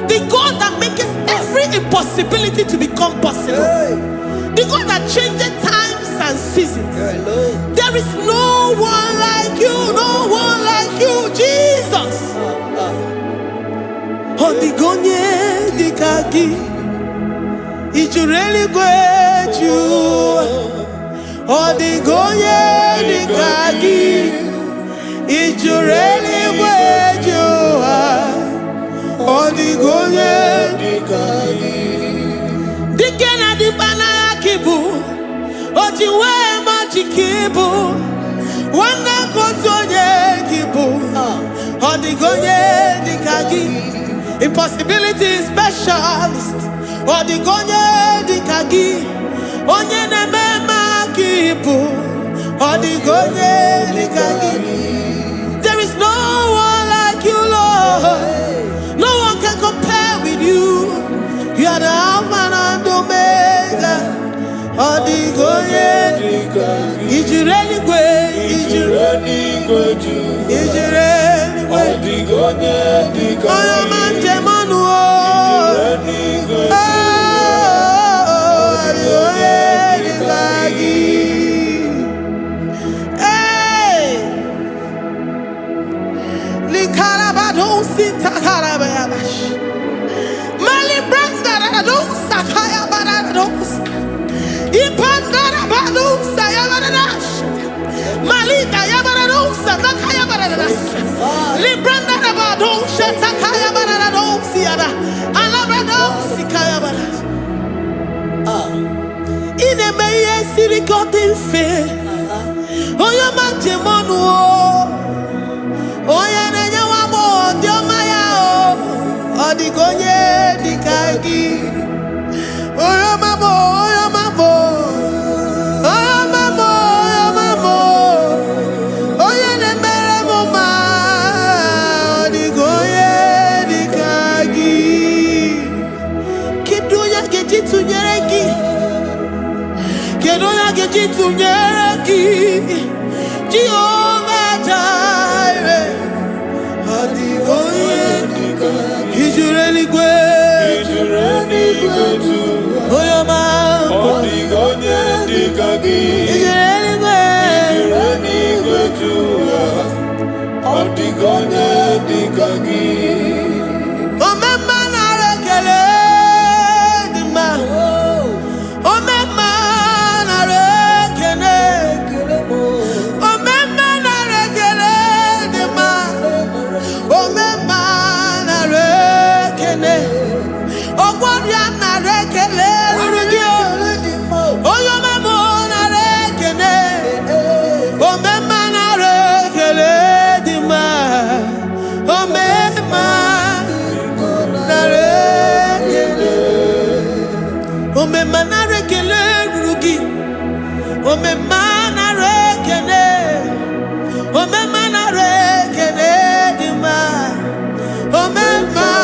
The God that makes every impossibility to become possible. The God that changes times and seasons. There is no one like you, no one like you, Jesus. Odigonye dikagi, ijureli kweju. Odigonye dikagi, ijureli kweju. Odigonye dikagi. Dikena dipana kibu, ojiwe majikibu. Wanda kotonye kibu, odigonye dikagi. Impossibility specialist, odigonye dikagi. Onye nemema kibu, odigonye dikagi. There is no one like you, Lord. No one can compare with you. You are the Alpha and Omega. Odigonye dikagi. Ijureli kwe, ijureli kweju. Ijureli kwe. Odigonye dikagi. Oyomanje manu o. Ijureli kweju. Odigonye dikagi. Hey. Likarabado sitakarabayabash. Mali branda radosa kaya baradosa. Ipandara badosa yabaradosa. Malika yabaradosa takaya baradosa. Libranda rabadosa takaya baradosa yada. Alabadosa kaya baradosa. Ine meye sirikotin fe. Oya manjemonu o. Oya nenya wamo diomaya o. Odigonye dikagi. Oya mamo, oya mamo. Oya mamo, oya mamo. Oya nemere moma. Odigonye dikagi. Tunyeraki, Jehovah Jireh, is you really great? Oh, your man, is you really great? Oh, my man, I reckon man. Oh, my man, I reckon oh, my man, I reckon oh, my man, I reckon oh, what you are reckon oh, your man, I reckon oh, my man, I reckon oh, my man, I reckon oh, my man, I reckon oh, my man, I reckon oh, my man, I reckon oh, my man,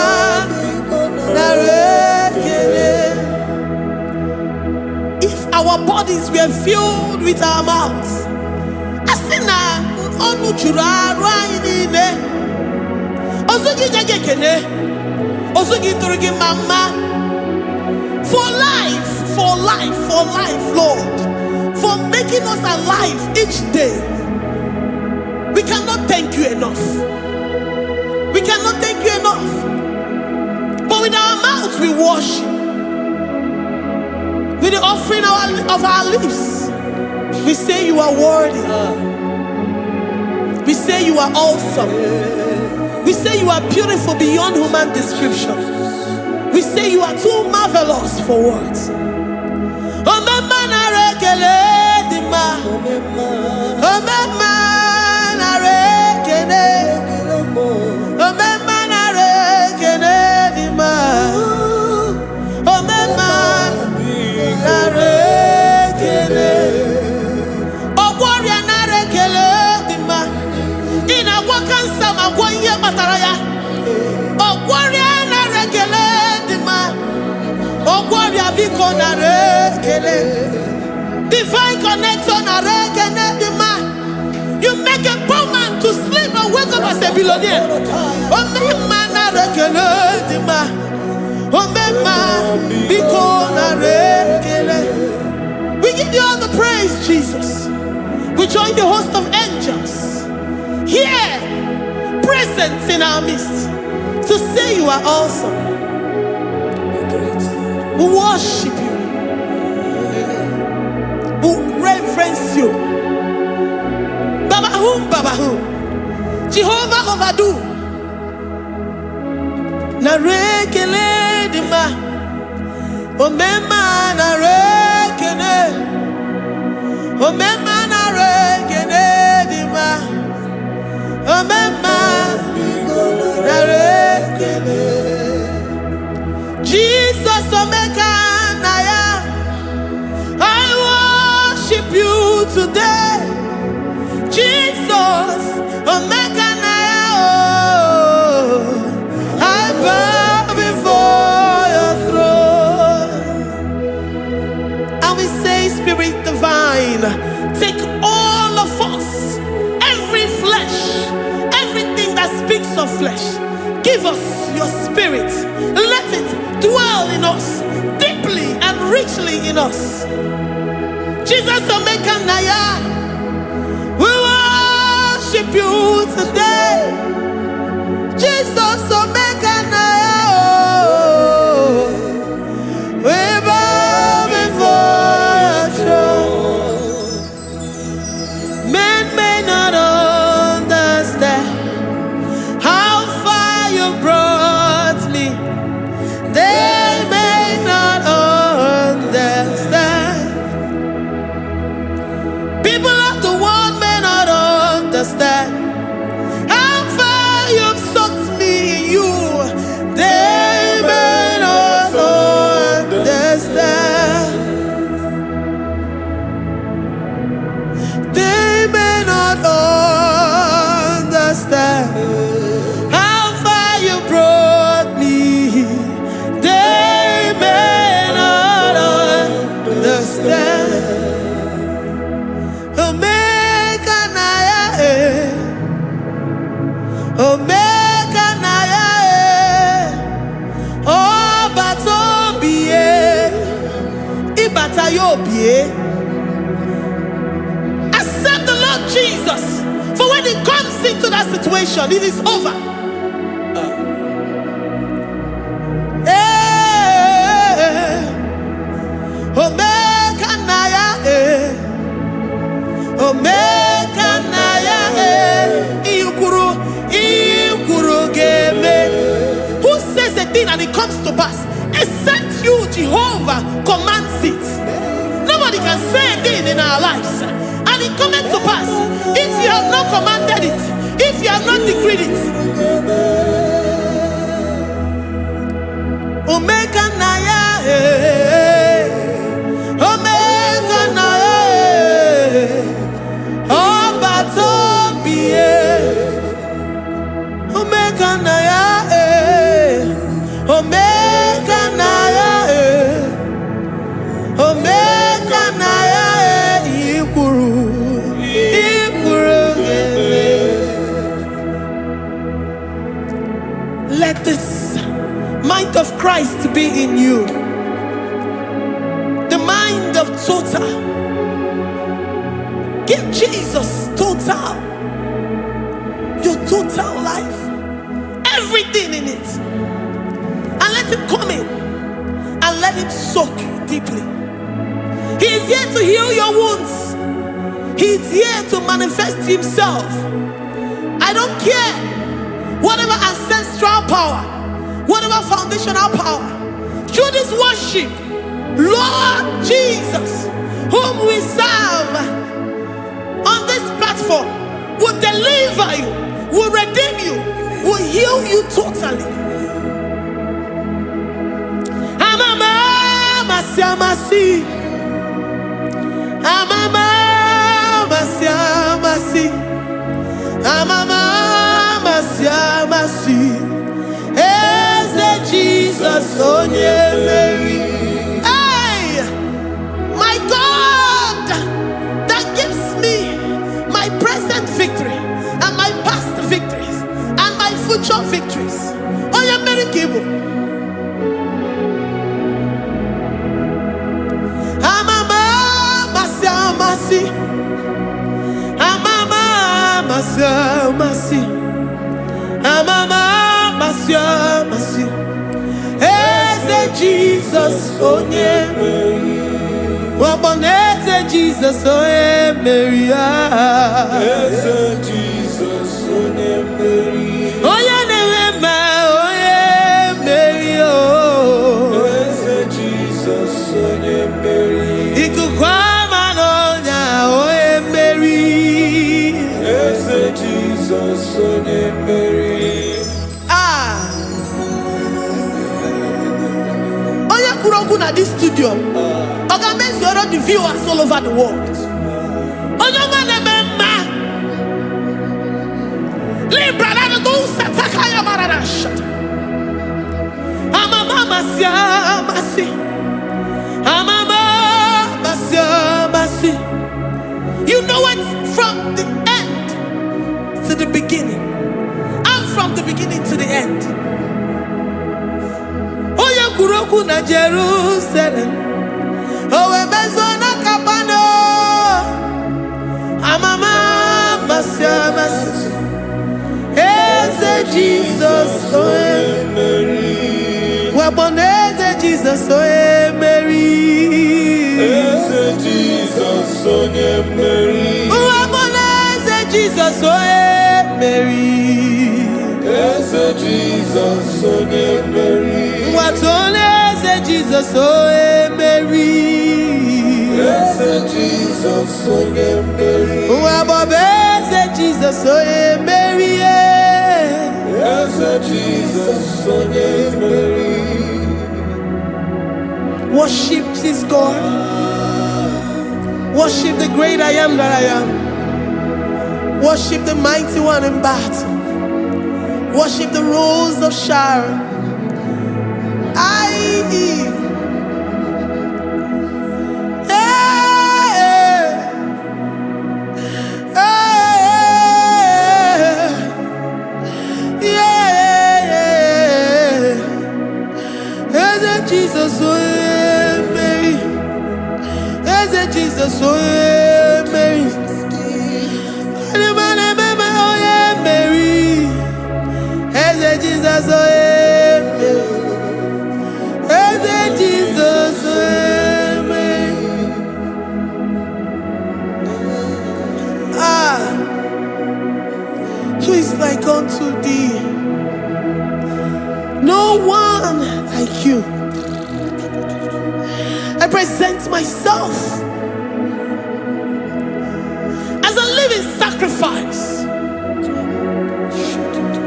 I reckon. If our bodies were filled with our mouths, asina onu chura rainine osugi jagekene osugi turigi mama for life, Lord, for making us alive each day. We cannot thank you enough. We cannot thank you enough. But with our mouths we worship. With the offering of our lips, we say you are worthy. We say you are awesome. We say you are beautiful beyond human description. We say you are too marvelous for words. Oh, my man, I reckon oh, my man, I reckon oh, my man, I reckon oh, my man, I reckon oh, warrior, I reckon in a wakan sama one year mataraya oh, warrior, I reckon oh, warrior, because I reckon divine connection, I reckon you make a poor man to sleep and wake up as a billionaire. Oh, my man, I reckon oh, my man, because I reckon. We give you all the praise, Jesus. We join the host of angels here, present in our midst, to say you are awesome. We worship you. We reverence you. Babahum, Jehovah overdo. Na rekele dima, o mema na rekele, o mema na rekele dima, o mema na rekele. Jesus omeka na ya, I worship you today. Jesus, omeka na ya, oh, I bow before your throne. And we say, Spirit divine, take all of us, every flesh, everything that speaks of flesh, give us your spirit. Let it dwell in us, deeply and richly in us. Jesus, omeka na ya, we worship you today. Jesus, omeka na ya, oh, we bow before your throne. Men may not understand how far you brought me. They may not understand. People of the world may not understand Accept the Lord Jesus. For when He comes into that situation, it is over. Omega Naya, Omega Naya, Ikuru Game. Who says a thing and it comes to pass? Except you, Jehovah, commands it. Nobody can say a thing in our lives and it cometh to pass if you have not commanded it, if you have not decreed it. Omega Naya, Omega Naya, Obatobie, Omega Naya, Omega Naya, Omega Naya, Ikuru. Let this mind of Christ be in you. The mind of total. Give Jesus total. Your total life. Everything in it. And let Him come in. And let Him soak deeply. He is here to heal your wounds. He is here to manifest Himself. I don't care. Whatever ancestral power, whatever foundational power, through this worship, Lord Jesus, whom we serve on this platform, will deliver you, will redeem you, will heal you totally. Amama Masiamasi, Amama Masiamasi, Amama Masiamasi, Eze Jesus onye Mary. Hey, my God, that gives me my present victory and my past victories and my future victories. Onye Mary Kibo. Amama Masiamasi, Amama Masiamasi, Amama Masiamasi, Eze Jesus onye Mary. Waboneze Jesus onye Mary. Eze Jesus onye Mary. Onye Newema onye Mary. Eze Jesus onye Mary. Ikukwama n'onya onye Mary. Eze Jesus onye Mary. At this studio, organize the viewers all over the world. You know it from the end to the beginning, and from the beginning to the end. Kuroku na Jerusalem, Owebezona Kapano, Amama Masiamasi, Eze Jesus oe Mary. Waboneze Jesus oe Mary. Eze Jesus oe Mary. Waboneze Jesus oe Mary. Eze Jesus oe Mary. Watoleze Jesus oe Mary. Eze Jesus oe Mary. Wabobeze Jesus oe Mary. Eze Jesus oe Mary. Worship this God. Worship the great I am that I am. Worship the mighty one in battle. Worship the rose of Sharon. Jesus, Jesus, oh yeah, Mary. Oh yeah, Mary. Eze Jesus, oh yeah, Mary. Eze Jesus, oh yeah, Mary. Who is like unto thee? No one like you. I present myself as a living sacrifice,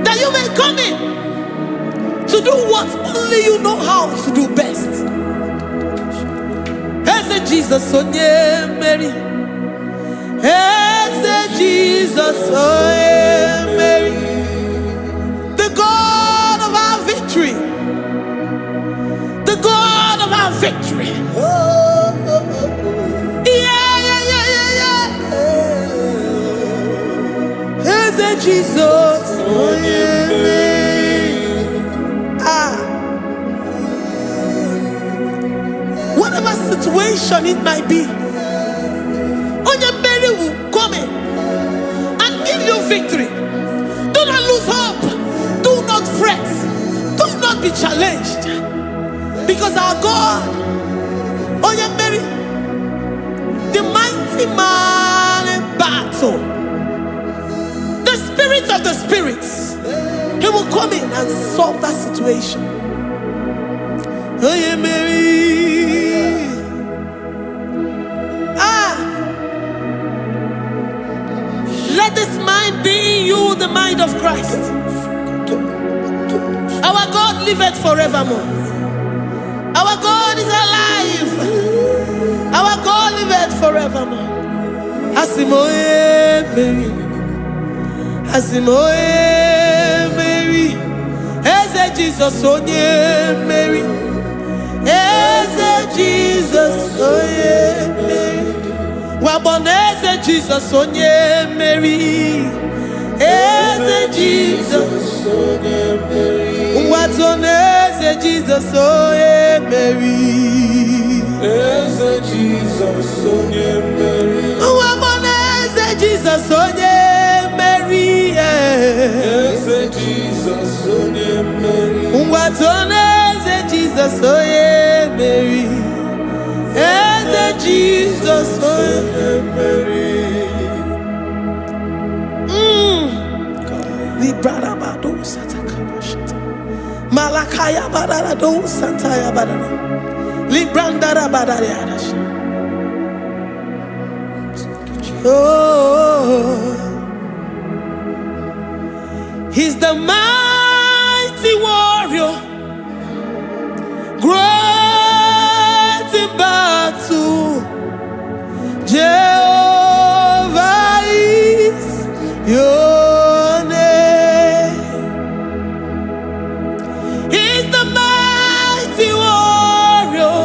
that you may come in to do what only you know how to do best. Eze Jesus, oh yeah, Mary. Eze Jesus, oh yeah, Mary. The God of our victory. The God of our victory. Eze Jesus, oh yeah, Mary. Whatever situation it might be, Mary will come in and give you victory. Do not lose hope. Do not fret. Do not be challenged. Because our God, Mary, the mighty man in battle, the spirit of the spirits, he will come in and solve that situation. Mary. Let this mind be in you, the mind of Christ. Our God liveth forevermore. Our God is alive. Our God liveth forevermore. Asimoye Mary. Asimoye Mary. Eze Jesus, onye Mary. Eze Jesus, onye Mary. Waboneze Jesus, onye Mary. Eze Jesus, onye Mary. Watoneze Jesus, onye Mary. Eze Jesus, onye Mary. Waboneze Jesus, onye Mary. Eze Jesus, onye Mary. Watoneze Jesus, onye Mary. Eze Jesus, onye Mary. Librada bado satakaba shata. Malakaya badara do sataya badara. Librandara badara yadash. Oh, he's the mighty warrior, great in battle. Jehovah is your name. He's the mighty warrior,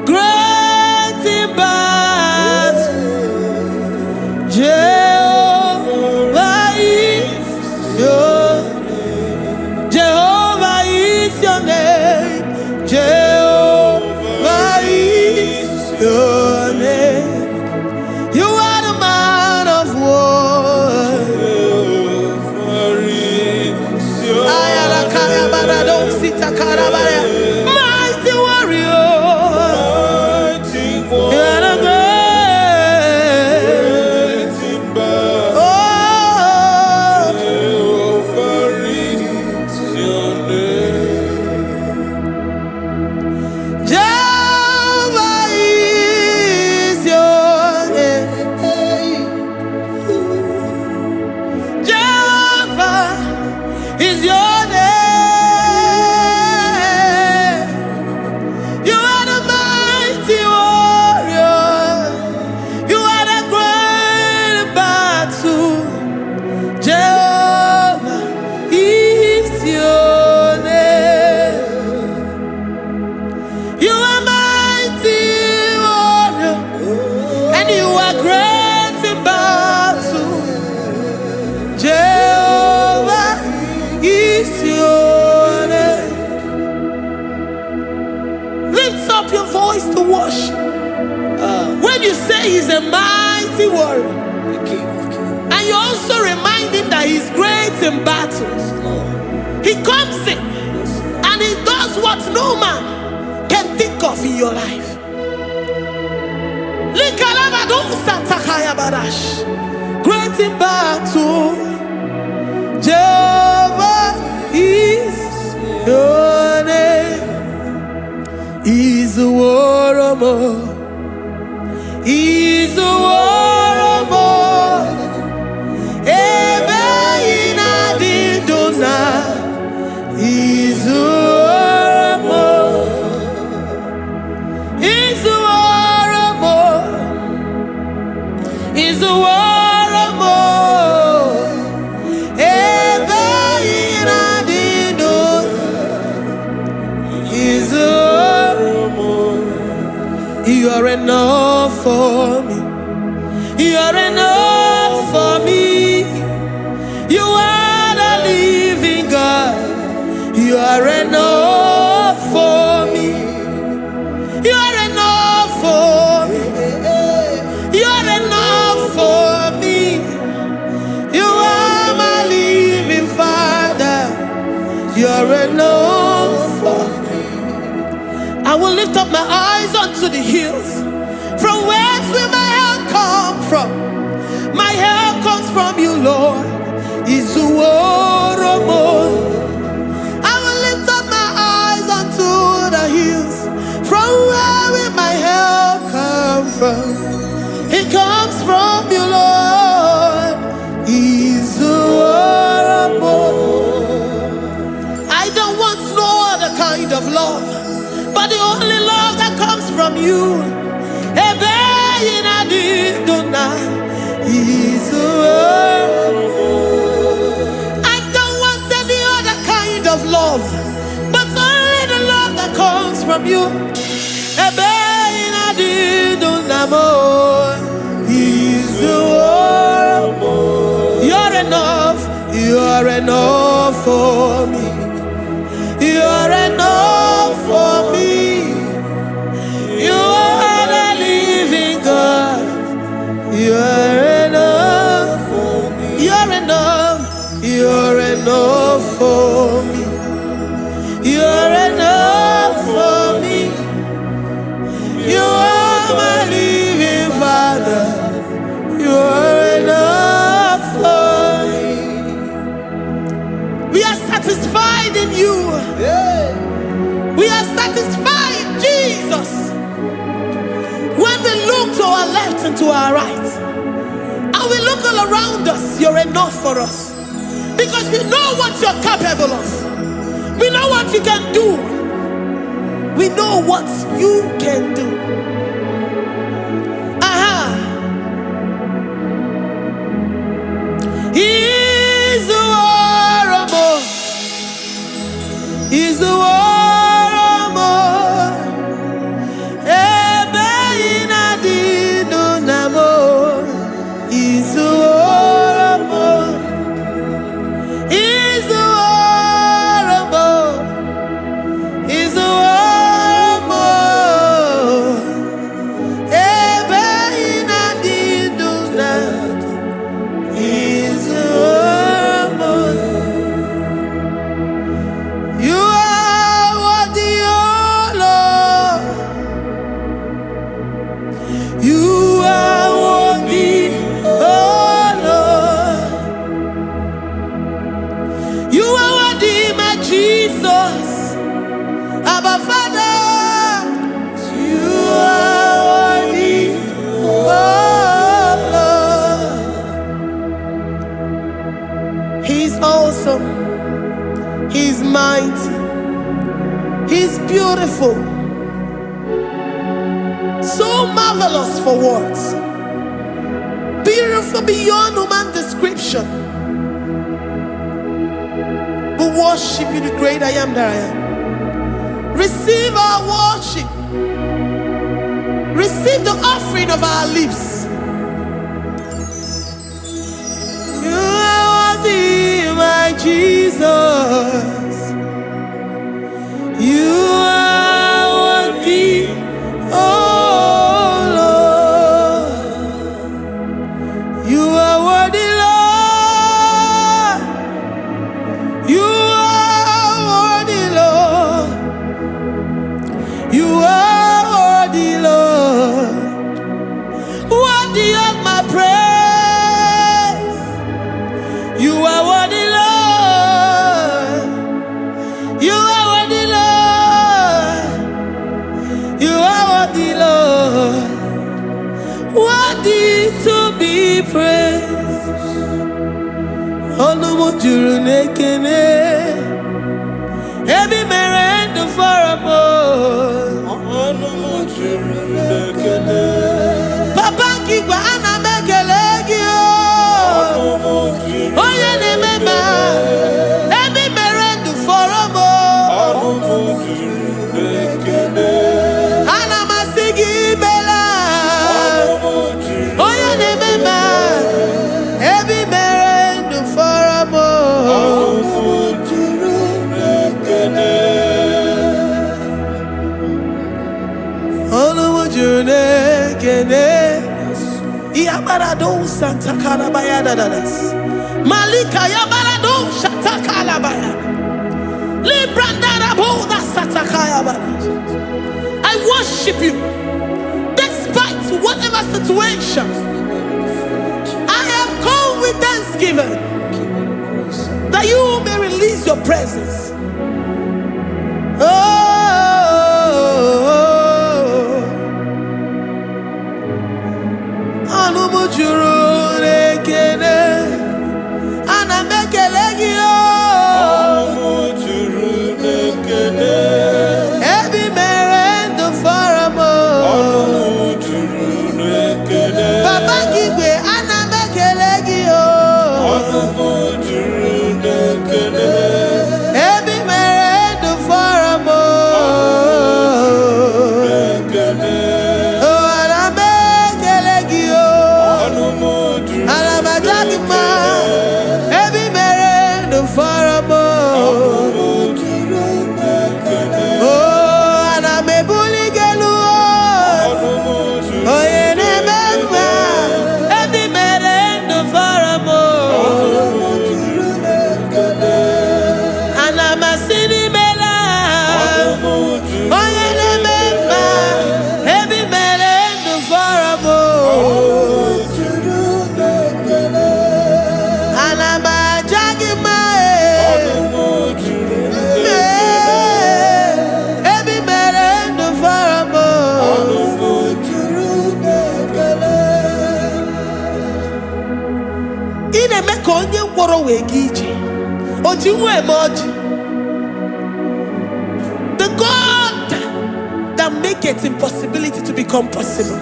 great in battle. Jehovah is your name. Jehovah is your name. Jehovah is your name. You are the man of war. Ayalakaya barado sita karabaya. Mighty warrior. You are the great. Oh, Jehovah is your name. Jehovah is your name. say he's a mighty warrior. And you also remind him that he's great in battles. He comes in and he does what no man can think of in your life. Great in battle, Jehovah is your name. He's a warrior. He's a warrior. Ebe ina di dona. He's a warrior. He's a warrior. He's a warrior. Ebe ina di dona. He's a warrior. You are enough for me. You are enough for me. You are the living God. You are enough for me. You are enough for me. You are enough for me. You are my living Father. You are enough for me. I will lift up my eyes unto the hills. From whence will my help come from? My help comes from you, Lord. Is the word of God. I will lift up my eyes unto the hills. From where will my help come from? It comes from you, Lord. Is the word of God. I don't want no other kind of love, but the only love that comes from you. I don't want any other kind of love, but only the love that comes from you. You're enough. You're enough for me. You're enough for me. You are the living God. You're enough for me. You're enough. You're enough for me. You're enough for me. You are my living Father. You're enough for me. We are satisfied in you. We are satisfied in Jesus. When we look to our left and to our right, and we look all around us, you're enough for us. Because we know what you're capable of. We know what you can do. We know what you can do. He's the warrior. He's the warrior. He's mighty. He's beautiful. So marvelous for words. Beautiful beyond human description. We worship you, the great I am that I am. Receive our worship. Receive the offering of our lips. You are worthy, my Jesus. You are worthy, oh Lord. Onumu juru nekene Ebi mere ndu foramo Onumu juru nekene Papa kigwa ana mekele gi o Onumu juru Oye ne mema Ebi mere ndu foramo Onumu juru nekene Ana masigi bela Onumu juru Oye ne mema Ebi mere ndu foramo Onumu juru nekene Onumu juru nekene Yabarado Santa Calabaya dadas Malika Yabarado Shatakalabaya Librandara Boda Satakaya. I worship you despite whatever situation. I have come with thanksgiving that you may release your presence. The God that maketh impossibility to become possible.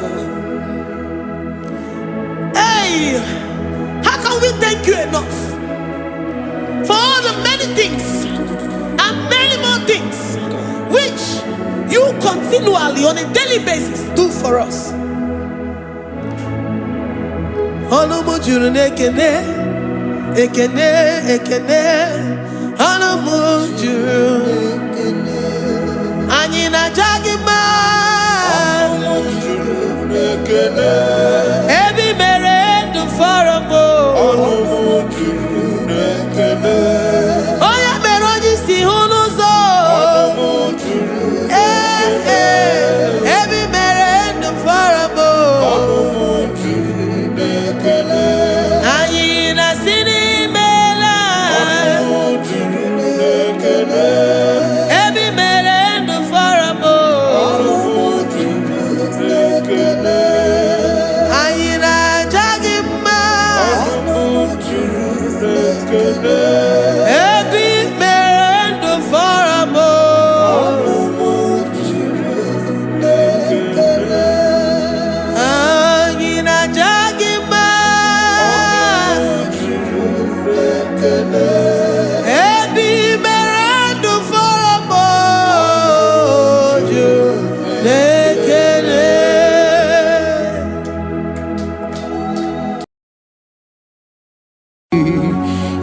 Hey, how can we thank you enough for all the many things and many more things which you continually on a daily basis do for us? Ekene, ekene, anamuju. Anyina jagima. Ebi mere du faramo. Oya meroji si hunuzo. Ebi mere du faramo. Anyina sini.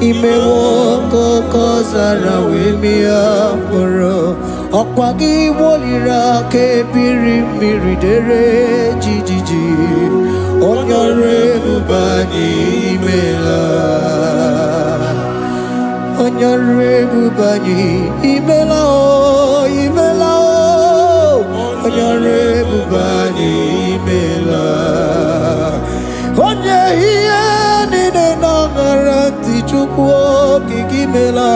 Imewoko kozara wemia poro Okwagi wolira ke biri dere jijiji Onyore bubani imela Onyore bubani imela o Onyore bubani imela Onye hiye nine nangaranti chukwo kikimela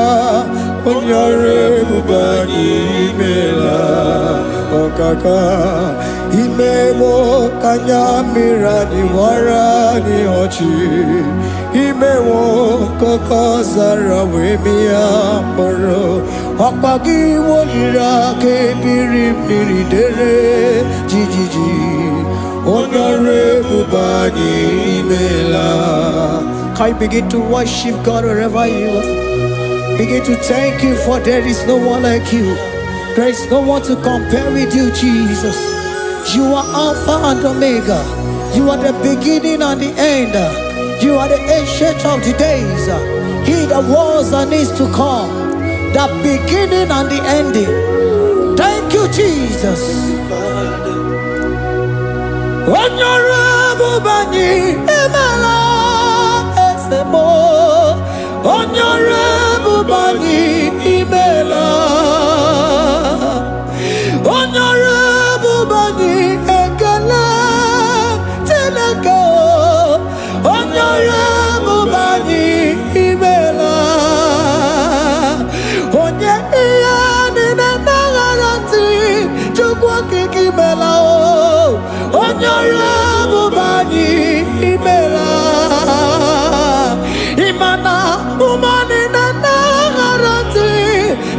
Onyore bubani imela Okaka imemo kanyamira ni wara ni hochi imewo koko zara wemia moro Okpagi wolira ke biri dere jijiji Honorable Bani Imela. Can you begin to worship God wherever you are? Begin to thank Him, for there is no one like you. There is no one to compare with you, Jesus. You are Alpha and Omega. You are the beginning and the end. You are the ancient of the days. He that was and is to come. The beginning and the ending. Thank you, Jesus. Honorable Bani Imela Esemo. Honorable Bani Imela. Honorable Bani Ekala Teleko. Honorable Bani Imela. Onye iya nina nagarati chukwa kikimela. Honorable Bani Imela. Imana umani na nagarati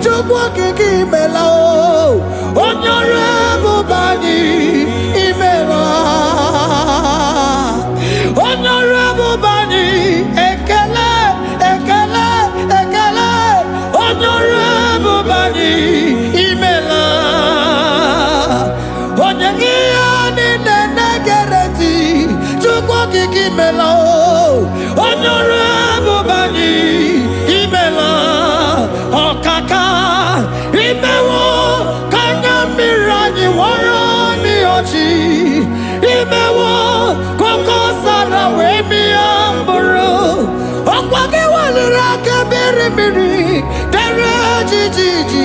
chukwa kikimela. Honorable Bani Imela. Honorable Bani Ekele, Ekele, Ekele. Honorable Bani Imela. Honorable Bani Imela. Okaka Imewo Kanya Mirani Warani Ochi Imewo Koko Sara Wemi Amburu Okwake Walira Kabiri Dere Jiji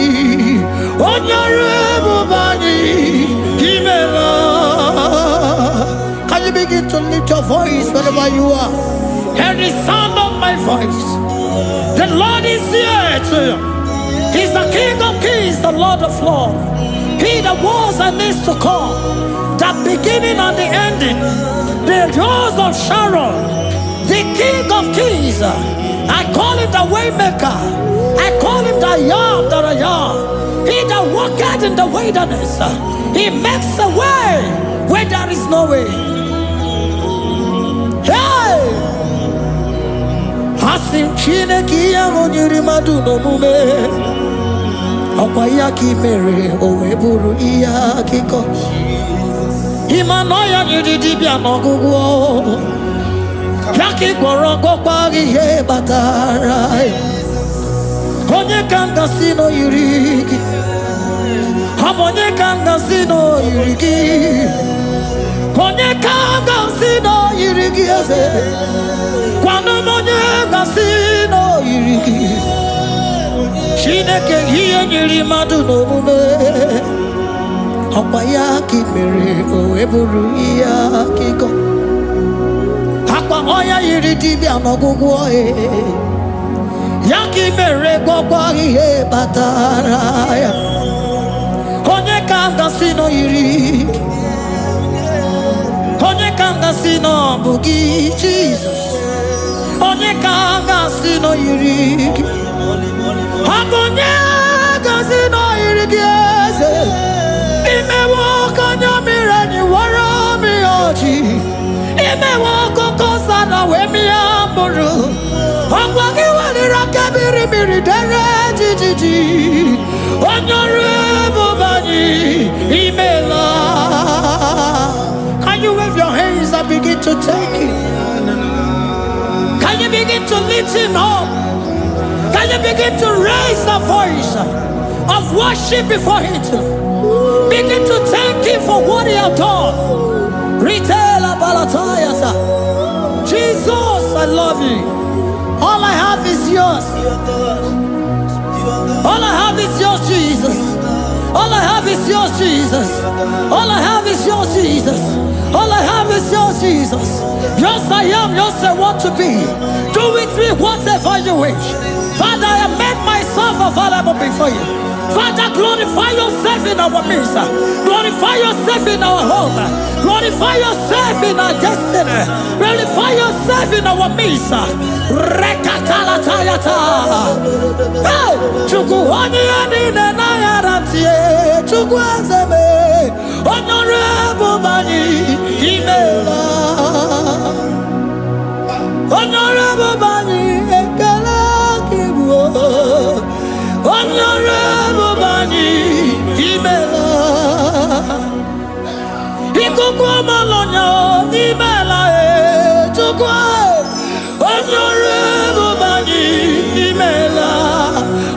Honorable Bani Imela. Can you begin to lift your voice wherever you are? Hear the sound of my voice. The Lord is here to you. He's the King of Kings, the Lord of Lords. He that was and is to come, the beginning and the ending, the rose of Sharon, the King of Kings. I call him the Waymaker. I call him the Yam that I am. He that walketh in the wilderness, he makes a way where there is no way. Hey! Hasim chine kiya monyuri maduno mume. Okwaya kimere oweburu iya kiko. Imanoya nyidibia nogugo. Yaki gorogo kwagi ye batara. Onye kanga sino yurigi. Onye kanga sino yurigi. Onye kanga sino yurigi ase. Kwano monye kasino yurigi. Shineke hiye nyiri madu no mume. Okwaya kimere oweburu iya kiko. Akwa oya yiri dibia nogugu oe. Yaki mere gogwa hiye batara ya. Onye kanga sino yiri. Onye kanga sino bugi Jesus. Onye kanga sino yiri. Onye kanga sino yiri eze. Imewo kanya mirani wara mi oji. Imewo koko sana we mi amburu. Ogwagi walira kabiri dere jiji. Honorable Bani Imela. Can you wave your hands and begin to take him? Can you begin to lift him up? Can you begin to raise the voice of worship before him? Begin to thank him for what he has done. Retailer Balatayasa. Jesus, I love you. All I have is yours. All I have is yours, Jesus. All I have is yours, Jesus. All I have is yours, Jesus. All I have is yours, Jesus. Yours I am, yours I want to be. Do with me whatever you wish. Father, I have made myself available before you. Father, glorify yourself in our midst. Glorify yourself in our home. Glorify yourself in our destiny. Glorify yourself in our midst. Rekatalatayata. Hey, Chukwani anine na yarantie. Chukwazeme. Honorable Bani Imela. Honorable Bani Ekala Kibu. Honorable Bani Imela. Ikukwa Malonya Imela Chukwa. Honorable Bani Imela.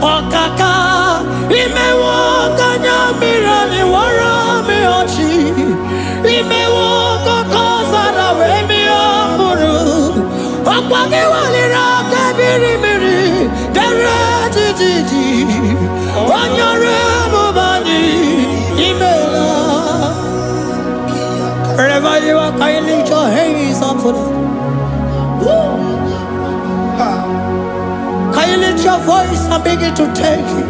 Okaka Imewo Kanya Mirani Warami Ochi. Imewo Kokosara Wemi Amburu. Okwagi Walira Kabiri Miri. Dere Titi. Honorable Bani Imela. Wherever you are, can you lift your hands up for them? Can you lift your voice and begin to take it?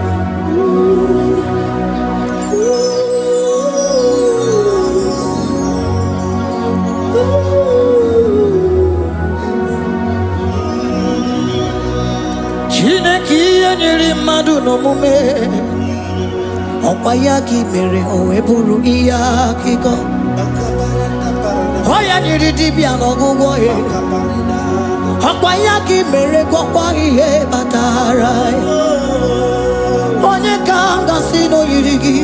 Chineki anyiri madu no mume. Okwayaki mere oweburu iyaki go. Oya nyiri dibia no gugo ye. Okwayaki mere gwakwa ihe batara. Onye kanga sino yirigi.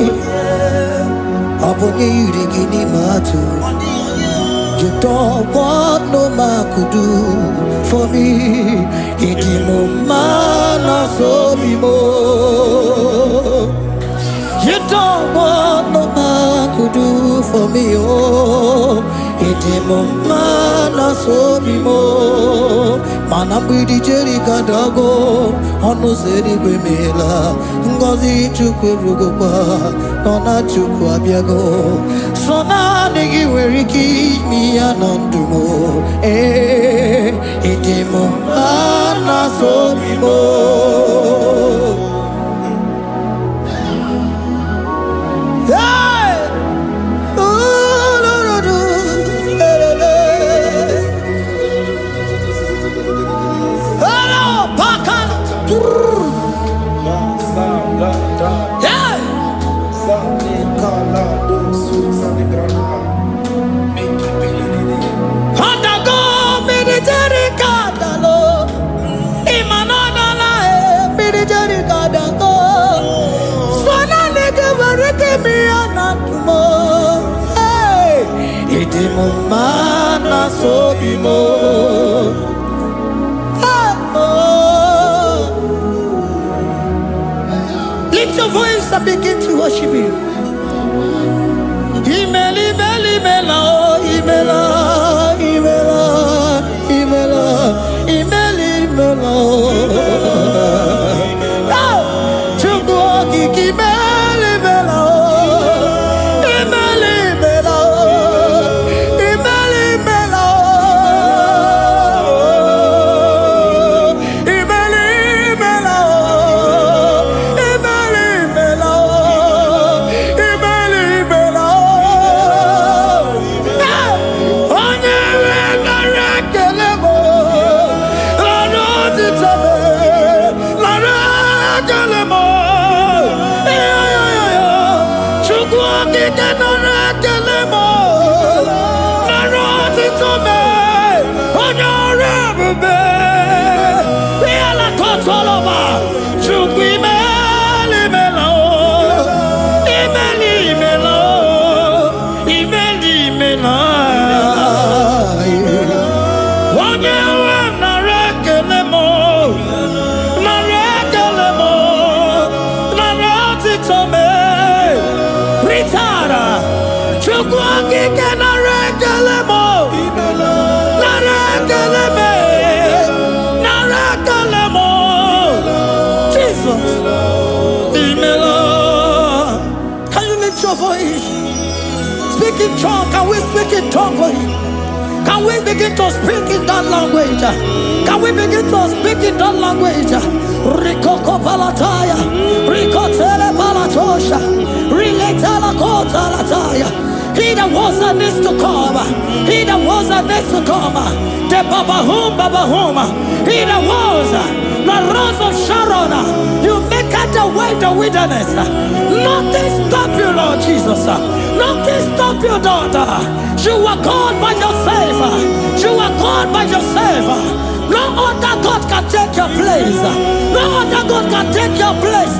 Obonye yirigi ni matu. You don't want no man could do for me. Idimo mana so bimo. You don't want no man could do for me. Oh, idimo mana so bimo. Manambidi jeri kadago. Ono zeri gwemela. Ngozi chukwe rugokwa. Nona chukwa biago. Sona nigi weriki mi anandumo. Idimo mana so bimo. Mana so bimo. Lift your voice and begin to worship Him. Imeli, Imeli, Imela, Imela, Imela, Imela, Imeli, Imela. Chukwu Imeli, Imela. Speak in tongue, can we speak in tongue for Him? Can we begin to speak in that language? Can we begin to speak in that language? Rikoko palataya, rikotele palatosha, riletala kotalataya. He that was and is to come, he that was and is to come, the Babahum, he that was, the rose of Sharon, you make out the way in the wilderness. Nothing stop you, Lord Jesus. Nothing stop you, daughter. You are God by yourself. You are God by yourself. No other God can take your place. No other God can take your place.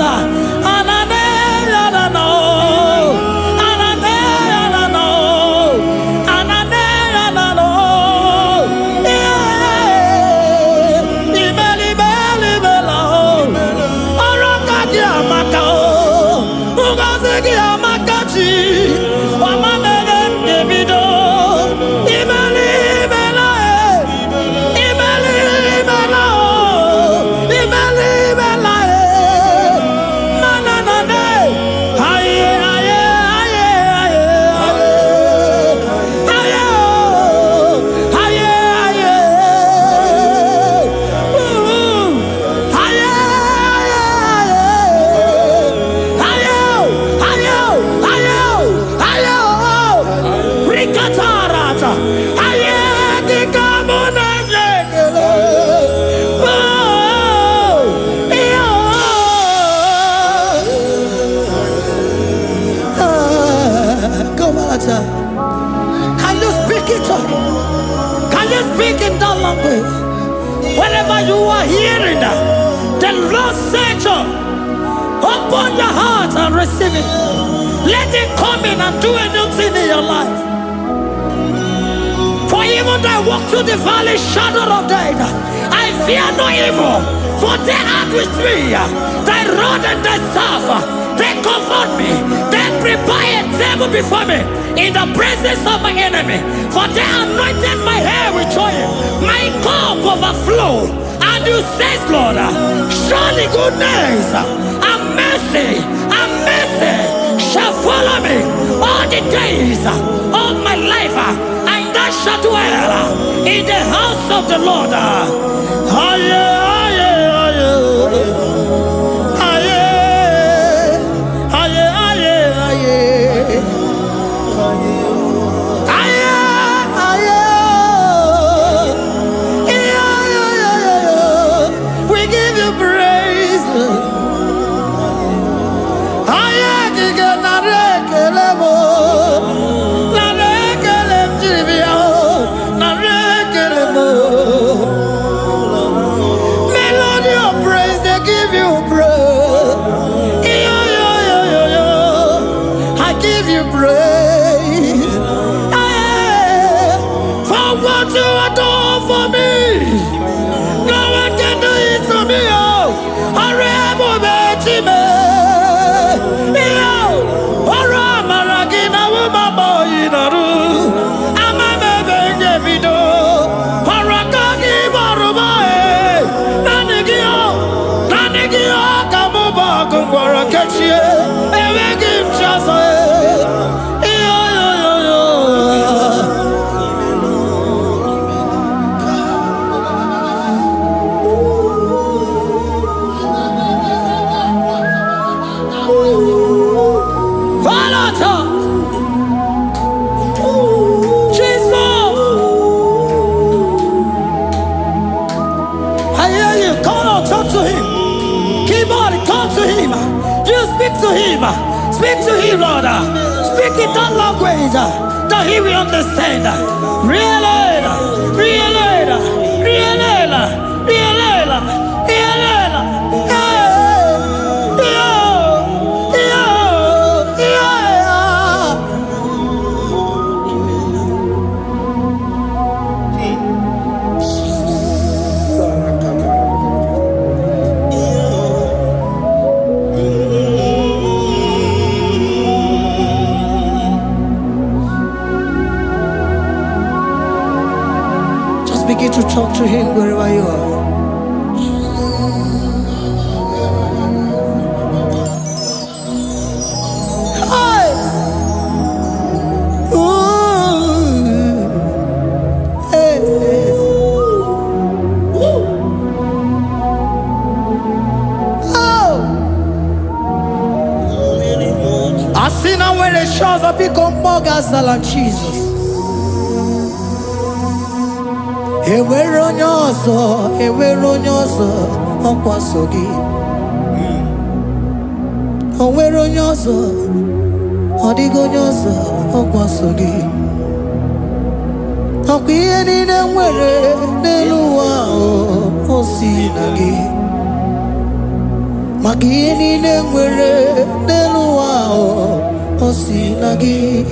Can you speak it? Can you speak in that language? Whenever you are hearing that, the Lord said, open your heart and receive it. Let it come in and do a new thing in your life. For even though I walk through the valley shadow of death, I fear no evil. For they are with me. Thy rod and thy staff, they comfort me. They prepare a table before me in the presence of my enemy. For they anointed my hair with oil. My cup overflow. And you say, Lord, surely goodness and mercy shall follow me all the days of my life. And I shall dwell in the house of the Lord. Speak to him, Lord. Speak in that language that he will understand. Begin to talk to him wherever you are. Hi. Ooh. when the shores of become more than Jesus. Eweronyoso, okwasogi. Oweronyoso, odigonyoso, okwasogi. Okwiye ni nwere n'eluwa osinagi. Makiye ni nwere n'eluwa osinagi.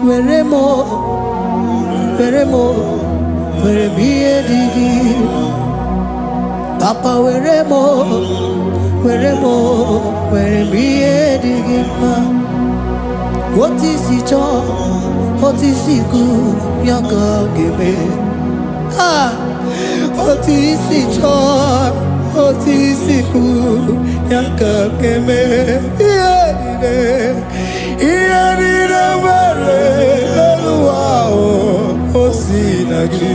Weremo, were biye digi. Papa weremo, were biye digi ma. What is it all? What is it good? Yaka give ah, what is it all? What is it good? Yaka give Osinagi,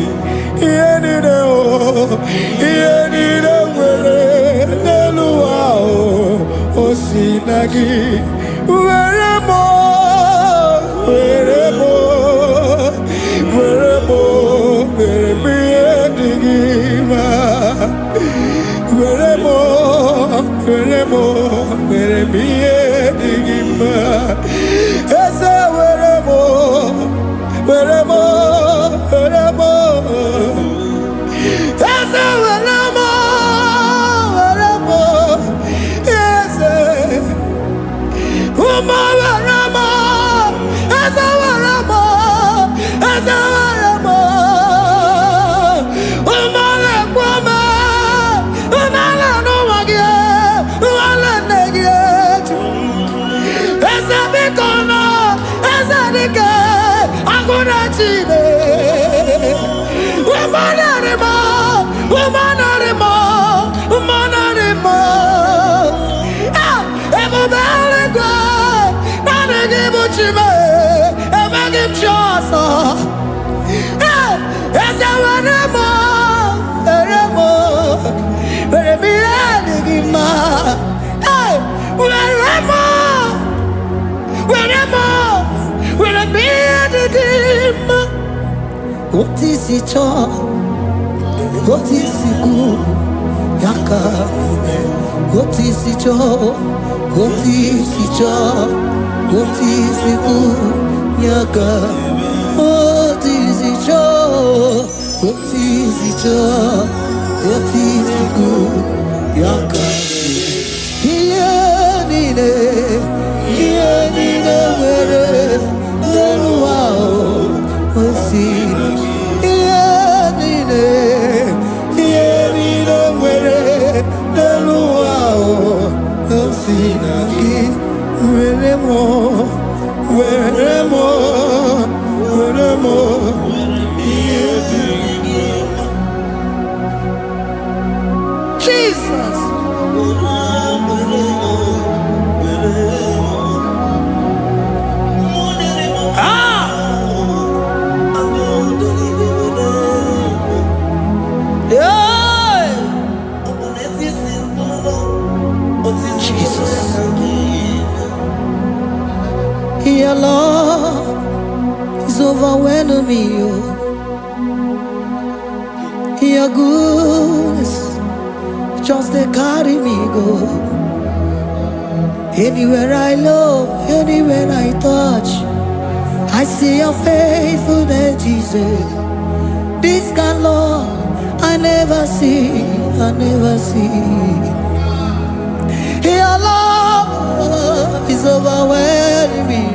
Osinagi, what is it all? What is it good? Yaka, what is it all? What is it all? What is it good? Yaka, what is it all? What is it all? What is it good? Yaka, Jesus. Your love is overwhelming me. Your goodness just they carry me go. Anywhere I look, anywhere I touch, I see your faithfulness, Jesus. This kind of love I never see, I never see. Your love is overwhelming me.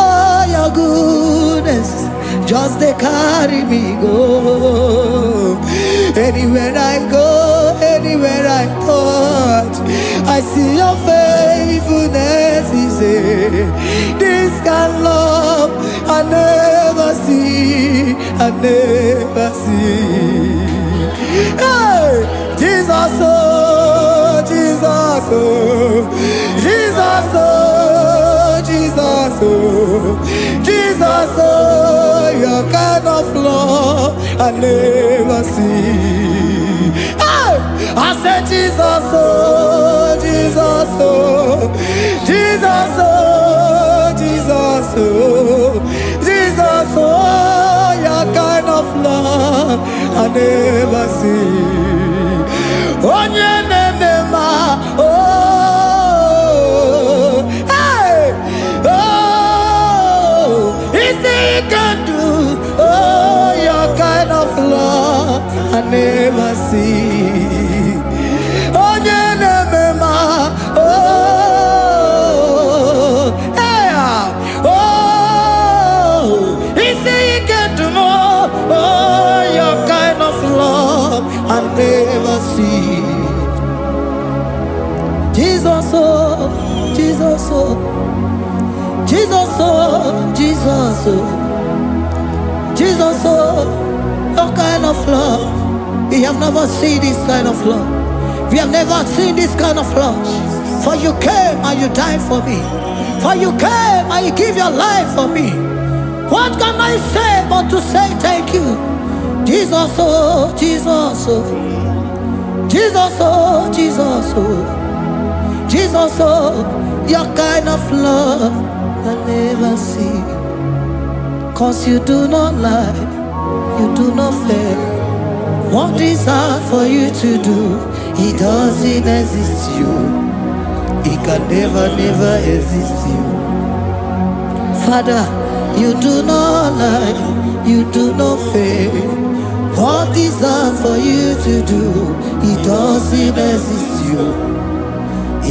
Oh, your goodness just they carry me go. Anywhere I go, anywhere I touch, I see your faithfulness. This kind of love I never see, I never see. Hey, Jesus, oh, Jesus, oh, Jesus, oh, Jesus, oh, Jesus, oh, your kind of love I never see. Hey, I said Jesus, oh, Jesus, Jesus, oh, Jesus, oh, Jesus, oh, Jesus, oh, your kind of love I never see. Oh, yeah, oh, hey, oh, easy can do. Oh, your kind of love I never see. Oh, yeah, oh, hey, oh, easy can do more. Oh, your kind of love I never see. Jesus, oh, Jesus, oh, Jesus, oh, Jesus, oh, Jesus, oh, your kind of love. We have never seen this kind of love. We have never seen this kind of love. For you came and you died for me. For you came and you give your life for me. What can I say but to say thank you? Jesus, oh, Jesus, oh, Jesus, oh, Jesus, oh, Jesus, oh, your kind of love I never see. 'Cause you do not lie, you do not fail. What is hard for you to do, it doesn't exist you. It can never, never exist you. Father, you do not lie, you do not fail. What is hard for you to do, it doesn't exist you.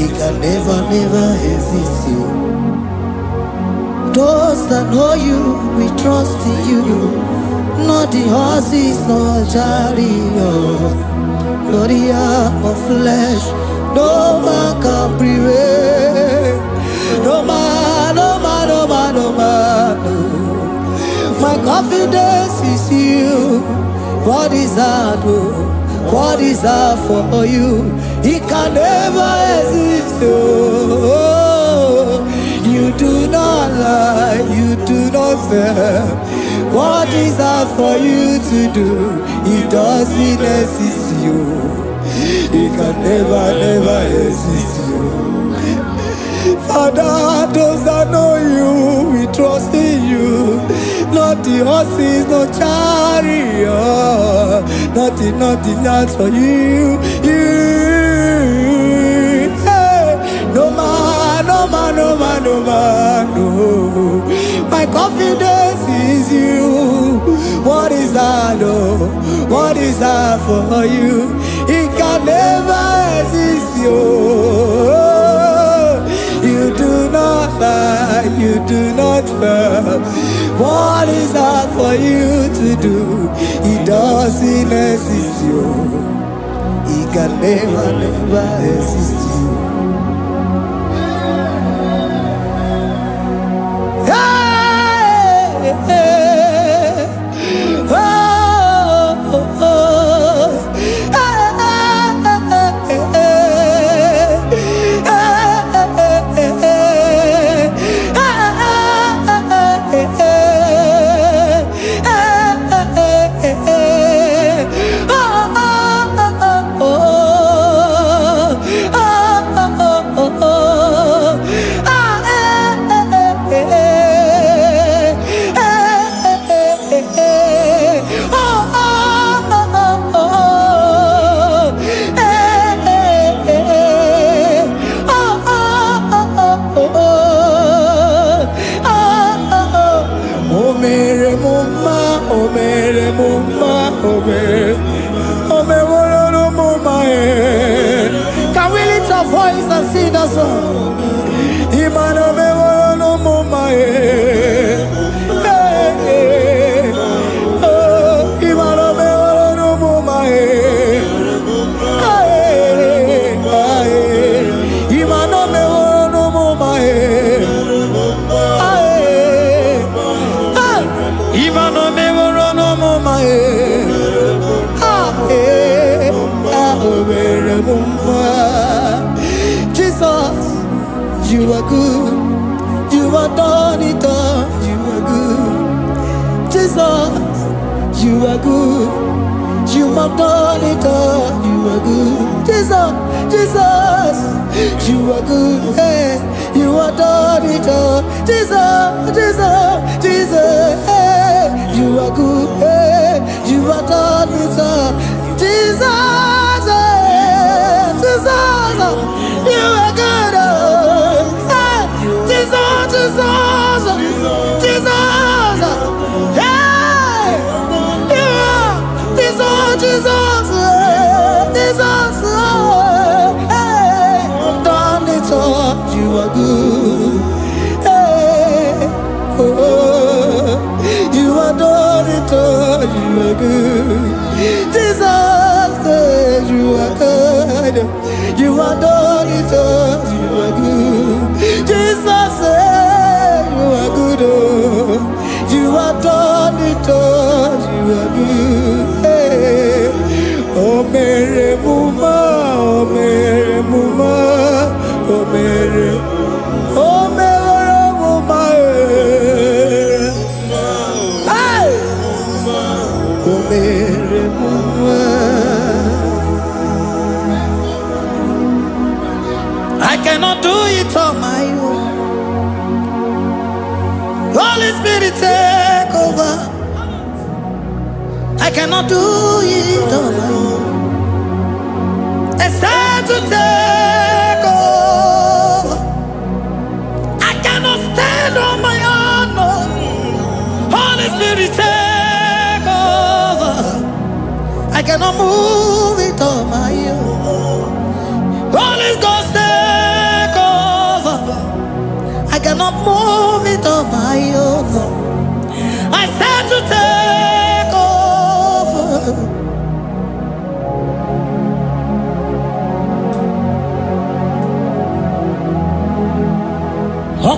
It can never, never exist you. Those that know you, we trust in you. Not the horses, nor chariot, nor the arm of flesh. No man can prevail. No man, no man, no man, no man, no. My confidence is you. What is hard, oh? What is hard for you? It can never exist, oh. You do not lie, you do not fail. What is hard for you to do, it doesn't exist you. It can never, never exist you. Father, those that know you, we trust in you. Not the horses, no chariot. Nothing else for you. Hey, no man, no man, no man, no man, no. My confidence is you. What is that, oh? What is that for you? It can never exist you. You do not lie, you do not fail. What is that for you to do? It doesn't exist you. It can never, never exist you. Hey, hey, oh, oh, oh. Can we lift our voice and sing that song? Jesus, you are good. You are done it all. You are good. Jesus, you are good. You have done it all. You are good. Jesus, Jesus, you are good. Hey, you have done it all. Jesus, Jesus, Jesus, hey, you are good. Hey, you have done it all. Jesus, hey, Jesus, you are good. Hey, Jesus, Jesus, Jesus, hey, you are Jesus, Jesus, Jesus, hey, done it all. You are good. Hey, oh, you are done it all. You are good. Jesus, you are good. You are done it all. You are good. Jesus, you are good. Oh, you are done it all. You are good. Hey, oh, Mary Muma, oh, Mary Muma, oh, Mary, oh, Mary Muma, hey, oh, Mary Muma. I cannot do it on my own. Holy Spirit, take over. I cannot do it on my own. It's time to take over. I cannot stand on my own. No. Holy Spirit, take over. I cannot move it on my own. Holy Ghost, take over. I cannot move it on my own. I said to take over.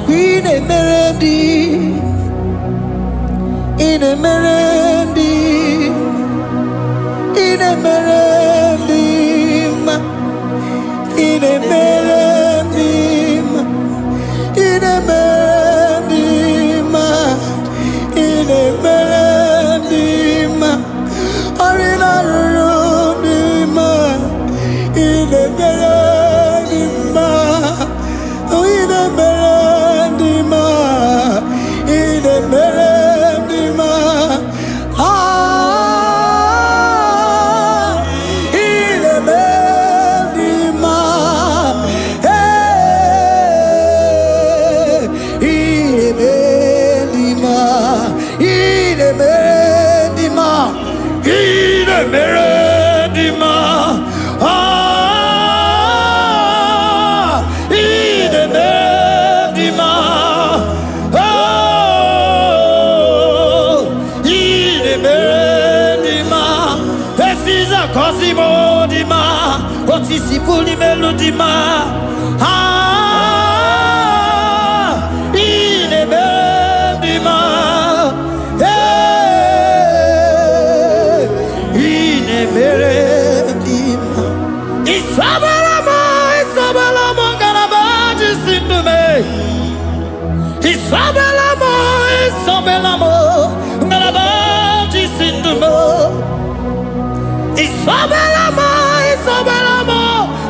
Queen Emerendi, in Emerendi, in Emerendi, in Emerendi, in Emerendi, in Emerendi, Arina Rudima, in Emerendi, in Emerendi, in Emerendi, ah, in Emerendi, hey, in Emerendi, in Emerendi, in Emerendi, ah, in Emerendi, oh, in Emerendi, this is a Cosimo Dima, what is the Puli Melodima, ah, in Emerendi, hey, in Emerendi, Isabelamo, Isabelamo, Garabaji Sindume, Isabelamo, Isabelamo, Garabaji Sindume, Isabelamo, Isabelamo,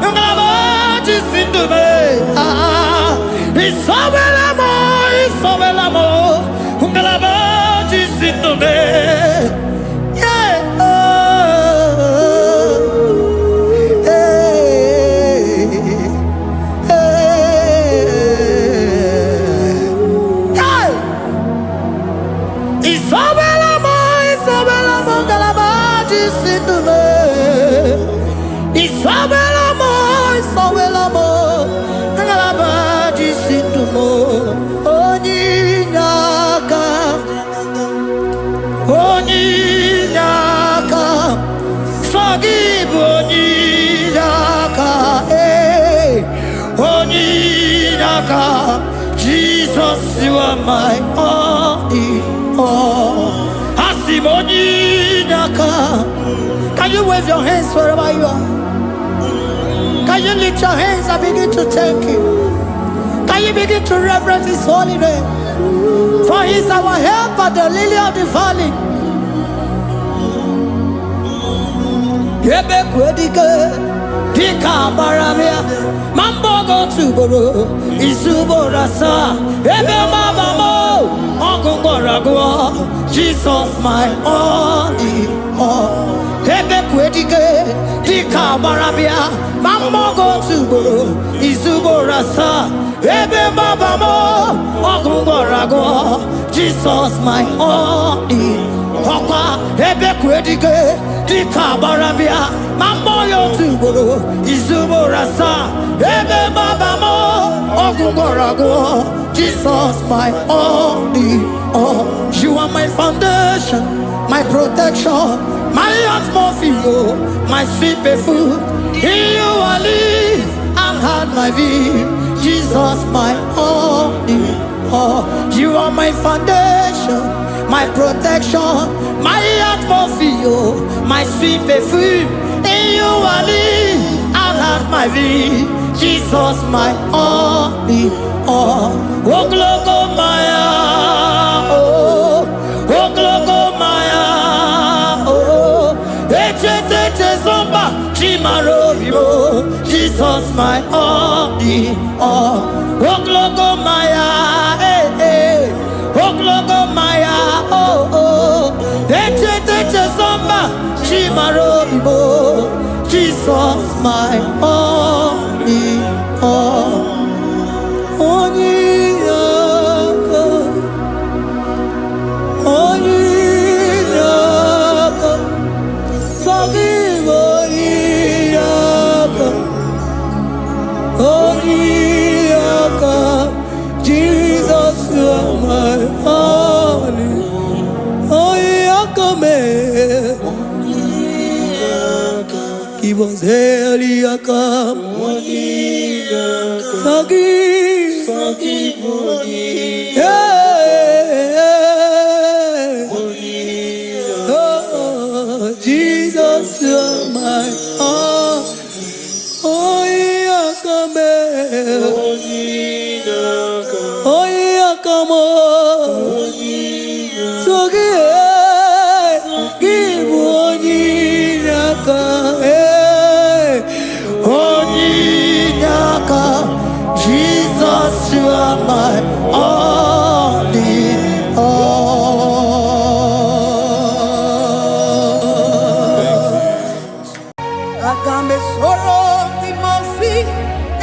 Garabaji Sindume, ah, Isabelamo, Isabelamo, Garabaji Sindume, yeah, Isabelamo, Isabelamo, Garabaji Sindume, Isabelamo, Isabelamo, Garabaji Sindume, Oninyaka, Oninyaka, forgive Oninyaka, hey, Oninyaka, Jesus, you are my all in all. Asimoninyaka. Can you wave your hands wherever you are? Can you lift your hands and begin to thank Him? Can you begin to reverence His holy name? For He is our help at the lily of the valley. Ebe kwedike dika baramia mambogo tuboro isuborasa ebe mabamo ogungorago Jesus my only all. Ebe kwedike dika baramia mambogo tuboro isuborasa ebe mabamo ogungorago Jesus my only Papa ebe kwedike dika barabia mamboyo tuboro izuborasa ebe babamo ogungorago Jesus my only all. You are my foundation, my protection, my atmosphere, my sweet perfume. In you I live and had my being. Jesus my only all. You are my foundation, my protection, my atmosphere, my sweet perfume. In you I live and have my being. Jesus my only all. Oh glogo maya, oh glogo maya, oh ete zomba chimaro vivo. Jesus my only all. Oh glogo maya, oh glogo maya, oh ete zomba chimaro vivo. Jesus my only all. Jesus, you are my only. Give us Eliakam. Forgive. Oh, Jesus, you are my all. Oh, Yakame. Oh, Yakamo. Give Onyaka. Jesus, you are my only all. Agame soro timosi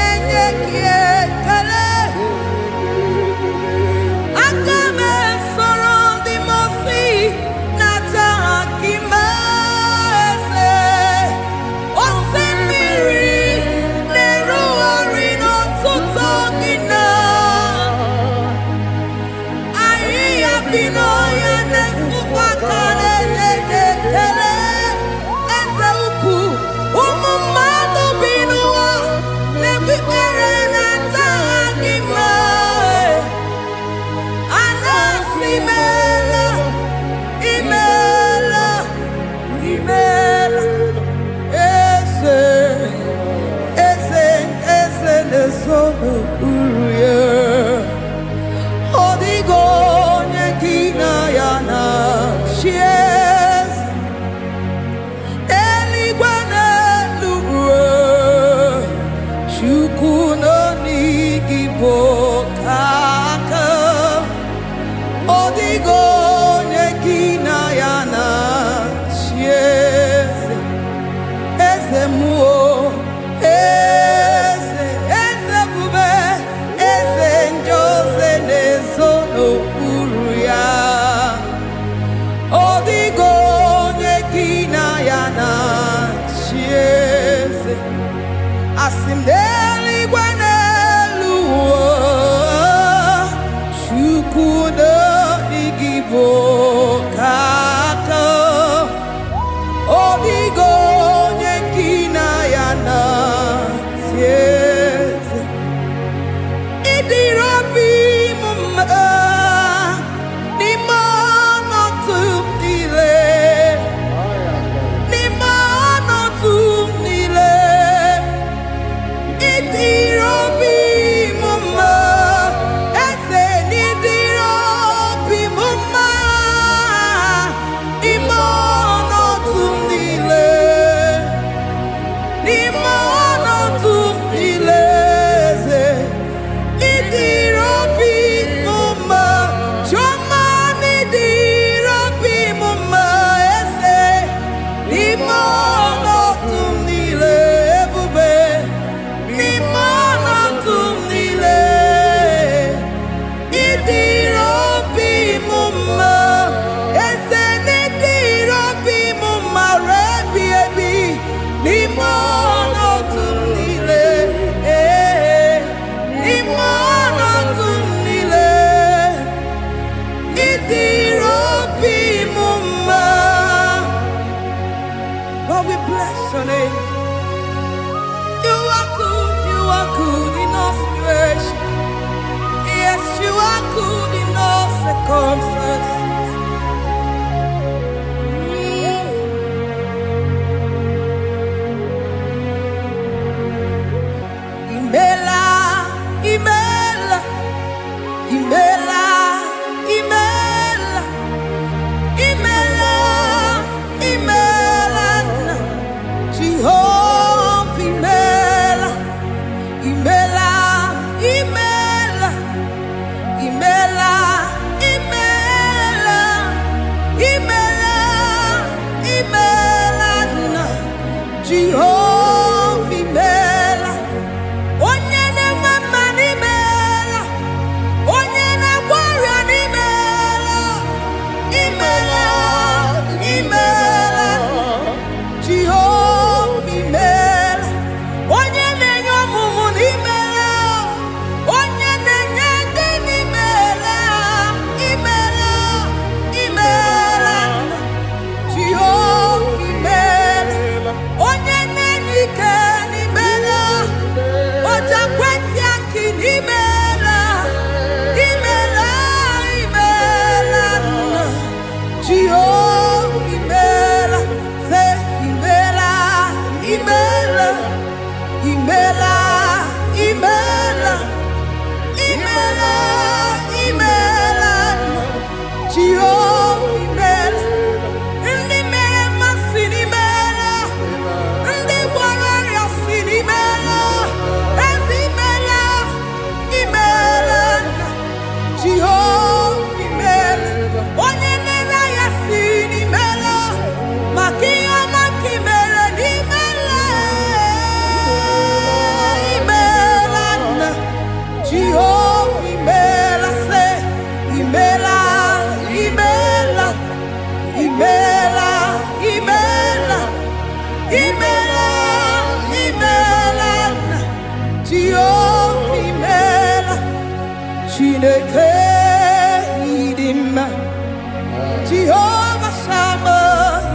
enye kietele. Agame soro timosi nata akimese. Osemiri neru arino tutokina. Ayi abino ya nesufakane neketele. Eze uku umumado binua nebibere nata akima. Anasimela imela ese nesono uruye odigo nyekina yana shies eligwana luwe chukuno nigibo kaka odigo nyekina yana shies eze muo eze bube eze njoze nezono uru ya odigo nyekina yana chieze asimdeli gwaneluo chukudo igibo kaka odigo nyekina yana chieze idirobi mumma ni mono tumile idirobi mumma ese nidirobi mumma imono tumile imela, imela, imela, imela, Tio imela, Chineke idima, Jehovah Sama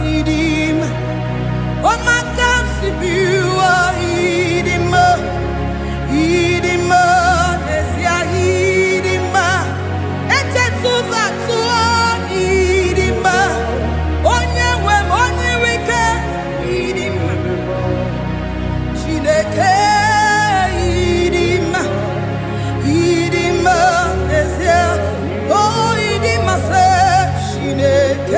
idima, oh my God, Sibiwa idima, idima, Nesia idima, Etetuza tuo idima, Onye wem onye wike idima, Chineke idima, idima, Nesia, oh idima se Chineke.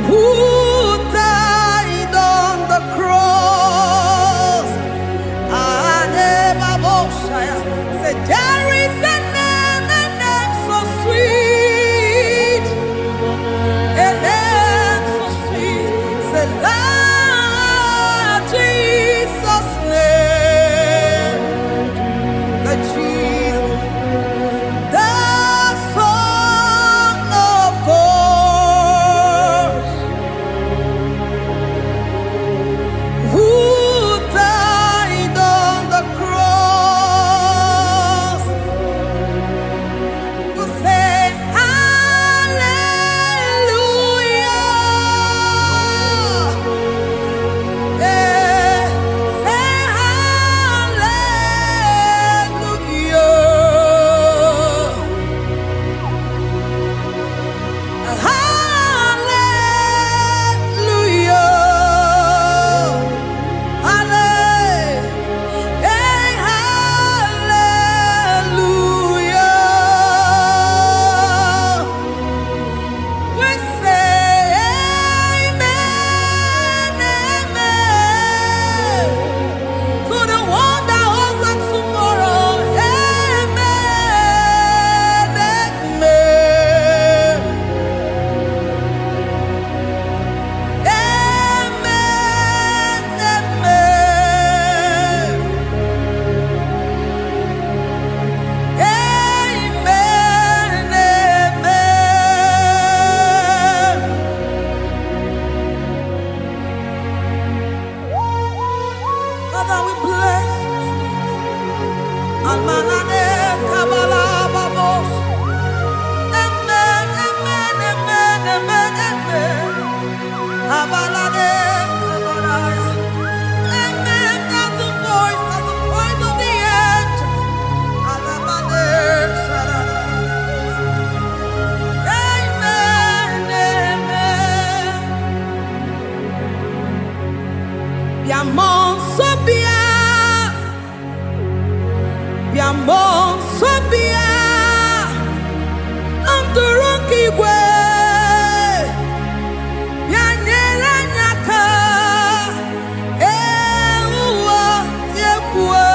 who died on the cross. Said, there is a name so sweet, a name so sweet. Say, Lord Jesus' name, the Jesus, the Son of God, who died on the cross. We say hallelujah. Say hallelujah. Hallelujah. We say amen, amen. To the one that holds us tomorrow. Amen, amen. Amen, amen. Amen, amen. Father, we bless you. Almanane kabala babos. Amen, amen, amen, amen, amen. Abalade kabalaya. Amen. That's the voice of the angels. Alabade sarara. Amen, amen. Biamon sobia, biamon sobia, amturuki gwe, bianyera nyaka, ewa tiekwe,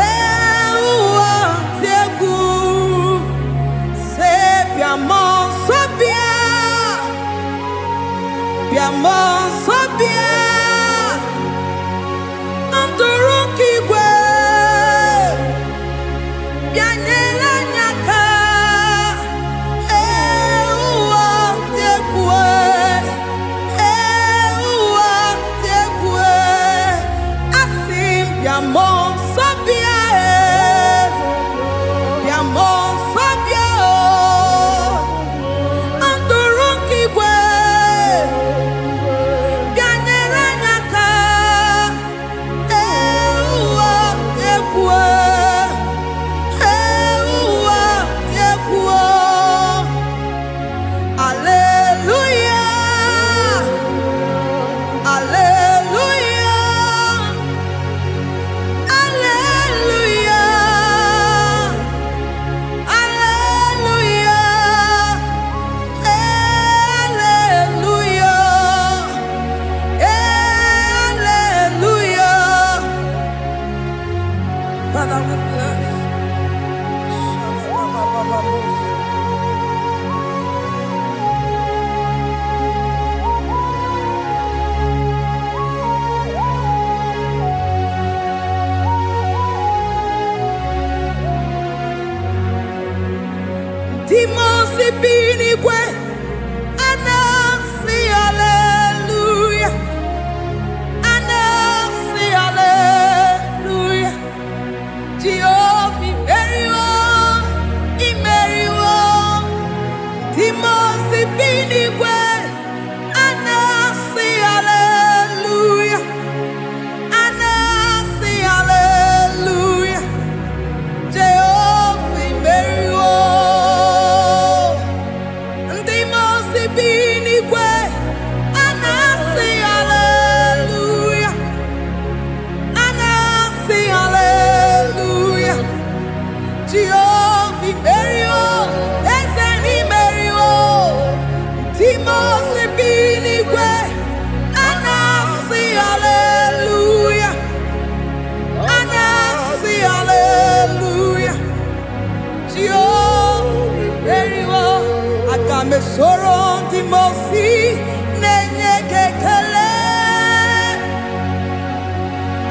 ewa tieku, se biamon sobia, biamon sobia. Amturuki gwe, bianyela nyaka, ewa tiekwe, asim biamon sabia, biamon sabia, amturuki gwe, bianyela nyaka. Father, we bless. Dimosi binigwe, anasi hallelujah, anasi hallelujah. Jehovah, Imeriwo, Dimosi binigwe, anasi hallelujah, anasi hallelujah. Jehovah, Imeriwo. Me soron di mosi nenye kekele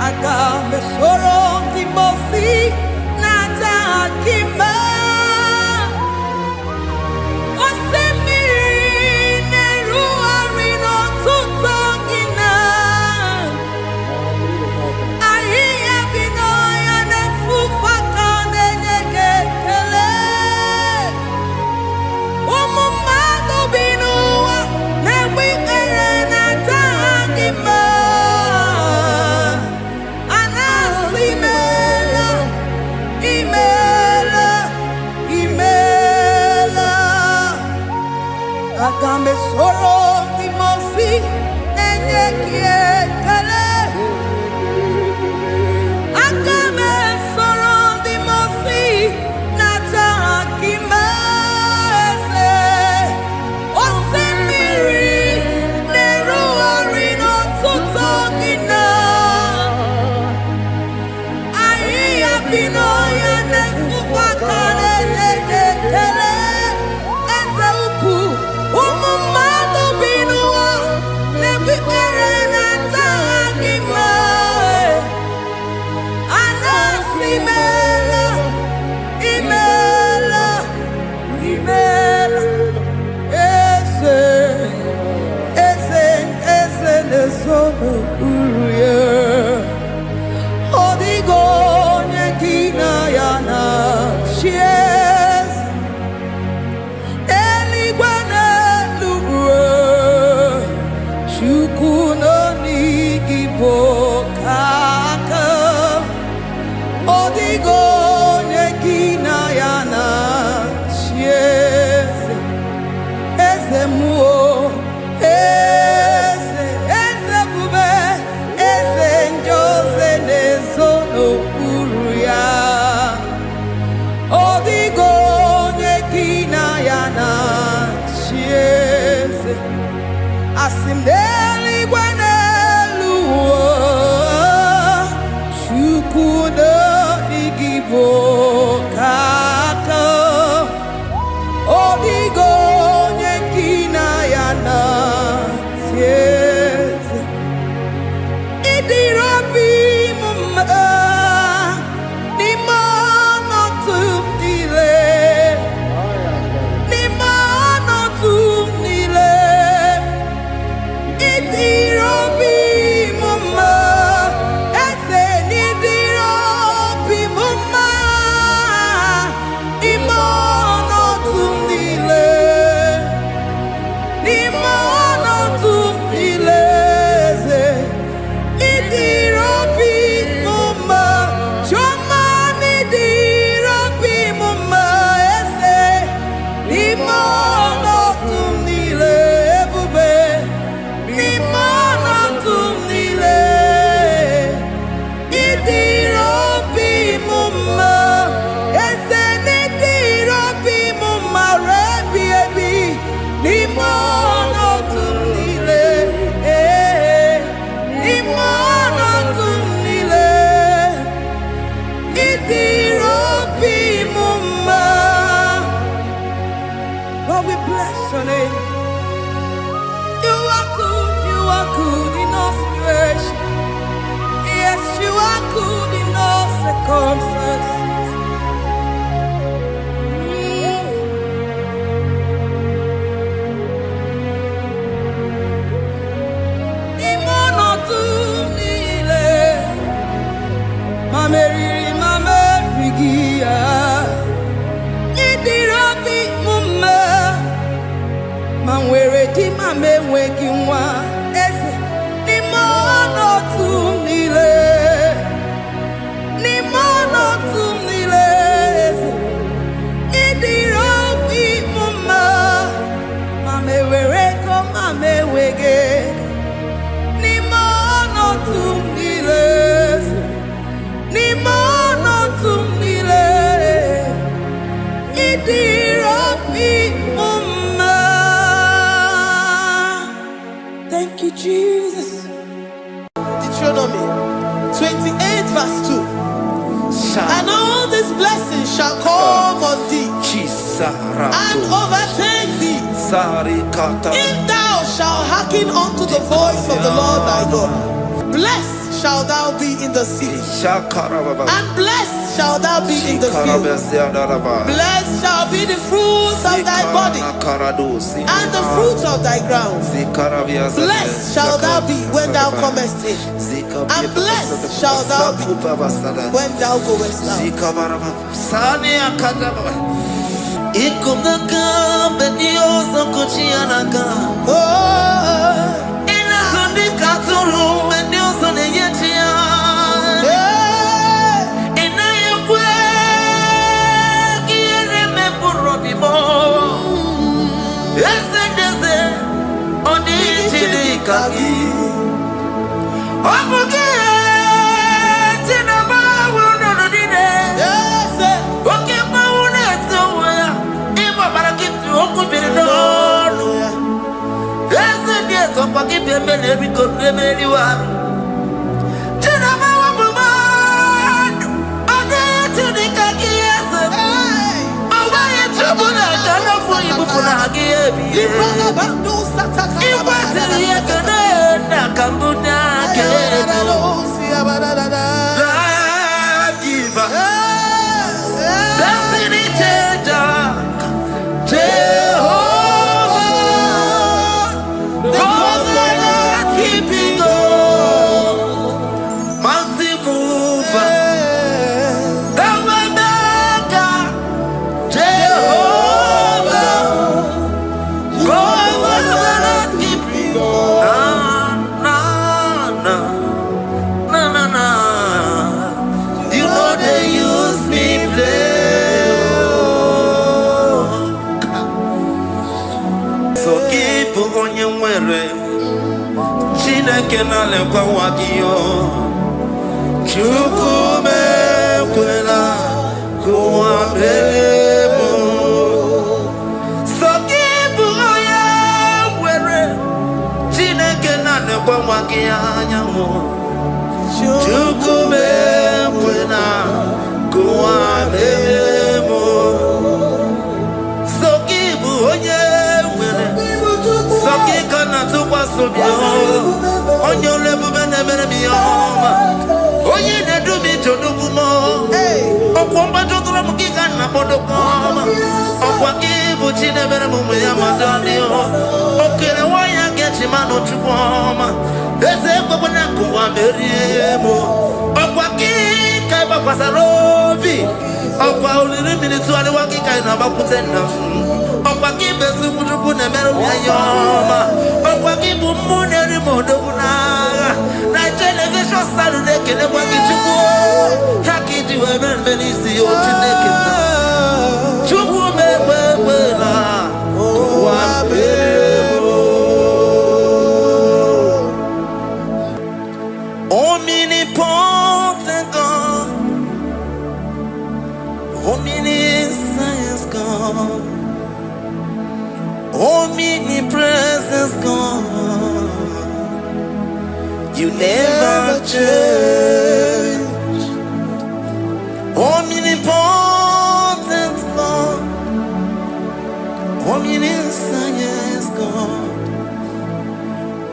aga me soron di mosi nata akima osemiri neru arino tutongina ahi abino ya nefufaka nenye kekele Agame soro di mosi nenye kiekele Agame soro di mosi nata akimese Osemiri neru arino tutogina Ahi abino ya nefufaka nenye kiekele Asimdeli gwanelu Shukuno igibo kaka Odigo nyekina yana sieze Idirabi mumma Nimano tumdile Nimano tumdile Lord, we bless your name. You are good in all situations. Yes, you are good in all circumstances. Thank you, Jesus. Deuteronomy 28 verse 2. And all these blessings shall come on thee and overtake thee if thou shalt hearken unto the voice of the Lord thy God. Blessed shalt thou be in the city, and blessed shalt thou be in the field. Blessed shall be the fruits of thy body, and the fruits of thy ground. Blessed shalt thou be when thou comest in, and blessed shalt thou be when thou goest out. Omnipotent God, omniscience God, omnipresence God, you never change. Omnipotent God, omniscience God,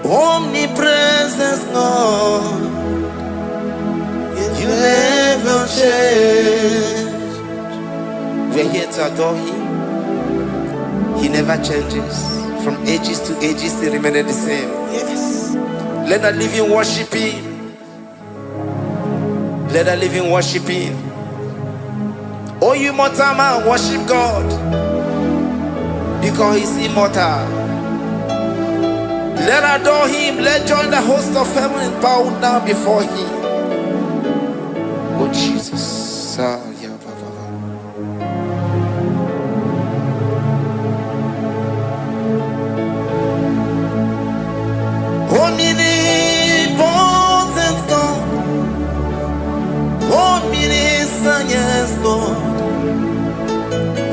omnipresence God, you never change. We're here to adore Him. He never changes. From ages to ages, He remains the same. Yes. Let the living worship Him. Let the living worship Him. Oh, you mortal man, worship God, because He's immortal. Let adore Him. Let join the host of heaven and bow down before Him. Oh Jesus. Omnipotent God, omniscience God,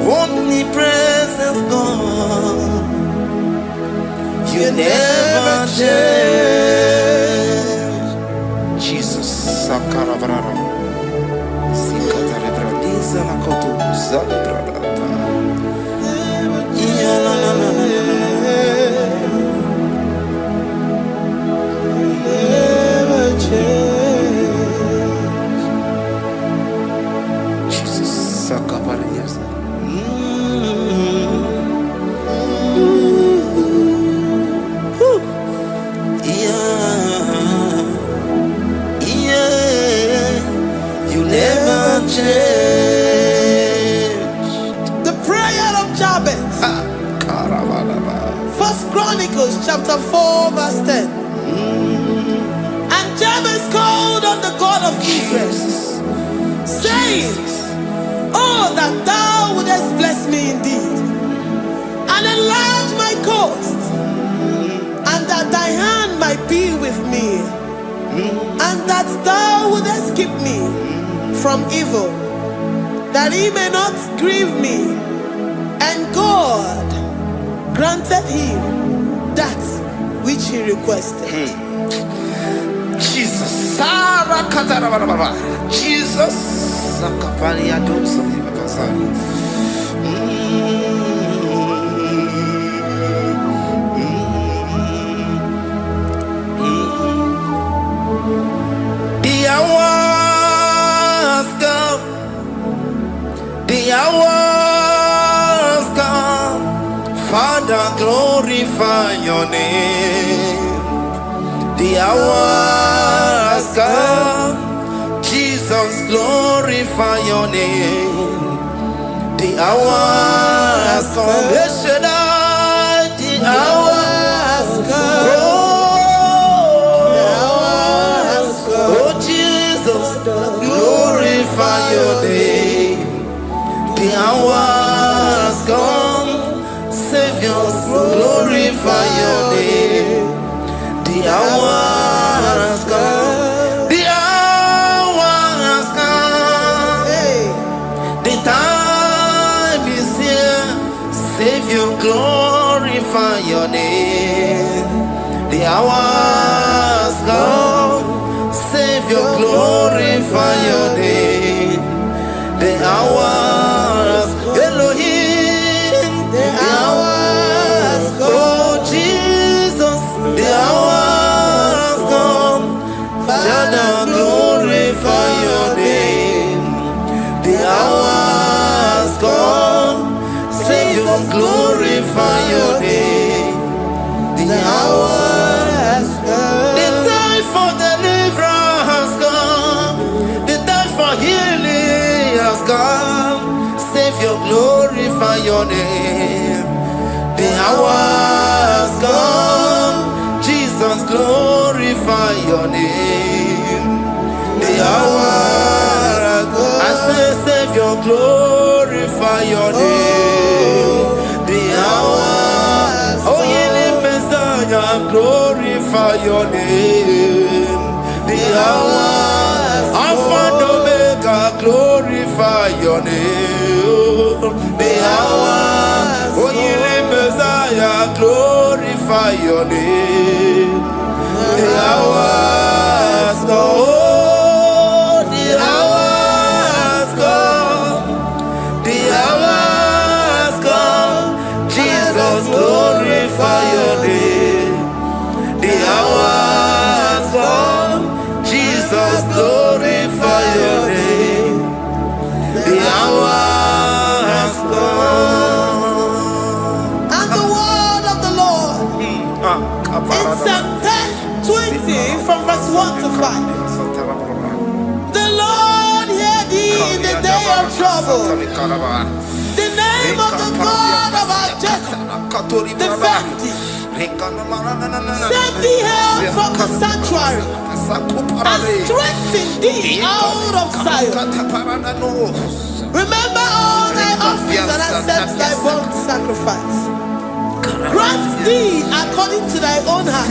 omnipresence God, you You never change. Jesus. Sakarabrara. Sikatarebradiza la kotu zalebrada. Jesus. Sakaparias. You never change. The prayer of Jabez. First Chronicles chapter 4 verse 10. And Jabez called on the God of Israel, saying, oh, that thou wouldest bless me indeed, and enlarge my coast, and that thy hand might be with me, and that thou wouldest keep me from evil, that he may not grieve me. And God granted him that which he requested. Jesus. Jesus. The hours come. The hours come. Father, glorify your name. The hours come. Jesus, glorify your name. The hours come. Yes, Shaddai. The hours come. The hours come. Oh, Jesus, glorify your name. The hours come. Savior, glorify your name. The hours come. The hours come. The time is here. Savior, glorify your name. The hours come. Savior, glorify your name. The hours, Elohim. The hours come. Oh, Jesus, the hours come. Father, glorify your name. The hours come. Savior, glorify your name. The hours come. The time for deliverance has come. The time for healing has come. Savior, glorify your name. The hours come. Jesus, glorify your name. The hours come. I say, Savior, glorify your name. The hours. Oh, yeah, Messiah, glorify your name. The hours. Alpha and Omega, glorify your name. The hours. Oh, yeah, Messiah, glorify your name. The hours come. Oh, the hours come. The hours come. Jesus, glorify your name. The hours come. Jesus, glorify your name. The hours come. And the word of the Lord in Psalm 20 from verse 1 to 5. The Lord hear thee in the day of trouble. The name of the God of our Jacob defend thee. Set thee help from the sanctuary and strengthen thee out of Zion. Remember all thy offerings and accept thy burnt sacrifice. Grant thee according to thy own heart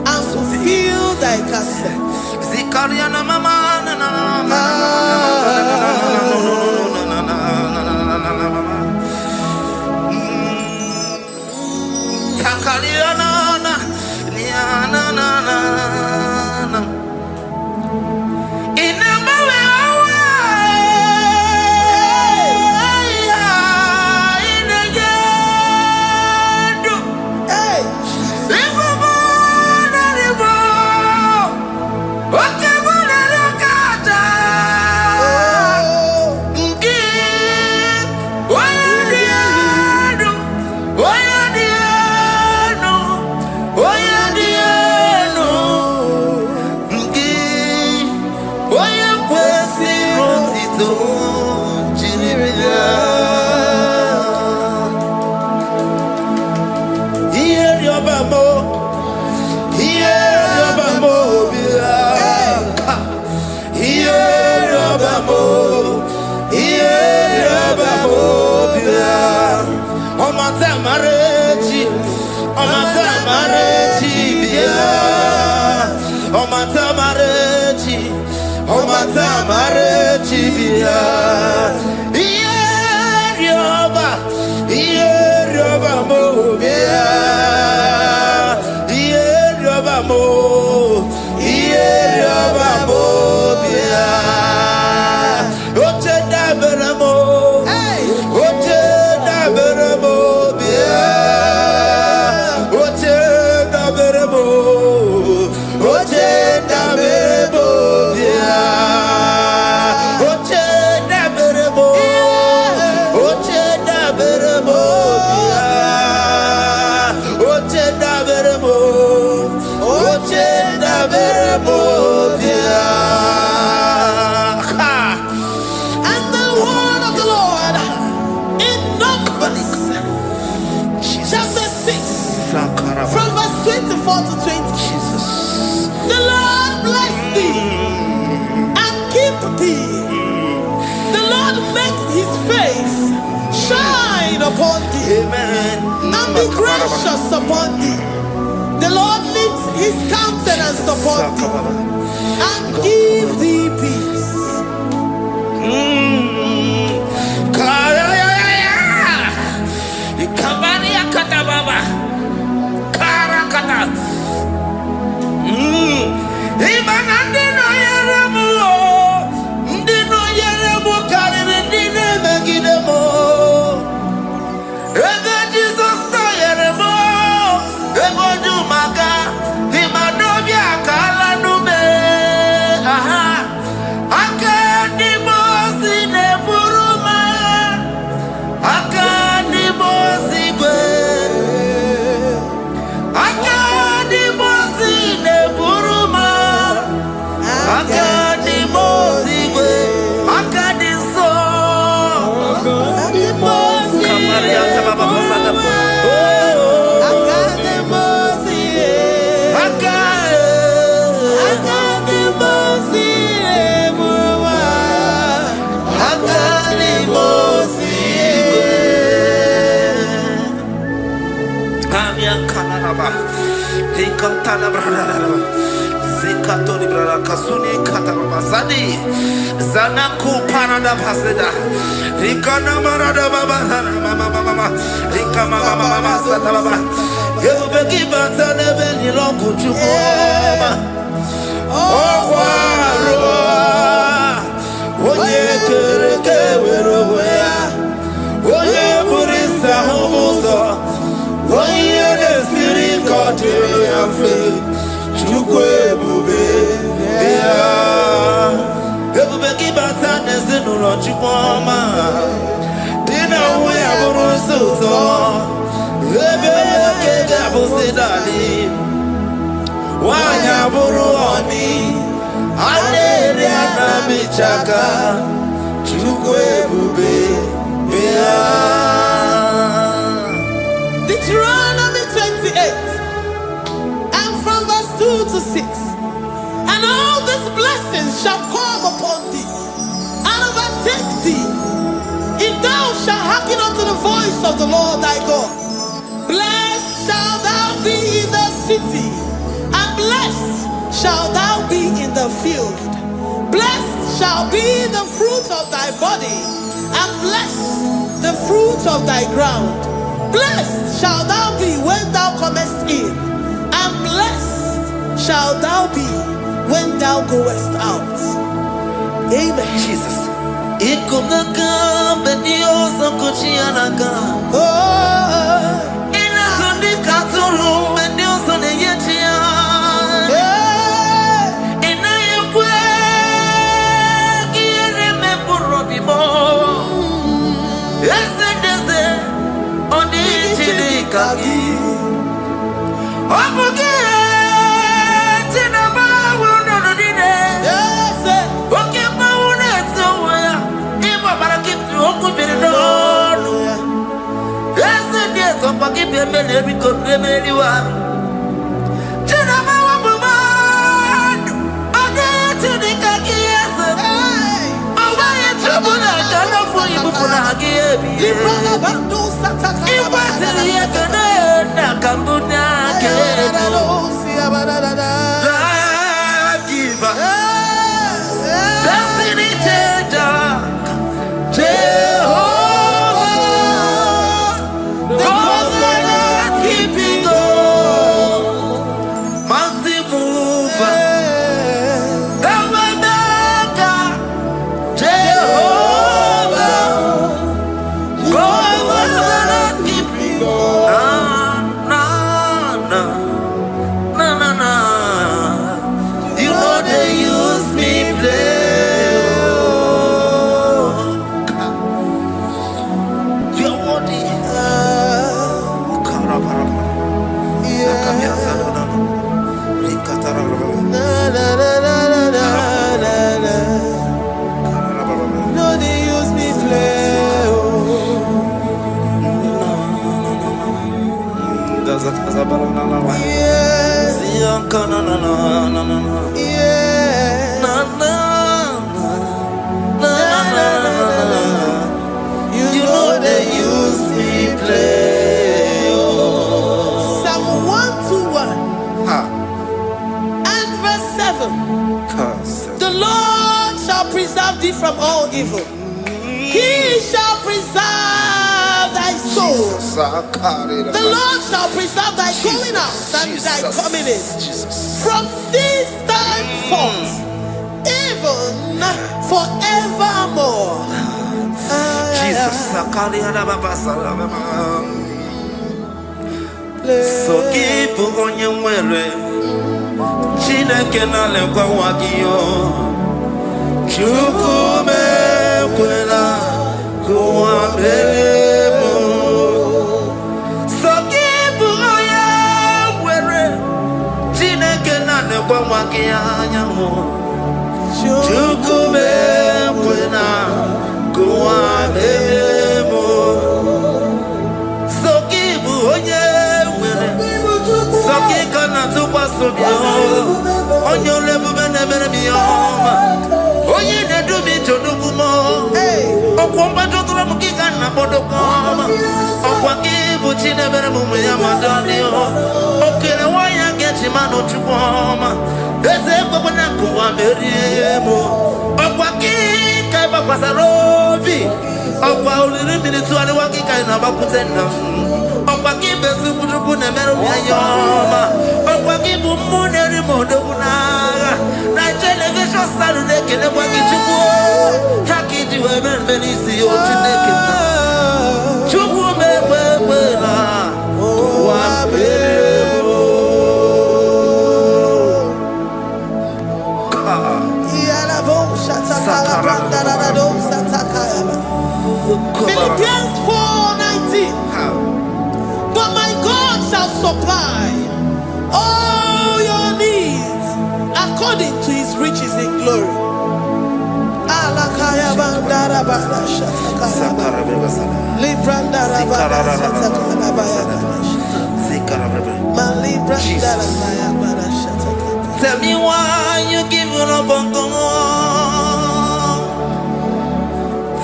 and fulfill thy counsel. Upon thee, amen, and be gracious upon thee. The Lord lifts his countenance upon thee and give thee peace. Zanaku parada paseda, Rikana marada baba, mama, Rikama mama satababa. You begi bata nebeli longu chukoma. Oh waro, oye kereke weroya, oye burisa humuso, oye nesiri kote yafe, chukwe bube ya. Everybody but I no logic woman. Dinner we have a so. Everybody get a why have a roni? I did a bichaka. Chukwe bube. Deuteronomy 28 and from verse 2 to 6. And all these blessings shall come upon thee and overtake thee, if thou shalt hearken unto the voice of the Lord thy God. Blessed shalt thou be in the city, and blessed shalt thou be in the field. Blessed shall be the fruit of thy body, and blessed the fruit of thy ground. Blessed shall thou be when thou comest in, and blessed shall thou be when thou goest out. Amen. Jesus. You know they use me play. Psalm 121 and verse 7. The Lord shall preserve thee from all evil. He shall preserve thy soul. The Lord shall preserve thy going out and thy coming in from this time forth, even forevermore. Jesus. So keep on your way. Chineke na lekwa wagio. Chukume kwela kuambelemo. So keep on your way. Chineke na lekwa wagianyango. Chukume kwela kuambelemo. So keep on your way. So keep on on your level, Oye, they do me to do more. O combato to Mukikan, Bodocom, O Quaki, Buchina, Madonio, okay, why I get him out to warm. There's a Babanaku, Meriemo, O Quaki, Kabasarobi, O Pauli, minutes to the Waki, kind of Bakutena, O Quaki, Besukuna, Meroyama, O Quaki, Muneri Modona, Night television Saturday, can never get to go. Haki, you have many see your Chineke. Chuku me wela, Wabebo. Philippians 4:19. But my God shall supply all your needs according to his riches in glory. Tell me why you giving up on God.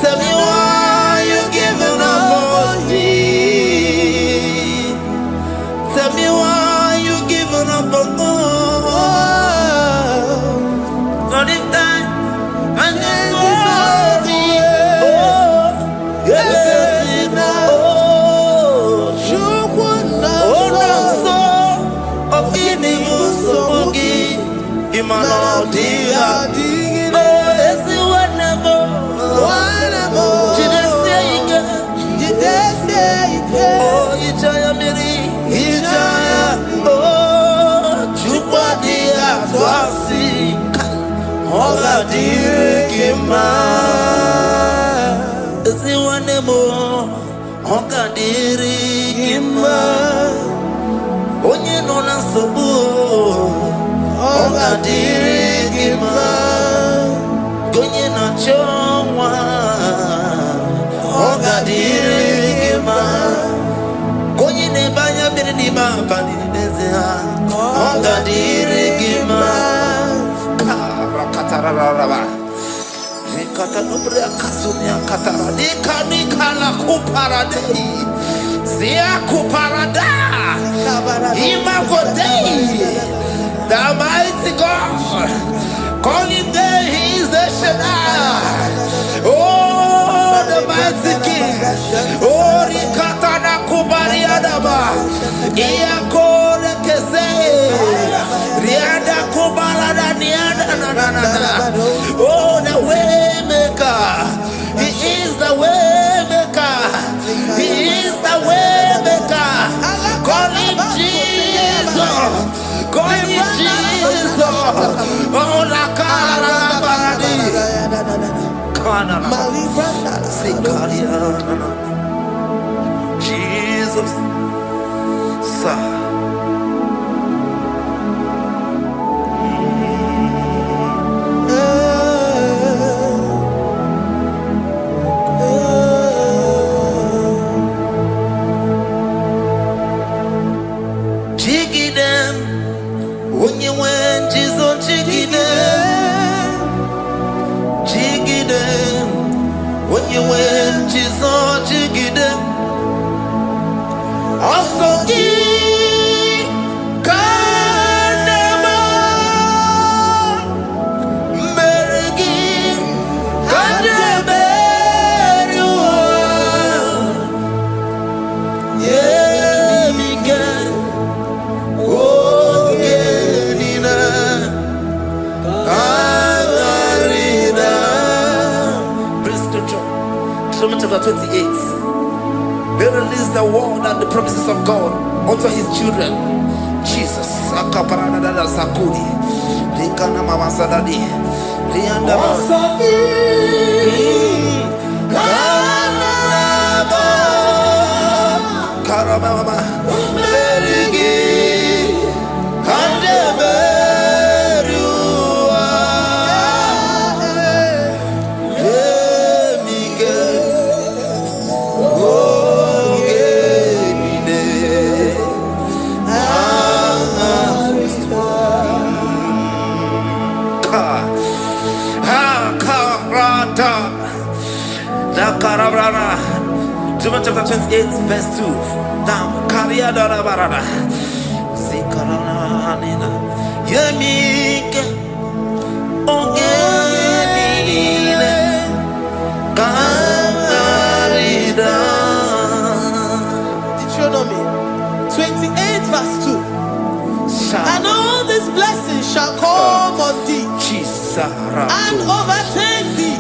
Tell me why you giving up on me. Tell me why you giving up on God. Not in time and then glory. Oh, Imano dia. Esi wanemo. Jidese ike. Oh, Ijaya miri. Ijaya. Oh, Chukwa dia twasi. Oga dirigima. Esi wanemo. Oga dirigima. Onye no na sobu. Oga dirigima. Onye na chonwa. Oga dirigima. Onye ne banya miri ni ma bani nezea. Oga dirigima. Katararaba. Nikata nubria kasunia katara. Nikala kuparadei. Zia kuparada. Imagodei. The mighty God. Calling there, he is the Shaddai. Oh, the mighty King. Oh, Rikatana Kubariadaba. Iakore Kese. Riada Kubalada Niada. Oh, the way maker. He is the way maker. He is the way maker. Call him Jesus. Call him Jesus. Oh, la cara baradi. Kana. Jesus. Sa. Chapter 28. They release the word and the promises of God unto his children. Jesus. John chapter 28 verse 2. Down. Karia dara barada. Zikarana nina. Yemike. Ongenine. Karida. Deuteronomy 28 verse 2. And all these blessings shall come on thee and overtake thee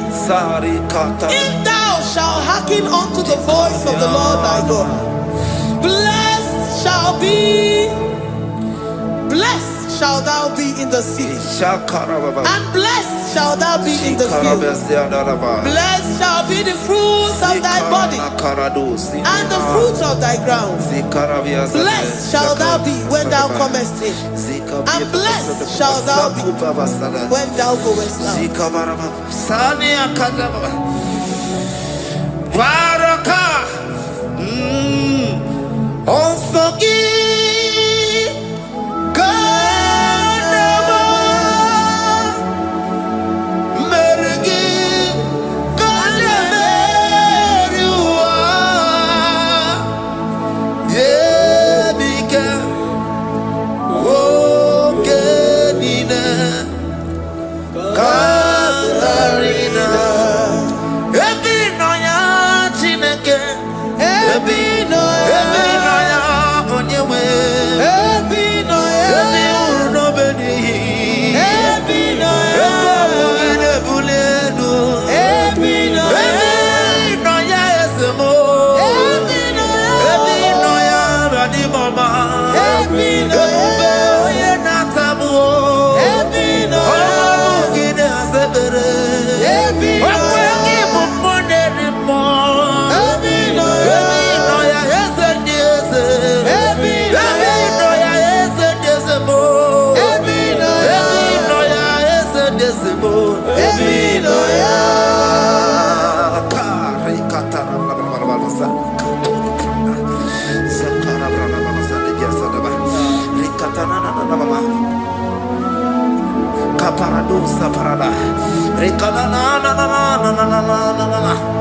if thou shalt hearken unto the voice of the Lord thy God. Blessed shall thou be in the city, and blessed shall thou be in the field. Blessed shall be the fruits of thy body and the fruits of thy ground. Blessed shall thou be when thou comest in, and blessed shall thou be when thou goest out.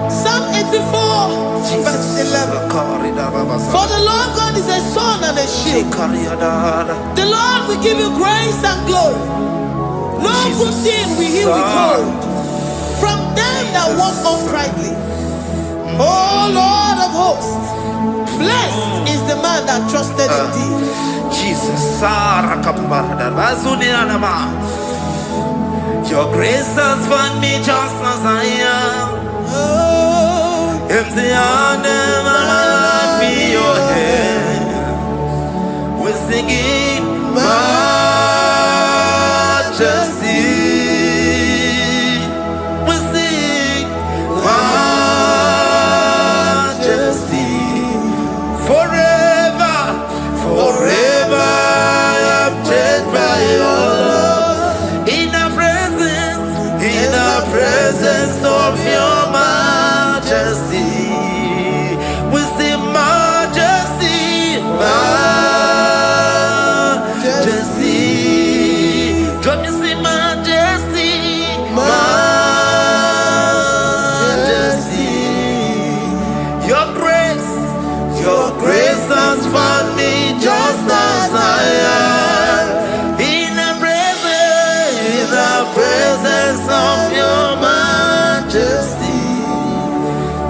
Psalm 84, verse 11. For the Lord God is a sun and a shield. The Lord will give you grace and glory. No good thing will he withhold from them that walk uprightly. O Lord of hosts, blessed is the man that trusted in thee. Jesus, your grace has found me just as I am. Empty handed, my life in your hand. We're singing majesty. We sing majesty. Forever, forever I'm changed by your love. In the presence of your majesty, we see majesty, majesty. Come you see majesty, majesty. Your grace has found me just as I am. In the presence of your majesty,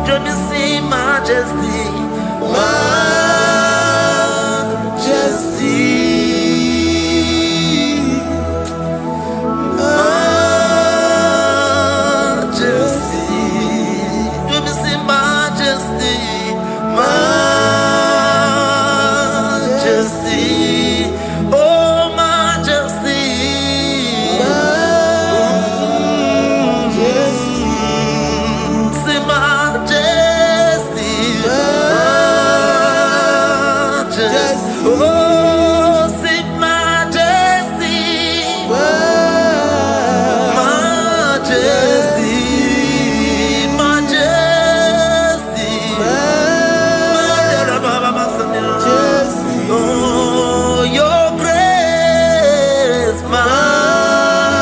let me see majesty, majesty, majesty. Let me see majesty, majesty. Oh, majesty. Oh, sing majesty, majesty, majesty, majesty. Oh, your grace, majesty.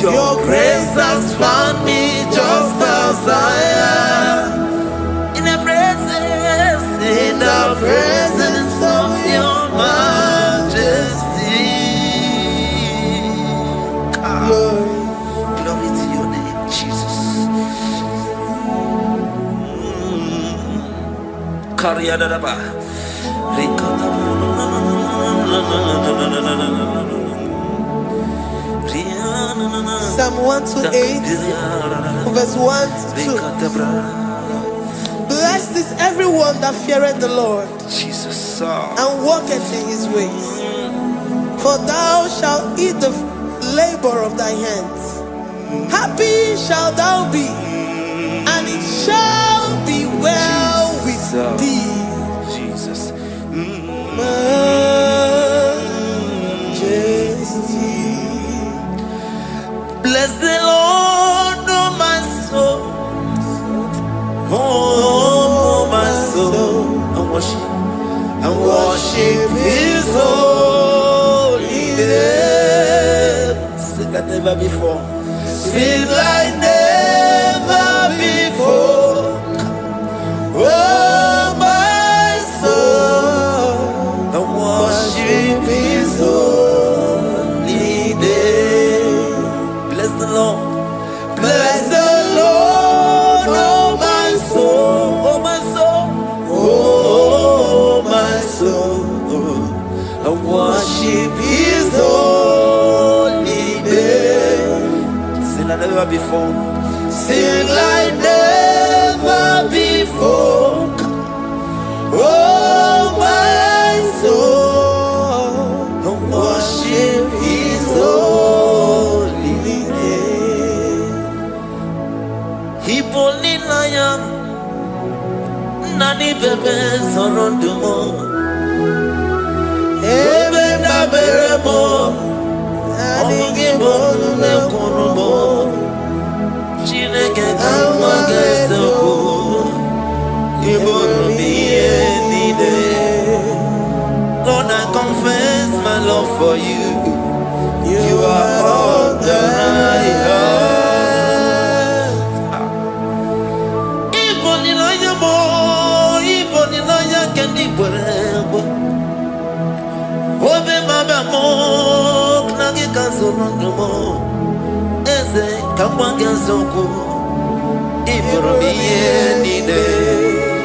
Your grace has found me just as I am. In the presence of your majesty. Glory to your name, Jesus. Psalm 128, verse 1 to 2. Blessed is everyone that feareth the Lord, Jesus, and walketh in his ways. For thou shalt eat the labor of thy hands. Happy shalt thou be, and it shall be well with thee. Jesus. Majesty. Bless the Lord, oh my soul. Oh, my soul, and worship his holy name. Sing like never before. Sing like never before. Oh, my soul, and worship his holy name. Bless the Lord. Bless the Lord, oh my soul, oh my soul, oh my soul, and worship his holy name. Sing like never before. Sing like never before. Oh my soul, and worship his holy name. Hipoli lion, nani bebe sorondumo, ebe na beremo, omugibo ne kurumo, chineke kama gesoko, ibo mi for you. You are all that I have. Even in your boy, even in your candy, whatever. Obe baba mo, knagi kanso no mo. Eze kamwa gansoko. Even me any day.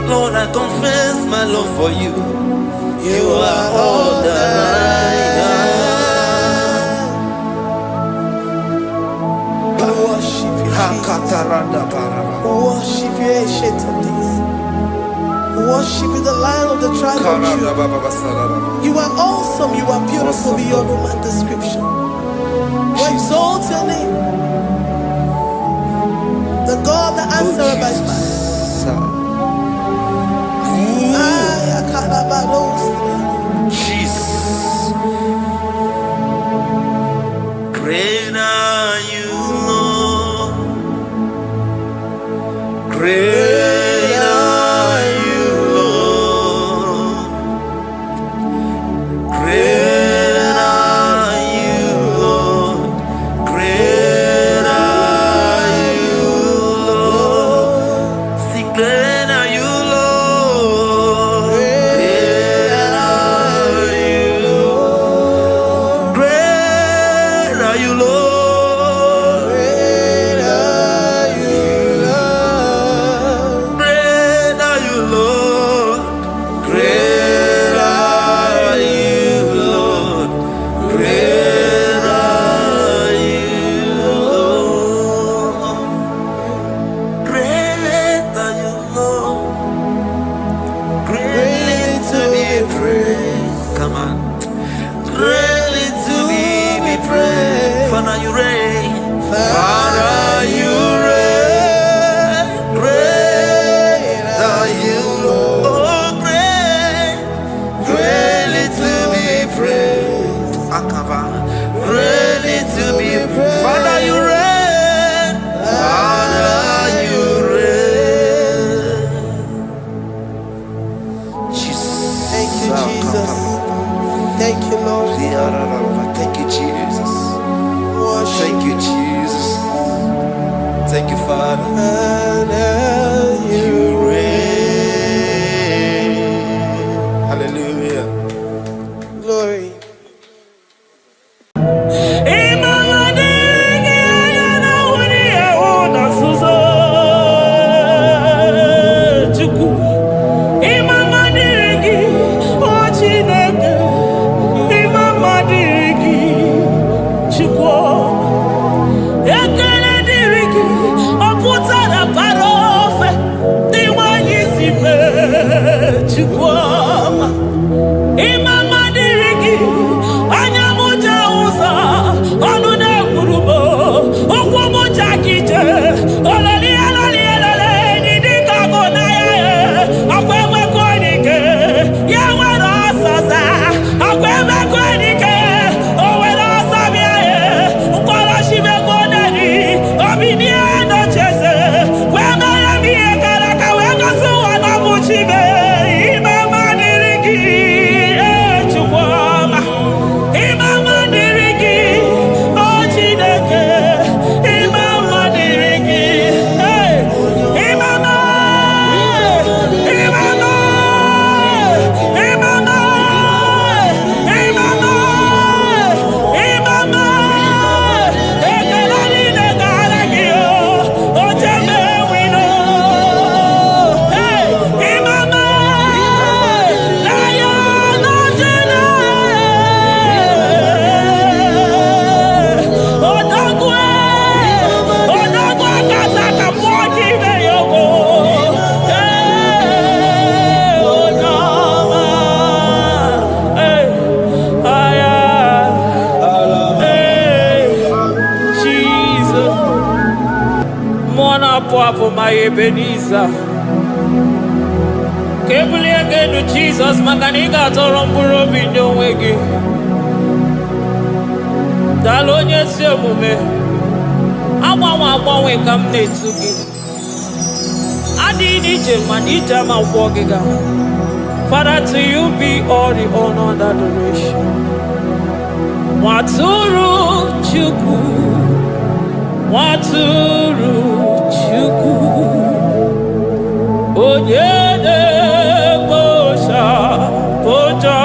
Lord, I confess my love for you. You are all that I have. Worship you, Jesus. Worship you, ancient of days. Worship you, the Lion of the tribe of Judah. You are awesome. You are beautiful beyond human description. We exalt your name, the God that answered by fire. Jesus. Great are you, Lord. Great are you, Lord. Great are you, Lord. Great are you, Lord. See, great are you, Lord. Great are you, Lord. Great are you, Lord. Great are you, Lord. Great are you, Lord. Great are you, Lord. Great are you, Lord. Great are you, Lord. Greatly to be praised. Come on. Greatly to be praised. Father, you reign. Father, you reign. Great are you, Lord. Oh, great. Greatly to be praised. Akaba. Greatly to be praised. Father, you reign. Father, you reign. Jesus. Thank you, Jesus. Thank you, Lord. Thank you, Jesus. Worship Thank you, Jesus. Thank you, Father. and You reign. Hallelujah. glory. For my Ebenezer, Kebuli again to Jesus, Makanika Toromburo Vinyo Wegi. Dalonya Semume, Awa we come to give. Adi DJ Manija Mawagiga. Father, to you be all the honor and adoration. Waturu Chukwu, Waturu Chukwu, Onyede Bosha, Boja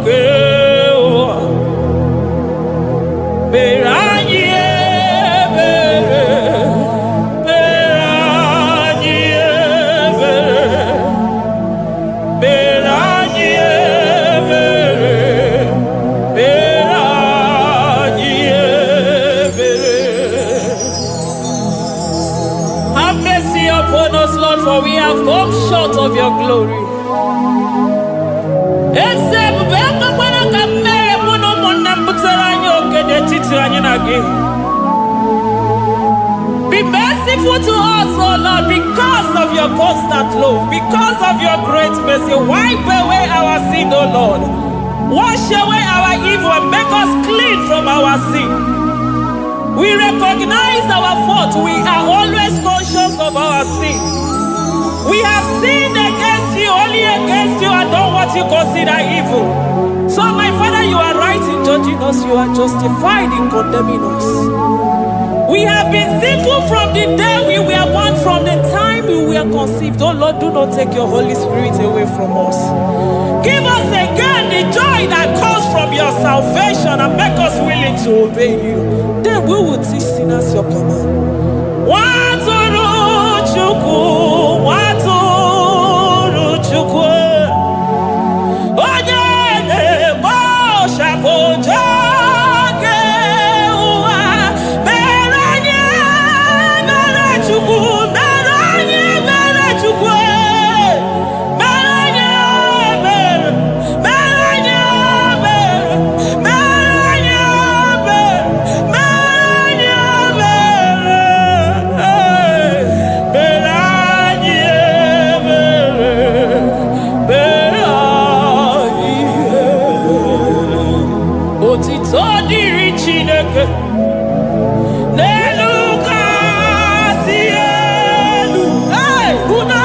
Kewa, Beranye Bere, Beranye Bere, Beranye Bere, Beranye Bere. Have mercy upon us, Lord, for we have come short of your glory. Be merciful to us, oh Lord, because of your constant love, because of your great mercy. Wipe away our sin, oh Lord. Wash away our evil and make us clean from our sin. We recognize our fault. We are always conscious of our sin. We have sinned against you, only against you, and done what you consider evil. So, my Father, you are right in judging us. You are justified in condemning us. We have been sinful from the day we were born, from the time we were conceived. Oh Lord, do not take your Holy Spirit away from us. Give us again the joy that comes from your salvation and make us willing to obey you. Then we will teach sinners your command. Waturu Chukwu, Waturu Chukwu, Onyede Bosha Boja Kewa, Beranye Bere Chukwu, Beranye Bere Chukwu, Beranye Bere, Beranye Bere, Beranye Bere, Beranye Bere, Otito diri Chineke n'elu kasị elu. Una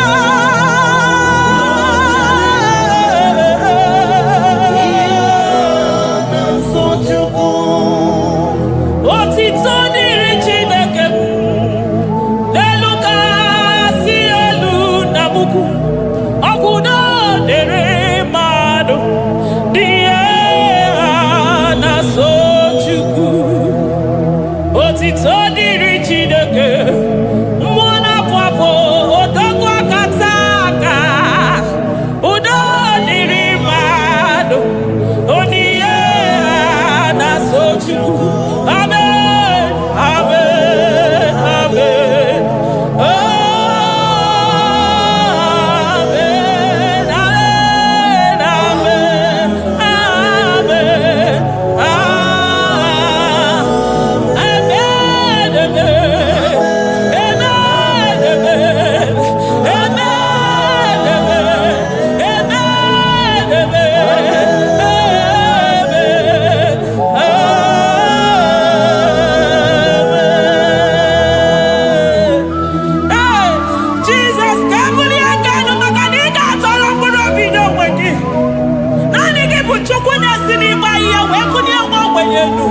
otito diri Chineke n'elu kasị elu na buku ọgwụdo dere mmadụ dị na so Chukwu. Otito diri Chineke mmụọ na-apụ apụ odogwu akata aka udo dịrị mmadụ oniye na so Chukwu. Amen, amen, amen. Amen, amen, amen, amen, Jesus, kabuli agano maganiga atọrọ mkpụrụ obi n'onwe gị. Naanị gị bụ Chukwu na-esi n'ịgba ihe wee kụnye nwa ogbenye elu.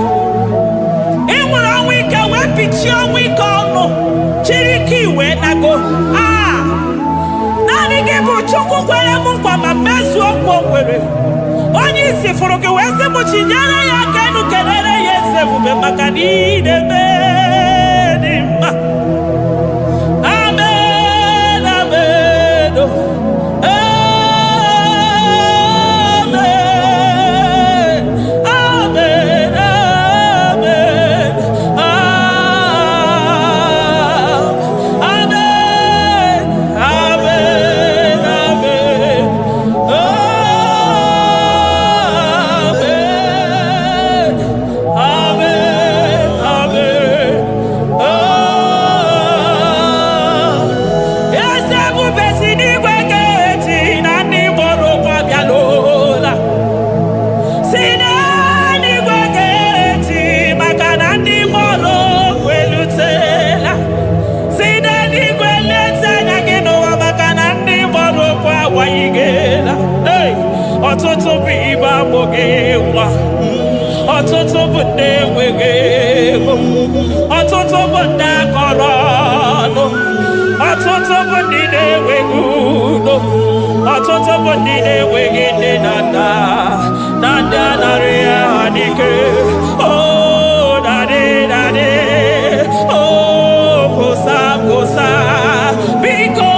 Ị nwere ọnwụ ike wee pichie ọnwụ ike ọnụ, chiri ike iwe nago. Naanị gị bụ Chukwu kwere m nkwa ma mezuo nkwa o kwere. Onye isi fụrụ gị wee sị m chinyere ya aka enu kelere ya eze ebube maka na ị na-eme dị mma. Amen, amen, oh. Amen, amen, amen, amen, amen, amen, amen, yes, ebube si n'igwe ga-eti na ndị mụrụ ụkwa bịalola. Si n'eluigwe ga-eti maka na ndị mụrụ ụkwa elutela. Si n'eluigwe leta anya gị n'ụwa maka na ndị mụrụ ụkwa awaghịgela. Ọtụtụ bụ ibe agbụghị nwa. ọtụtụ bụ ndị enweghị ego, ọtụtụ bụ ndị akọrọ ọnụ, ọtụtụ bụ ndị na-enweghị udo, ọtụtụ bụ ndị na-enweghị nne na nna, na ndị anaghị ha n'ike. Oh, daddy, daddy, oh, gosa, gosa, biko.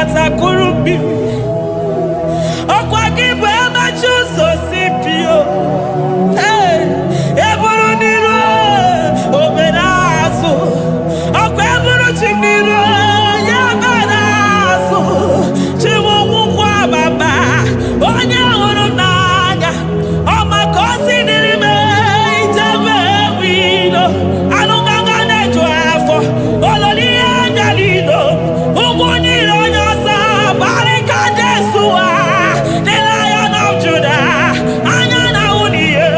nkata kurubi. Okwa kibu ema chuso sipio. Eburu niro oberazo. Okwa eburu chimiro yabarazo. Chimu mukwa baba. Onya uru naga. Oma kosi nirime ijebe wido. Anunganga nejo afo. Ololi agalido. Uguniro nyosa. Barika Jesua. The Lion of Judah. Anyana uniye.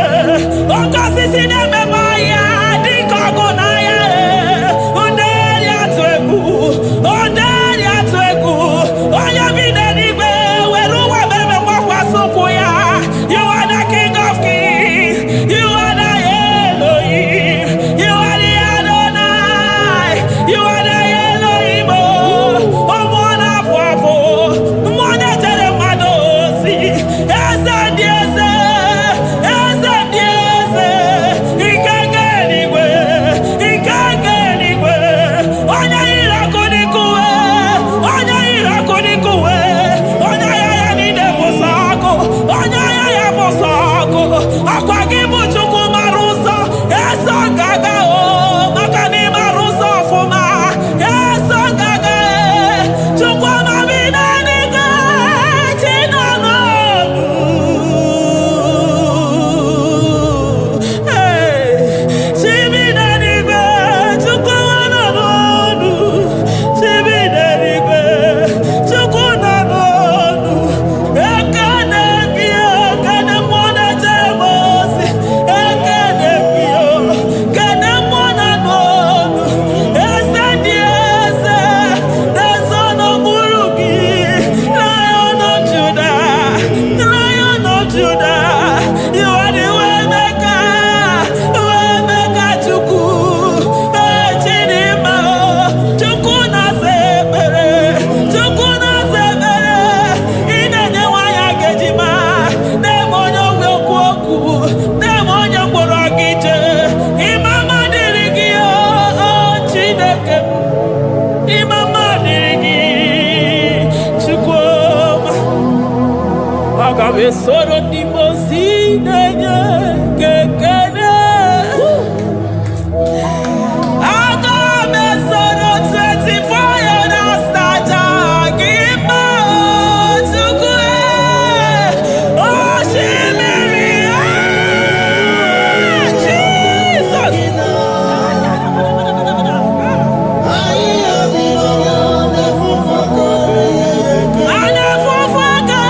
Okosi sineme maya. Dikogo naya. Onderi atwegu. Onderi atwegu. Oya vide nibe. Weruwa bebe mwakwa sukuya. You are the King of Kings. You are the Elohim. You are the Adonai. You are the Elohim. Omwana pwafo. Mwana tere madosi. Eze dieze. Eze dieze. Ikenge niwe. Ikenge niwe. Onya irakodikuwe. Onya irakodikuwe. Onya yaya nide posako. Onya yaya posako. Akwagibu chuku maruso. Eso gaga o. Makani maruso fuma. Eso gaga e. Chuku mabina niga. Chinano. Chibina niga. Chuku mananu. Chibina niga. Chuku nanonu. Ekane kio. Kane mwana chebosi. Ekane kio. Kane mwana nonu. Ese dieze. The son of Murugi. Lion of Judah. Lion of Judah. You are the way maker. Way maker chuku. Chinima. Chuku na sebere. Chuku na sebere. Inenye waya gejima. Demonyo wekuoku. Demonyo mborogije. Imama dirigio. Chineke. Imama dirigi. Chukwuma. Agabe soro di mosi nenye kekene. Agabe soro 24 years staja gima chukwe. Oh shimiri. Jesus. Anefufaka.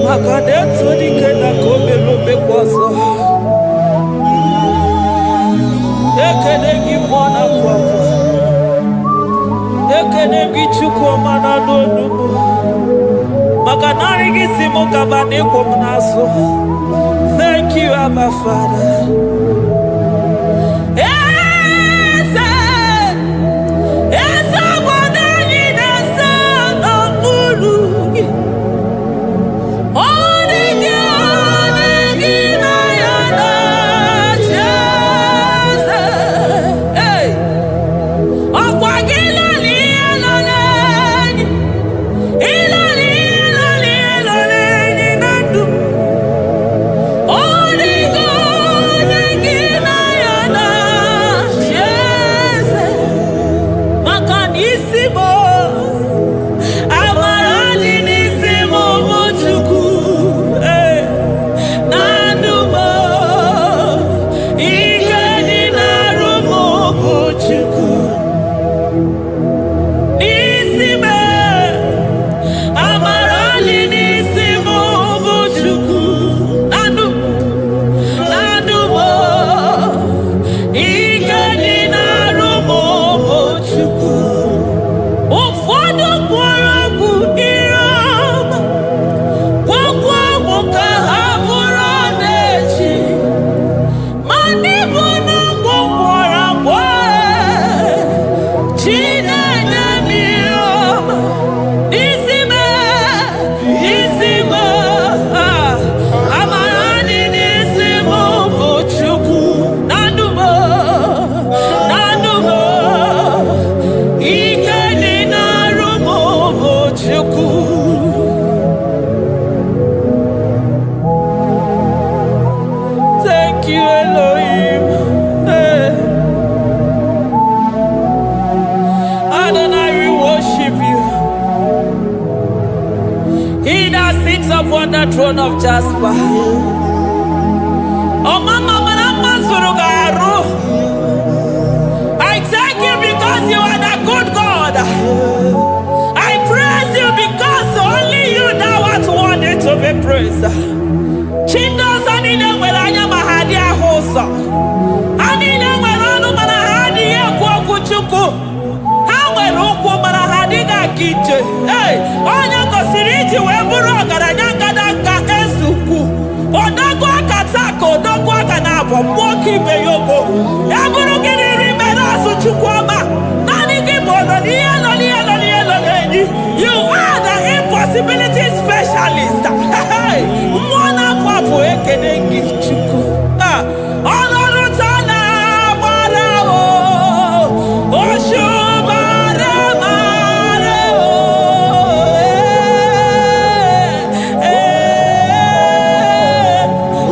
Magadeto di kena kome robe kwaso. Ekene gi mwana kwaso. Ekene gi chukwu mana n'onumu. Maganari gi simo kabane kwomnaso. Thank you, Abba Father. Upon the throne of Jasper. Oh, Mama, I thank you because you are the good God. I praise you because only you now are worthy to be praised. Chindos anine welanya mahadia hosa. Anine welanu manahadia kwa kuchuku. Hawe ruku manahadiga kije. Hey, onya kosiriji weburu garanya gadaka esuku. Odagwa katako, odagwa kanabo, mwoki beyobo. Eburu gini rimena suchukwama. Nani gibono, nielo. You are the impossibility specialist. Hey, mwana papu ekenengi chuku. Olorutana marao, oshubare marao.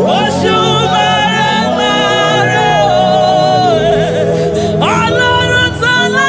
Oshubare marao. Olorutana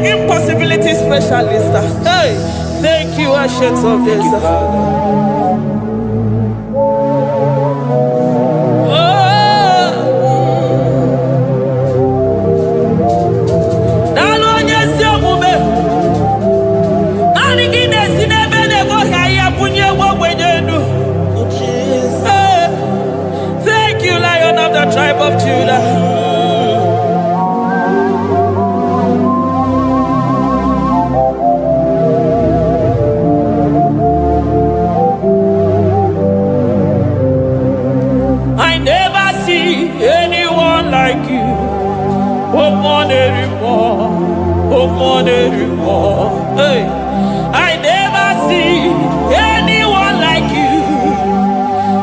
impossibility specialist. Hey, thank you, Ancient of Days. Thank you, Lion of the tribe of Judah. more anymore. Hey, I never see anyone like you.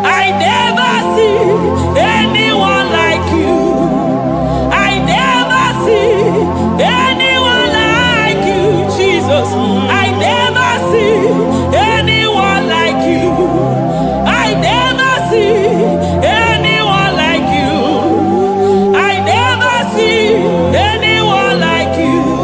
I never see anyone like you. I never see anyone like you, Jesus. I never see anyone like you. I never see anyone like you. I never see anyone like you.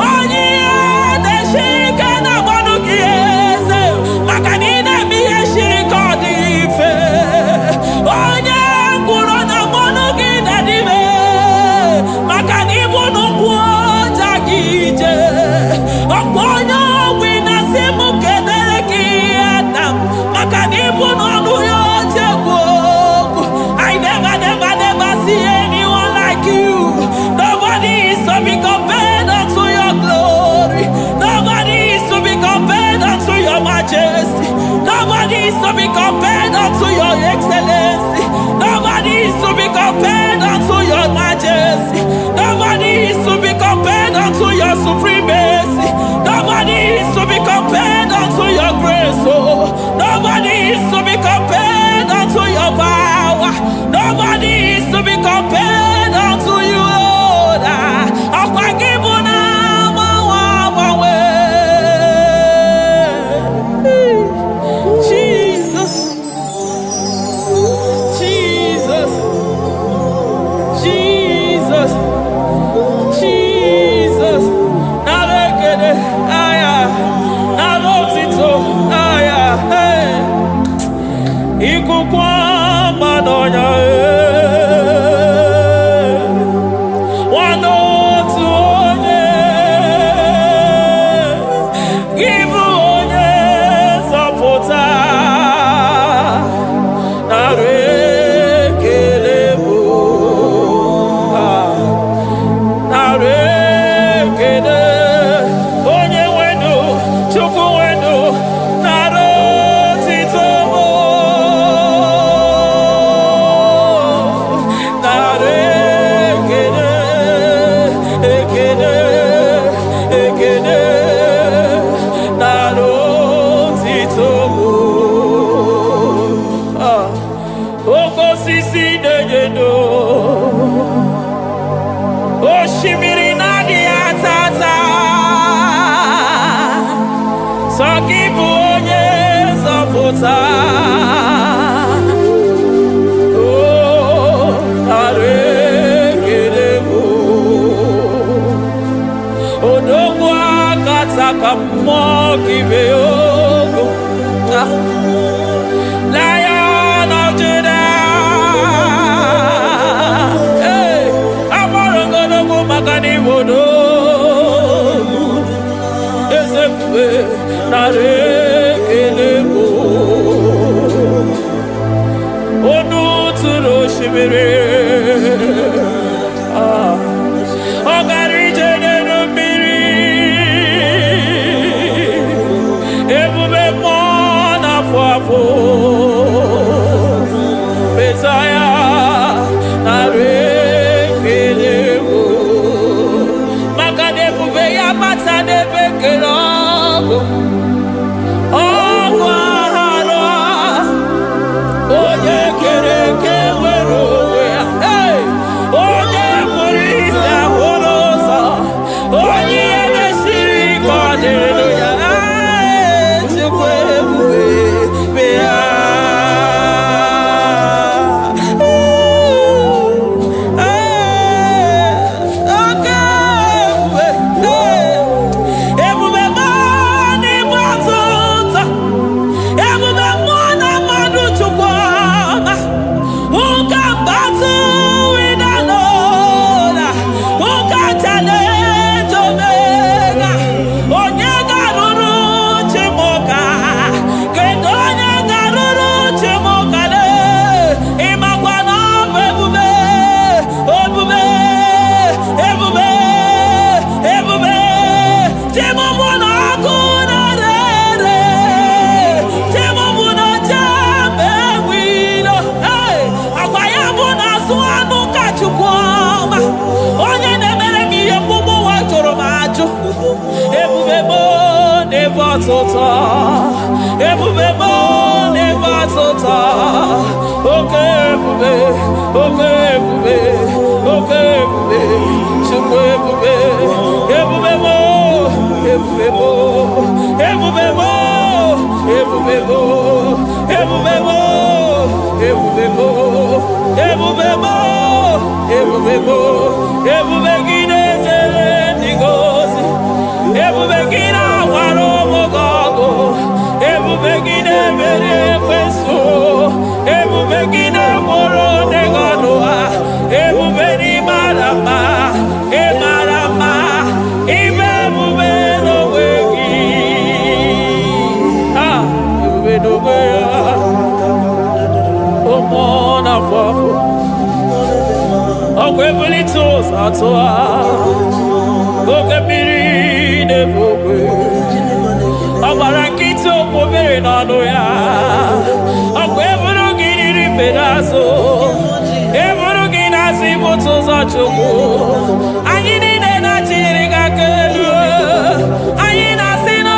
Oh, yeah. is to be compared unto your grace, oh. Nobody is to be compared unto your power. Nobody is to be compared unto you, Lord. Jesus, Jesus, Jesus, Jesus. Narekede, aya, narotito, aya, hey. Ikukwa madonya, Lion of Judah, hey, Amarangono Magani Wodo, Ezekiel, Narekelebo, Onu Turo Shimere, Ogari Jene Miri, Ebube Mona Fafo, Messiah, Narekelebo, Makade Buveya Matade Bekelabo, Ogwahara, Oye Kereke Weroya, hey, Oye Murisa Horosa, Oye Neshiri Kwadeloya, Chukwe Buve, Bea. Ebubebo never tota. Okay, ebube, okay, ebube, okay, ebube, chukwu ebube, ebubebo, ebubebo, ebubebo, ebubebo, ebubebo, ebubebo, ebubebo, ebubebo, ebubegide jere ndigozi, ebubegide waro mogogo. Ebubegide mere kweso, ebubegide moro neganoa, ebubeni marama, emarama, ibebube no wegi, ebube no wegi, omona fafo, okwebuli tos atoa, okebiri nebogwe. Abarakito povere nano ya. Akwe evuru gini pedazo. Evuru gina si boto za choko. Anyi ni na chiri kakelu. Anyi na sino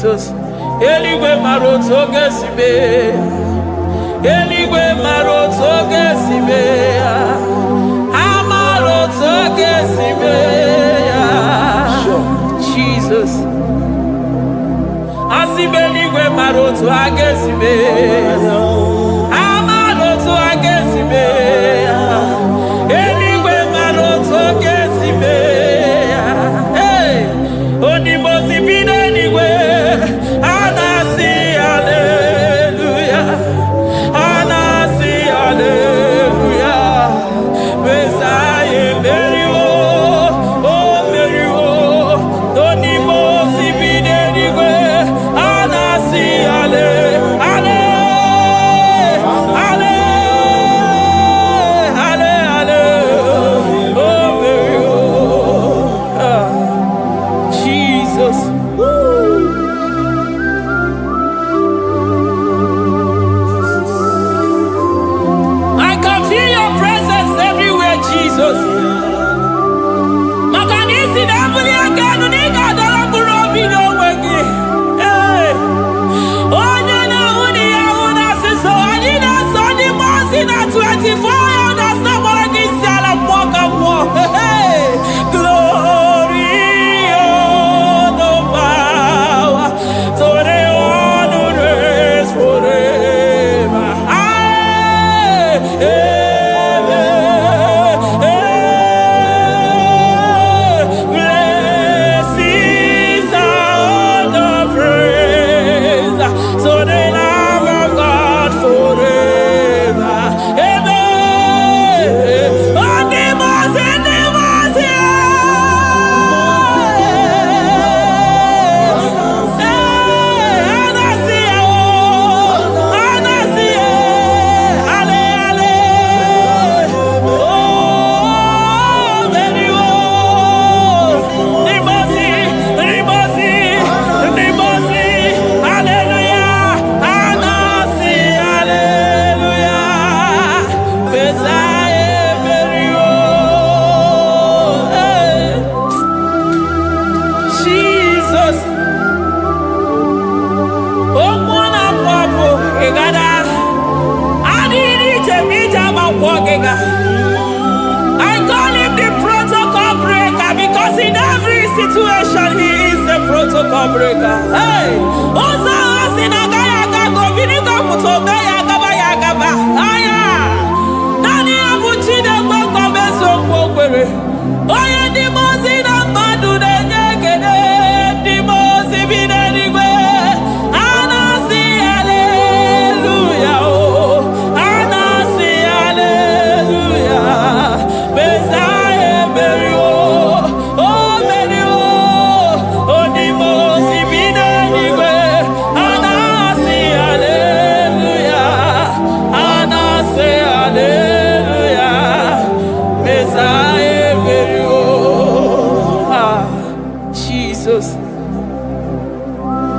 Jesus, Eligwe maroto gesime, Eligwe maroto gesime, Amaroto gesime, Jesus, Asibe Eligwe maroto agesime, Amaroto agesime, Eligwe maroto gesime, hey, Onimosi bine Eligwe. I call him the protocol breaker because in every situation he is the protocol breaker. Hey, Osa Osinaga go Vinika Mutobe Yagaba Yagaba. Aya, Nani Abuchina Boko Beso Bokwe. Oya Dimosina Madu de Negede, Dimosi Binanigwe. Anasi, hallelujah. Anasi, hallelujah. Messiah, Mary, oh, Mary, oh, Dimosi Binanigwe. Jesus.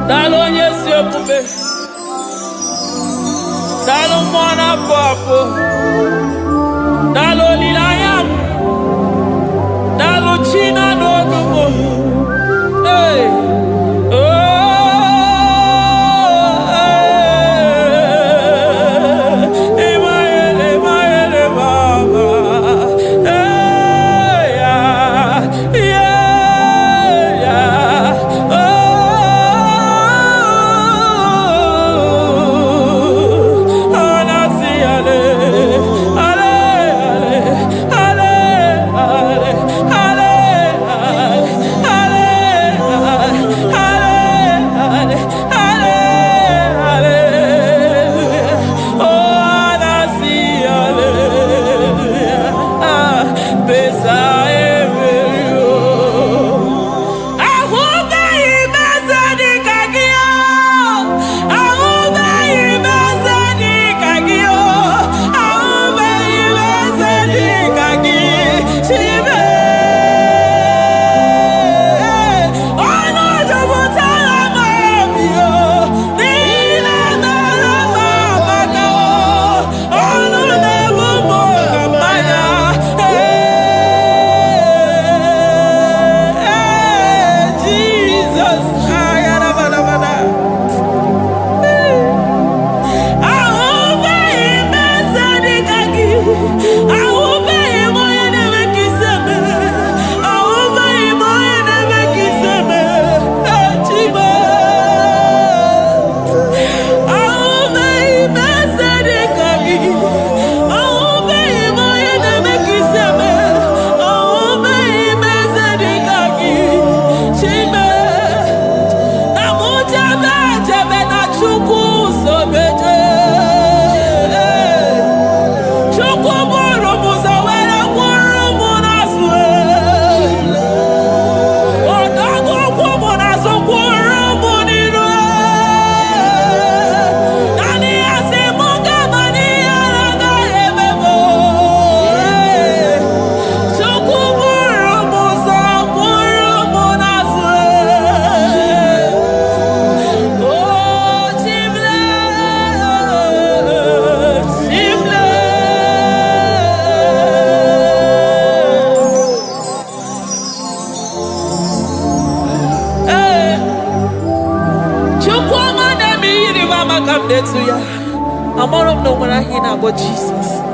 Dalo nyesi okume. Dalo mwana papo. Dalo lilayam. Dalo china no dumo. Hey. I'm all of no one I hear about Jesus.